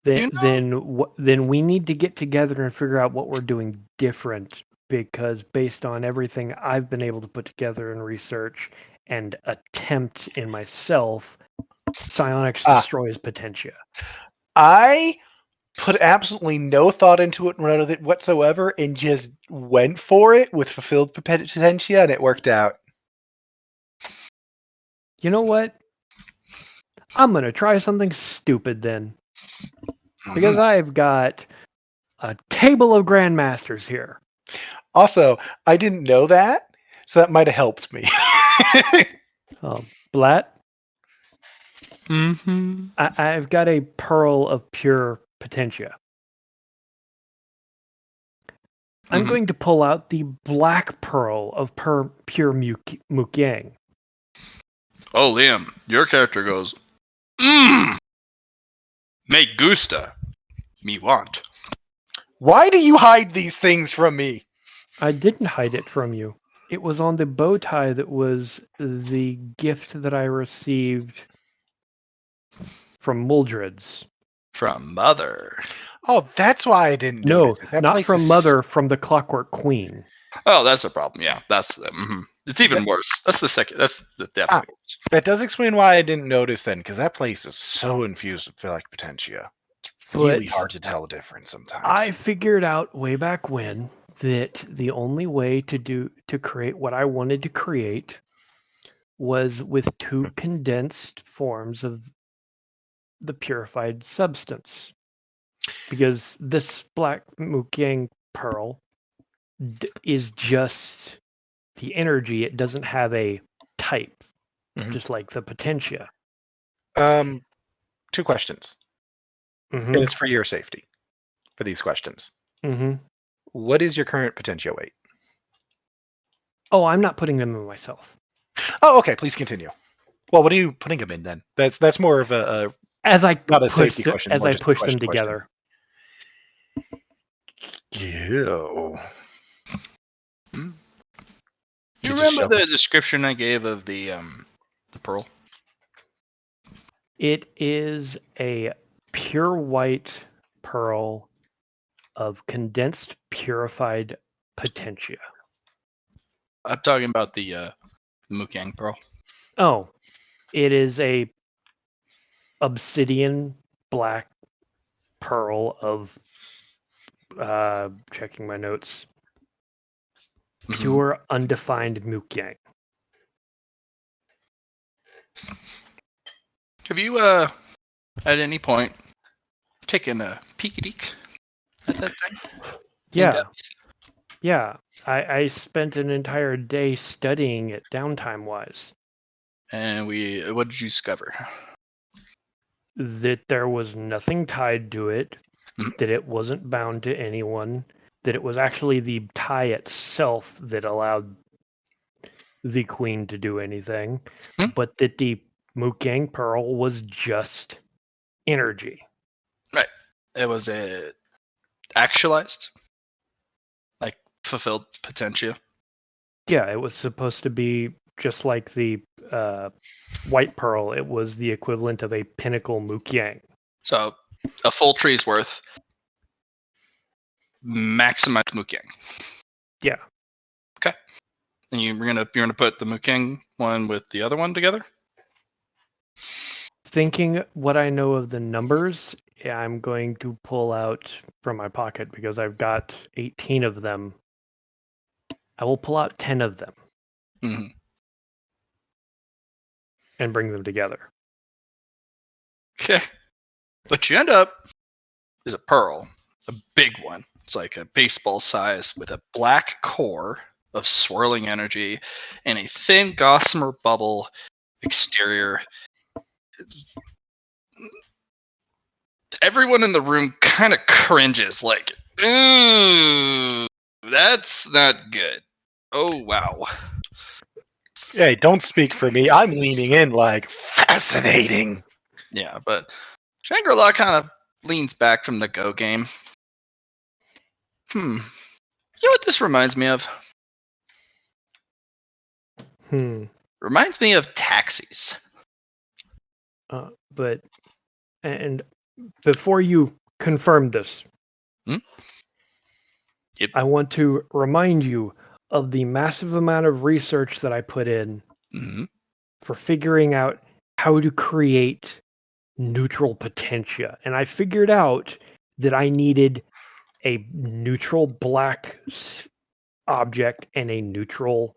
Then we need to get together and figure out what we're doing different, because based on everything I've been able to put together in research and attempt in myself, psionics destroys potentia. I put absolutely no thought into it whatsoever and just went for it with fulfilled potentia, and it worked out. You know what? I'm going to try something stupid then. Because I've got a table of grandmasters here. Also, I didn't know that, so that might have helped me. Blatt, Mm-hmm. I've got a pearl of pure potentia. I'm going to pull out the black pearl of pure Mukyang. Oh, Liam, your character goes, Me gusta. Me want. Why do you hide these things from me? I didn't hide it from you. It was on the bow tie that was the gift that I received from Muldred's. From Mother. Oh, that's why I didn't No, notice it. That not place from is... Mother, from the Clockwork Queen. Oh, that's a problem. Yeah, that's the. It's even worse. That's the second. That's the definitely worse. That does explain why I didn't notice then, because that place is so infused with like potentia. It's really hard to tell the difference sometimes. I figured out way back when that the only way to create what I wanted to create was with 2 condensed forms of the purified substance. Because this black Mukyang pearl is just the energy. It doesn't have a type, just like the potentia. 2 questions. Mm-hmm. And it's for your safety, for these questions. Mm-hmm. What is your current potentia weight? Oh, I'm not putting them in myself. Oh, okay. Please continue. Well, what are you putting them in then? That's more of a As I not a push safety question. as more I just a push them question. together. Ew. Hmm. You You just remember shove the description I gave of the pearl? It is a pure white pearl of condensed purified potentia. I'm talking about the Mukang pearl. Oh, it is a obsidian black pearl of checking my notes. Mhm. Pure undefined Mukyang. Have you at any point taken a peek at that thing? In Yeah. depth? Yeah. I spent an entire day studying it downtime wise. And what did you discover? That there was nothing tied to it, Mhm. that it wasn't bound to anyone, that it was actually the tie itself that allowed the queen to do anything, Hmm. but that the Mukyang pearl was just energy. Right. It was actualized, like fulfilled potential. Yeah, it was supposed to be just like the white pearl. It was the equivalent of a pinnacle Mukyang. So a full tree's worth, maximized Mukang. Yeah. Okay. And you're gonna put the Mukang one with the other one together? Thinking what I know of the numbers, I'm going to pull out from my pocket because I've got 18 of them. I will pull out 10 of them Mm-hmm. and bring them together. Okay. What you end up is a pearl, a big one. It's like a baseball size with a black core of swirling energy and a thin gossamer bubble exterior. Everyone in the room kind of cringes, like, ooh, that's not good. Oh, wow. Hey, don't speak for me. I'm leaning in like fascinating. Yeah, but Shangri-La kind of leans back from the go game. You know what this reminds me of? Reminds me of taxis. But and before you confirm this, Yep. I want to remind you of the massive amount of research that I put in Mm-hmm. for figuring out how to create neutral potentia. And I figured out that I needed a neutral black object and a neutral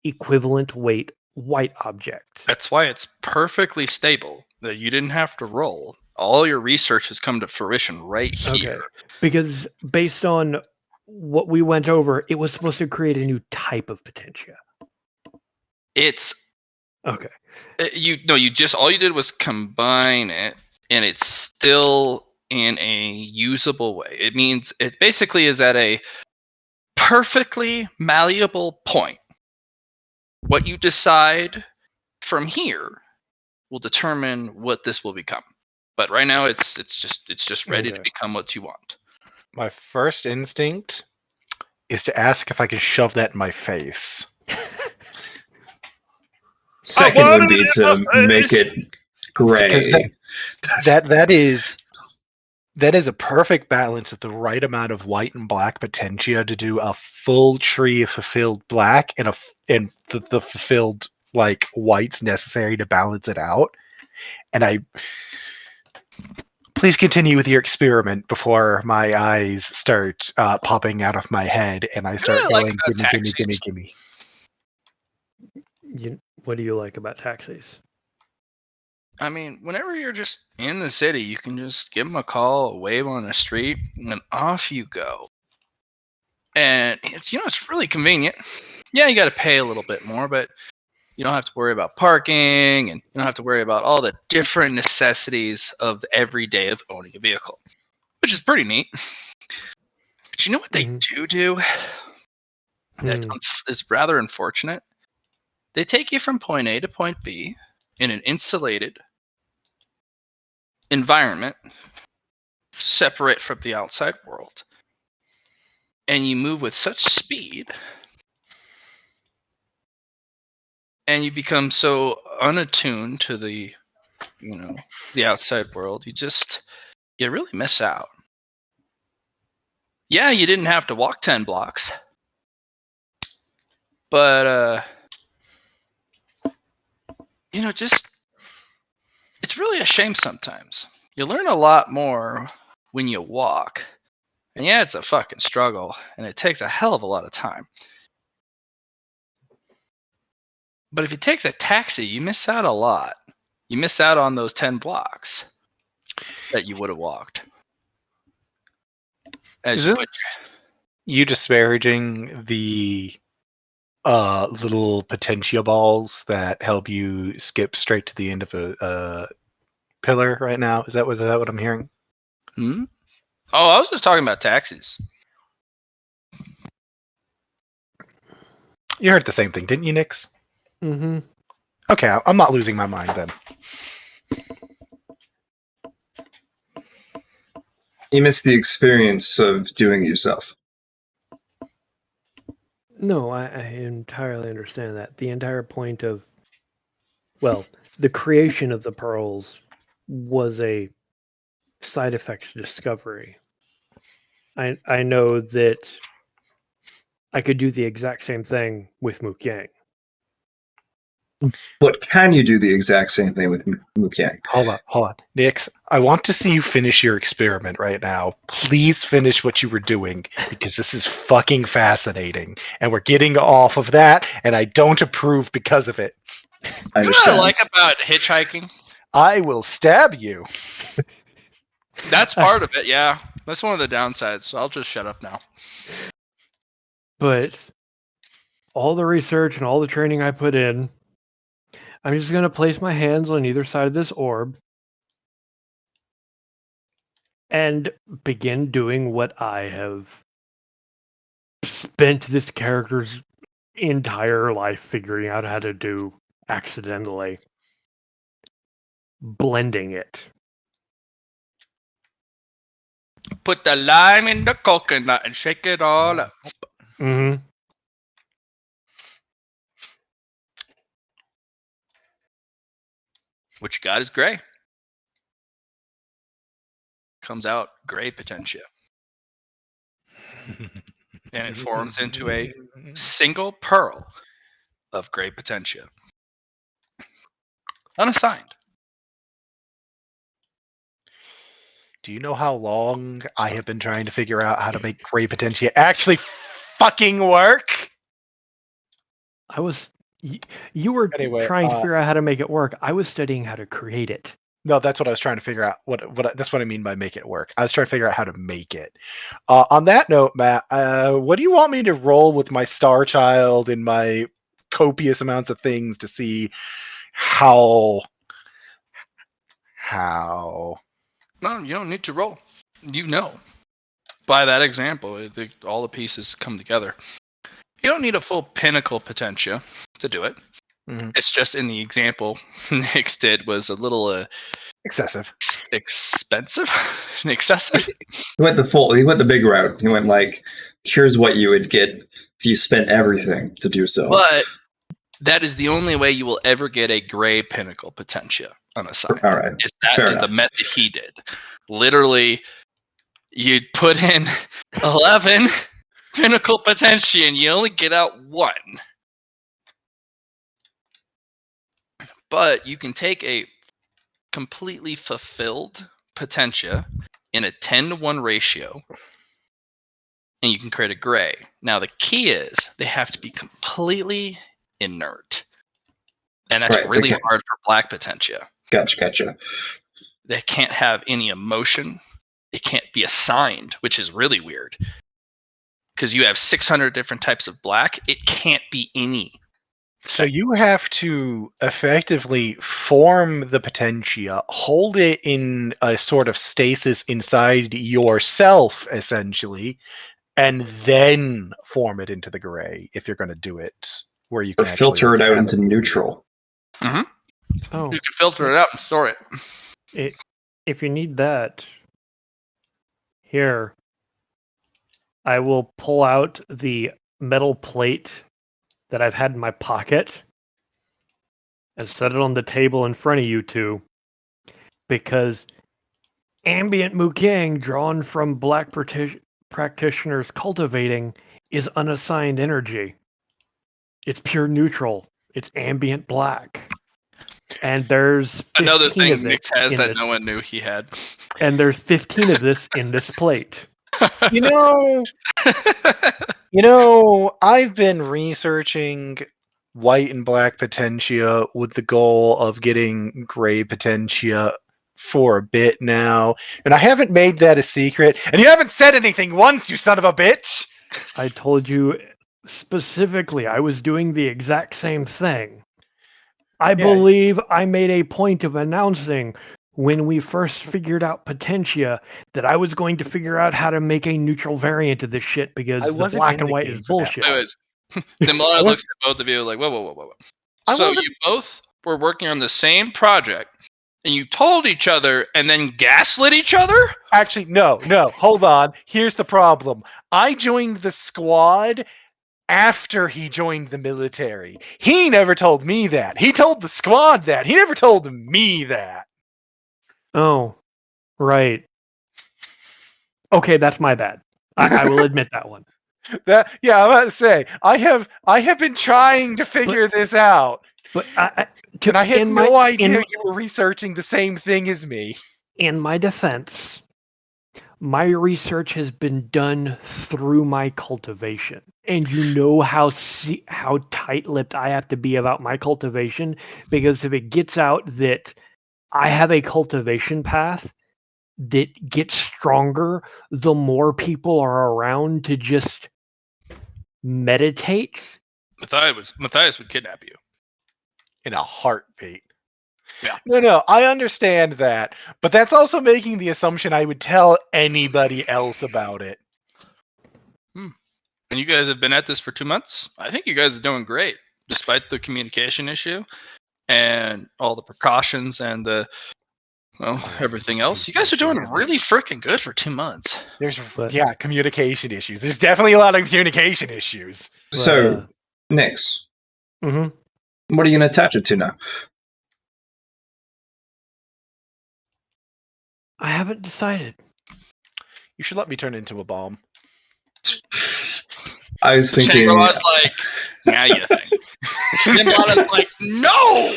equivalent weight white object. That's why it's perfectly stable that you didn't have to roll. All your research has come to fruition right here. Okay. Because based on what we went over, it was supposed to create a new type of potentia. It's Okay. you just all you did was combine it, and it's still in a usable way. It means it basically is at a perfectly malleable point. What you decide from here will determine what this will become. But right now, it's just ready to Okay. become what you want. My first instinct is to ask if I can shove that in my face. Second would be to make it gray. Because that is a perfect balance of the right amount of white and black potentia to do a full tree of fulfilled black and the fulfilled like whites necessary to balance it out. And I please continue with your experiment before my eyes start popping out of my head and I start I like going about gimme, taxis. gimme. What do you like about taxis? I mean, whenever you're just in the city, you can just give them a call, a wave on the street, and then off you go. And it's really convenient. Yeah, you got to pay a little bit more, but you don't have to worry about parking, and you don't have to worry about all the different necessities of every day of owning a vehicle, which is pretty neat. But you know what they do that is rather unfortunate? They take you from point A to point B, in an insulated environment, separate from the outside world, and you move with such speed, and you become so unattuned to the outside world, you really miss out. Yeah, you didn't have to walk 10 blocks, but it's really a shame sometimes. You learn a lot more when you walk. And yeah, it's a fucking struggle, and it takes a hell of a lot of time. But if you take the taxi, you miss out a lot. You miss out on those 10 blocks that you would have walked. Is this you disparaging the little potentia balls that help you skip straight to the end of a pillar right now? Is that what I'm hearing? Hmm? Oh, I was just talking about taxis. You heard the same thing, didn't you, Nix? Mm-hmm. Okay, I'm not losing my mind then. You miss the experience of doing it yourself. No, I entirely understand that. The entire point of, well, the creation of the pearls was a side effect discovery. I know that I could do the exact same thing with Mukyang. But can you do the exact same thing with Mukyang? Hold on. Nix, I want to see you finish your experiment right now. Please finish what you were doing, because this is fucking fascinating. And we're getting off of that, and I don't approve because of it. I You know what I like about hitchhiking? I will stab you. That's part of it, yeah. That's one of the downsides, so I'll just shut up now. But all the research and all the training I put in, I'm just going to place my hands on either side of this orb and begin doing what I have spent this character's entire life figuring out how to do accidentally. Blending it. Put the lime in the coconut and shake it all up. Mm-hmm. What you got is gray. Comes out gray potentia. And it forms into a single pearl of gray potentia. Unassigned. Do you know how long I have been trying to figure out how to make gray potentia actually fucking work? You were Anyway, trying to figure out how to make it work. I was studying how to create it. No, that's what I was trying to figure out. That's what I mean by make it work. I was trying to figure out how to make it. On that note, Matt, what do you want me to roll with my Star Child and my copious amounts of things to see how? No, you don't need to roll. You know. By that example, all the pieces come together. You don't need a full pinnacle potentia to do it. Mhm. It's just in the example Nix did was a little Excessive. expensive and excessive. He went the big route. He went like, here's what you would get if you spent everything to do so. But that is the only way you will ever get a gray pinnacle potentia unassigned. All right. Fair enough. The method he did. Literally, you'd put in 11 pinnacle potentia and you only get out 1. But you can take a completely fulfilled potentia in a 10-to-1 ratio and you can create a gray. Now the key is they have to be completely inert. And that's really hard for black potentia. Gotcha. They can't have any emotion. They can't be assigned, which is really weird. Because you have 600 different types of black. It can't be any. So you have to effectively form the potentia, hold it in a sort of stasis inside yourself, essentially, and then form it into the gray if you're going to do it where you can or filter it out into neutral. neutral. Mm-hmm. Oh, You can filter it out and store it. if you need that, here, I will pull out the metal plate that I've had in my pocket and set it on the table in front of you two, because ambient Mukang drawn from black practitioners cultivating is unassigned energy. It's pure neutral. It's ambient black. And there's 15 Another of thing it Nick has in that this, no one knew he had. and there's 15 of this in this plate. You know, I've been researching white and black potentia with the goal of getting gray potentia for a bit now, and I haven't made that a secret, and you haven't said anything once, you son of a bitch! I told you specifically I was doing the exact same thing. I believe I made a point of announcing when we first figured out potentia that I was going to figure out how to make a neutral variant of this shit, because I the wasn't black in and the white game is for that. bullshit. Anyways, Nimlana looks at both of you like, whoa. I So wasn't- you both were working on the same project, and you told each other and then gaslit each other? Actually, no, hold on. Here's the problem. I joined the squad after he joined the military. He never told me that. He told the squad that. He never told me that. Oh, right. Okay, that's my bad. I will admit that one. I'm about to say, I have been trying to figure this out. But And I had no idea in, you were researching the same thing as me. in my defense, my research has been done through my cultivation, and you know how tight-lipped I have to be about my cultivation, because if it gets out that I have a cultivation path that gets stronger the more people are around to just meditate. Matthias would kidnap you. In a heartbeat. Yeah. No, I understand that. But that's also making the assumption I would tell anybody else about it. And you guys have been at this for 2 months? I think you guys are doing great, despite the communication issue and all the precautions and everything else. You guys are doing really freaking good for 2 months. There's communication issues. There's definitely a lot of communication issues. So, Nix, what are you going to attach it to now? I haven't decided. You should let me turn into a bomb. I was thinking. Shangri-La's like, now you think. Nimlana's like, no!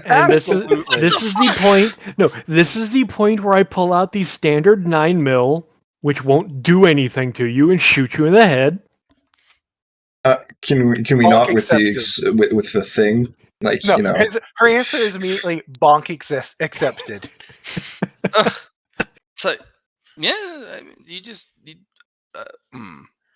And this is the point. No, this is the point where I pull out the standard 9mm, which won't do anything to you, and shoot you in the head. Can we not with the thing? Like, no, you know. Her answer is immediately bonk accepted. It's like, yeah, I mean,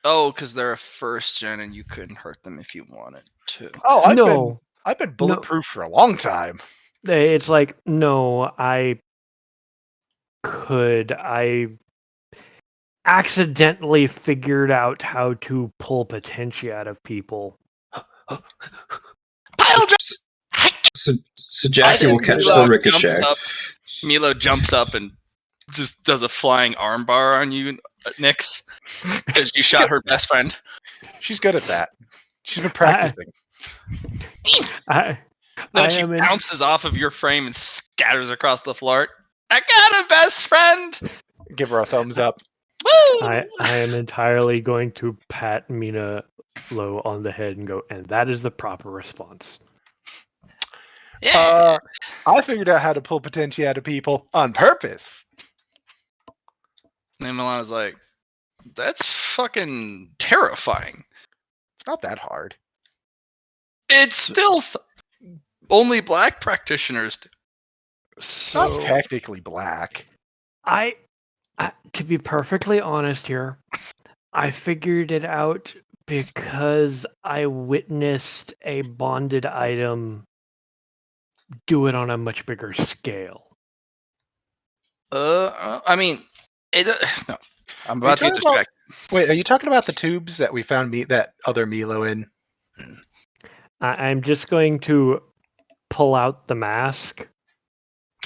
Oh, because they're a first gen and you couldn't hurt them if you wanted to. Oh, I've been bulletproof for a long time. It's like, no, I could. I accidentally figured out how to pull potentia out of people. So Jackie will catch the ricochet. Milo jumps up and just does a flying armbar on you, Nix, because you shot her best friend. She's good at that. She's been practicing. Then she bounces off of your frame and scatters across the floor. I got a best friend! Give her a thumbs up. Woo! I am entirely going to pat Mina low on the head and go, and that is the proper response. Yeah. I figured out how to pull potentia out of people on purpose. And Milana's like, that's fucking terrifying. It's not that hard. It's still only black practitioners. It's not technically black. To be perfectly honest here, I figured it out because I witnessed a bonded item do it on a much bigger scale. I mean, no. I'm about to get distracted. Wait, are you talking about the tubes that we found that other Milo in? I'm just going to pull out the mask.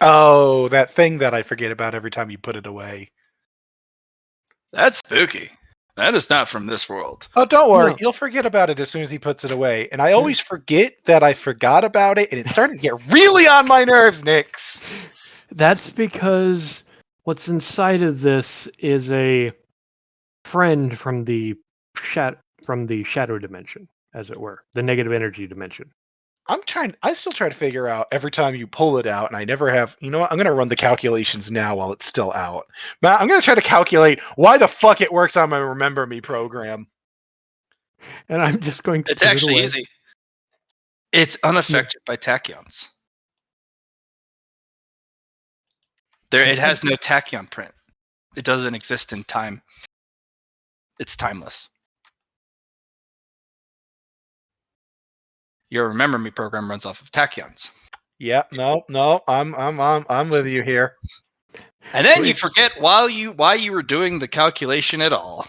Oh, that thing that I forget about every time you put it away. That's spooky. That is not from this world. Oh, don't worry. No. You'll forget about it as soon as he puts it away. And I always forget that I forgot about it, and it's starting to get really on my nerves, Nix. That's because what's inside of this is a friend from the shadow dimension, as it were, the negative energy dimension. I still try to figure out every time you pull it out, and I never have. You know what? I'm going to run the calculations now while it's still out. Matt, I'm going to try to calculate why the fuck it works on my Remember Me program. And I'm just going to It's put it actually away. easy. It's unaffected by tachyons. It has no tachyon print. It doesn't exist in time. It's timeless. Your Remember Me program runs off of tachyons. Yeah, no, I'm with you here. And then you Which- forget why you were doing the calculation at all.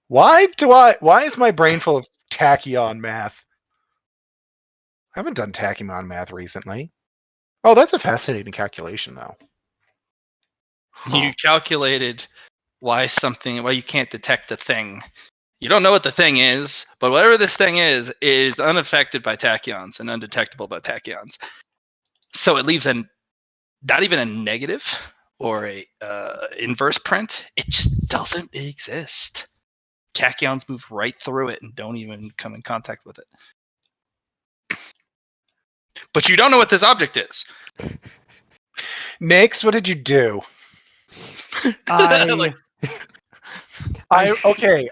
Why is my brain full of tachyon math? I haven't done tachyon math recently. Oh, that's a fascinating calculation, though. You calculated why you can't detect a thing. You don't know what the thing is, but whatever this thing is unaffected by tachyons and undetectable by tachyons. So it leaves not even a negative or a inverse print. It just doesn't exist. Tachyons move right through it and don't even come in contact with it. But you don't know what this object is. Nix, what did you do? I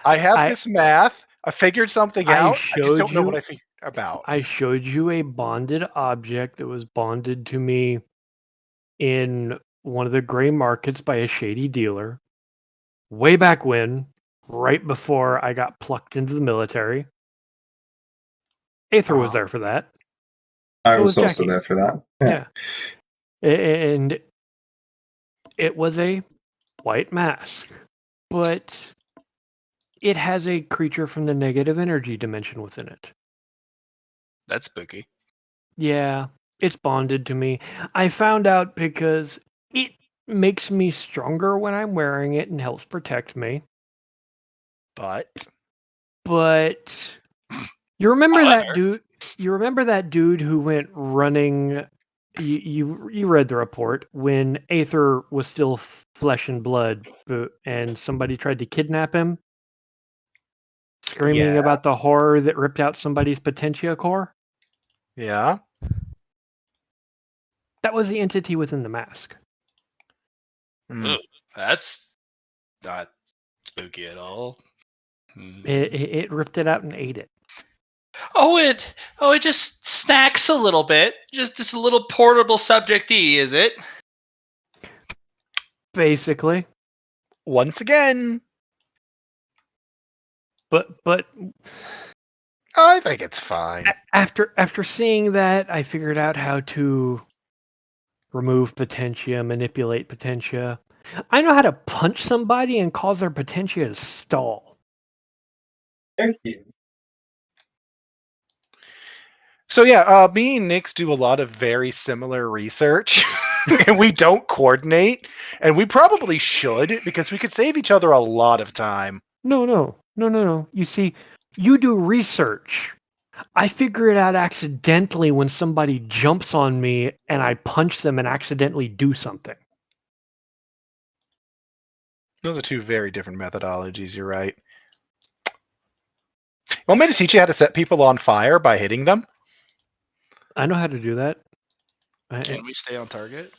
I have I- this math. I figured something I out. I just showed don't know you- what I figured about. I showed you a bonded object that was bonded to me in one of the gray markets by a shady dealer way back when, right before I got plucked into the military. Aether was there for that. I So was was also Jackie. there for that. Yeah. And it was a white mask, but it has a creature from the negative energy dimension within it. That's spooky. Yeah, it's bonded to me. I found out because it makes me stronger when I'm wearing it and helps protect me. But But you remember that However- dude? You remember that dude who went running? You read the report when Aether was still flesh and blood, and somebody tried to kidnap him, screaming Yeah. about the horror that ripped out somebody's potentia core. yeah. That was the entity within the mask. Hmm. Ugh, that's not spooky at all. It ripped it out and ate it. It just snacks a little bit. Just a little portable subject E, is it? Basically. Once again, But I think it's fine. after seeing that, I figured out how to remove potentia, manipulate potentia. I know how to punch somebody and cause their potentia to stall. Thank you. So yeah, me and Nix do a lot of very similar research, and we don't coordinate, and we probably should because we could save each other a lot of time. No. You see, you do research. I figure it out accidentally when somebody jumps on me and I punch them and accidentally do something. Those are two very different methodologies. You're right. You want me to teach you how to set people on fire by hitting them? I know how to do that. Can we stay on target?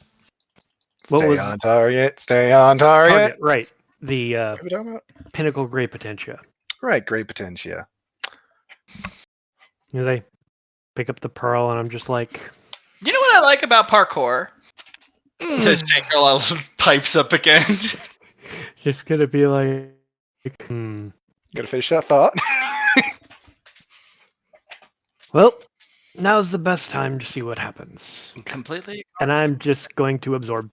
What Stay was- on target. Stay on target. Right. The What are we talking about? pinnacle gray potentia. Right, great potentia. You know, they pick up the pearl and I'm just like, You know what I like about parkour? Just take a lot of pipes up again. just gonna be like, Gotta finish that thought. well, now's the best time to see what happens. Completely. And I'm just going to absorb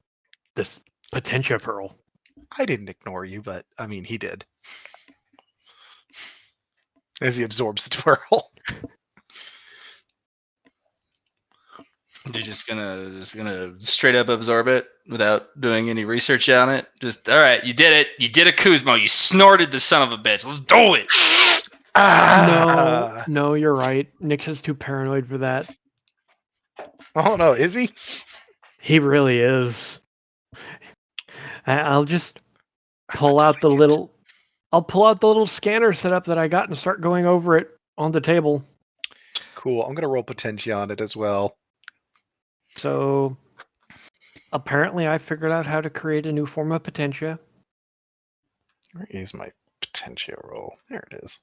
this potentia pearl. I didn't ignore you, but I mean, he did. As he absorbs the twirl. You're just gonna straight up absorb it without doing any research on it. Just all right, you did it. You did a Kuzmo. You snorted the son of a bitch. Let's do it. Ah! No, you're right. Nyx is too paranoid for that. Oh no, is he? He really is. I'll just I'm pull not out the doing it. little. I'll pull out the little scanner setup that I got and start going over it on the table. Cool. I'm gonna roll Potentia on it as well. So apparently, I figured out how to create a new form of potentia. Where is my Potentia roll? There it is.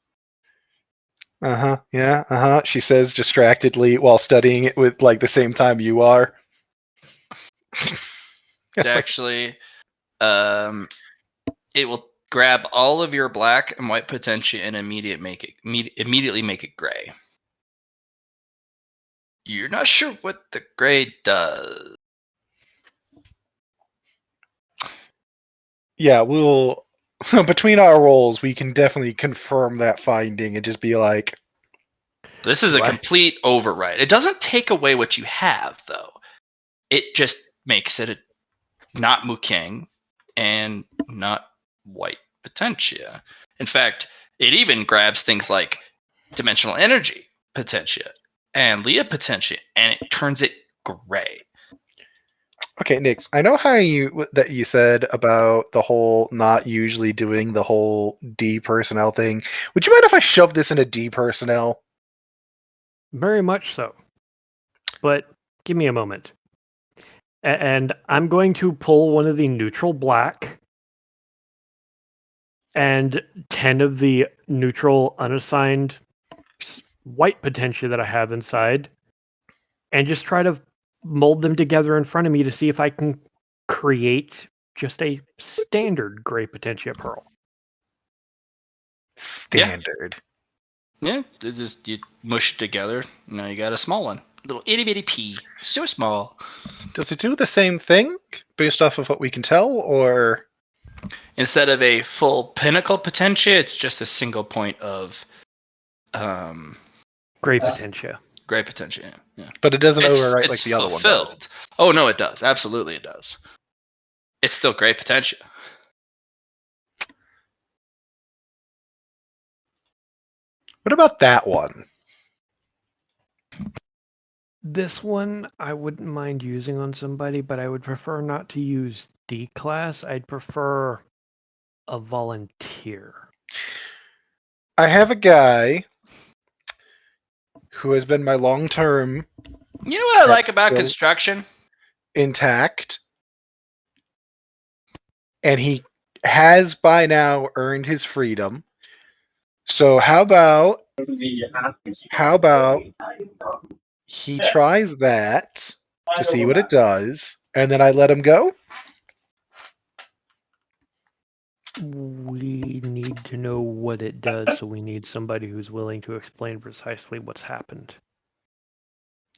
Uh-huh. Yeah, uh-huh. She says distractedly while studying it with like the same time you are. It's actually, it will grab all of your black and white potentia and immediately make it gray. You're not sure what the gray does. Yeah, we'll between our rolls, we can definitely confirm that finding and just be like, This is a Right. complete override. It doesn't take away what you have, though. It just makes it not Mukang and not white potentia. In fact, it even grabs things like dimensional energy potentia and Leah potentia, and it turns it gray. okay, Nix, I know how you said about the whole not usually doing the whole D personnel thing. Would you mind if I shove this into D personnel? Very much so. But give me a moment. And I'm going to pull one of the neutral black and 10 of the neutral unassigned white potentia that I have inside and just try to mold them together in front of me to see if I can create just a standard gray potentia pearl. Standard. Yeah, it's just you mush it together. Now you got a small one, little itty bitty pea, so small. Does it do the same thing based off of what we can tell, or Instead of a full pinnacle potentia, it's just a single point of Gray potentia. gray potentia. Yeah. but it doesn't overwrite It's like the other one does? fulfilled. Oh no, it does. Absolutely, it does. It's still gray potentia. What about that one? This one I wouldn't mind using on somebody, but I would prefer not to use D class. I'd prefer a volunteer. I have a guy who has been my long-term You know what I like That's about still- construction? intact, and he has by now earned his freedom. So how about he tries that to see what it does, and then I let him go? We need to know what it does, so we need somebody who's willing to explain precisely what's happened.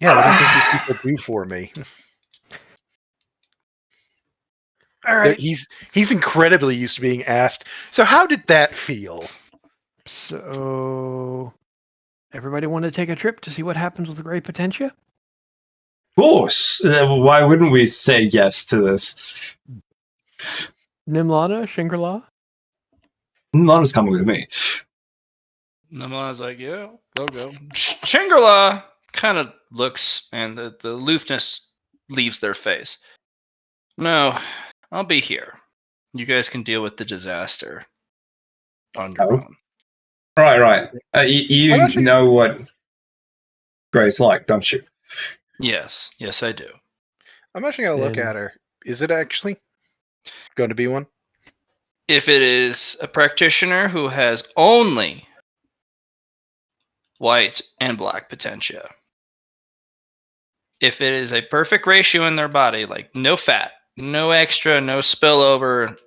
Yeah, what do you think these people do for me? All right. He's incredibly used to being asked. So how did that feel? So, everybody want to take a trip to see what happens with gray potentia? Of course. Why wouldn't we say yes to this? Nimlana, Shangri-La? Lana's coming with me. Namala's like, yeah, they'll go. Shangri-La kind of looks, and the aloofness leaves their face. No, I'll be here. You guys can deal with the disaster on your Oh. own. Right. You I'm actually- know what Gray's like, don't you? Yes, I do. I'm actually gonna look Then- at her. Is it actually going to be one? If it is a practitioner who has only white and black potentia, if it is a perfect ratio in their body, like no fat, no extra, no spillover,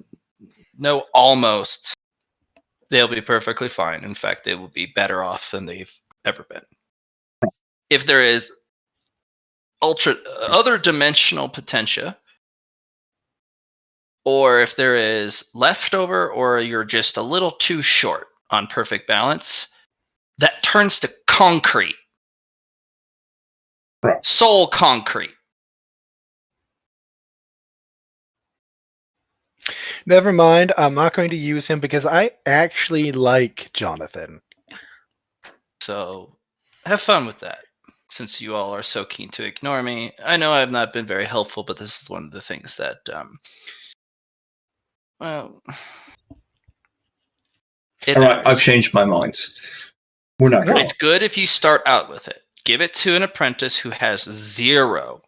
no almost, they'll be perfectly fine. In fact, they will be better off than they've ever been. If there is other dimensional potentia, or if there is leftover, or you're just a little too short on perfect balance, that turns to concrete. Right. Soul concrete. Never mind. I'm not going to use him because I actually like Jonathan. So have fun with that. Since you all are so keen to ignore me, I know I've not been very helpful, but this is one of the things that, well, it All right, I've matters. changed my mind. We're not going. It's good if you start out with it. Give it to an apprentice who has 0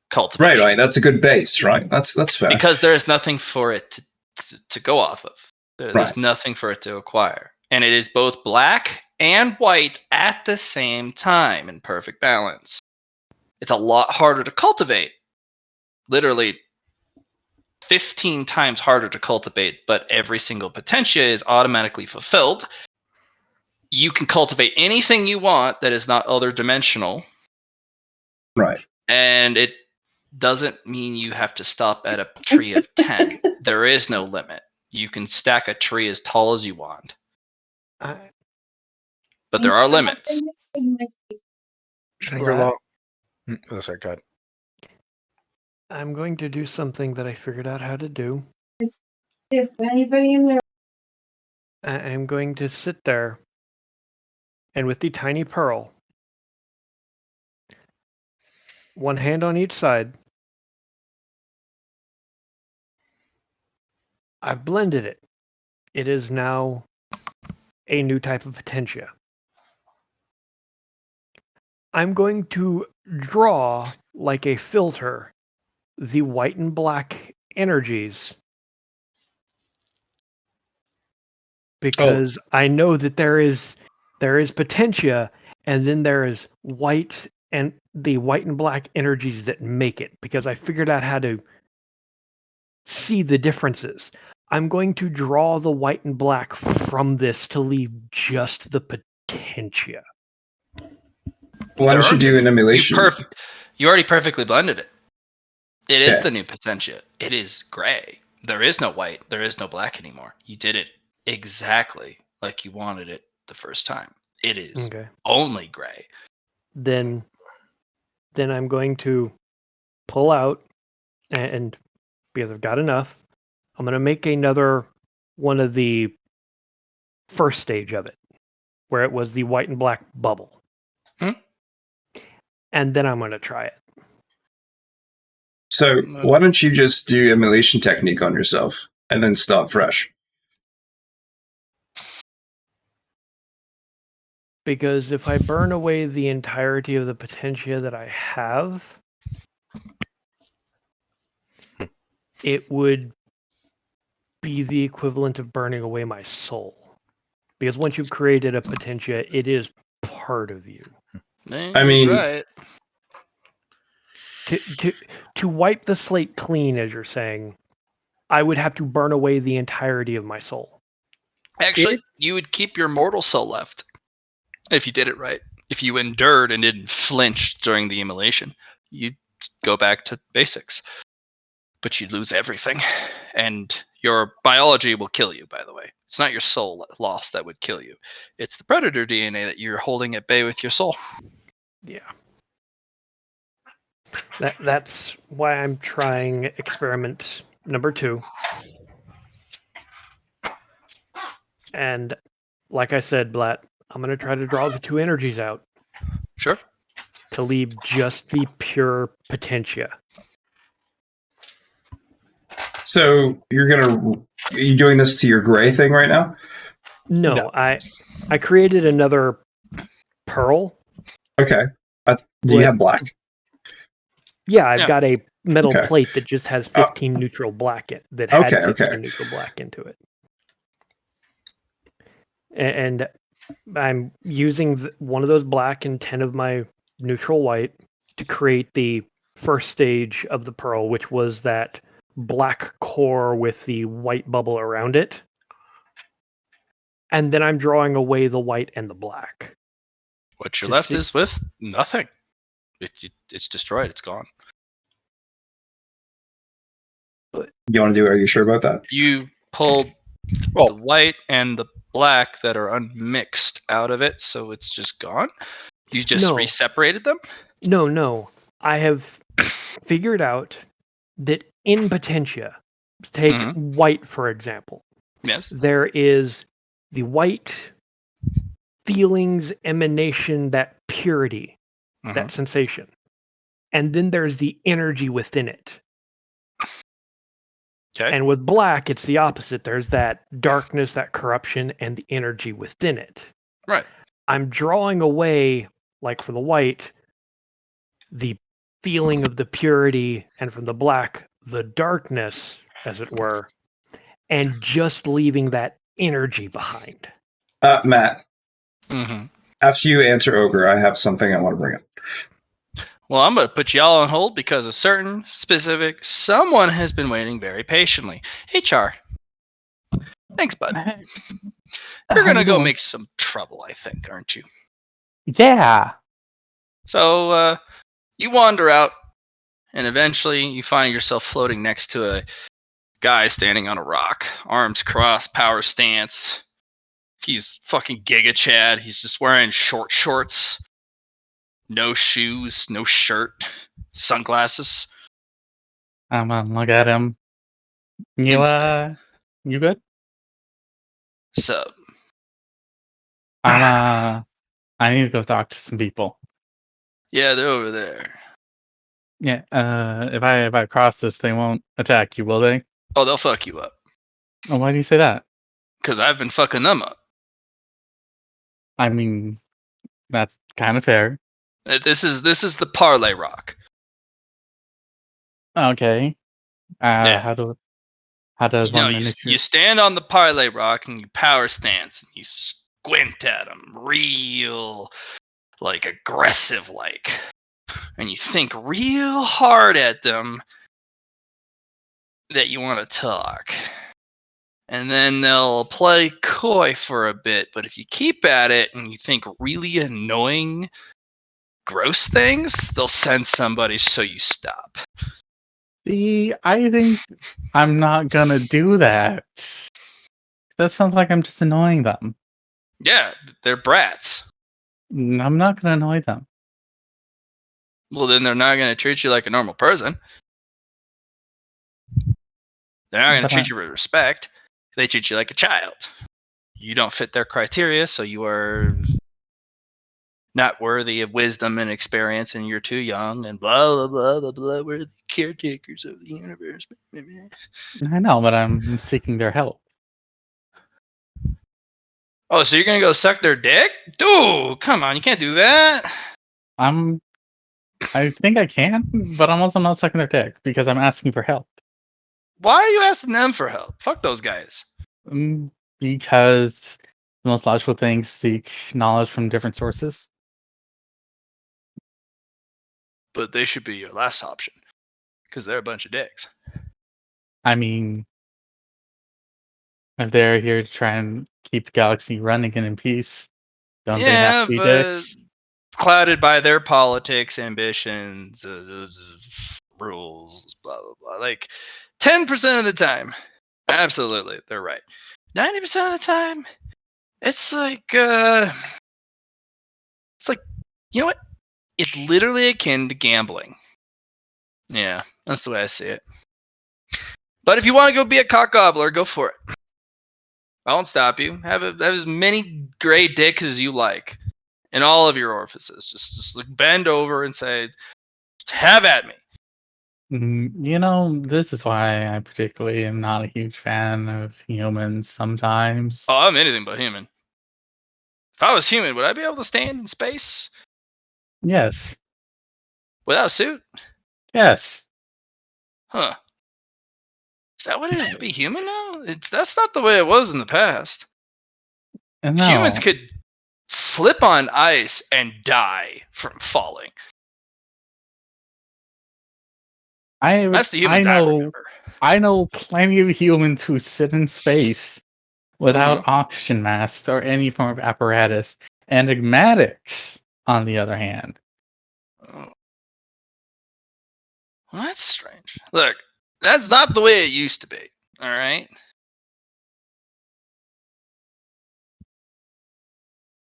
cultivation. Right. That's a good base, right? That's fair. Because there is nothing for it to go off of. There's Right. nothing for it to acquire. And it is both black and white at the same time in perfect balance. It's a lot harder to cultivate. Literally 15 times harder to cultivate, but every single potentia is automatically fulfilled. You can cultivate anything you want that is not other dimensional. Right. And it doesn't mean you have to stop at a tree of 10. There is no limit. You can stack a tree as tall as you want. I, But there are limits. You're long. Oh, sorry, go ahead. I'm going to do something that I figured out how to do. If anybody in there, I'm going to sit there, and with the tiny pearl, one hand on each side, I've blended it. It is now a new type of potentia. I'm going to draw, like a filter, the white and black energies, because I know that there is potentia, and then there is white and the white and black energies that make it, because I figured out how to see the differences. I'm going to draw the white and black from this to leave just the potentia. Why don't you do an emulation? You already perfectly blended it. It is Okay. the new potentia. It is gray. There is no white. There is no black anymore. You did it exactly like you wanted it the first time. It is only gray. Then I'm going to pull out, and because I've got enough, I'm going to make another one of the first stage of it, where it was the white and black bubble. And then I'm going to try it. So why don't you just do emulation technique on yourself and then start fresh? Because if I burn away the entirety of the potentia that I have, it would be the equivalent of burning away my soul. Because once you've created a potentia, it is part of you. I mean, right. To wipe the slate clean, as you're saying, I would have to burn away the entirety of my soul. Actually, you would keep your mortal soul left if you did it right. If you endured and didn't flinch during the immolation, you'd go back to basics. But you'd lose everything. And your biology will kill you, by the way. It's not your soul loss that would kill you. It's the predator DNA that you're holding at bay with your soul. Yeah. That's why I'm trying experiment number 2. And like I said, Blatt, I'm going to try to draw the 2 energies out. Sure. To leave just the pure potentia. So are you doing this to your gray thing right now? No. I created another pearl. Okay. Do you have black? Yeah, I've got a metal plate that just has 15 neutral black that had 15 neutral black into it. And I'm using one of those black and 10 of my neutral white to create the first stage of the pearl, which was that black core with the white bubble around it. And then I'm drawing away the white and the black. What you're left is with nothing. It's destroyed. It's gone. You want to do? Are you sure about that? You pulled the white and the black that are unmixed out of it, so it's just gone. You just re-separated them. No. I have figured out that in Potentia, take Mhm. white for example, Yes. there is the white feelings emanation, that purity, Mhm. that sensation. And then there's the energy within it. Okay. And with black, it's the opposite. There's that darkness, that corruption, and the energy within it. Right. I'm drawing away, like for the white, the feeling of the purity, and from the black, the darkness, as it were, and just leaving that energy behind. Matt, hmm after you answer Ogre, I have something I want to bring up. Well, I'm going to put y'all on hold because a certain specific someone has been waiting very patiently. HR. Thanks, bud. You're How going to you go doing? make some trouble, I think, aren't you? Yeah. So, you wander out, and eventually you find yourself floating next to a guy standing on a rock, arms crossed, power stance. He's fucking Giga Chad. He's just wearing short shorts, no shoes, no shirt, sunglasses. I'm gonna look at him. You Inspect. you good? So, I'm I need to go talk to some people. yeah, they're over there. Yeah. If I cross this, they won't attack you, will they? Oh, they'll fuck you up. Oh, why do you say that? Because I've been fucking them up. I mean, that's kind of fair. This is the parlay rock. Okay. Yeah. How does You know, one you initiate? stand on the parlay rock and you power stance and you squint at them real, like aggressive, like, and you think real hard at them that you want to talk. And then they'll play coy for a bit, but if you keep at it and you think really annoying, gross things, they'll send somebody so you stop. See, I think I'm not gonna do that. That sounds like I'm just annoying them. Yeah, they're brats. I'm not gonna annoy them. Well, then they're not going to treat you like a normal person. They're not going to But treat you with respect. They treat you like a child. You don't fit their criteria, so you are not worthy of wisdom and experience, and you're too young, and blah, blah, blah, blah, blah. We're the caretakers of the universe. I know, but I'm seeking their help. Oh, so you're going to go suck their dick? Dude, come on, you can't do that. I think I can, but I'm also not sucking their dick because I'm asking for help. Why are you asking them for help? Fuck those guys. Because the most logical things seek knowledge from different sources. But they should be your last option, because they're a bunch of dicks. I mean, if they're here to try and keep the galaxy running and in peace, don't they have Yeah, to be but dicks? clouded by their politics, ambitions, rules, blah blah blah. Like 10% of the time, absolutely, they're right. 90% of the time, it's like you know what? It's literally akin to gambling. Yeah, that's the way I see it. But if you want to go be a cock gobbler, go for it. I won't stop you. Have as many gray dicks as you like in all of your orifices. Just like bend over and say, "Have at me." This is why I particularly am not a huge fan of humans sometimes. Oh, I'm anything but human. If I was human, would I be able to stand in space Yes. without a suit? Yes. Huh. Is that what it is to be human now? That's not the way it was in the past. Humans No. could slip on ice and die from falling. That's the I humans I know remember. I know plenty of humans who sit in space without hmm oxygen masks or any form of apparatus. Enigmatics, on the other hand. Oh, well, that's strange. Look, that's not the way it used to be. All right.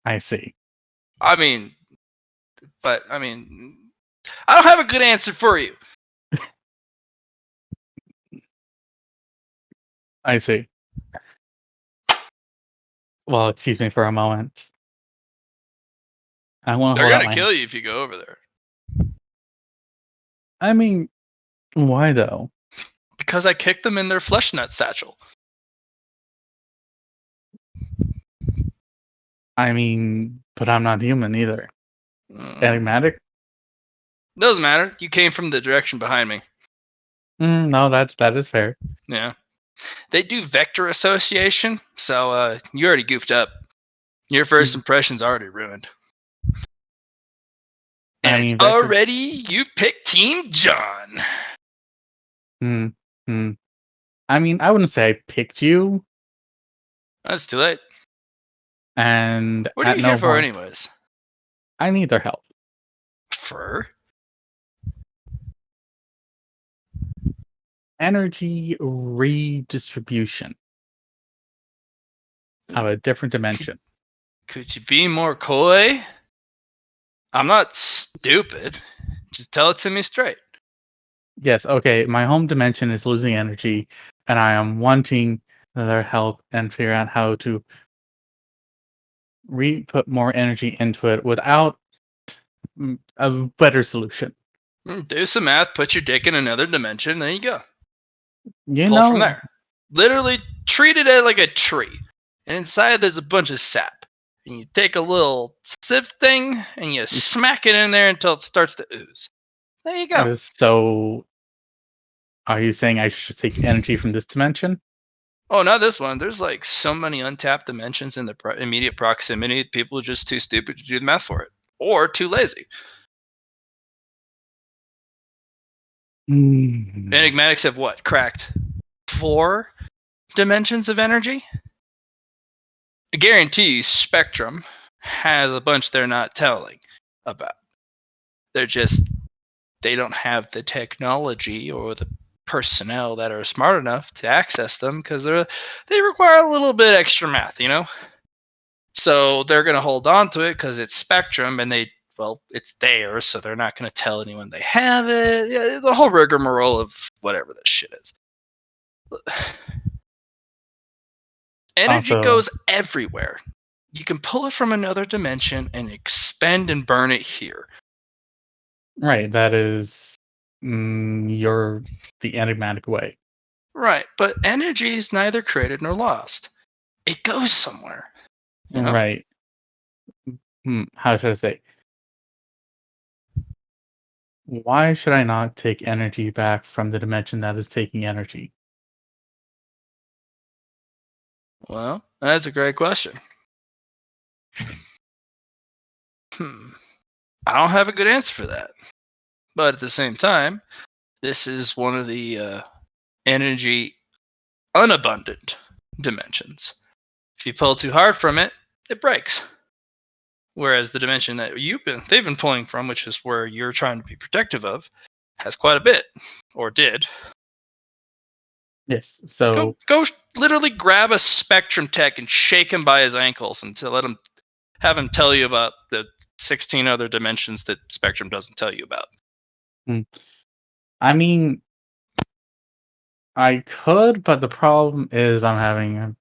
I see. I mean, but I mean, I don't have a good answer for you. I see. Well, excuse me for a moment. I want to They're hold out gonna my. kill you if you go over there. I mean, why though? Because I kicked them in their flesh nut satchel. I mean, but I'm not human either. Enigmatic? Doesn't matter. You came from the direction behind me. No, that is fair. Yeah. They do vector association, so you already goofed up. Your first impression's already ruined. And I it's mean, vector. already you've picked Team John. I mean, I wouldn't say I picked you, That's too late. and What are at you no here for, point anyways? I need their help. For? Energy redistribution of a different dimension. Could you be more coy? I'm not stupid. Just tell it to me straight. Yes, okay, my home dimension is losing energy, and I am wanting their help and figure out how to put more energy into it without a better solution. Do some math, put your dick in another dimension, there you go. You Pull from know, there. Literally treat it like a tree. And inside there's a bunch of sap. And you take a little sieve thing and you smack it in there until it starts to ooze. There you go. So are you saying I should take energy from this dimension? Oh, not this one. There's like so many untapped dimensions in the immediate proximity. People are just too stupid to do the math for it. Or too lazy. Enigmatics have what? Cracked 4 dimensions of energy? I guarantee you Spectrum has a bunch they're not telling about. They don't have the technology or the personnel that are smart enough to access them because they require a little bit extra math, you know? So they're going to hold on to it because it's Spectrum and it's theirs, so they're not going to tell anyone they have it. Yeah, the whole rigmarole of whatever this shit is. Energy Also, goes everywhere. You can pull it from another dimension and expend and burn it here. right, that is the enigmatic way. Right, but energy is neither created nor lost. It goes somewhere. You know? Right. How should I say? Why should I not take energy back from the dimension that is taking energy? Well, that's a great question. I don't have a good answer for that. But at the same time, this is one of the energy unabundant dimensions. If you pull too hard from it, it breaks. Whereas the dimension that they've been pulling from, which is where you're trying to be protective of, has quite a bit, or did. Yes. So Go literally grab a Spectrum tech and shake him by his ankles and have him tell you about the 16 other dimensions that Spectrum doesn't tell you about. I mean, I could, but the problem is I'm having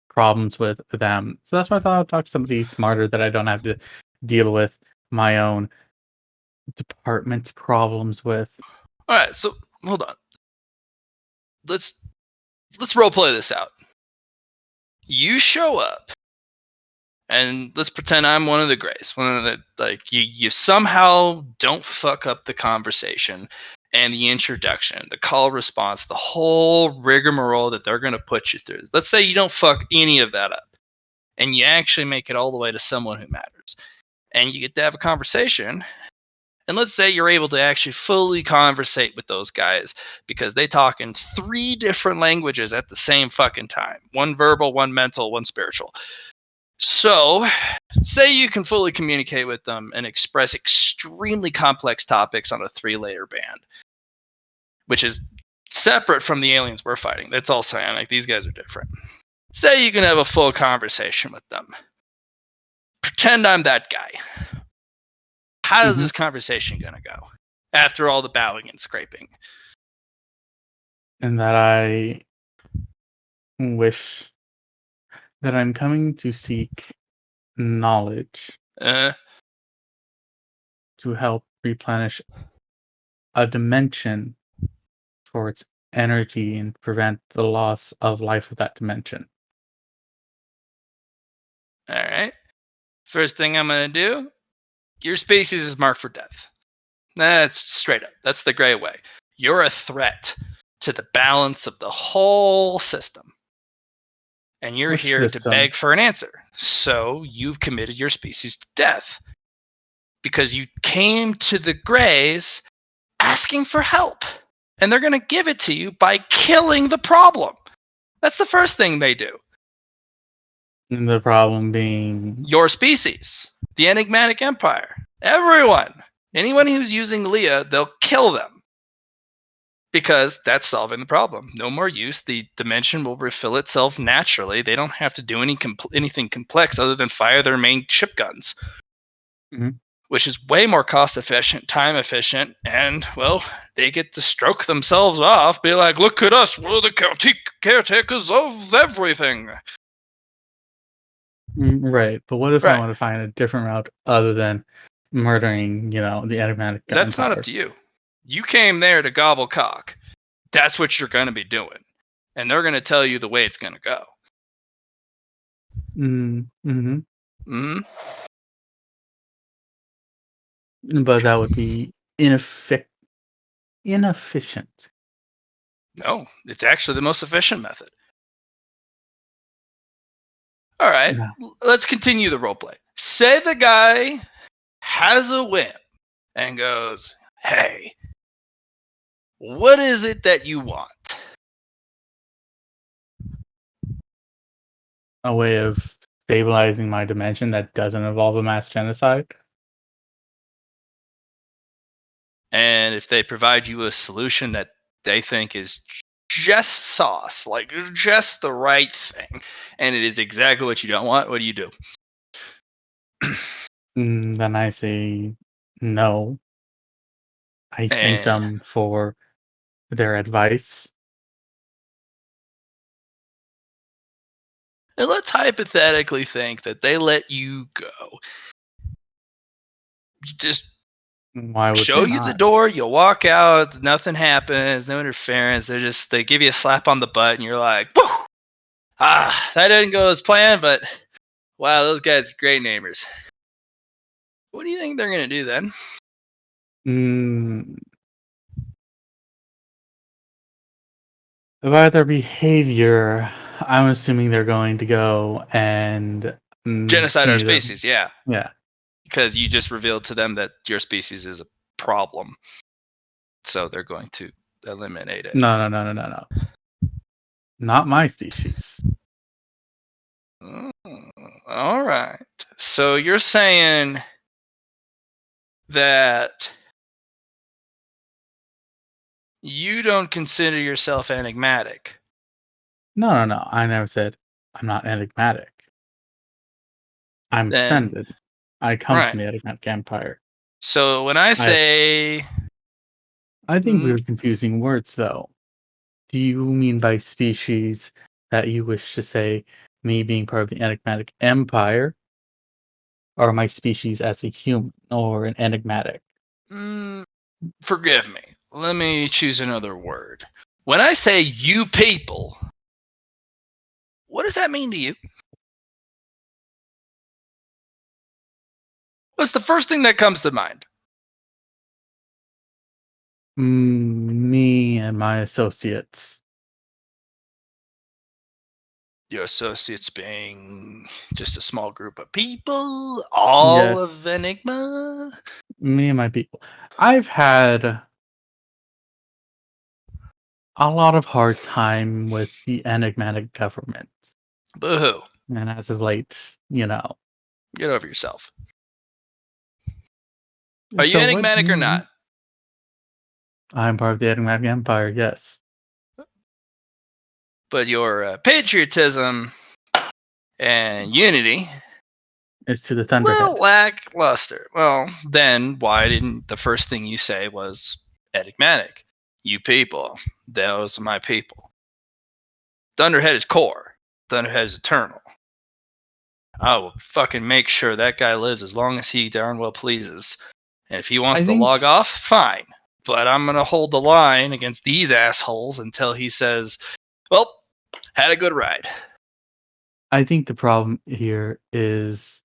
problems with them. So that's why I thought I'd talk to somebody smarter that I don't have to deal with my own department's problems with. All right, so hold on. Let's role play this out. You show up, and let's pretend I'm one of the Greys. One of the you somehow don't fuck up the conversation and the introduction, the call response, the whole rigmarole that they're gonna put you through. Let's say you don't fuck any of that up, and you actually make it all the way to someone who matters, and you get to have a conversation. And let's say you're able to actually fully conversate with those guys because they talk in 3 different languages at the same fucking time. One verbal, one mental, one spiritual. So, say you can fully communicate with them and express extremely complex topics on a 3-layer band, which is separate from the aliens we're fighting. That's all psionic. These guys are different. Say you can have a full conversation with them. Pretend I'm that guy. How's Mhm. this conversation gonna go after all the bowing and scraping? And that I wish that I'm coming to seek knowledge Uh, to help replenish a dimension for its energy and prevent the loss of life of that dimension. all right. First thing I'm gonna do. Your species is marked for death. That's straight up. That's the gray way. You're a threat to the balance of the whole system. And you're Which here to system? beg for an answer. So you've committed your species to death. Because you came to the Greys asking for help. And they're going to give it to you by killing the problem. That's the first thing they do. And the problem being, Your species, the Enigmatic Empire, everyone, anyone who's using Leah, they'll kill them. Because that's solving the problem. No more use. The dimension will refill itself naturally. They don't have to do anything complex other than fire their main ship guns, Mhm. which is way more cost efficient, time efficient, and, well, they get to stroke themselves off, be like, look at us, we're the caretakers of everything. Right. But what if I Right. want to find a different route other than murdering, the enigmatic That's not up empire? to you. You came there to gobble cock. That's what you're going to be doing. And they're going to tell you the way it's going to go. Mm-hmm. Hmm. But that would be inefficient. No, it's actually the most efficient method. All right, Yeah. let's continue the role play. Say the guy has a whim and goes, hey, what is it that you want? A way of stabilizing my dimension that doesn't involve a mass genocide. And if they provide you a solution that they think is just sauce, like just the right thing, and it is exactly what you don't want, what do you do? Then I say no. I thank And them for their advice. let's hypothetically think that they let you go. Just Why would show they you the not? door, you walk out, nothing happens, no interference. They give you a slap on the butt, and you're like, woo! That didn't go as planned, but wow, those guys are great neighbors. What do you think they're gonna do then? Mm, By their behavior, I'm assuming they're going to go and Genocide our continue them. species, yeah. Yeah. Because you just revealed to them that your species is a problem. So they're going to eliminate it. No. Not my species. All right. So you're saying that you don't consider yourself enigmatic. No. I never said I'm not enigmatic. I'm Then, ascended. I come right. from the enigmatic empire. So when I say, I think we were confusing words, though. Do you mean by species that you wish to say me being part of the enigmatic empire, or my species as a human or an enigmatic? forgive me, let me choose another word. When I say you people, what does that mean to you? What's the first thing that comes to mind? Me and my associates. Your associates being just a small group of people, all Yes, of Enigma. me and my people. I've had a lot of hard time with the enigmatic government, Boo-hoo. and as of late, Get over yourself. Are you So what do enigmatic or you? not? I'm part of the enigmatic empire. Yes. But your patriotism and unity It's to the Thunderhead. Well, lackluster. Well, then why didn't the first thing you say was enigmatic? You people, those are my people. Thunderhead is core. Thunderhead is eternal. I will fucking make sure that guy lives as long as he darn well pleases. And if he wants I to think- log off, fine. But I'm gonna hold the line against these assholes until he says, "Well, had a good ride." I think the problem here is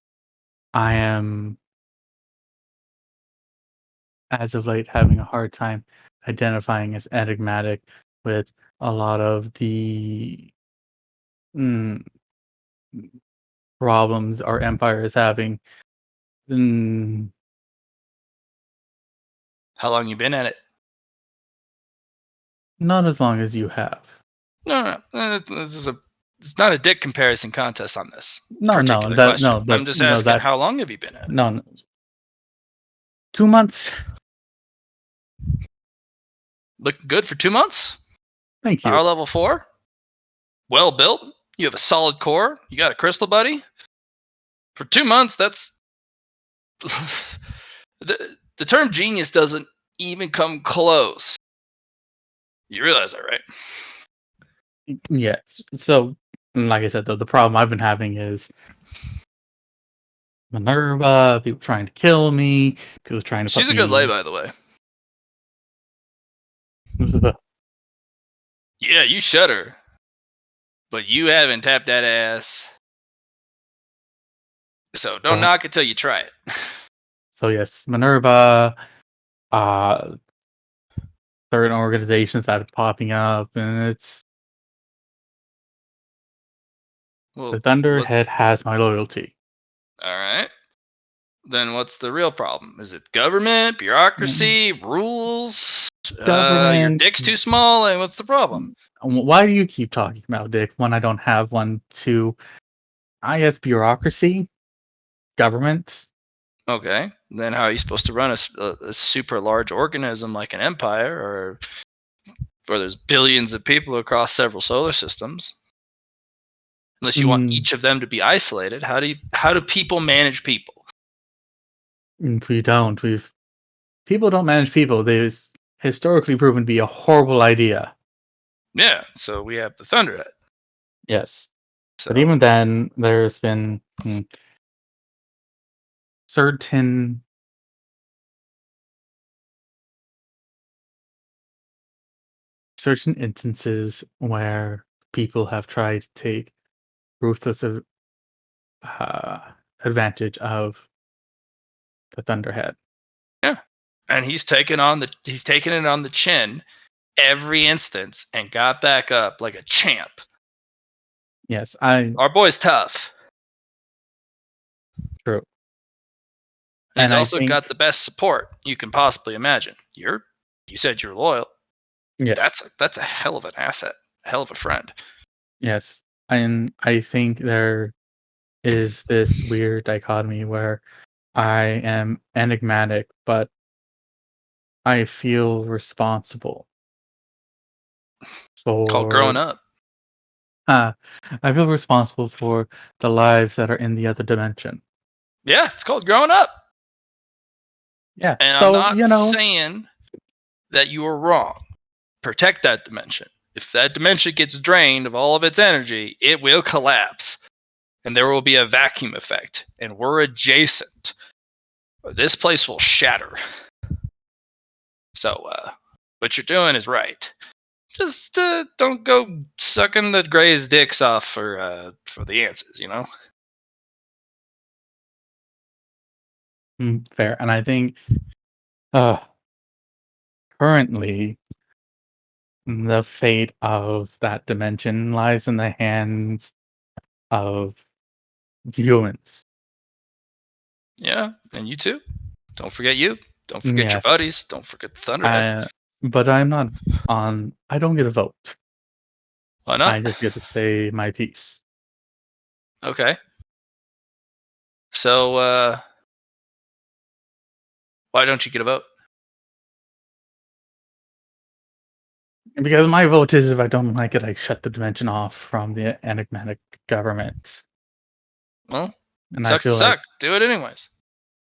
I am, as of late, having a hard time identifying as enigmatic with a lot of the mm, problems our empire is having. Mm, How long you been at it? not as long as you have. No. This is it's not a dick comparison contest on this No, particular question. no, I'm just asking, how long have you been at it? no, 2 months. Looking good for 2 months? Thank Power you. level 4? Well built? You have a solid core? You got a crystal buddy? For 2 months, that's... the term genius doesn't even come close. You realize that, right? Yes. So, like I said, though, the problem I've been having is Minerva, people trying to kill me, people trying to She's put a good lay, me. by the way. Yeah, you shut her. But you haven't tapped that ass. So don't knock it till you try it. So yes, Minerva, uh, certain organizations that are popping up, and it's Well, the Thunderhead has my loyalty. all right. Then what's the real problem? Is it government, bureaucracy, rules? Your Government. dick's too small, and what's the problem? Why do you keep talking about Dick when I don't have one? To, I guess, bureaucracy, government. Okay, then how are you supposed to run a super large organism like an empire, or where there's billions of people across several solar systems? Unless you want Mm, each of them to be isolated, how do people manage people? we don't. People don't manage people. They've historically proven to be a horrible idea. Yeah, so we have the Thunderhead. Yes, So but even then, there's been certain instances where people have tried to take ruthless uh, advantage of the Thunderhead. yeah, and he's taken it on the chin every instance and got back up like a champ. Yes, Our boy's tough. true. He's And I also think, got the best support you can possibly imagine. You said you're loyal. yes, That's a hell of an asset, a hell of a friend. yes. And I think there is this weird dichotomy where I am enigmatic, but I feel responsible Called growing for. up. I feel responsible for the lives that are in the other dimension. Yeah, it's called growing up. Yeah. And I'm So not saying that you are wrong. Protect that dimension. If that dimension gets drained of all of its energy, it will collapse. And there will be a vacuum effect. And we're adjacent. This place will shatter. So, what you're doing is right. Just don't go sucking the Grey's dicks off for the answers, you know? fair. And I think uh, currently the fate of that dimension lies in the hands of humans. Yeah, and you too. Don't forget you. Don't forget your Yes. buddies. Don't forget the Thunderhead. But I'm not on. I don't get a vote. Why I not? just get to say my piece. Okay. So, why don't you get a vote? Because my vote is, if I don't like it, I shut the dimension off from the enigmatic government. Well, And I Sucks to feel like, suck. Do it anyways.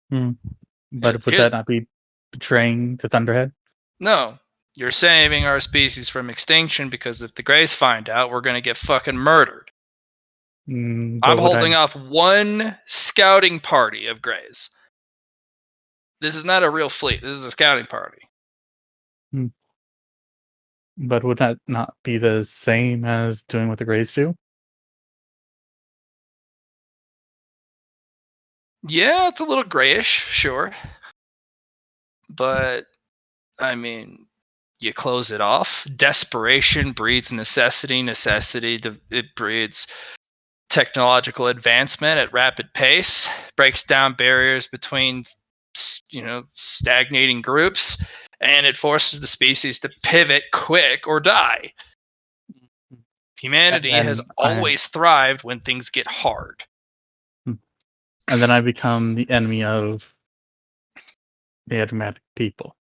but would Here's- that not be betraying the Thunderhead? No, you're saving our species from extinction because if the Greys find out, we're gonna get fucking murdered. But I'm would holding off one scouting party of Greys. This is not a real fleet. This is a scouting party. But would that not be the same as doing what the Greys do? Yeah, it's a little grayish, sure. But, I mean, you close it off. Desperation breeds necessity. Necessity, it breeds technological advancement at rapid pace, breaks down barriers between, stagnating groups, and it forces the species to pivot quick or die. Humanity has always thrived when things get hard. And then I become the enemy of the Adamatic people.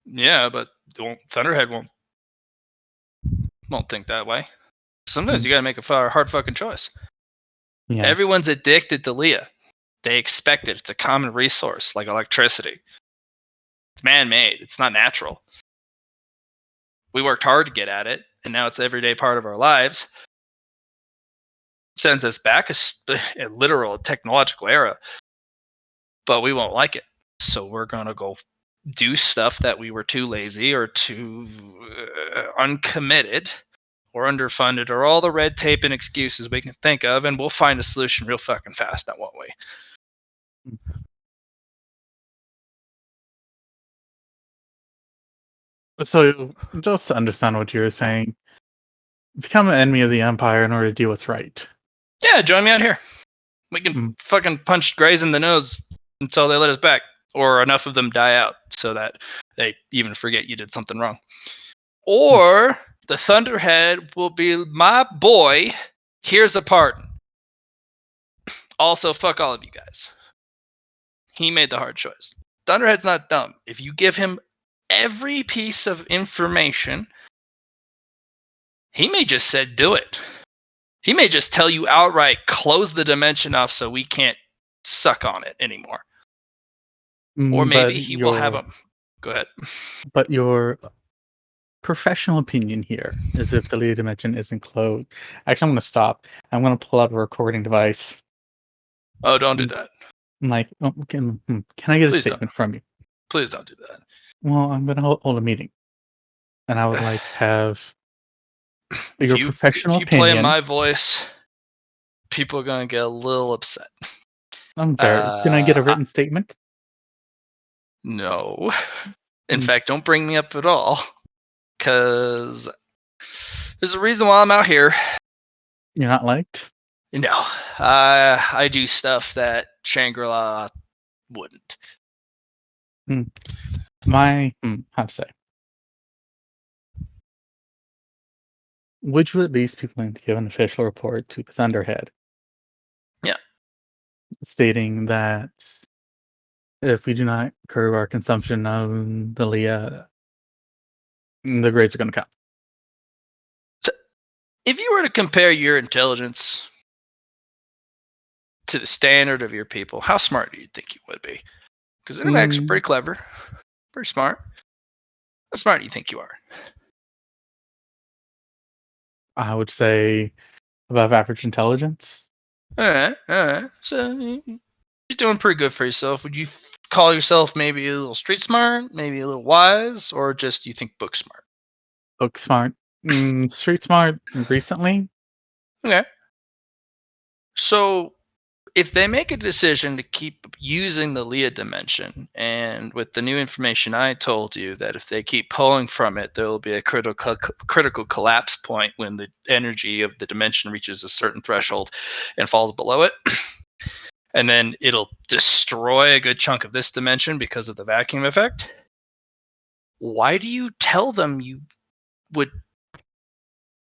Yeah, but Thunderhead won't think that way. Sometimes you gotta make a hard fucking choice. Yes. Everyone's addicted to Leah. They expect it. It's a common resource, like electricity. It's man-made. It's not natural. We worked hard to get at it, and now it's an everyday part of our lives. It sends us back a literal technological era, but we won't like it. So we're gonna go do stuff that we were too lazy or too uncommitted or underfunded or all the red tape and excuses we can think of, and we'll find a solution real fucking fast, now won't we? So, just to understand what you're saying, become an enemy of the Empire in order to do what's right. Yeah, join me out here. We can fucking punch Greys in the nose until they let us back, or enough of them die out so that they even forget you did something wrong. Or the Thunderhead will be my boy. Here's a pardon. Also, fuck all of you guys. He made the hard choice. Thunderhead's not dumb. If you give him every piece of information, he may just say, do it. He may just tell you outright, close the dimension off so we can't suck on it anymore. Or maybe he will have him. Go ahead. But your professional opinion here is if the Leah dimension isn't closed. Actually, I'm going to stop. I'm going to pull out a recording device. Oh, don't do that. I'm like, can I get a statement from you? Please don't do that. Well, I'm going to hold a meeting. And I would like to have your professional opinion. If you opinion. play my voice, people are going to get a little upset. I'm sorry. Can I get a written statement? No. In fact, don't bring me up at all. Because there's a reason why I'm out here. You're not liked? No. I do stuff that Shangri-La wouldn't. How to say? Would you at least be willing to give an official report to the Thunderhead? Yeah. Stating that if we do not curb our consumption of the Leah, the grades are going to come. So, if you were to compare your intelligence to the standard of your people, how smart do you think you would be? Because they're actually pretty clever, pretty smart. How smart do you think you are? I would say above average intelligence. All right. So you're doing pretty good for yourself. Would you call yourself maybe a little street smart, maybe a little wise, or just you think book smart? Book smart. Street smart recently. Okay. So if they make a decision to keep using the Leah dimension, and with the new information I told you that if they keep pulling from it, there will be a critical collapse point when the energy of the dimension reaches a certain threshold and falls below it. And then it'll destroy a good chunk of this dimension because of the vacuum effect. Why do you tell them you would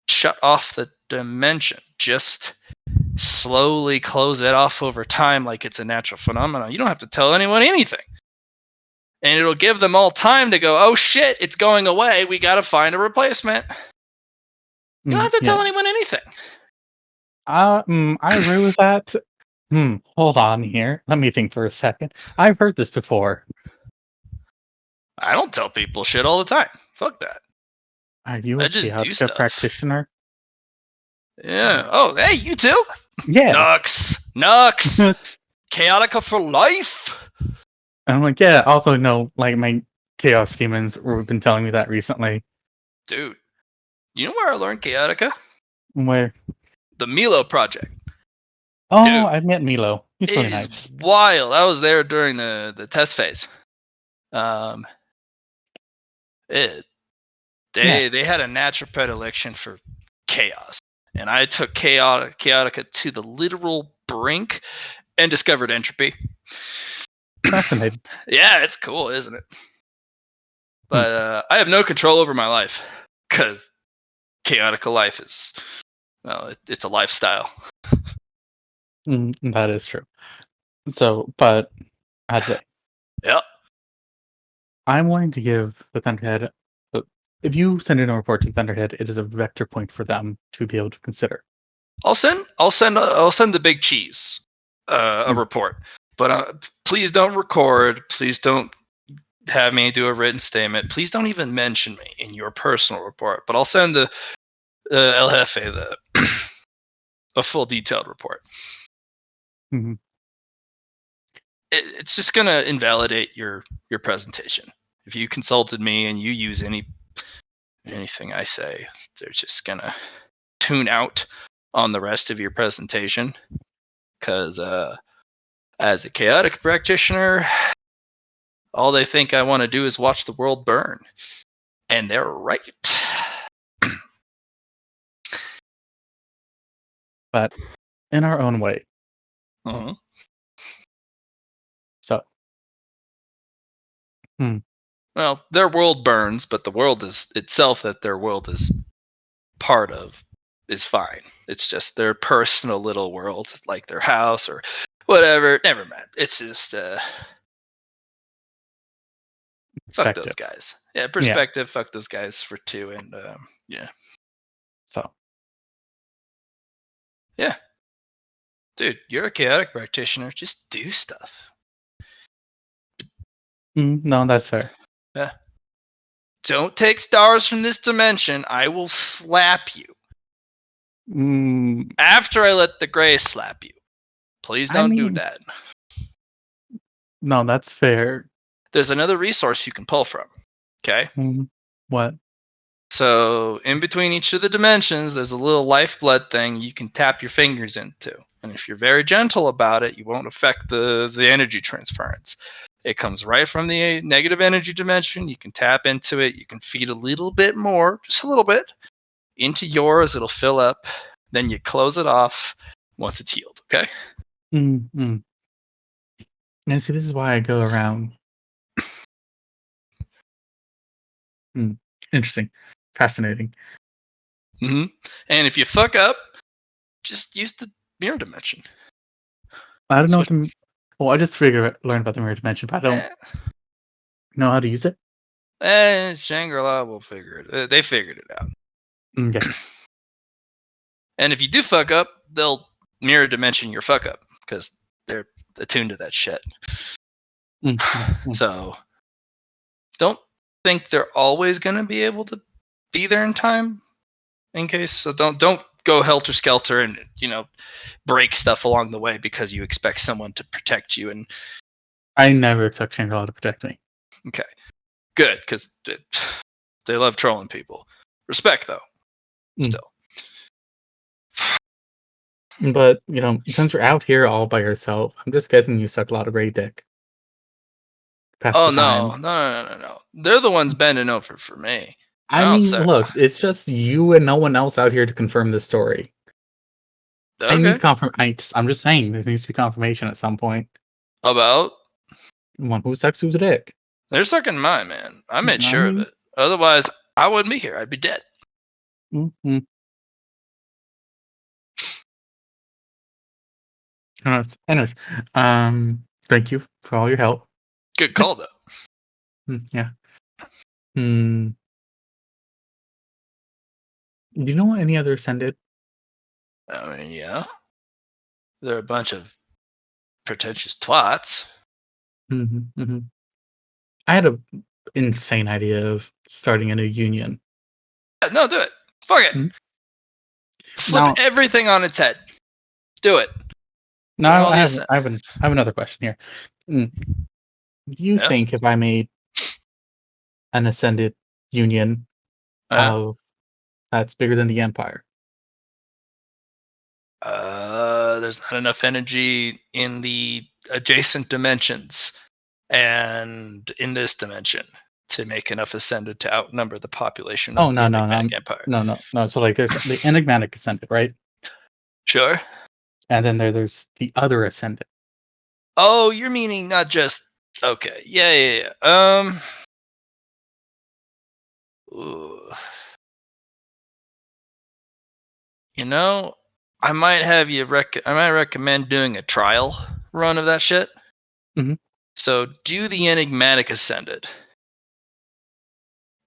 shut off the dimension? Just slowly close it off over time like it's a natural phenomenon. You don't have to tell anyone anything. And it'll give them all time to go, oh shit, it's going away. We got to find a replacement. You don't have to tell anyone anything. I agree with that. Hold on here. Let me think for a second. I've heard this before. I don't tell people shit all the time. Fuck that. Are you I a just do Chaotica stuff. practitioner? Yeah. Oh, hey, you too? Yeah. Nux. Chaotica for life. And I'm like, yeah, also, no, like, my Chaos Demons have been telling me that recently. Dude, you know where I learned Chaotica? Where, The Milo Project. oh, Dude, I met Milo. He's it really is nice. wild. I was there during the test phase. Um, it they had a natural predilection for chaos, and I took Chaotica to the literal brink and discovered entropy. Fascinating. Yeah, it's cool, isn't it? Hmm. But I have no control over my life because Chaotica life is, well, it's a lifestyle. That is true. So, but I'd say Yep. I'm wanting to give the Thunderhead. If you send in a report to Thunderhead, it is a vector point for them to be able to consider. I'll send the big cheese a report, but please don't record. Please don't have me do a written statement. Please don't even mention me in your personal report. But I'll send the El Jefe a full detailed report. Mhm. It's just gonna invalidate your presentation. If you consulted me and you use anything I say, they're just gonna tune out on the rest of your presentation because as a chaotic practitioner, all they think I want to do is watch the world burn, and they're right. But in our own way. Uh-huh. So, Well, their world burns, but the world is itself that their world is part of is fine. It's just their personal little world, like their house or whatever. Never mind. It's just fuck those perspective. guys. Yeah, perspective. Fuck those guys for two, and yeah, So, yeah, dude, you're a chaotic practitioner. Just do stuff. no, that's fair. Yeah. Don't take stars from this dimension. I will slap you. After I let the gray slap you. Please don't do that. No, that's fair. There's another resource you can pull from. Okay? What? So, in between each of the dimensions, there's a little lifeblood thing you can tap your fingers into. And if you're very gentle about it, you won't affect the energy transference. It comes right from the negative energy dimension. You can tap into it. You can feed a little bit more, just a little bit, into yours. It'll fill up. Then you close it off once it's healed. Okay? And see, this is why I go around. Interesting. Fascinating. Mm-hmm. And if you fuck up, just use the mirror dimension. I don't know what the. Well, I just learned about the mirror dimension, but I don't know how to use it. Shangri-La will figure it. They figured it out. Okay. And if you do fuck up, they'll mirror dimension your fuck up because they're attuned to that shit. So don't think they're always gonna be able to be there in time. In case, so don't go helter skelter and break stuff along the way because you expect someone to protect you. And I never expect Shangri-La to protect me. okay, good, because they love trolling people. Respect though, still. But since you're out here all by yourself, I'm just guessing you suck a lot of gray dick. Oh no! They're the ones bending over for me. I mean, look, it's just you and no one else out here to confirm this story. Okay. I need I'm just saying there needs to be confirmation at some point. About one who sucks who's a dick. They're sucking mine, man. I made sure of it. Otherwise, I wouldn't be here. I'd be dead. Anyways, thank you for all your help. Good call, though. Yeah. Do you know what any other ascended? I mean, yeah. There are a bunch of pretentious twats. I had an insane idea of starting a new union. Yeah, no, do it. Fuck it. Mhm. Flip Now- everything on its head. Do it. Now Bring all I the have, assen- I have, an, I have another question here. Do you Yeah. think if I made an ascended union of that's bigger than the Empire? There's not enough energy in the adjacent dimensions and in this dimension to make enough ascended to outnumber the population of Oh, the no. Enigmatic Empire. No. So like, there's the enigmatic ascendant, right? Sure. And then there's the other ascendant. Oh, you're meaning not just okay. Yeah. Ooh. You know, I might have you I might recommend doing a trial run of that shit. Mhm. So do the enigmatic ascended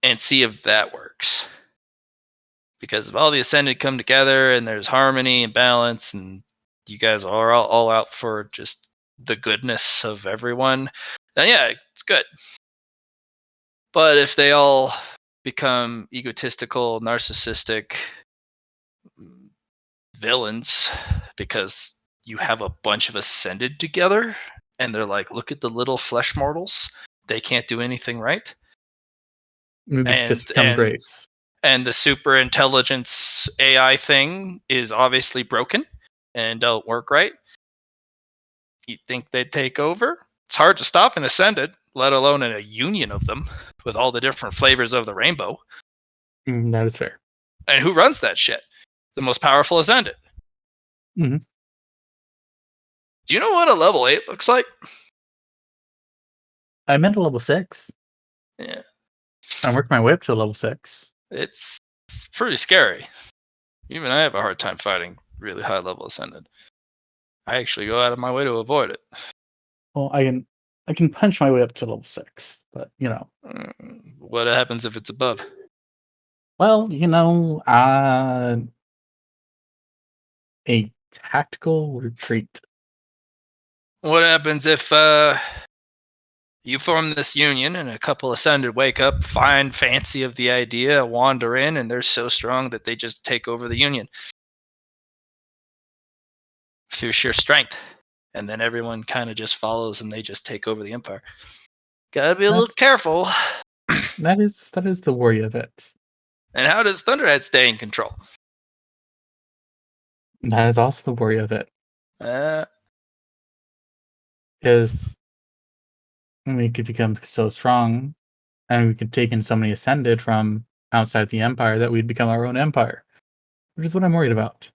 and see if that works. Because if all the ascended come together and there's harmony and balance and you guys are all out for just the goodness of everyone, then yeah, it's good. But if they all become egotistical, narcissistic villains because you have a bunch of ascended together and they're like, look at the little flesh mortals, they can't do anything right. Maybe And just become Grace. and the super intelligence AI thing is obviously broken and don't work right. You think they'd take over? It's hard to stop an ascended, let alone in a union of them with all the different flavors of the rainbow. That is fair. And who runs that shit? The most powerful ascended. Mhm. Do you know what a level 8 looks like? I meant a level 6. Yeah. I worked my way up to level 6. It's pretty scary. Even I have a hard time fighting really high level ascended. I actually go out of my way to avoid it. Well, I can punch my way up to level 6, but What happens if it's above? well, a tactical retreat. What happens if you form this union and a couple ascended wake up, find fancy of the idea, wander in, and they're so strong that they just take over the union through sheer strength, and then everyone kind of just follows and they just take over the empire. Gotta be a little That's careful. that is the worry of it. And how does Thunderhead stay in control? That is also the worry of it, Uh, because we could become so strong, and we could take in so many ascended from outside the empire that we'd become our own empire, which is what I'm worried about.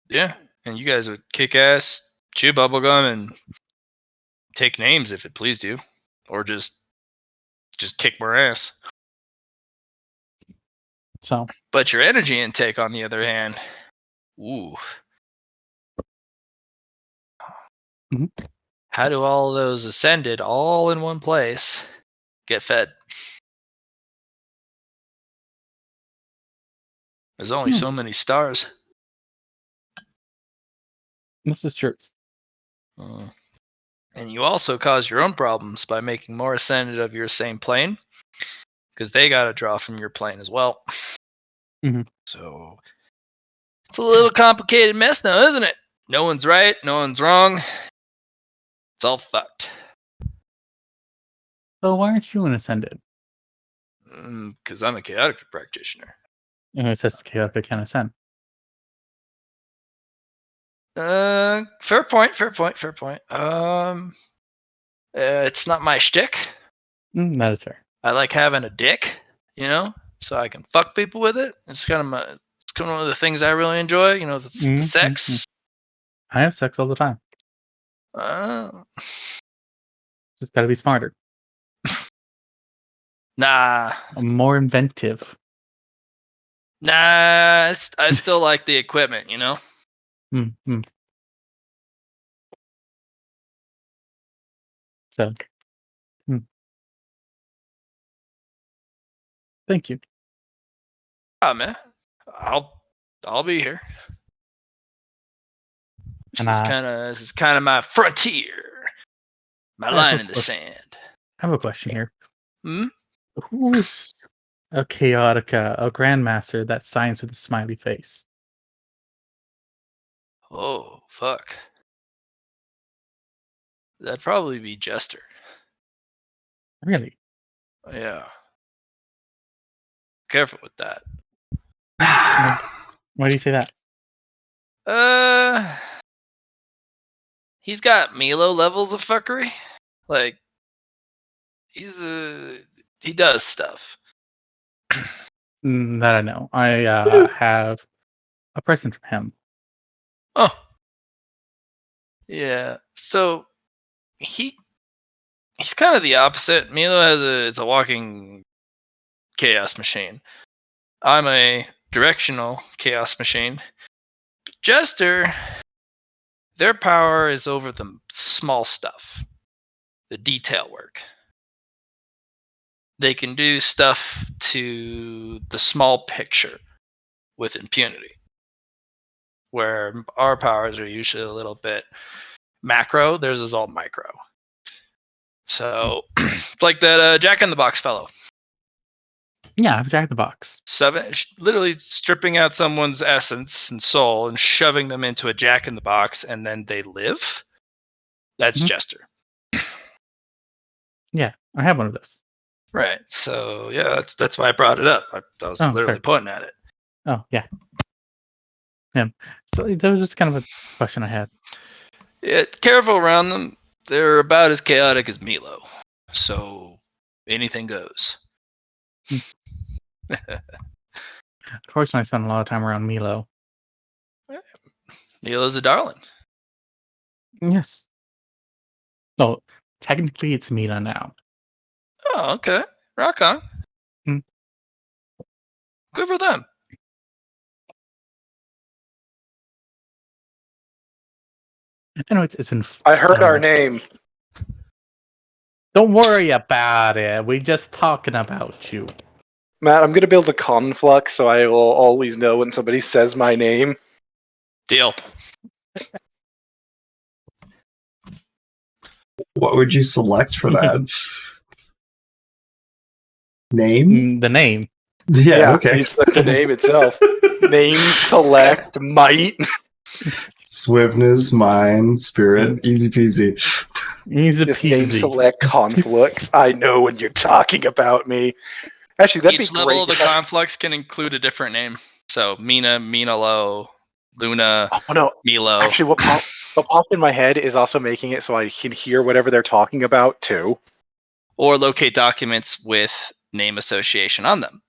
yeah, and you guys would kick ass, chew bubblegum, and take names if it pleased you, or just kick more ass. So, But your energy intake, on the other hand, ooh, Mhm. how do all those ascended all in one place get fed? There's only so many stars. This is true. And you also cause your own problems by making more ascended of your same plane, because they got to draw from your plane as well. Mhm. So it's a little complicated mess now, isn't it? No one's right, no one's wrong. It's all fucked. So why aren't you an ascended? Because I'm a chaotic practitioner. It says chaotic can ascend. Fair point. It's not my shtick. That is fair. I like having a dick, so I can fuck people with it. It's kind of one of the things I really enjoy. The sex. I have sex all the time. Just gotta be smarter. Nah. I'm more inventive. Nah, I still like the equipment, Mm-hmm. So, thank you. Oh man, I'll be here. And This is kind of my frontier, my I have line a in the question. sand. I have a question here. Hmm? Who's a chaotica, a grandmaster that signs with a smiley face? Oh fuck, that'd probably be Jester. Really? Yeah, careful with that. Why do you say that? He's got Milo levels of fuckery. Like he does stuff. That I know. I have a present from him. Oh, yeah. So he's kind of the opposite. Milo is a walking chaos machine. I'm a directional chaos machine. Jester, their power is over the small stuff, the detail work. They can do stuff to the small picture with impunity, where our powers are usually a little bit macro. Theirs is all micro. So, like that Jack in the Box fellow. Yeah, I've Jack the Box. Literally stripping out someone's essence and soul and shoving them into a Jack in the Box, and then they live. That's Mhm. Jester. Yeah, I have one of those. Right. So yeah, that's why I brought it up. I was Oh, literally sorry. pointing at it. Oh, yeah. Him. So that was just kind of a question I had. Yeah, careful around them. They're about as chaotic as Milo. So anything goes. Unfortunately, I spent a lot of time around Milo. Milo's a darling. Yes. So technically, it's Mila now. Oh, okay. Rock on. Hmm. Good for them. Anyways, it's been. I heard our name. Don't worry about it. We're just talking about you. Matt, I'm going to build a conflux so I will always know when somebody says my name. Deal. What would you select for that? Name? The name. Yeah, okay. You select the name itself. Name, select, might. Swiftness, mind, spirit, easy peasy. Easy Just name, peasy. select, conflux. I know when you're talking about me. Actually, that'd Each be level great. of the conflux can include a different name. So Mina, Minalo, Luna, Oh no! Milo. Actually, what popped in my head is also making it so I can hear whatever they're talking about too. Or locate documents with name association on them.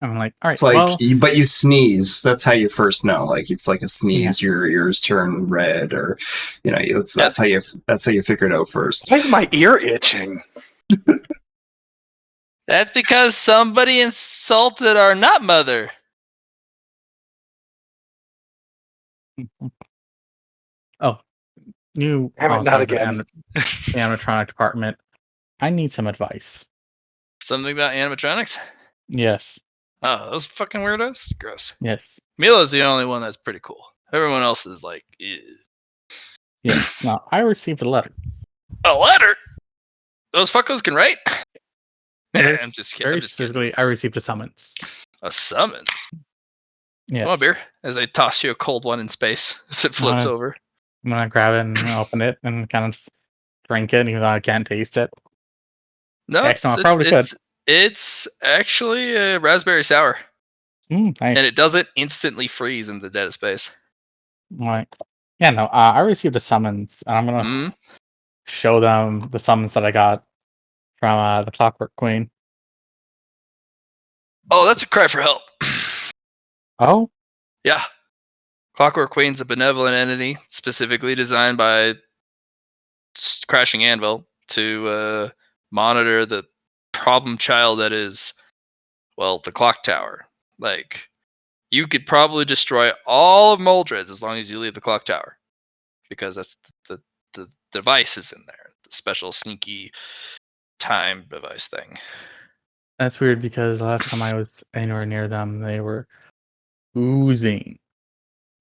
I'm like, all right. It's like, well, but you sneeze. That's how you first know. Like it's like a sneeze. Yeah. Your ears turn red, or that's how you figure it out first. Why is my ear itching? That's because somebody insulted our nut mother. oh, you Damn it, also not have the again. animatronic department. I need some advice. Something about animatronics? Yes. Oh, those fucking weirdos? Gross. Yes. Milo's the only one that's pretty cool. Everyone else is like, ew. Yes. Now, I received a letter. A letter? Those fuckos can write? Very- I'm just kidding. Very I'm just kidding. specifically, I received a summons. A summons? Yes. Come on, beer. As they toss you a cold one in space as it floats over. I'm gonna grab it and open it and kind of just drink it, even though I can't taste it. No, Excellent. I probably could. it's actually a raspberry sour. Nice. And it doesn't instantly freeze in the dead of space. Right. Yeah, no, I received a summons, and I'm gonna show them the summons that I got from the Clockwork Queen. Oh, that's a cry for help. Oh? Yeah. Clockwork Queen's a benevolent entity specifically designed by Crashing Anvil to monitor the problem child that is, well, the clock tower. Like, you could probably destroy all of Moldred's as long as you leave the clock tower. Because that's the device is in there. The special sneaky time device thing. That's weird because the last time I was anywhere near them, they were oozing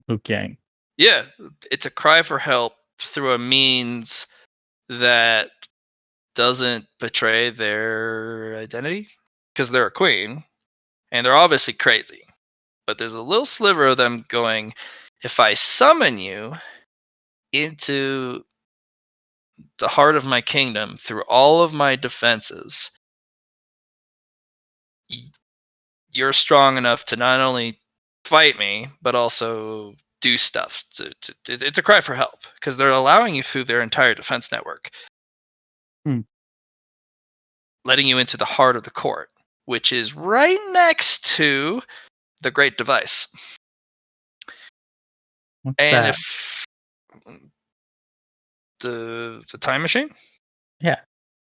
Luke Yang. Yeah, it's a cry for help through a means that doesn't betray their identity because they're a queen and they're obviously crazy. But there's a little sliver of them going, if I summon you into the heart of my kingdom through all of my defenses, you're strong enough to not only fight me, but also do stuff. It's a cry for help because they're allowing you through their entire defense network, letting you into the heart of the court, which is right next to the Great Device. What's And that? if the time machine, Yeah.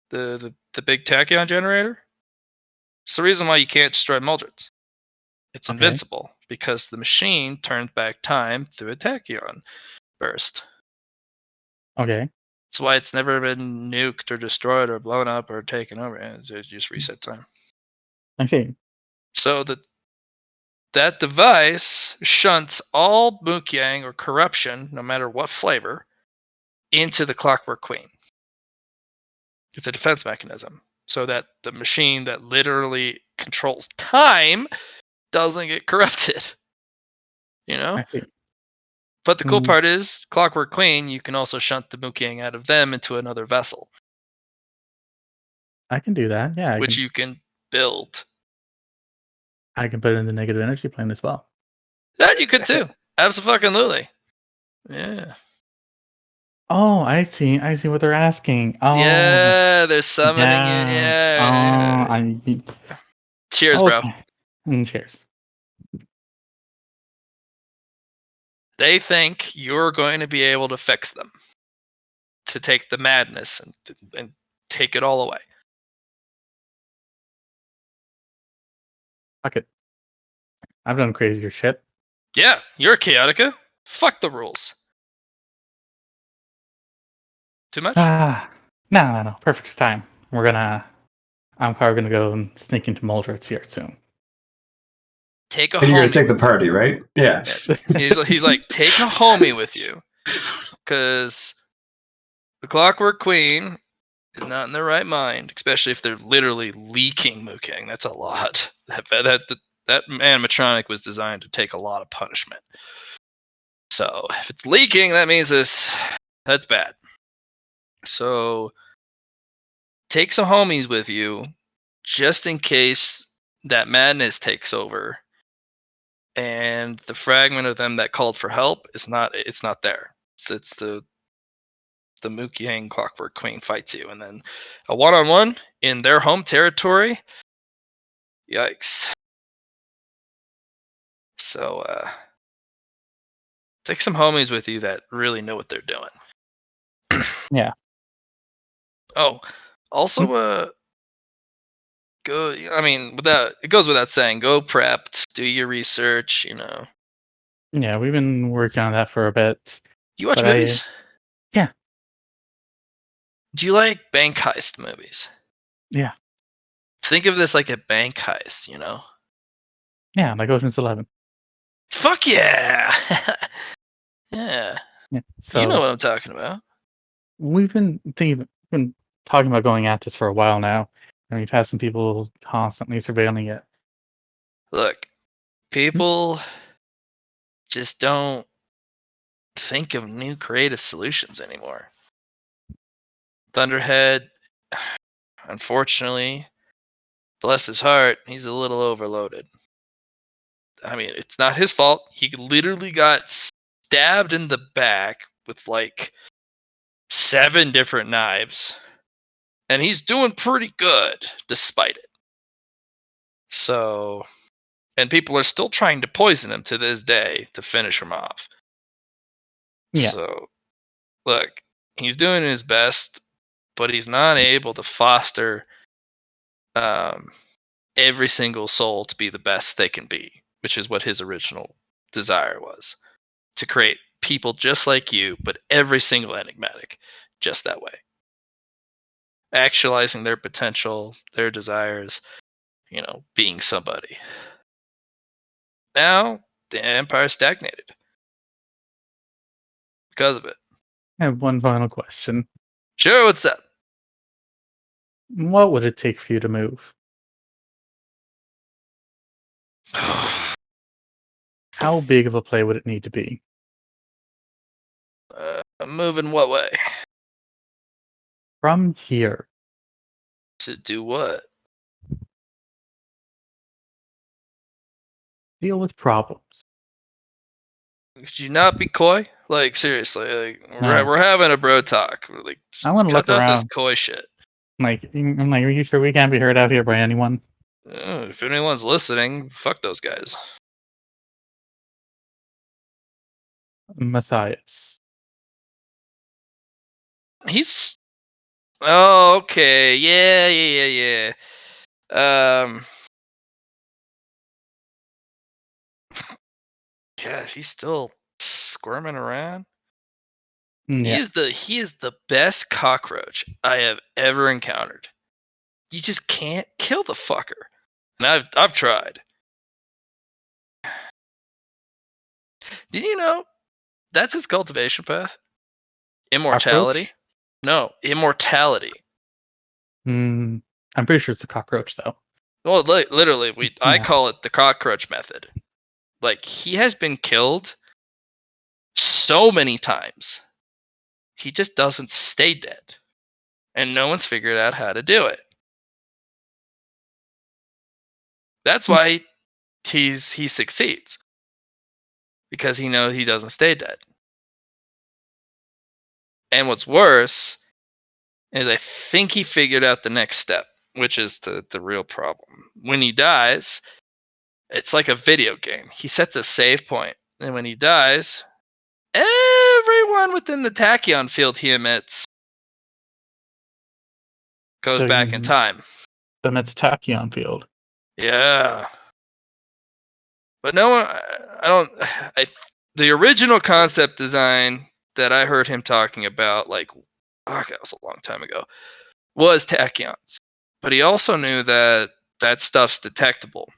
the big tachyon generator, it's the reason why you can't destroy Muldreds. It's Okay. invincible because the machine turns back time through a tachyon burst. Okay. That's why it's never been nuked or destroyed or blown up or taken over. It just reset time. I see. So that device shunts all Mookyang or corruption, no matter what flavor, into the Clockwork Queen. It's a defense mechanism so that the machine that literally controls time doesn't get corrupted. You know? I see. But the cool Mm, part is, Clockwork Queen, you can also shunt the Mookyang out of them into another vessel, I can do that. Yeah, which you can build. I can put it in the negative energy plane as well. That you could too. Absolutely. Yeah. Oh, I see. I see what they're asking. Oh, Yeah, they're summoning it. yes. Oh, Yeah. Cheers, bro. okay. Cheers. They think you're going to be able to fix them, to take the madness and take it all away. Fuck it. I've done crazier shit. Yeah, you're a Chaotica. Fuck the rules. Too much? No. Perfect time. I'm probably gonna go and sneak into Muldreds here soon. Take a And you're gonna homie take the with party, right? Yeah. you. He's like, take a homie with you, because the Clockwork Queen is not in their right mind, especially if they're literally leaking Mooking. That's a lot. That animatronic was designed to take a lot of punishment. So if it's leaking, that means that's bad. So take some homies with you, just in case that madness takes over, and the fragment of them that called for help is not. It's not there. It's the Mookyang Clockwork Queen fights you, and then a one-on-one in their home territory. Yikes. So take some homies with you that really know what they're doing. Yeah. Oh, also go, I mean, it goes without saying, go prepped, do your research, Yeah, we've been working on that for a bit. You watch But movies? Yeah. Do you like bank heist movies? Yeah. Think of this like a bank heist, Yeah, like Ocean's 11. Fuck yeah! Yeah. Yeah. You know So what I'm talking about. we've been talking about going at this for a while now, and we've had some people constantly surveilling it. Look, people just don't think of new creative solutions anymore. Thunderhead, unfortunately, bless his heart, he's a little overloaded. I mean, it's not his fault. He literally got stabbed in the back with like 7 different knives. And he's doing pretty good despite it. So, and people are still trying to poison him to this day to finish him off. Yeah. So, look, he's doing his best, but he's not able to foster every single soul to be the best they can be, which is what his original desire was, to create people just like you, but every single enigmatic just that way, actualizing their potential, their desires, being somebody. Now the empire stagnated because of it. I have one final question. Sure, what's up? What would it take for you to move? How big of a play would it need to be? Move in what way? From here. To do what? Deal with problems. Could you not be coy? Like seriously, like No. we're having a bro talk. We're like, I wanna cut look out this around. coy shit. I'm like, are you sure we can't be heard out here by anyone? If anyone's listening, fuck those guys. Matthias. He's oh okay, yeah. Yeah, he's still squirming around. Yeah. He is the best cockroach I have ever encountered. You just can't kill the fucker. And I've tried. Did you know that's his cultivation path? Immortality? Cockroach? No, immortality. I'm pretty sure it's a cockroach though. Well, literally, I Yeah. call it the cockroach method. Like he has been killed so many times. He just doesn't stay dead. And no one's figured out how to do it. That's why he succeeds. Because he knows he doesn't stay dead. And what's worse is I think he figured out the next step, which is the real problem. When he dies, it's like a video game. He sets a save point, and when he dies, everyone within the tachyon field he emits goes So back in time. Then it's tachyon field. Yeah. But no one, I don't, the original concept design that I heard him talking about, like, that was a long time ago, was tachyons. But he also knew that that stuff's detectable.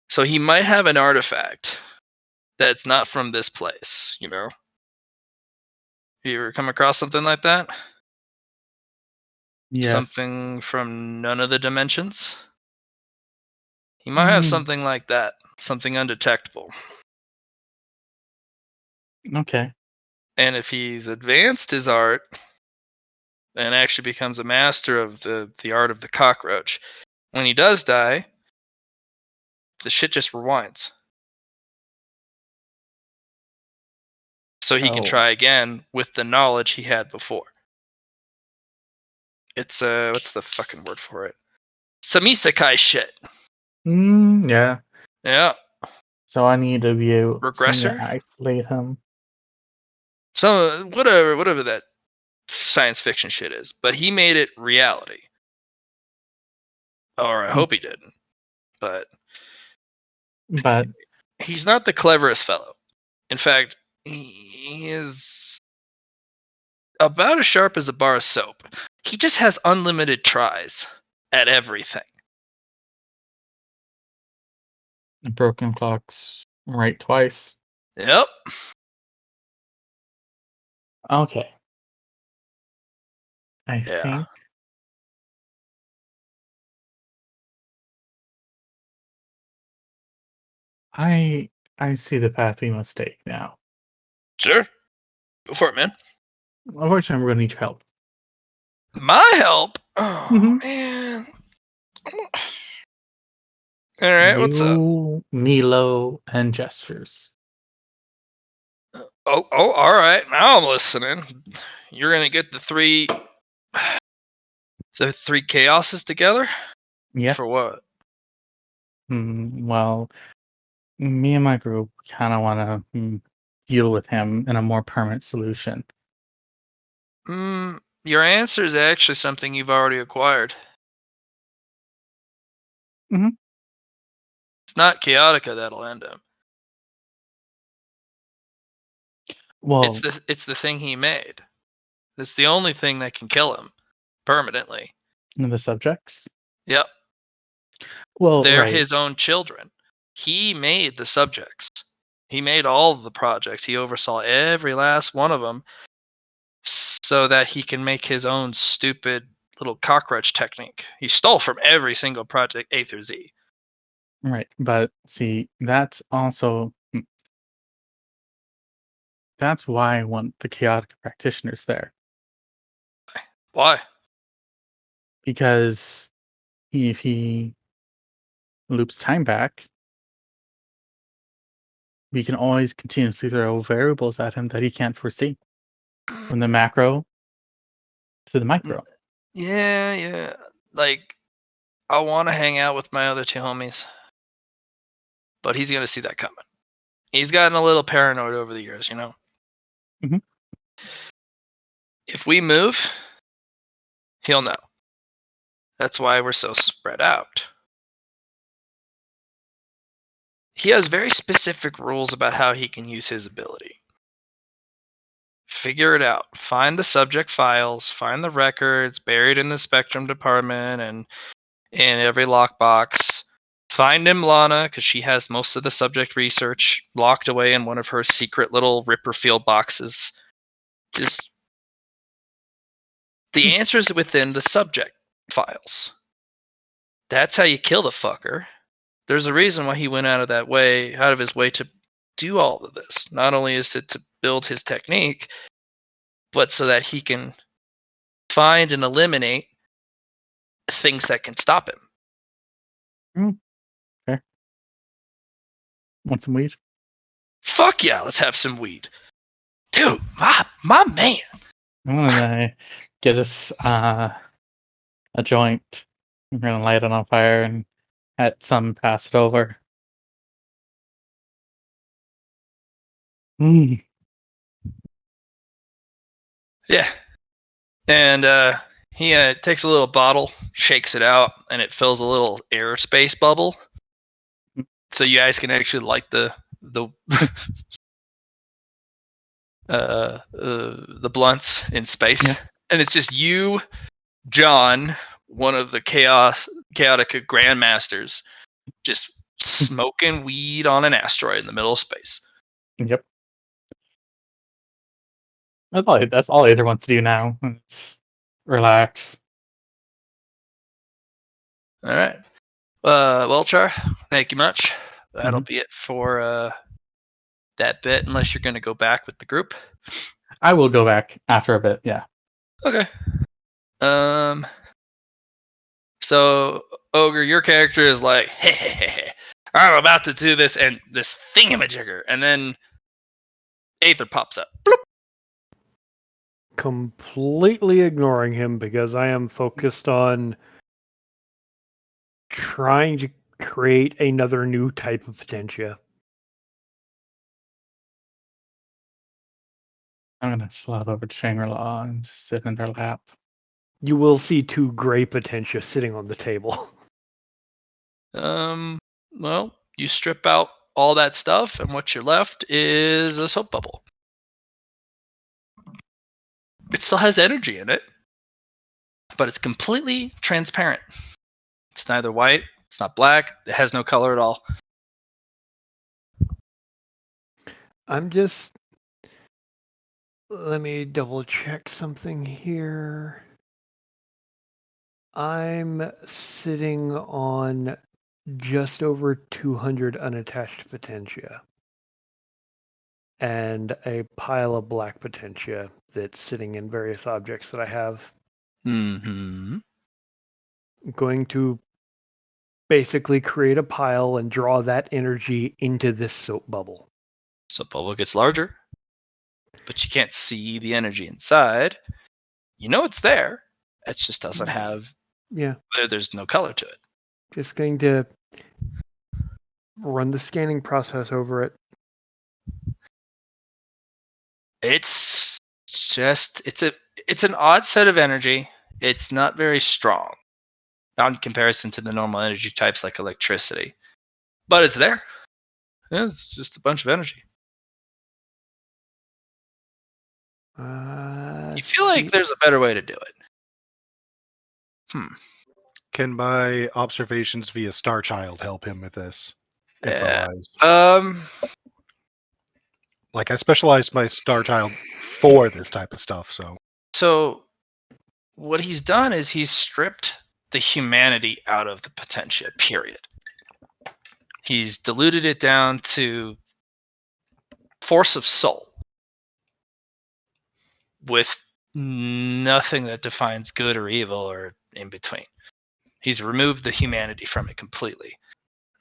So he might have an artifact that's not from this place, you know? You ever come across something like that? Yes. Something from none of the dimensions? He might have Mm, something like that. Something undetectable. okay. And if he's advanced his art and actually becomes a master of the art of the cockroach, when he does die, the shit just rewinds. So he can Oh. try again with the knowledge he had before. It's what's the fucking word for it? Some isekai shit. Yeah. Yeah. So I need to be able Regressor? to isolate him. So whatever that science fiction shit is. But he made it reality. Or I hope he didn't. But But he's not the cleverest fellow. In fact, he is about as sharp as a bar of soap. He just has unlimited tries at everything. broken clocks right twice. Yep. Okay. I Yeah. think I see the path we must take now. Sure. Go for it, man. Unfortunately, we're gonna need your help. My help? Oh, Mhm. man. All right, what's up? You, Milo, and gestures. Oh, all right. Now I'm listening. You're gonna get the three chaoses together? Yeah. For what? Well, me and my group kind of want to deal with him in a more permanent solution. Your answer is actually something you've already acquired. Mhm. It's not Chaotica that'll end him. Well, It's the thing he made. It's the only thing that can kill him permanently. the subjects. Yep. Well, They're right. his own children. He made the subjects. He made all of the projects. He oversaw every last one of them so that he can make his own stupid little cockroach technique. He stole from every single project A through Z. Right, but see, that's also that's why I want the chaotic practitioners there, Why? because if he loops time back, we can always continuously throw variables at him that he can't foresee, from the macro to the micro. Yeah. Like, I want to hang out with my other two homies, but he's going to see that coming. He's gotten a little paranoid over the years, you know? Mhm. If we move, he'll know. That's why we're so spread out. He has very specific rules about how he can use his ability. Figure it out. Find the subject files, find the records buried in the Spectrum department and in every lockbox. Find Imlana, because she has most of the subject research locked away in one of her secret little Ripperfield boxes. Just the answers within the subject files. That's how you kill the fucker. There's a reason why he went out of his way to do all of this. Not only is it to build his technique, but so that he can find and eliminate things that can stop him. Fair. Want some weed? Fuck yeah, let's have some weed. Dude, my man. I'm gonna get us a joint. I'm gonna light it on fire and at some pass it over. Mm. Yeah. And he takes a little bottle, shakes it out, and it fills a little airspace bubble. So you guys can actually light the the blunts in space. Yeah. And it's just you, John, one of the chaotic grandmasters, just smoking weed on an asteroid in the middle of space. Yep. That's all either wants to do now. It's relax. All right. Well, Char, thank you much. That'll Mhm. be it for that bit, unless you're going to go back with the group. I will go back after a bit. Yeah. Okay. So Ogre, your character is like, hey, I'm about to do this and this thingamajigger, and then Aether pops up. Bloop. Completely ignoring him because I am focused on trying to create another new type of potentia. I'm gonna float over to Shangri-La and just sit in their lap. You will see two gray potentia sitting on the table. Well, you strip out all that stuff, and what you're left is a soap bubble. It still has energy in it, but it's completely transparent. It's neither white, it's not black, it has no color at all. I'm just. Let me double check something here. I'm sitting on just over 200 unattached potentia and a pile of black potentia that's sitting in various objects that I have. Mm-hmm. I'm going to basically create a pile and draw that energy into this soap bubble. Soap bubble gets larger, but you can't see the energy inside. You know it's there. It just doesn't have. Yeah, There's no color to it. just going to run the scanning process over it. It's just it's an odd set of energy. It's not very strong, not in comparison to the normal energy types like electricity, but it's there. Yeah, it's just a bunch of energy. You feel like there's a better way to do it. Can my observations via Starchild help him with this? Yeah. info-wise. Like, I specialized my Star Child for this type of stuff, so. So what he's done is he's stripped the humanity out of the potentia, period. He's diluted it down to force of soul with nothing that defines good or evil or in between. He's removed the humanity from it completely.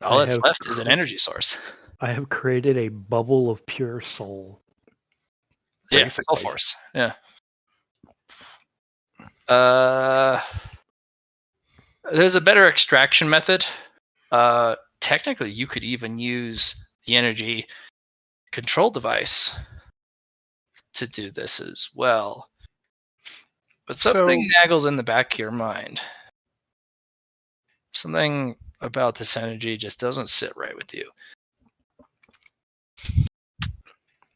All I that's have left is an energy source. I have created a bubble of pure soul. Yeah, soul Basically. force. Yeah. There's a better extraction method. Technically, you could even use the energy control device to do this as well. But something naggles in the back of your mind. Something about this energy just doesn't sit right with you.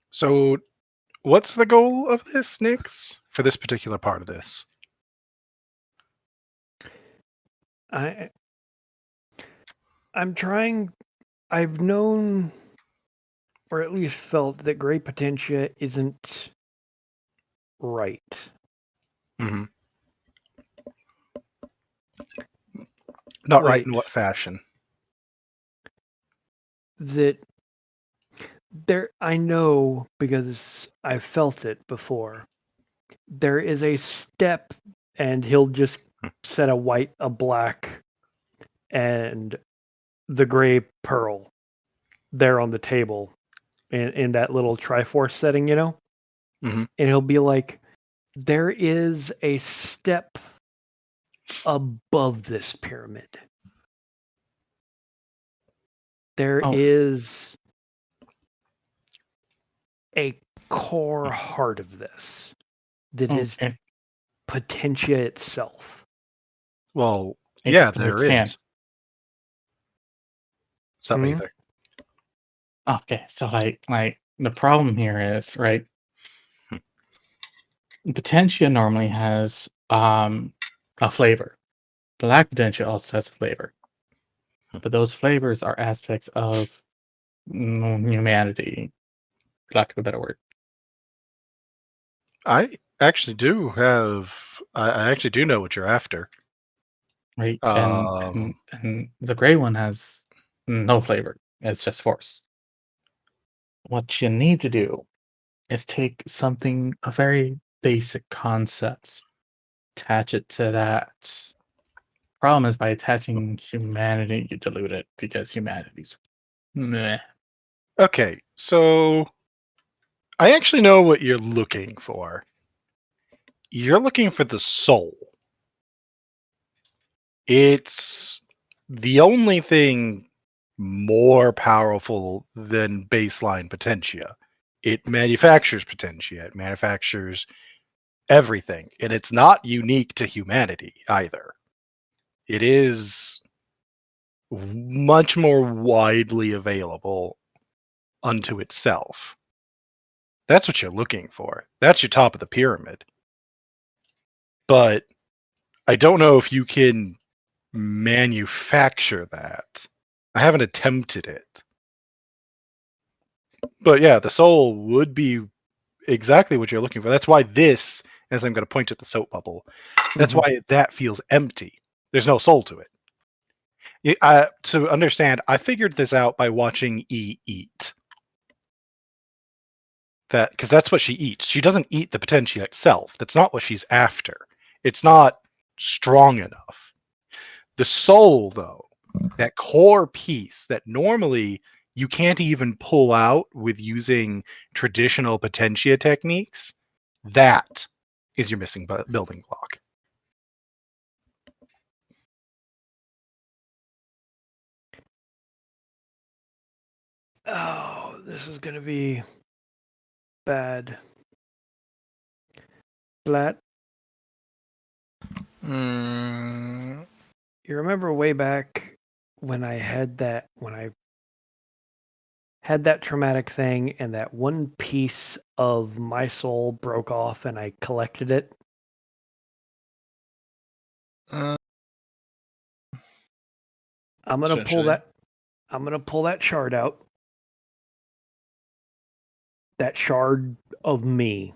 So, what's the goal of this, Nix, for this particular part of this? I'm trying. I've known, or at least felt, that gray potentia isn't right. Mm-hmm. Not right Like, in what fashion? that there, I know because I've felt it before. There is a step, and he'll just set a white, a black, and the gray pearl there on the table in that little Triforce setting, you know? Mhm. And he'll be like, there is a step above this pyramid. There Oh. is a core heart of this that is Okay. potentia itself. Well, I yeah, just there understand. is. Something Hmm? either. Okay, so like the problem here is, right, Hmm. Potentia normally has a flavor. Black Potentia also has a flavor. Hmm. But those flavors are aspects of humanity, for lack of a better word. I actually do have. I actually do know what you're after. Right? And the gray one has no flavor. It's just force. What you need to do is take something, a very basic concept, attach it to that. Problem is by attaching humanity, you dilute it because humanity's meh. Okay, so I actually know what you're looking for. You're looking for the soul. It's the only thing more powerful than baseline potentia. It manufactures potentia. It manufactures everything, and it's not unique to humanity either. It is much more widely available unto itself. That's what you're looking for. That's your top of the pyramid. But I don't know if you can manufacture that. I haven't attempted it. But yeah, the soul would be exactly what you're looking for. That's why this, as I'm going to point at the soap bubble, that's Mhm. why that feels empty. There's no soul to it. To understand, I figured this out by watching E eat. That because that's what she eats. She doesn't eat the potentia itself. That's not what she's after. It's not strong enough. The soul, though, that core piece that normally you can't even pull out with using traditional potentia techniques, that is your missing building block. Oh, this is gonna be bad. Flat. Mm, You remember way back when I had that traumatic thing and that one piece of my soul broke off and I collected it? uh, I'm gonna pull Potentially. I'm going to pull that shard out. That shard of me.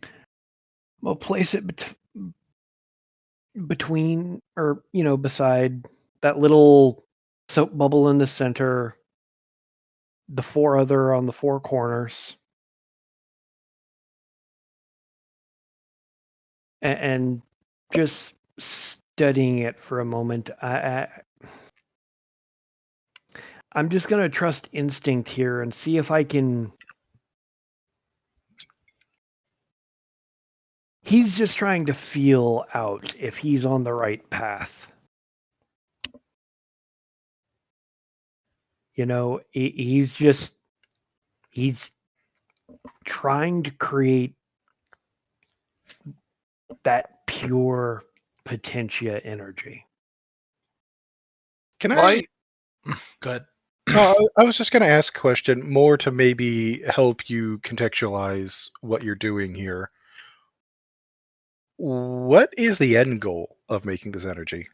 I'm going to place it between, or, beside that little soap bubble in the center, the 4 other on the 4 corners. And just studying it for a moment, I'm just going to trust instinct here and see if I can... He's just trying to feel out if he's on the right path. He's trying to create that pure potentia energy. Can Why? Go ahead. I was just going to ask a question more to maybe help you contextualize what you're doing here. What is the end goal of making this energy?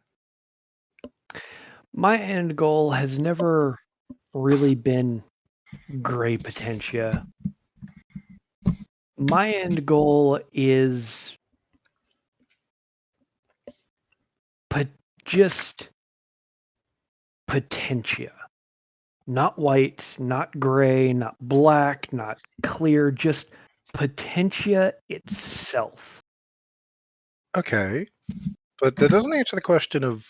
My end goal has never really been gray potentia. My end goal is just potentia. Not white, not gray, not black, not clear, just potentia itself. Okay. But that doesn't answer the question of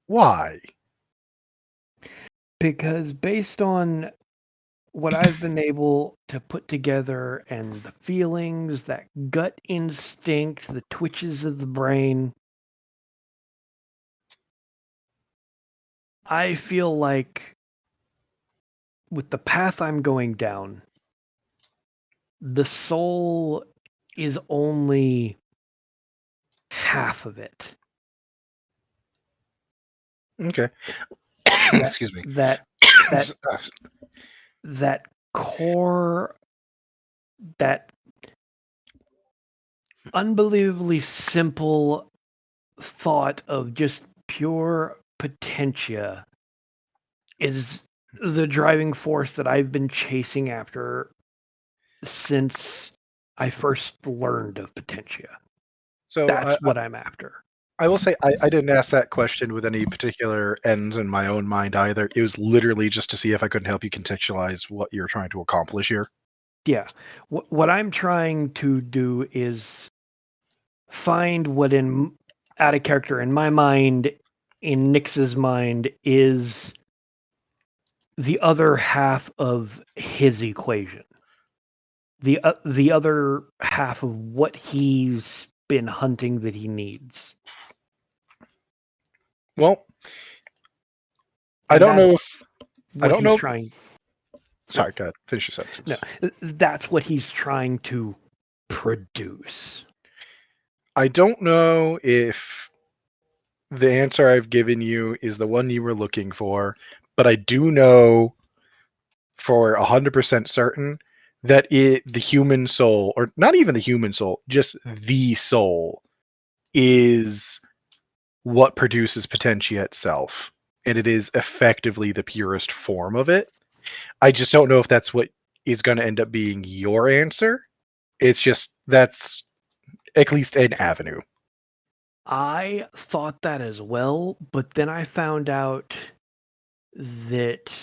why. Because based on what I've been able to put together and the feelings, that gut instinct, the twitches of the brain, I feel like with the path I'm going down, the soul is only half of it. Okay. Excuse me. That core, that unbelievably simple thought of just pure potentia is the driving force that I've been chasing after since I first learned of potentia. So That's what I'm after. I will say I didn't ask that question with any particular ends in my own mind either. It was literally just to see if I couldn't help you contextualize what you're trying to accomplish here. Yeah. What I'm trying to do is find what out of character in my mind, in Nix's mind, is the other half of his equation. The other half of what he's been hunting that he needs. Well, And I don't know that's I don't know. trying. Sorry, go ahead. Finish your sentence. No, that's what he's trying to produce. I don't know if the answer I've given you is the one you were looking for, but I do know for 100% certain that the human soul, or not even the human soul, just the soul, is what produces potentia itself. And it is effectively the purest form of it. I just don't know if that's what is going to end up being your answer. It's just that's at least an avenue. I thought that as well, but then I found out that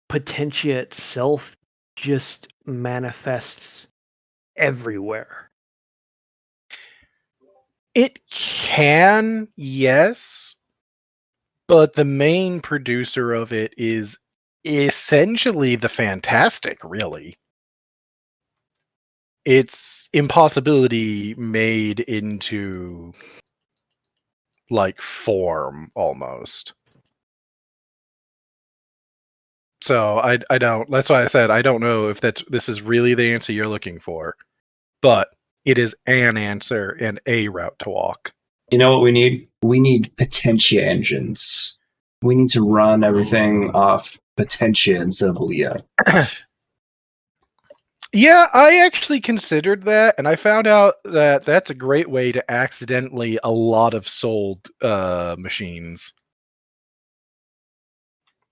potentia itself just manifests everywhere. It can, yes, but the main producer of it is essentially the fantastic, really. It's impossibility made into like form almost. So I don't, that's why I said I don't know if this is really the answer you're looking for, but it is an answer and a route to walk. You know what we need? We need potentia engines. We need to run everything off potentia instead of Leah. Yeah, I actually considered that, and I found out that that's a great way to accidentally a lot of sold machines.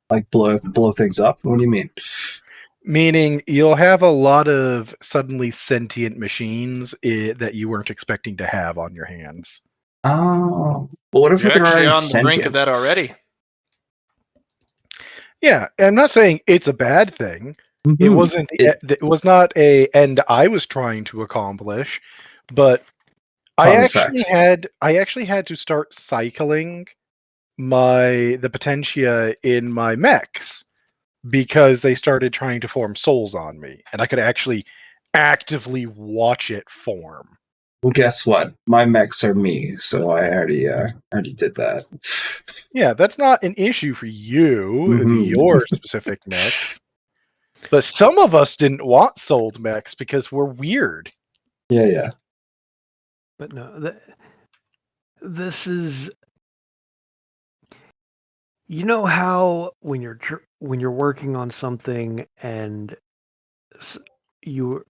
Like blow things up? What do you mean? Meaning you'll have a lot of suddenly sentient machines that you weren't expecting to have on your hands. Oh, but what if You're they're actually already on the brink of sentient? that already. Yeah, and I'm not saying it's a bad thing. It Mhm. wasn't. It was not a end I was trying to accomplish, but I Cause actually effect. had to start cycling the potentia in my mechs because they started trying to form souls on me, and I could actually actively watch it form. Well, guess what? My mechs are me, so I already did that. Yeah, that's not an issue for you, Mhm. your specific mechs. But some of us didn't want sold mechs because we're weird. Yeah. But no, this is, you know how when you're working on something and you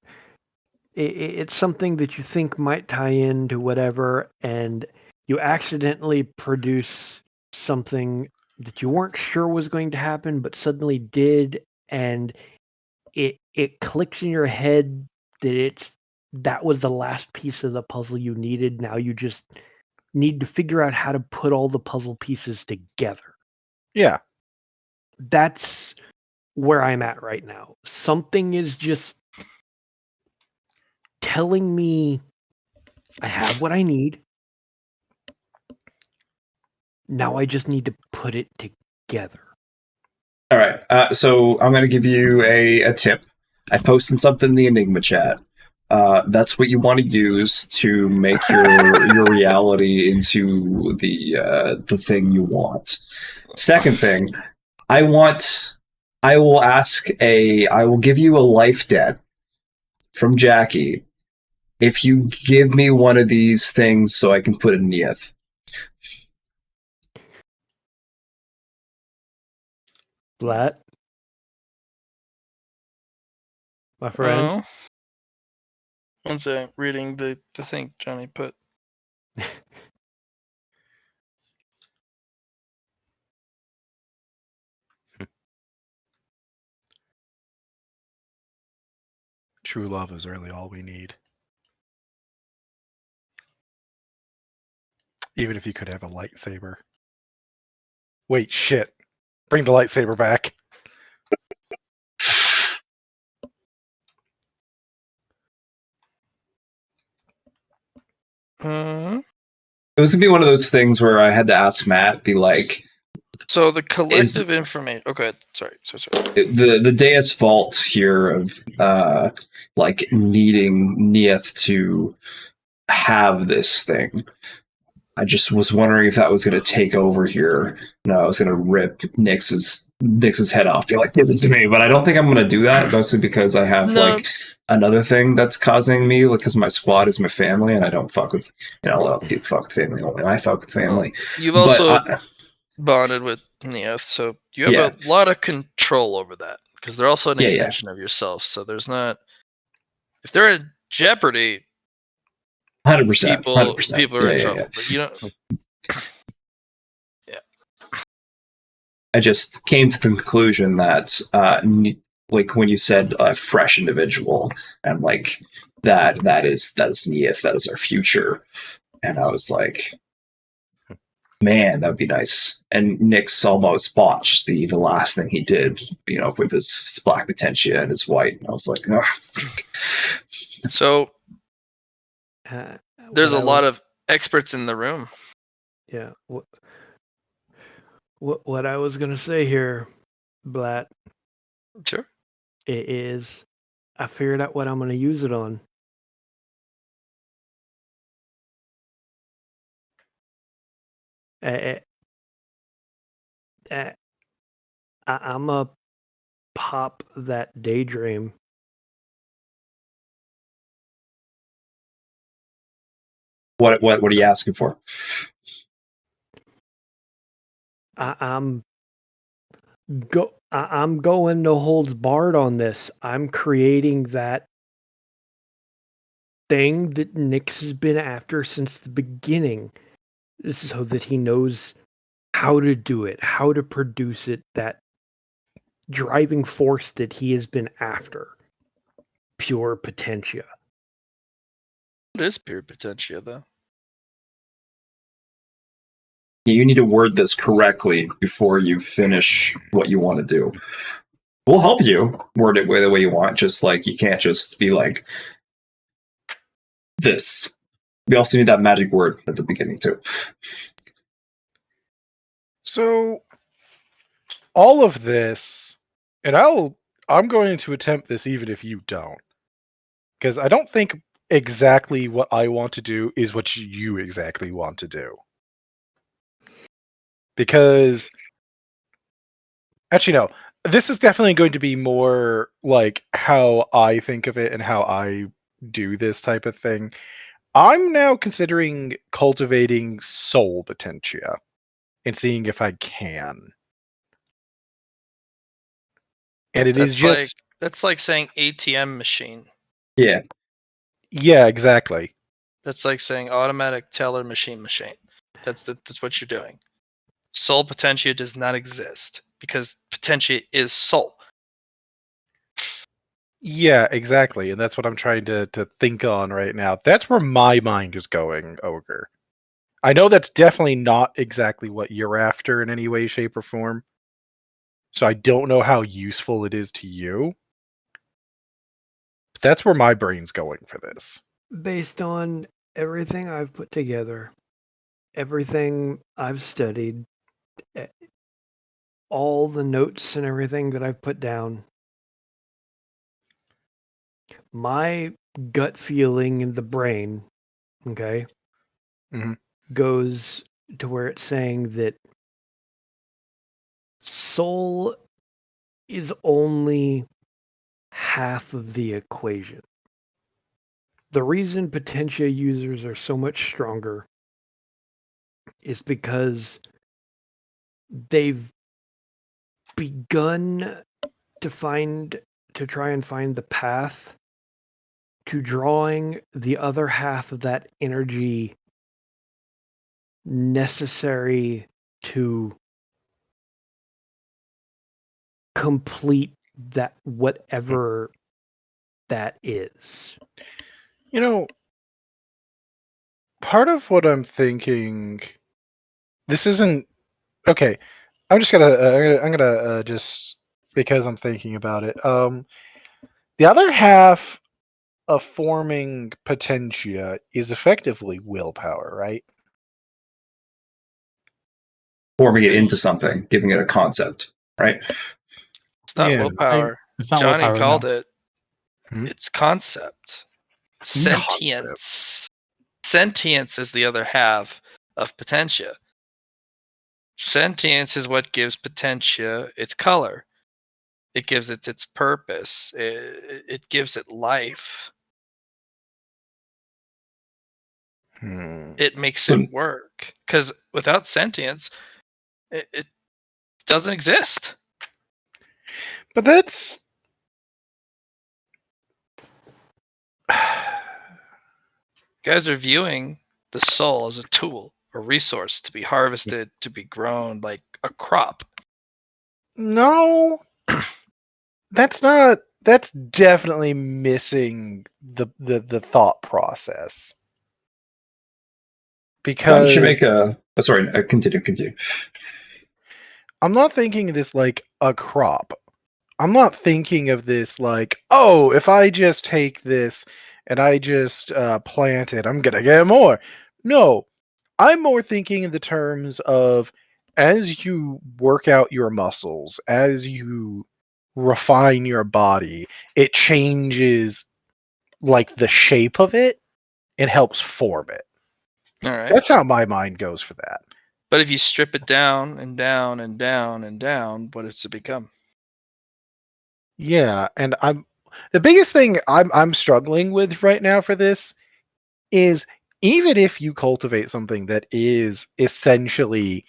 it's something that you think might tie into whatever, and you accidentally produce something that you weren't sure was going to happen but suddenly did, and it clicks in your head that that was the last piece of the puzzle you needed. Now you just need to figure out how to put all the puzzle pieces together. Yeah. That's where I'm at right now. Something is just telling me I have what I need. Now I just need to put it together. All right. So I'm gonna give you a tip. I posted something in the Enigma chat. That's what you want to use to make your reality into the thing you want. Second thing, I want. I will give you a life debt from Jackie if you give me one of these things so I can put a Neath. Blat, my friend. Oh. One sec, reading the thing Johnny put. True love is really all we need. Even if you could have a lightsaber. Wait, shit. Bring the lightsaber back. It was gonna be one of those things where I had to ask Matt, be like, So the is collective information. Okay, sorry. the Deus Vault here of like needing Neath to have this thing. I just was wondering if that was going to take over here. No, I was going to rip Nix's head off. Be like, give it to me. But I don't think I'm going to do that. Mostly because I have No. like another thing that's causing me. Because my squad is my family, and I don't fuck with a lot of people fuck with family. Only I fuck with family. You've But also bonded with Neoth, so you have yeah, a lot of control over that because they're also an yeah. extension of yourself. So there's not, if they're in jeopardy, 100%. people are in trouble. But you don't. Yeah. I just came to the conclusion that, like when you said a fresh individual, and like that is Neath, that is our future, and I was like, man, that'd be nice. And Nick's almost botched the last thing he did, with his black potentia and his white. And I was like, oh, fuck. So Uh, there's a what I lot was- of experts in the room. Yeah. What I was gonna say here, Blat, Sure. is I figured out what I'm gonna use it on. Uh, I'm a pop that daydream. What are you asking for? I'm going no holds barred on this. I'm creating that thing that Nyx has been after since the beginning, so that he knows how to do it, how to produce it, that driving force that he has been after. Pure potentia. What is pure potentia, though? You need to word this correctly before you finish what you want to do. We'll help you word it the way you want, just like you can't just be like this. We also need that magic word at the beginning, too. So, all of this, and I'm going to attempt this even if you don't. Because I don't think exactly what I want to do is what you exactly want to do. Because, actually, no. This is definitely going to be more like how I think of it and how I do this type of thing. I'm now considering cultivating soul potentia and seeing if I can. And it is just that's like saying ATM machine. Yeah. Yeah, exactly. That's like saying automatic teller machine. That's what you're doing. Soul potentia does not exist because potentia is soul. Yeah, exactly. And that's what I'm trying to think on right now. That's where my mind is going, Ogre. I know that's definitely not exactly what you're after in any way, shape, or form. So I don't know how useful it is to you. But that's where my brain's going for this. Based on everything I've put together, everything I've studied, all the notes and everything that I've put down, my gut feeling in the brain, okay, Mhm. goes to where it's saying that soul is only half of the equation. The reason potentia users are so much stronger is because they've begun to try and find the path to drawing the other half of that energy necessary to complete that whatever that is. You know, part of what I'm thinking, this isn't okay. I'm just gonna, I'm gonna just because I'm thinking about it. The other half of forming potentia is effectively willpower, right? Forming it into something, giving it a concept, right? It's not Yeah. willpower. It's not Johnny willpower, called no. it. Hmm? It's concept. Sentience. Sentience is the other half of potentia. Sentience is what gives potentia its color. It gives it its purpose. It gives it life. It makes So- it work. Because without sentience, it doesn't exist. But that's Guys are viewing the soul as a tool, a resource to be harvested, to be grown like a crop. no. That's definitely missing the thought process. John, you should Because make a. Sorry, continue. I'm not thinking of this like a crop. I'm not thinking of this like, oh, if I just take this and I just plant it, I'm gonna get more. No, I'm more thinking in the terms of as you work out your muscles, as you refine your body, it changes like the shape of it and helps form it. All right. That's how my mind goes for that. But if you strip it down and down and down and down, what does it become? Yeah, and the biggest thing I'm struggling with right now for this is even if you cultivate something that is essentially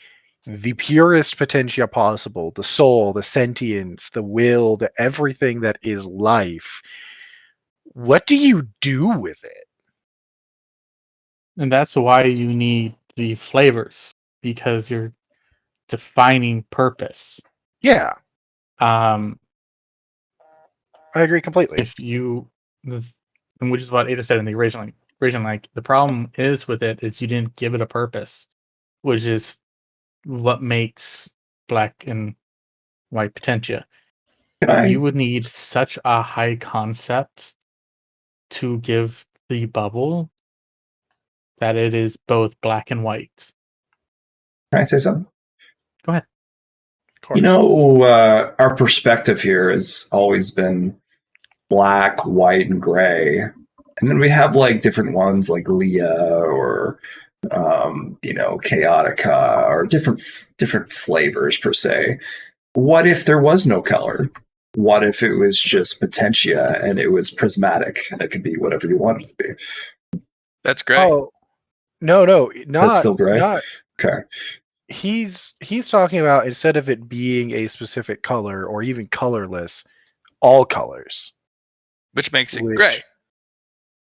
the purest potentia possible, the soul, the sentience, the will, the everything that is life, what do you do with it? And that's why you need the flavors, because you're defining purpose. Yeah, Um, I agree completely. if you, and which is what Ada said in the original, like the problem is with it is you didn't give it a purpose, which is what makes black and white potentia. Can I? You would need such a high concept to give the bubble that it is both black and white. Can I say something? Go ahead. Of course. Our perspective here has always been black, white, and gray. And then we have like different ones like Leah or Chaotica or different flavors per se. What if there was no color? What if it was just potentia and it was prismatic and it could be whatever you want it to be? That's great. Oh, no, That's not still gray? not. Okay. He's talking about, instead of it being a specific color or even colorless, all colors. Which makes it Which- gray.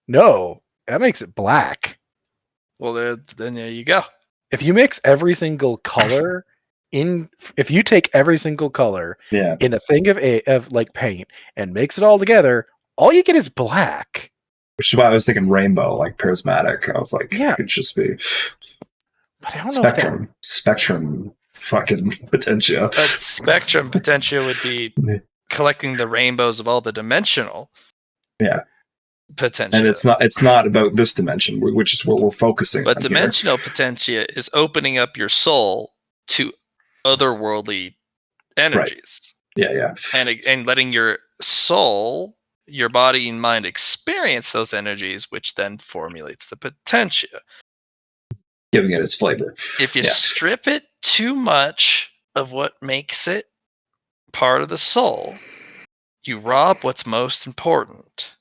No, that makes it black. Well, then there you go. If you mix every single color if you take every single color Yeah. in a thing of like paint and mix it all together, all you get is black. Which is why I was thinking rainbow, like prismatic. I was like, Yeah. it could just be But I don't know if that, spectrum fucking potentia. But spectrum potentia would be collecting the rainbows of all the dimensional. Yeah. Potentia. And it's not about this dimension, which is what we're focusing But on dimensional potentia is opening up your soul to otherworldly energies. Here. Yeah. And letting your soul, your body and mind experience those energies, which then formulates the potentia. Giving it its flavor. If you Yeah. strip it too much of what makes it part of the soul, you rob what's most important.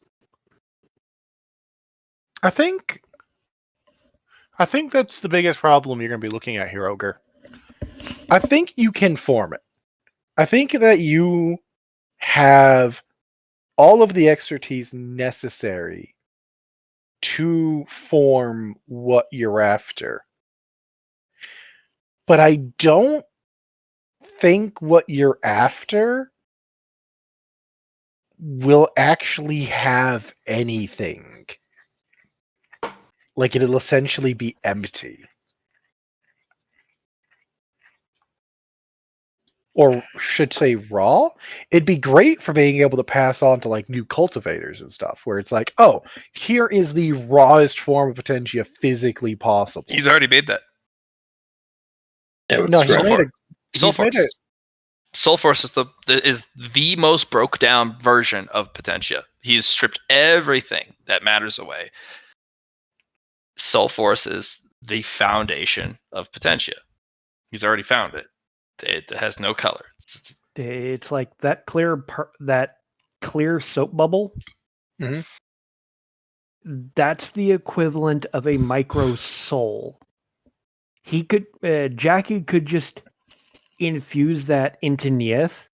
I think that's the biggest problem you're going to be looking at here, Ogre. I think you can form it. I think that you have all of the expertise necessary to form what you're after. But I don't think what you're after will actually have anything. Like, it'll essentially be empty. Or should say raw. It'd be great for being able to pass on to like new cultivators and stuff, where it's like, oh, here is the rawest form of potentia physically possible. He's already made that. Yeah, with No, he's Scrap. made Soul he's made Force. a- Soul Force is the most broke down version of potentia. He's stripped everything that matters away. Soul Force is the foundation of potentia. He's already found it. It has no color. It's like that clear soap bubble. Mhm. That's the equivalent of a micro soul. Jackie could just infuse that into Nieth,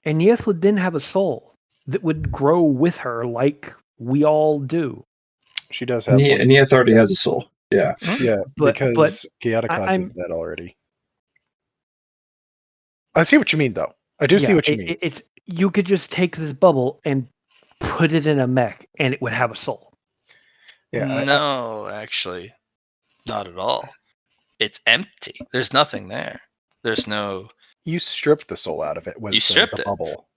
and Nieth would then have a soul that would grow with her like we all do. She does have one. Nieth already has a soul. Yeah. Yeah, But- because Chaotica I'm- did that already. I see what you mean, though. I do see what you mean. It's you could just take this bubble and put it in a mech, and it would have a soul. Yeah, No, actually, not at all. It's empty. There's nothing there. There's no. you stripped the soul out of it with You stripped the it. bubble.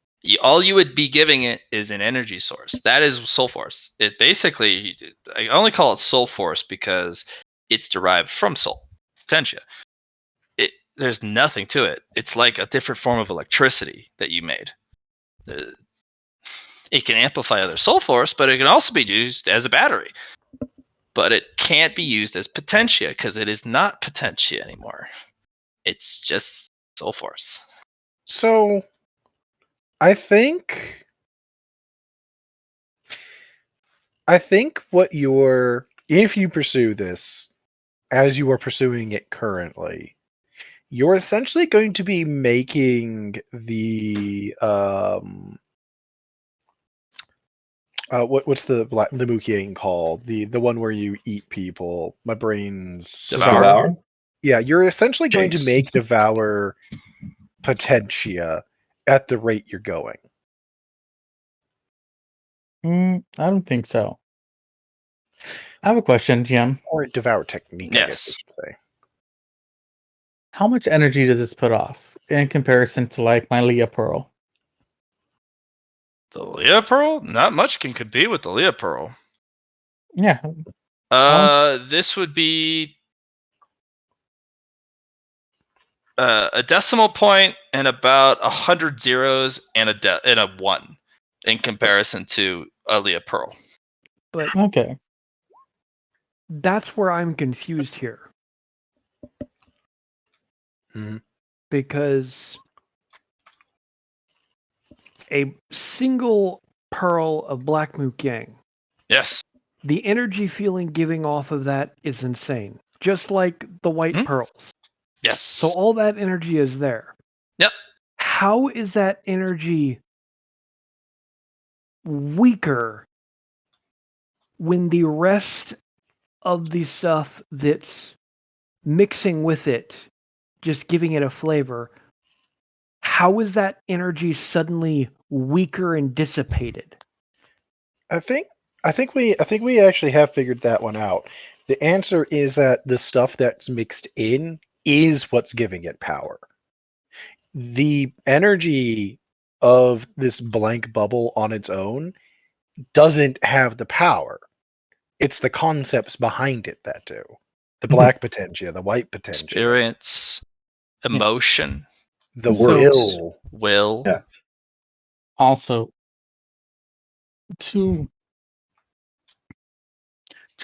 All you would be giving it is an energy source. That is Soul Force. It basically, I only call it Soul Force because it's derived from Soul Potentia. There's nothing to it. It's like a different form of electricity that you made. It can amplify other Soul Force, but it can also be used as a battery. But it can't be used as Potentia because it is not Potentia anymore. It's just Soul Force. So, I think what if you pursue this as you are pursuing it currently, you're essentially going to be making the What's the Mukiang called? The one where you eat people. My brain's Devour? Yeah, you're essentially going to Jinx. make Devour Potentia at the rate you're going. I don't think so. I have a question, Jim. Or Devour Technique, I guess I Yes. should say. How much energy does this put off in comparison to like my Leah Pearl? The Leah Pearl? Not much can compete with the Leah Pearl. Yeah. This would be a decimal point and about 100 zeros and a 1 in comparison to a Leah Pearl. But Okay. that's where I'm confused here. Mhm. Because a single pearl of Black Mukyang, Yes. the energy feeling giving off of that is insane. Just like the white pearls. Yes. So all that energy is there. Yep. How is that energy weaker when the rest of the stuff that's mixing with it, just giving it a flavor, how is that energy suddenly weaker and dissipated? I think we actually have figured that one out. The answer is that the stuff that's mixed in is what's giving it power. The energy of this blank bubble on its own doesn't have the power. It's the concepts behind it that do. The black potentia, the white potentia, Experience, emotion, the So- will. will. Yeah. Also, to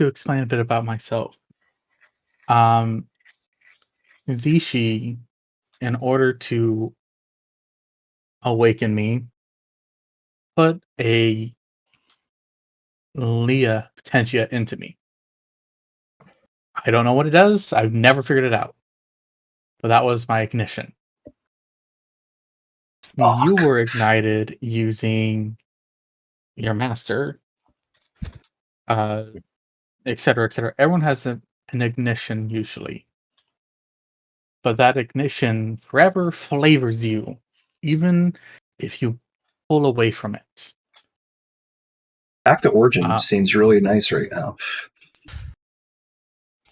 explain a bit about myself, Zishi, in order to awaken me, put a Leah Potentia into me. I don't know what it does. I've never figured it out. But that was my ignition. You were ignited using your master, et cetera, et cetera. Everyone has an ignition usually. But that ignition forever flavors you, even if you pull away from it. Back to Origin seems really nice right now.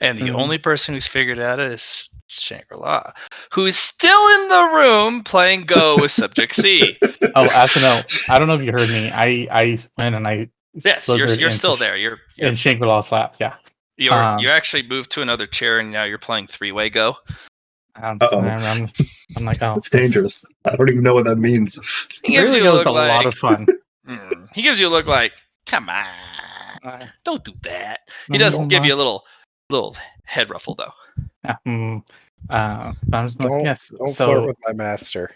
And the only person who's figured out is Shangri-La, who is still in the room playing Go with Subject C. Oh, Atheno, I don't know if you heard me. I went and I Yes, you're slithered still into there. You're in Shangri-La's lap. Yeah. you actually moved to another chair and now you're playing three-way Go. I'm Uh-oh. like, oh, It's dangerous. I don't even know what that means. He gives really you a goes look a lot like of fun. he gives you a look like, come on, don't do that. He No, does no, give no. you a little head ruffle though. I'm just like, Don't yes. flirt So with my master.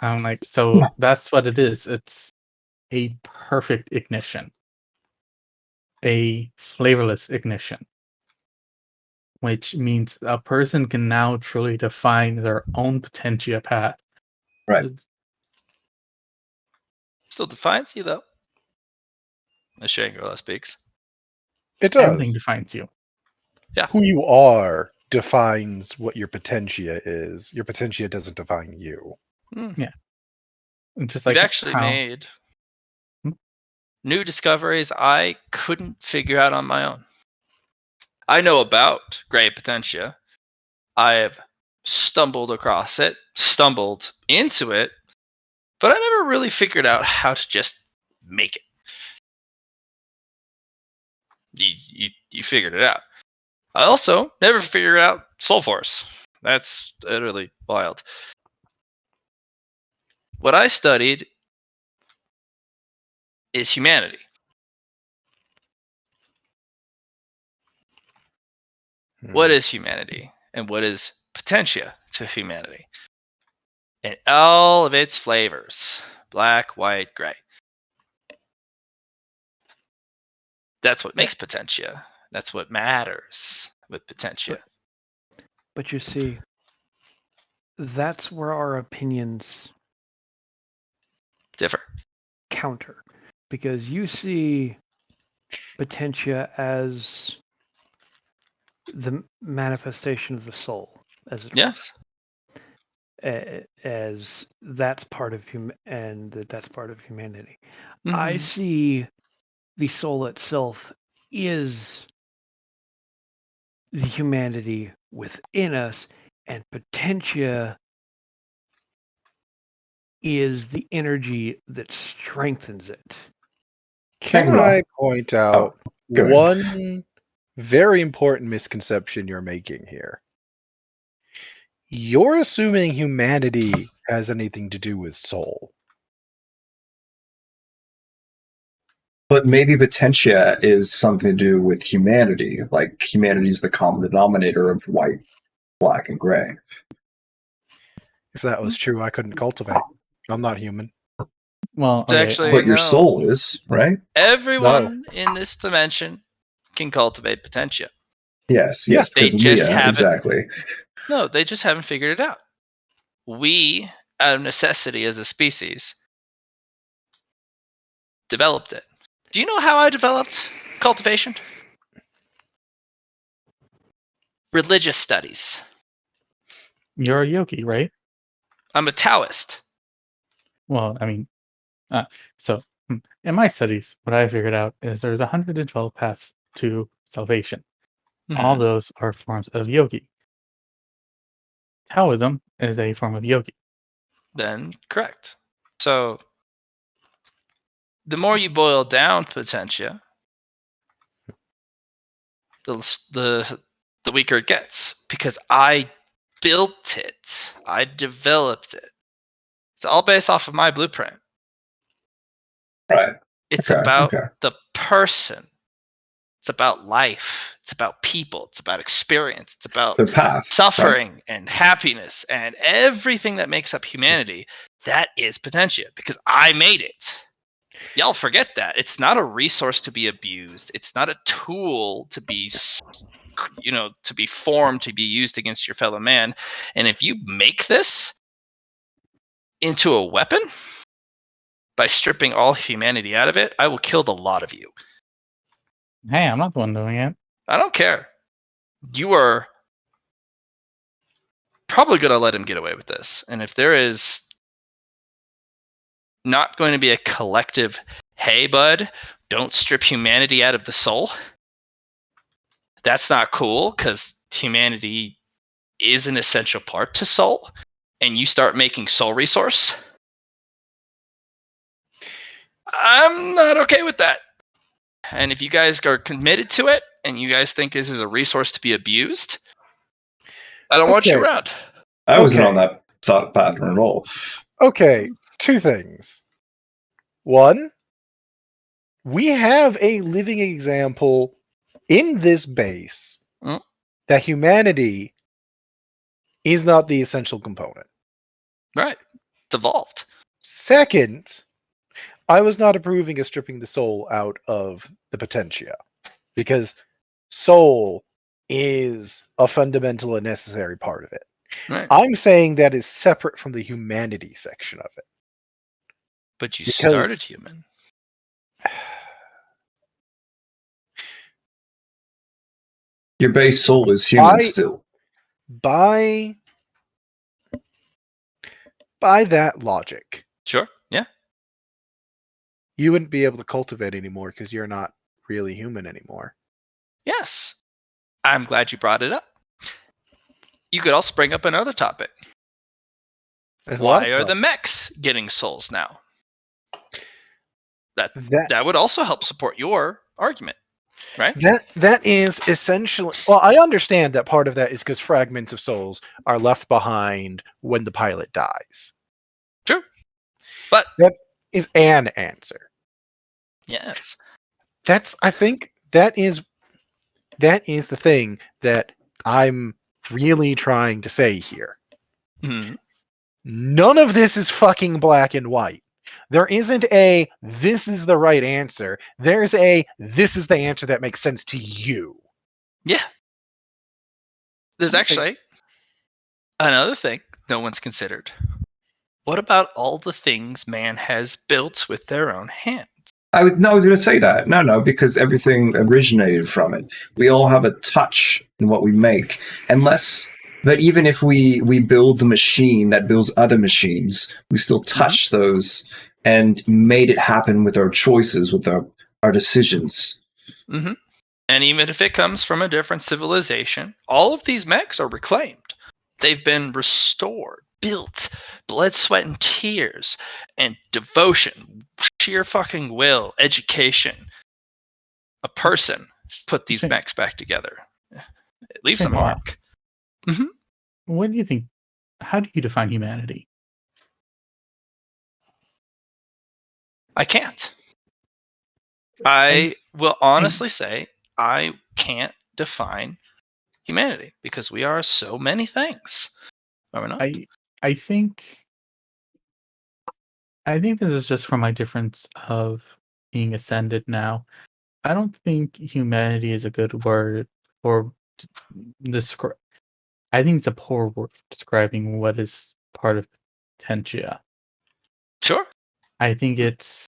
I'm like, so that's what it is. It's a perfect ignition, a flavorless ignition, which means a person can now truly define their own potentia path. Right. Still defines you though. As Shangri-La speaks. It does. Everything defines you. Yeah. Who you are defines what your potentia is. Your potentia doesn't define you. Yeah. It's just We've like actually how made new discoveries I couldn't figure out on my own. I know about Gray Potentia. I have stumbled across it, stumbled into it, but I never really figured out how to just make it. You figured it out. I also never figured out Soul Force. That's utterly wild. What I studied is humanity. What is humanity? And what is potentia to humanity? And all of its flavors. Black, white, gray. That's what makes potentia. That's what matters with potentia. But you see, that's where our opinions Differ. counter. because you see Potentia as the manifestation of the soul, as it Yes. as that's part of that's part of humanity. I Mhm. see the soul itself is the humanity within us, and Potentia is the energy that strengthens it. Can Enigma. I point out go ahead. one very important misconception you're making here? You're assuming humanity has anything to do with soul. But maybe Potentia is something to do with humanity. Like humanity is the common denominator of white, black, and gray. If that was true, I couldn't cultivate. I'm not human. Well, It's okay. actually- But your no. soul is, right? Everyone in this dimension can cultivate Potentia. Yes, Yeah. yes, because They of just Mia, haven't- exactly. No, they just haven't figured it out. We, out of necessity as a species, developed it. Do you know how I developed cultivation? Religious studies. You're a yogi, right? I'm a Taoist. Well, I mean, so in my studies, what I figured out is there's 112 paths to salvation. All Mhm. those are forms of yogi. Taoism is a form of yogi. Then correct. So the more you boil down Potentia, the weaker it gets, because I built it. I developed it. It's all based off of my blueprint. Right. It's Okay, about okay. the person. It's about life. It's about people. It's about experience. It's about The path. Right? suffering and happiness and everything that makes up humanity. That is Potentia, because I made it. Y'all forget that. It's not a resource to be abused. It's not a tool to be, to be formed, to be used against your fellow man. And if you make this into a weapon by stripping all humanity out of it, I will kill the lot of you. Hey, I'm not the one doing it. I don't care. You are probably going to let him get away with this. And if there is not going to be a collective, hey, bud, don't strip humanity out of the soul, that's not cool, because humanity is an essential part to soul, and you start making soul resource, I'm not okay with that. And if you guys are committed to it and you guys think this is a resource to be abused, I don't want you Okay. around. I wasn't Okay. on that thought pattern at all. Okay, two things. One, we have a living example in this base Mm. that humanity is not the essential component. Right. It's evolved. Second, I was not approving of stripping the soul out of the Potentia, because soul is a fundamental and necessary part of it. Right. I'm saying that is separate from the humanity section of it. But you Because- started human. Your base soul is human I- still. By that logic, Sure. Yeah. you wouldn't be able to cultivate anymore because you're not really human anymore. Yes. I'm glad you brought it up. You could also bring up another topic. There's a lot Why of are the stuff. mechs getting souls now? that That would also help support your argument, right? that is essentially, well, I understand that part of that is because fragments of souls are left behind when the pilot dies. True. But That is an answer. yes. I think that is the thing that I'm really trying to say here. Mhm. None of this is fucking black and white. There isn't a this is the right answer. There's a this is the answer that makes sense to you. Yeah. There's Okay. actually another thing no one's considered. What about all the things man has built with their own hands? I was going to say that. No, because everything originated from it. We all have a touch in what we make, but even if we build the machine that builds other machines, we still touch those and made it happen with our choices, with our decisions. Mm-hmm. And even if it comes from a different civilization, all of these mechs are reclaimed. They've been restored, built, blood, sweat, and tears, and devotion, sheer fucking will, education. A person put these Shane- mechs back together. It leaves a Shane, mark. What do you think? How do you define humanity? I can't. I will honestly say I can't define humanity because we are so many things. Are we not? I think this is just from my difference of being ascended now. I don't think humanity is a good word for describe. I think it's a poor word describing what is part of potentia. Sure. I think it's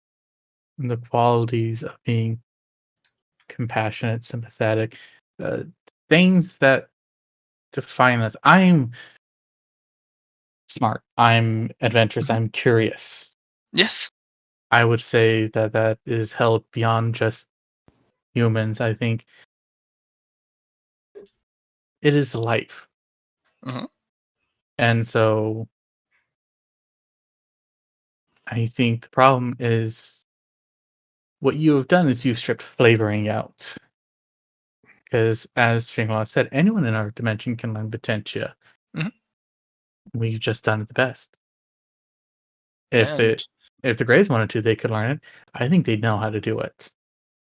the qualities of being compassionate, sympathetic, uh, things that define us. I'm smart. I'm adventurous. I'm curious. Yes. I would say that that is held beyond just humans. I think it is life. Mhm. And so I think the problem is what you have done is you've stripped flavoring out. Because as Shinghua said, anyone in our dimension can learn potentia. Mhm. We've just done it the best. If And the Greys wanted to, they could learn it. I think they'd know how to do it.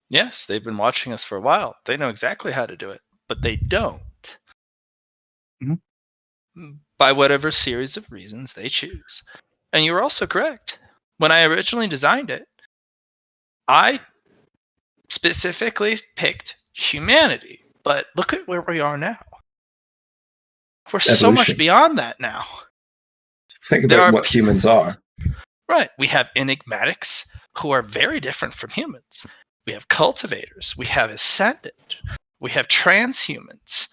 yes, they've been watching us for a while. They know exactly how to do it, but they don't. Mhm. By whatever series of reasons they choose. And you were also correct. When I originally designed it, I specifically picked humanity. But look at where we are now. We're so much Evolution. beyond that now. Think There about are what humans are. right. We have enigmatics who are very different from humans. We have cultivators. We have ascendant. We have transhumans.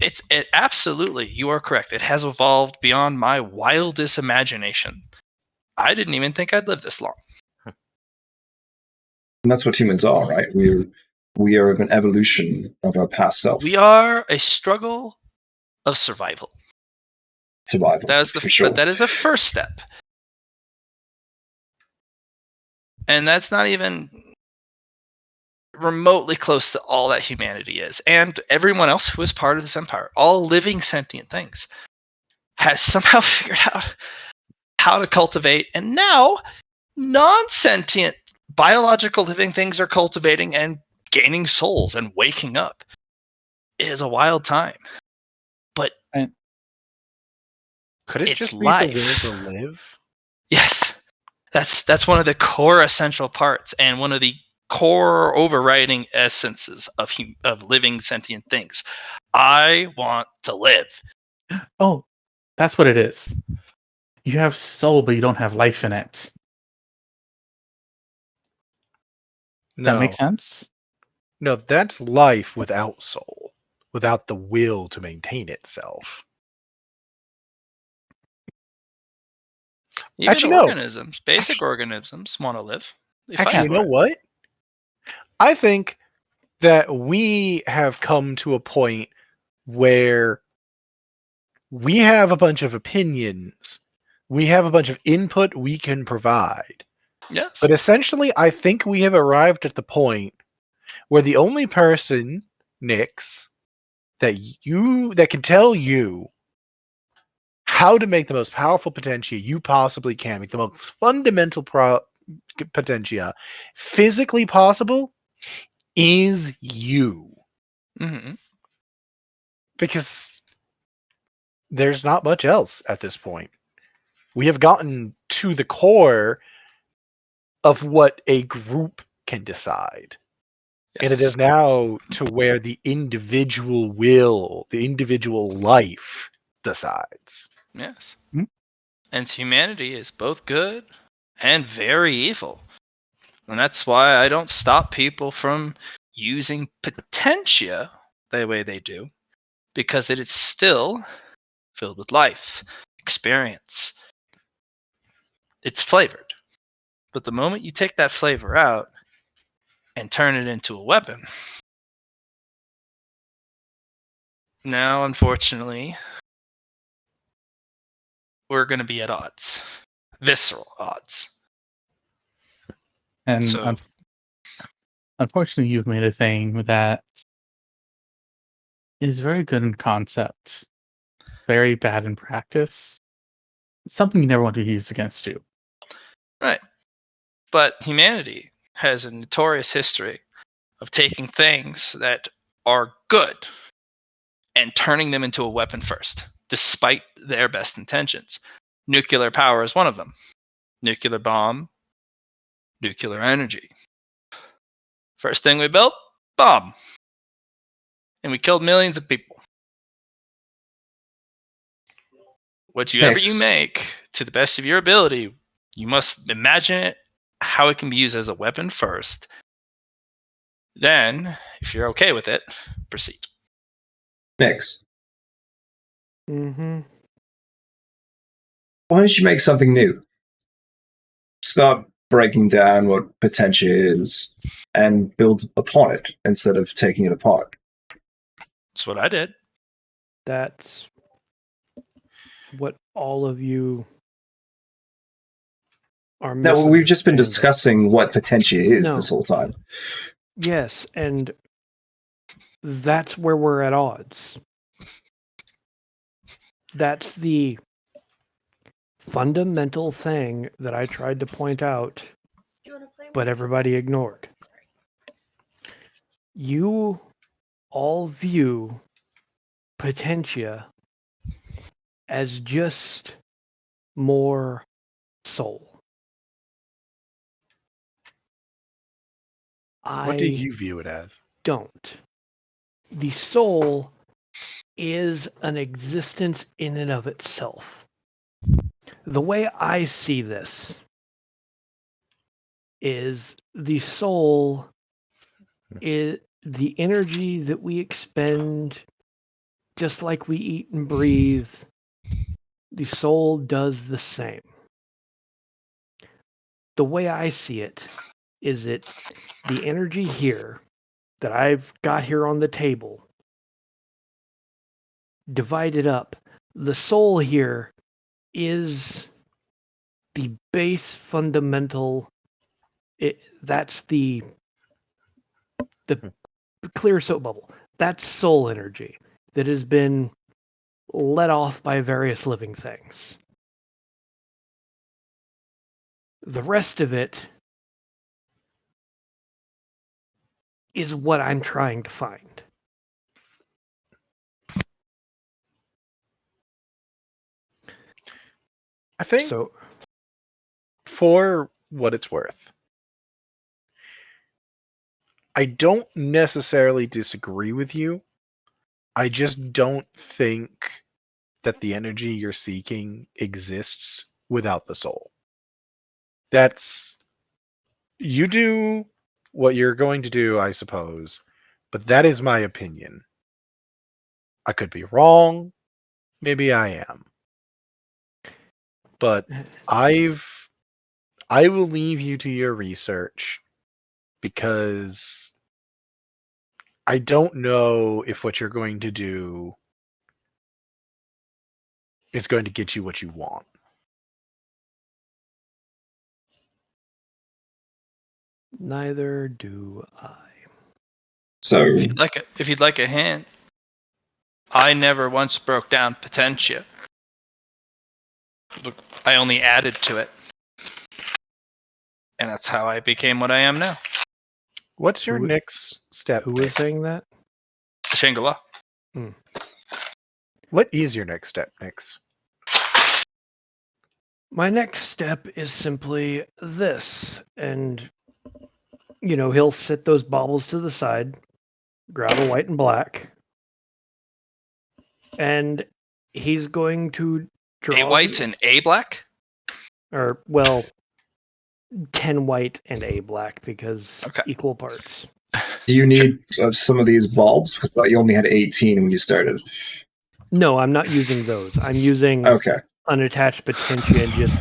It absolutely, you are correct. It has evolved beyond my wildest imagination. I didn't even think I'd live this long. And that's what humans are, right? We are an evolution of our past self. We are a struggle of survival. Survival, for sure. But that is a first step. And that's not even remotely close to all that humanity is. And everyone else who is part of this empire, all living sentient things, has somehow figured out how to cultivate. And now, non sentient biological living things are cultivating and gaining souls and waking up. It is a wild time. But And Could it it's just be the will life. to live? Yes. That's one of the core essential parts and one of the core overriding essences of living sentient things. I want to live. oh, that's what it is. You have soul, but you don't have life in it. That No. makes sense? No, that's life without soul, without the will to maintain itself. Even Actually, no. organisms, basic organisms, want to live. They fight Actually, you for know it. what? I think that we have come to a point where we have a bunch of opinions, we have a bunch of input we can provide. Yes. But essentially, I think we have arrived at the point where the only person, Nix, that can tell you how to make the most powerful potentia you possibly can, make the most fundamental potentia physically possible, is you. Mm-hmm. Because there's not much else at this point. We have gotten to the core of what a group can decide. Yes. And it is now to where the individual will, the individual life decides. Yes. Hmm? And humanity is both good and very evil. And that's why I don't stop people from using potentia the way they do, because it is still filled with life, experience. It's flavored. But the moment you take that flavor out and turn it into a weapon, now, unfortunately, we're going to be at odds. Visceral odds. And So, unfortunately, you've made a thing that is very good in concept, very bad in practice. Something you never want to use against you. right. But humanity has a notorious history of taking things that are good and turning them into a weapon first, despite their best intentions. Nuclear power is one of them. Nuclear bomb, nuclear energy. First thing we built, bomb. And we killed millions of people. Whatever you Next. make, to the best of your ability, you must imagine it, how it can be used as a weapon first. Then, if you're okay with it, proceed. Next. Mm-hmm. Why don't you make something new? Start breaking down what potential is and build upon it instead of taking it apart. That's what I did. That's what all of you are No, we've just been misunderstanding. discussing what potential is No. this whole time. Yes, and that's where we're at odds. That's the fundamental thing that I tried to point out, but everybody ignored. You all view potentia as just more soul. What do I you view it as? don't. The soul is an existence in and of itself. The way I see this is the soul is the energy that we expend just like we eat and breathe. The soul does the same. The way I see it is that the energy here that I've got here on the table, divided up, the soul here is the base fundamental. That's the clear soap bubble. That's soul energy that has been let off by various living things. The rest of it is what I'm trying to find. I think So, for what it's worth, I don't necessarily disagree with you. I just don't think that the energy you're seeking exists without the soul. That's you do what you're going to do, I suppose, but that is my opinion. I could be wrong, maybe I am. But I will leave you to your research because I don't know if what you're going to do is going to get you what you want. neither do I. So, If you'd like a hint, I never once broke down potentia. I only added to it. And that's how I became what I am now. What's your Who- next step? Who was saying that? Shangri-La. What is your next step, Nix? My next step is simply this. And, he'll set those baubles to the side, grab a white and black, and he's going to draw A white and a black? or, well, 10 white and a black because Okay. equal parts. Do you need some of these bulbs? Because I thought you only had 18 when you started. No, I'm not using those. I'm using Okay. unattached potentia and just.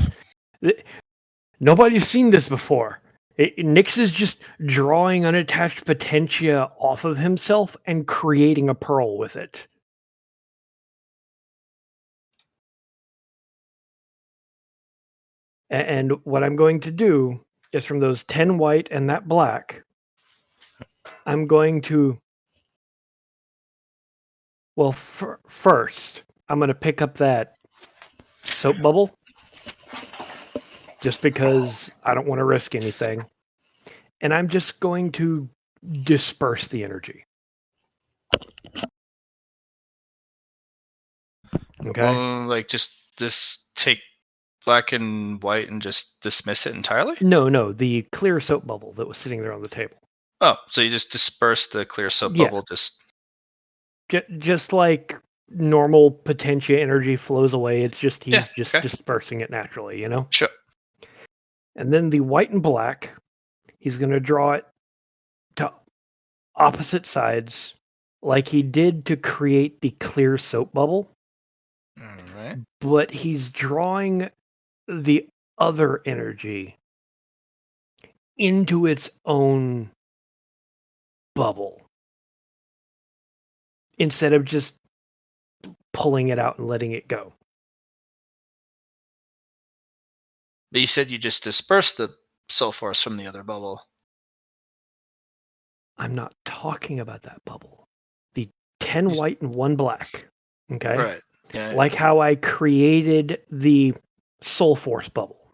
Nobody's seen this before. Nyx is just drawing unattached potentia off of himself and creating a pearl with it. And what I'm going to do is from those 10 white and that black, I'm going to. Well, first, I'm going to pick up that soap bubble just because I don't want to risk anything. And I'm just going to disperse the energy. Okay? Like just take black and white and just dismiss it entirely? No, the clear soap bubble that was sitting there on the table. Oh, so you just disperse the clear soap Yeah. bubble, just Just like normal potentia energy flows away, it's just he's just okay. dispersing it naturally, you know? Sure. And then the white and black, he's going to draw it to opposite sides like he did to create the clear soap bubble, All right. but he's drawing the other energy into its own bubble instead of just pulling it out and letting it go. But you said you just dispersed the soul force from the other bubble. I'm not talking about that bubble. The 10 white and 1 black. Okay? Right. Yeah. Like how I created the soul force bubble.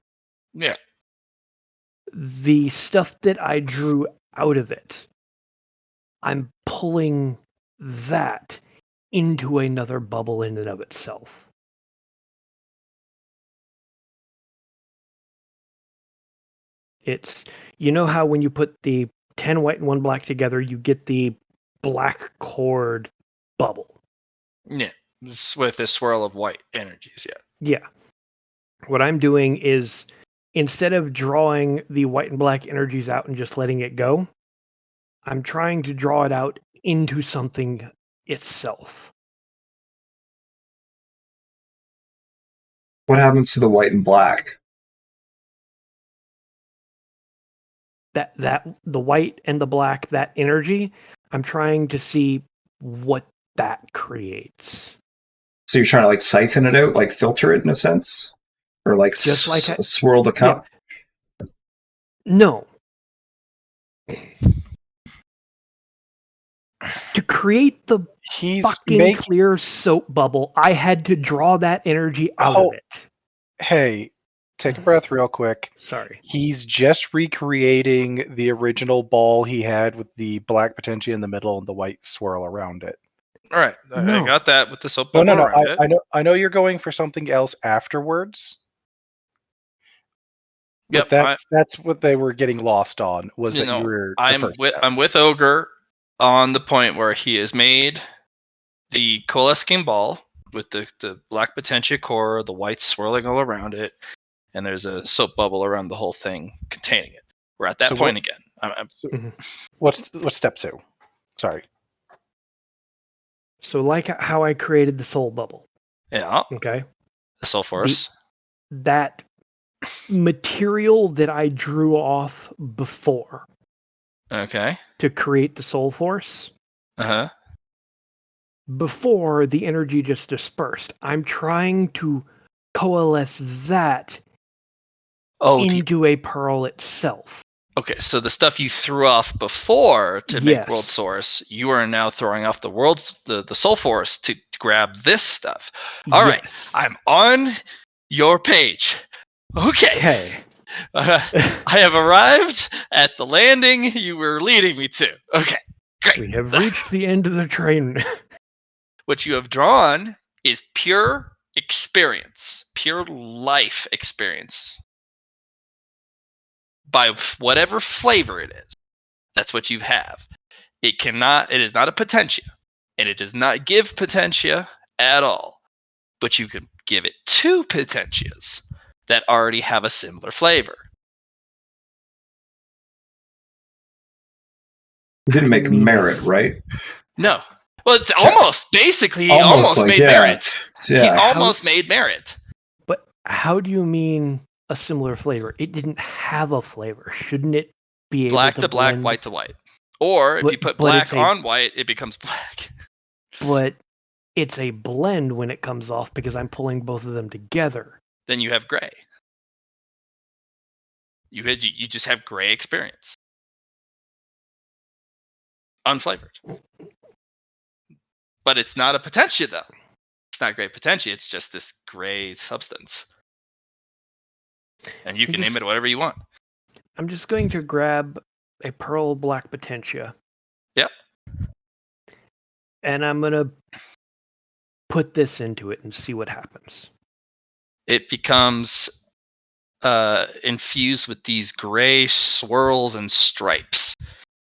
Yeah. The stuff that I drew out of it, I'm pulling that into another bubble in and of itself. It's, you know how when you put the 10 white and 1 black together, you get the black cord bubble. Yeah. With a swirl of white energies, yeah. Yeah. What I'm doing is, instead of drawing the white and black energies out and just letting it go, I'm trying to draw it out into something itself. What happens to the white and black? That the white and the black, that energy, I'm trying to see what that creates. So you're trying to like siphon it out, like filter it in a sense? Or like Just like swirl the cup? Yeah. No. To create the He's fucking clear soap bubble, I had to draw that energy out of it. Hey, take a breath real quick. Sorry. He's just recreating the original ball he had with the black potentia in the middle and the white swirl around it. All right. No. I got that with the soap No, bubble no. around it. I know you're going for something else afterwards. Yep. But that's what they were getting lost on. Was You that you know, were? I'm with Ogre on the point where he has made the coalescing ball with the black potentia core, the white swirling all around it, and there's a soap bubble around the whole thing containing it. We're at that So point what- again. What's step 2? Sorry. So like how I created the soul bubble. Yeah. Okay. The soul force. That material that I drew off before Okay. to create the soul force, Uh-huh. before the energy just dispersed, I'm trying to coalesce that into a pearl itself. Okay, so the stuff you threw off before to make Yes. world source, you are now throwing off the soul force to grab this stuff. All right, Yes. I'm on your page. Okay. I have arrived at the landing you were leading me to. Okay, great. We have reached the end of the train. What you have drawn is pure experience, pure life experience. By whatever flavor it is. That's what you have. It is not a potentia, and it does not give potentia at all. But you can give it 2 potentias that already have a similar flavor. He didn't How do make you mean merit, this? right? No. Well, it's almost. Basically, he almost like, made yeah. merit. He Yeah. almost made merit. But how do you mean a similar flavor? It didn't have a flavor. Shouldn't it be able Black to to black, blend? white to white. Or if you put But black it's a on white, it becomes black. but it's a blend when it comes off because I'm pulling both of them together. Then you have gray. You just have gray experience. Unflavored. But it's not a potentia though. It's not gray potentia, it's just this gray substance. And you can name it whatever you want. I'm just going to grab a pearl black potentia. Yep. And I'm gonna put this into it and see what happens. It becomes infused with these gray swirls and stripes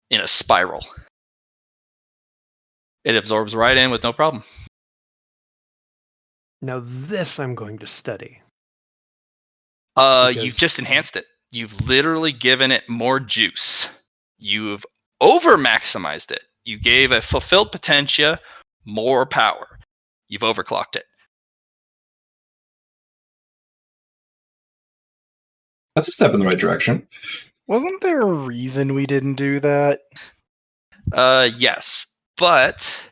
in a spiral. It absorbs right in with no problem. Now this I'm going to study. You've just enhanced it. You've literally given it more juice. You've over maximized it. You gave a fulfilled potentia more power. You've overclocked it. That's a step in the right direction. Wasn't there a reason we didn't do that? Yes, but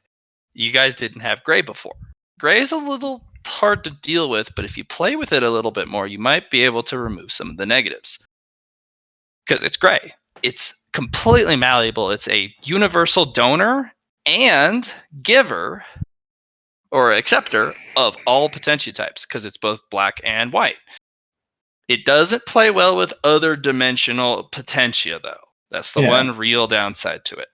you guys didn't have gray before. Gray is a little hard to deal with, but if you play with it a little bit more, you might be able to remove some of the negatives. Because it's gray. It's completely malleable. It's a universal donor and giver or acceptor of all potentia types because it's both black and white. It doesn't play well with other dimensional potentia, though. That's the one real downside to it.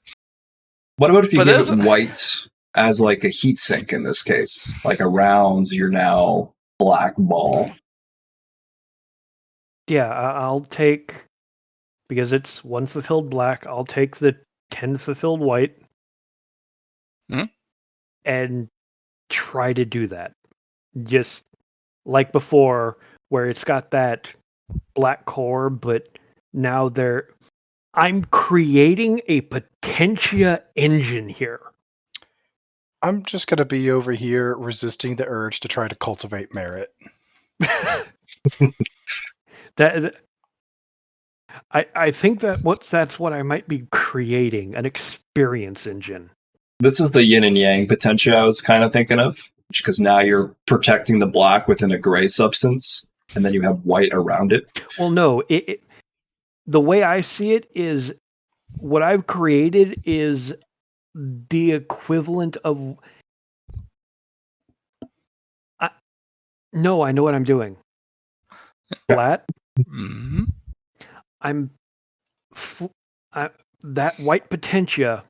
What about if you But give there's it white as like a heat sink in this case? Like around your now black ball. Yeah, I'll take, because it's one fulfilled black, I'll take the 10 fulfilled white and try to do that. Just like before, where it's got that black core, but now I'm creating a potentia engine here. I'm just going to be over here resisting the urge to try to cultivate merit. I think that's what I might be creating, an experience engine. This is the yin and yang potentia I was kind of thinking of, because now you're protecting the black within a gray substance, and then you have white around it. Well, no, the way I see it is what I've created is the equivalent of. No, I know what I'm doing. Flat. Mm-hmm. That white potentia,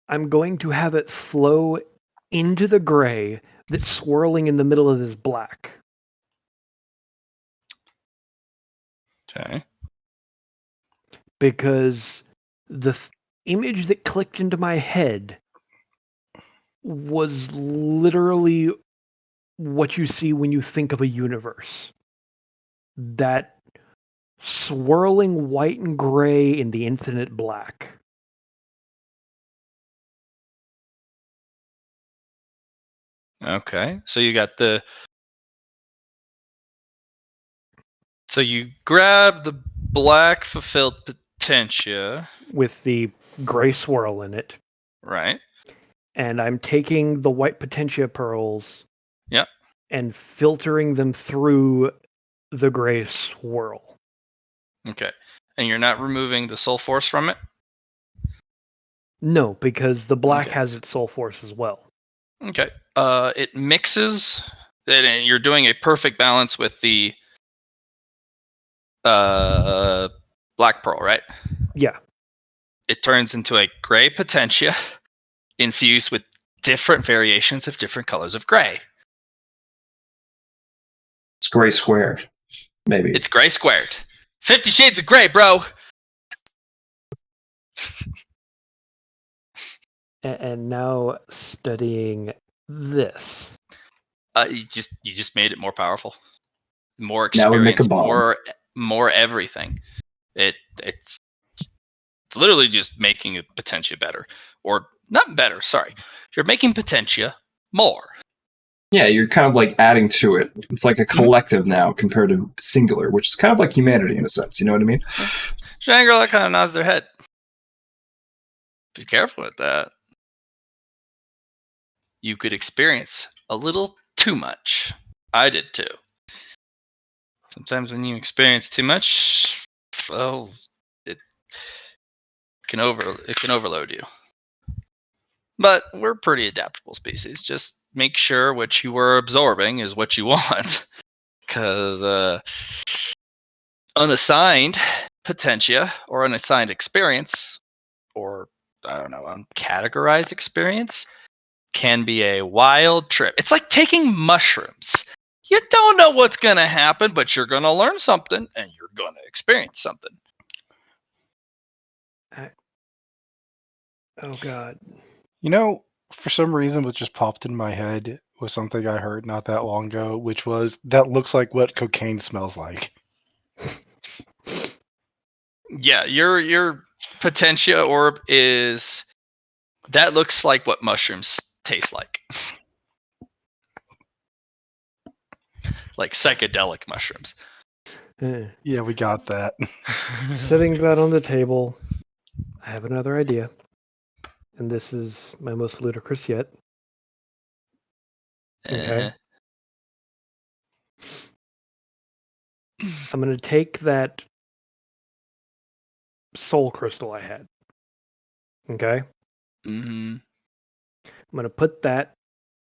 I'm going to have it flow into the gray that's swirling in the middle of this black. Okay. Because the image that clicked into my head was literally what you see when you think of a universe. That swirling white and gray in the infinite black. Okay. So you got the. So you grab the black fulfilled potentia. With the gray swirl in it. Right. And I'm taking the white potentia pearls. Yep. And filtering them through the gray swirl. Okay. And you're not removing the soul force from it? No, because the black has its soul force as well. Okay. It mixes, and you're doing a perfect balance with the black pearl, right? Yeah. It turns into a gray potentia infused with different variations of different colors of gray. It's gray squared, maybe. It's gray squared. 50 Shades of Gray, bro. And now studying this. You just made it more powerful, more Now we make experience, a bomb. more everything. It's It's literally just making a Potentia better. Or, not better, sorry. You're making Potentia more. Yeah, you're kind of like adding to it. It's like a collective now compared to singular, which is kind of like humanity in a sense. You know what I mean? Shangri-La kind of nods their head. Be careful with that. You could experience a little too much. I did too. Sometimes when you experience too much, well, it can overload you. But we're a pretty adaptable species. Just make sure what you are absorbing is what you want. Because unassigned potentia or unassigned experience, or I don't know, uncategorized experience, can be a wild trip. It's like taking mushrooms. You don't know what's going to happen, but you're going to learn something and you're going to experience something. Oh, God. You know, for some reason, what just popped in my head was something I heard not that long ago, which was, that looks like what cocaine smells like. Yeah, your potentia orb is... That looks like what mushrooms taste like. Like psychedelic mushrooms. Yeah, we got that. Setting that on the table, I have another idea. And this is my most ludicrous yet. Okay. I'm going to take that soul crystal I had. Okay? Mm-hmm. I'm going to put that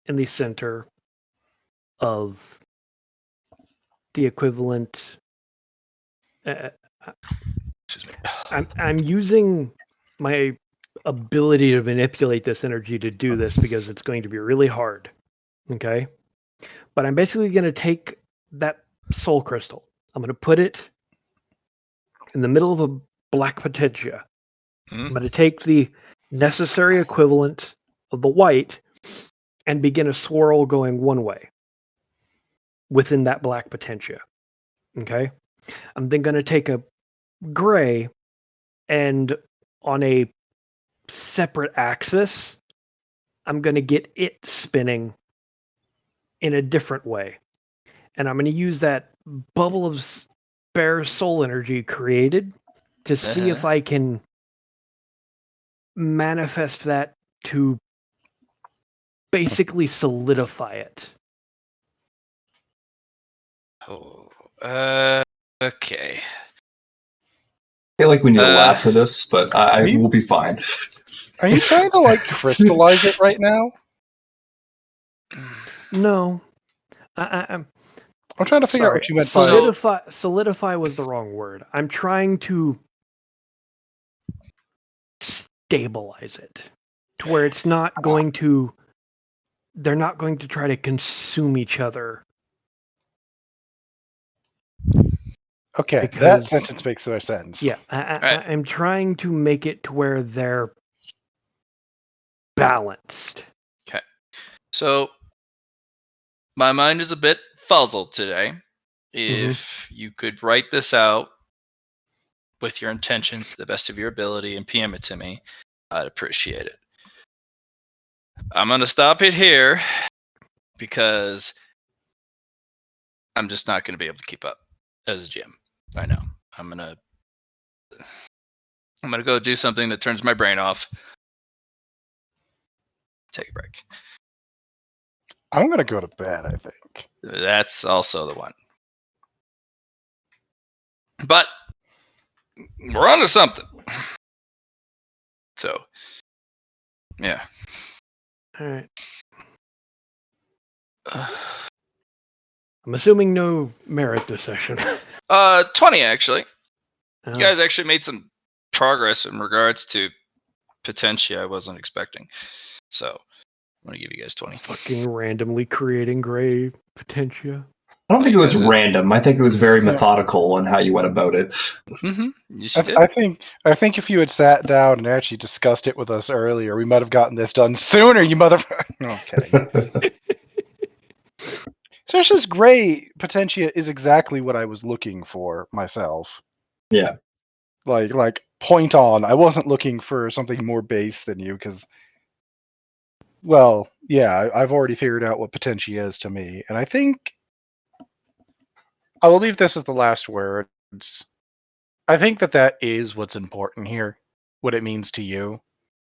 in the center of the equivalent. Excuse me. I'm using my ability to manipulate this energy to do this because it's going to be really hard. Okay? But I'm basically going to take that soul crystal. I'm going to put it in the middle of a black potentia. I'm going to take the necessary equivalent of the white and begin a swirl going one way within that black potentia. Okay? I'm then going to take a gray and on a separate axis, I'm going to get it spinning in a different way. And I'm going to use that bubble of spare soul energy created to see if I can manifest that to basically solidify it. Oh, okay. I feel like we need a lab for this, but I will be fine. Are you trying to, like, crystallize it right now? No. I'm trying to figure out what you meant by... Solidify was the wrong word. I'm trying to stabilize it to where it's not going to... They're not going to try to consume each other. Okay, that sentence makes no sense. Yeah, I'm trying to make it to where they're balanced. Okay. So, my mind is a bit fuzzled today. If you could write this out with your intentions to the best of your ability and PM it to me, I'd appreciate it. I'm going to stop it here because I'm just not going to be able to keep up as a GM. I know. I'm going to go do something that turns my brain off. Take a break. I'm going to go to bed, I think. That's also the one. But we're on to something. So, yeah. All right. I'm assuming no merit this session. 20 actually. Oh. You guys actually made some progress in regards to potentia I wasn't expecting. So, I'm going to give you guys 20. Fucking randomly creating gray potentia. I don't think it was random. I think it was very methodical in how you went about it. Mm-hmm. Yes, you did. I think if you had sat down and actually discussed it with us earlier, we might have gotten this done sooner, you motherfucker. No, I'm kidding. So it's just gray potentia is exactly what I was looking for myself. Yeah. Like point on. I wasn't looking for something more base than you, because, well, yeah, I've already figured out what Potentia is to me, and I think I will leave this as the last words. I think that is what's important here, what it means to you.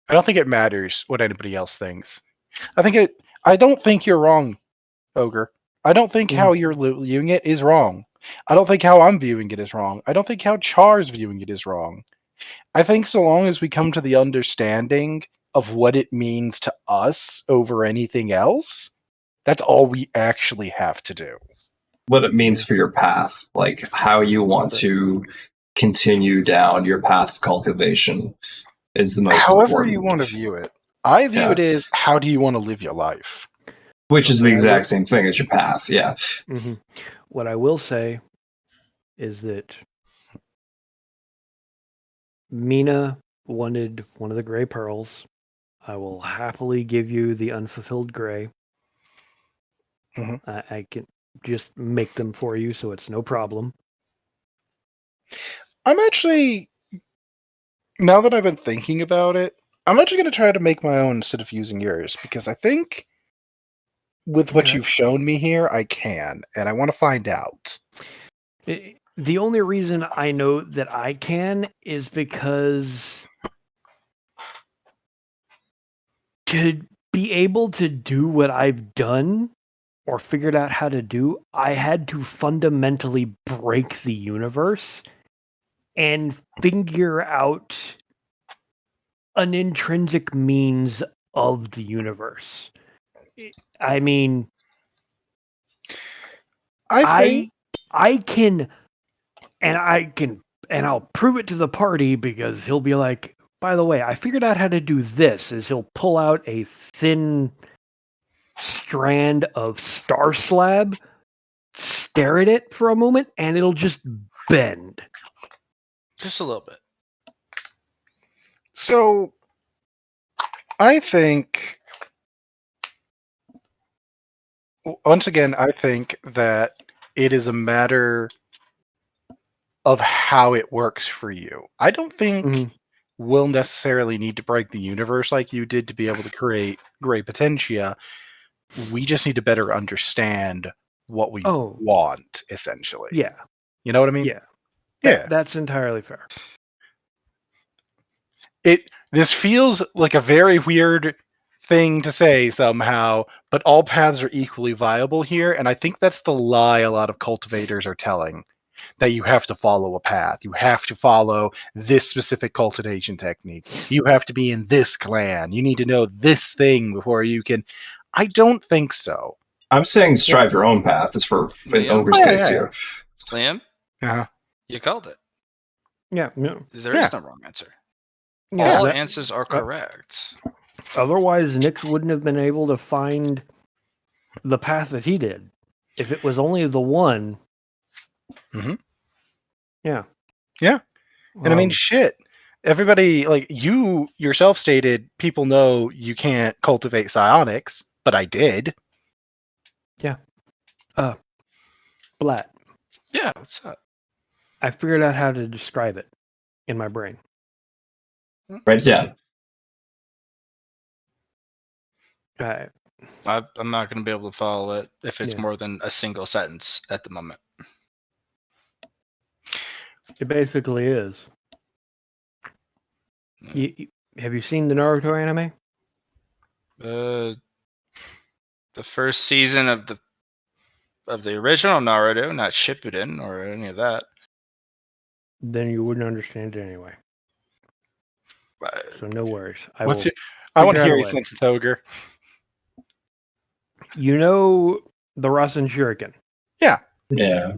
I don't think it matters what anybody else thinks. I don't think you're wrong, Ogre. I don't think how you're viewing it is wrong. I don't think how I'm viewing it is wrong. I don't think how Char's viewing it is wrong. I think so long as we come to the understanding of what it means to us over anything else, that's all we actually have to do. What it means for your path, like how you want to continue down your path of cultivation, is the most However important. you want to view it. I view it as, how do you want to live your life? Which is the exact same thing as your path, yeah. Mm-hmm. What I will say is that Mina wanted one of the gray pearls. I will happily give you the unfulfilled gray. Mhm. I can just make them for you, so it's no problem. I'm actually, now that I've been thinking about it, I'm actually going to try to make my own instead of using yours, because I think with what you've shown me here, I can, and I want to find out. The only reason I know that I can is because to be able to do what I've done or figured out how to do, I had to fundamentally break the universe and figure out an intrinsic means of the universe. I mean, I can, and I'll prove it to the party, because he'll be like, by the way, I figured out how to do this, is he'll pull out a thin strand of star slab, stare at it for a moment, and it'll just bend. Just a little bit. So, I think, once again, I think that it is a matter of how it works for you. I don't think we'll necessarily need to break the universe like you did to be able to create Gray Potentia. We just need to better understand what we want, essentially. Yeah. You know what I mean? Yeah. That's entirely fair. This feels like a very weird thing to say somehow, but all paths are equally viable here, and I think that's the lie a lot of cultivators are telling. That you have to follow a path. You have to follow this specific cultivation technique. You have to be in this clan. You need to know this thing before you can. I don't think so. I'm saying strive your own path, as for in Ogre's case here. Liam? Yeah. You called it. Yeah. No. There is no wrong answer. Yeah, all answers are correct. Otherwise, Nix wouldn't have been able to find the path that he did. If it was only the one. Mm-hmm. Yeah. Yeah. And I mean, shit. Everybody, like, you yourself stated, people know you can't cultivate psionics, but I did. Yeah. Blatt. Yeah, what's up? I figured out how to describe it in my brain. Right, yeah. I'm not going to be able to follow it if it's more than a single sentence at the moment. It basically is. Have you seen the Naruto anime? The first season of the original Naruto, not Shippuden or any of that. Then you wouldn't understand it anyway. So no worries. I want to hear you since it's Ogre. You know the Rasen Shuriken? Yeah. Yeah.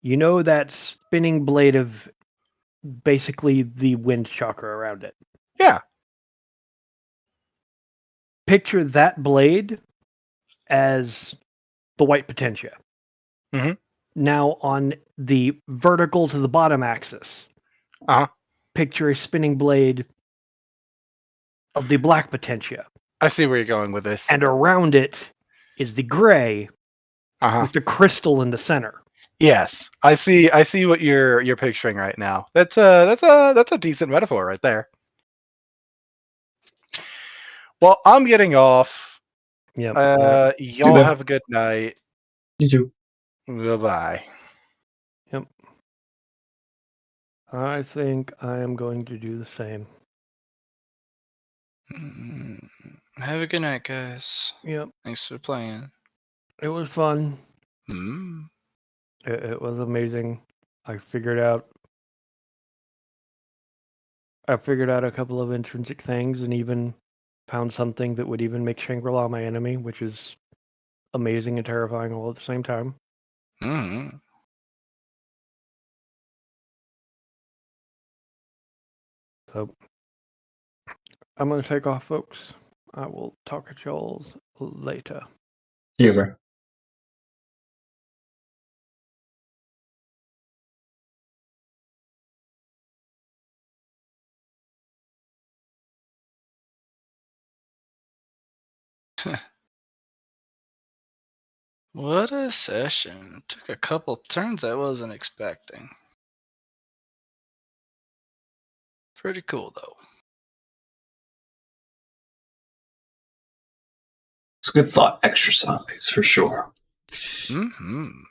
You know that spinning blade of basically the wind chakra around it? Yeah. Picture that blade as the white potentia. Mm-hmm. Now on the vertical to the bottom axis, picture a spinning blade of the black potentia. I see where you're going with this. And around it is the gray with the crystal in the center. Yes, I see. I see what you're picturing right now. That's a decent metaphor right there. Well, I'm getting off. Yep. Y'all bad. have a good night. You too. Bye-bye. Yep. I think I am going to do the same. Have a good night, guys. Yep. Thanks for playing. It was fun. Mm. It was amazing. I figured out a couple of intrinsic things and even found something that would even make Shangri-La my enemy, which is amazing and terrifying all at the same time. Mm. So I'm going to take off, folks. I will talk at y'all later. See you, bro. What a session. Took a couple turns I wasn't expecting. Pretty cool, though. It's a good thought exercise for sure. Mm-hmm.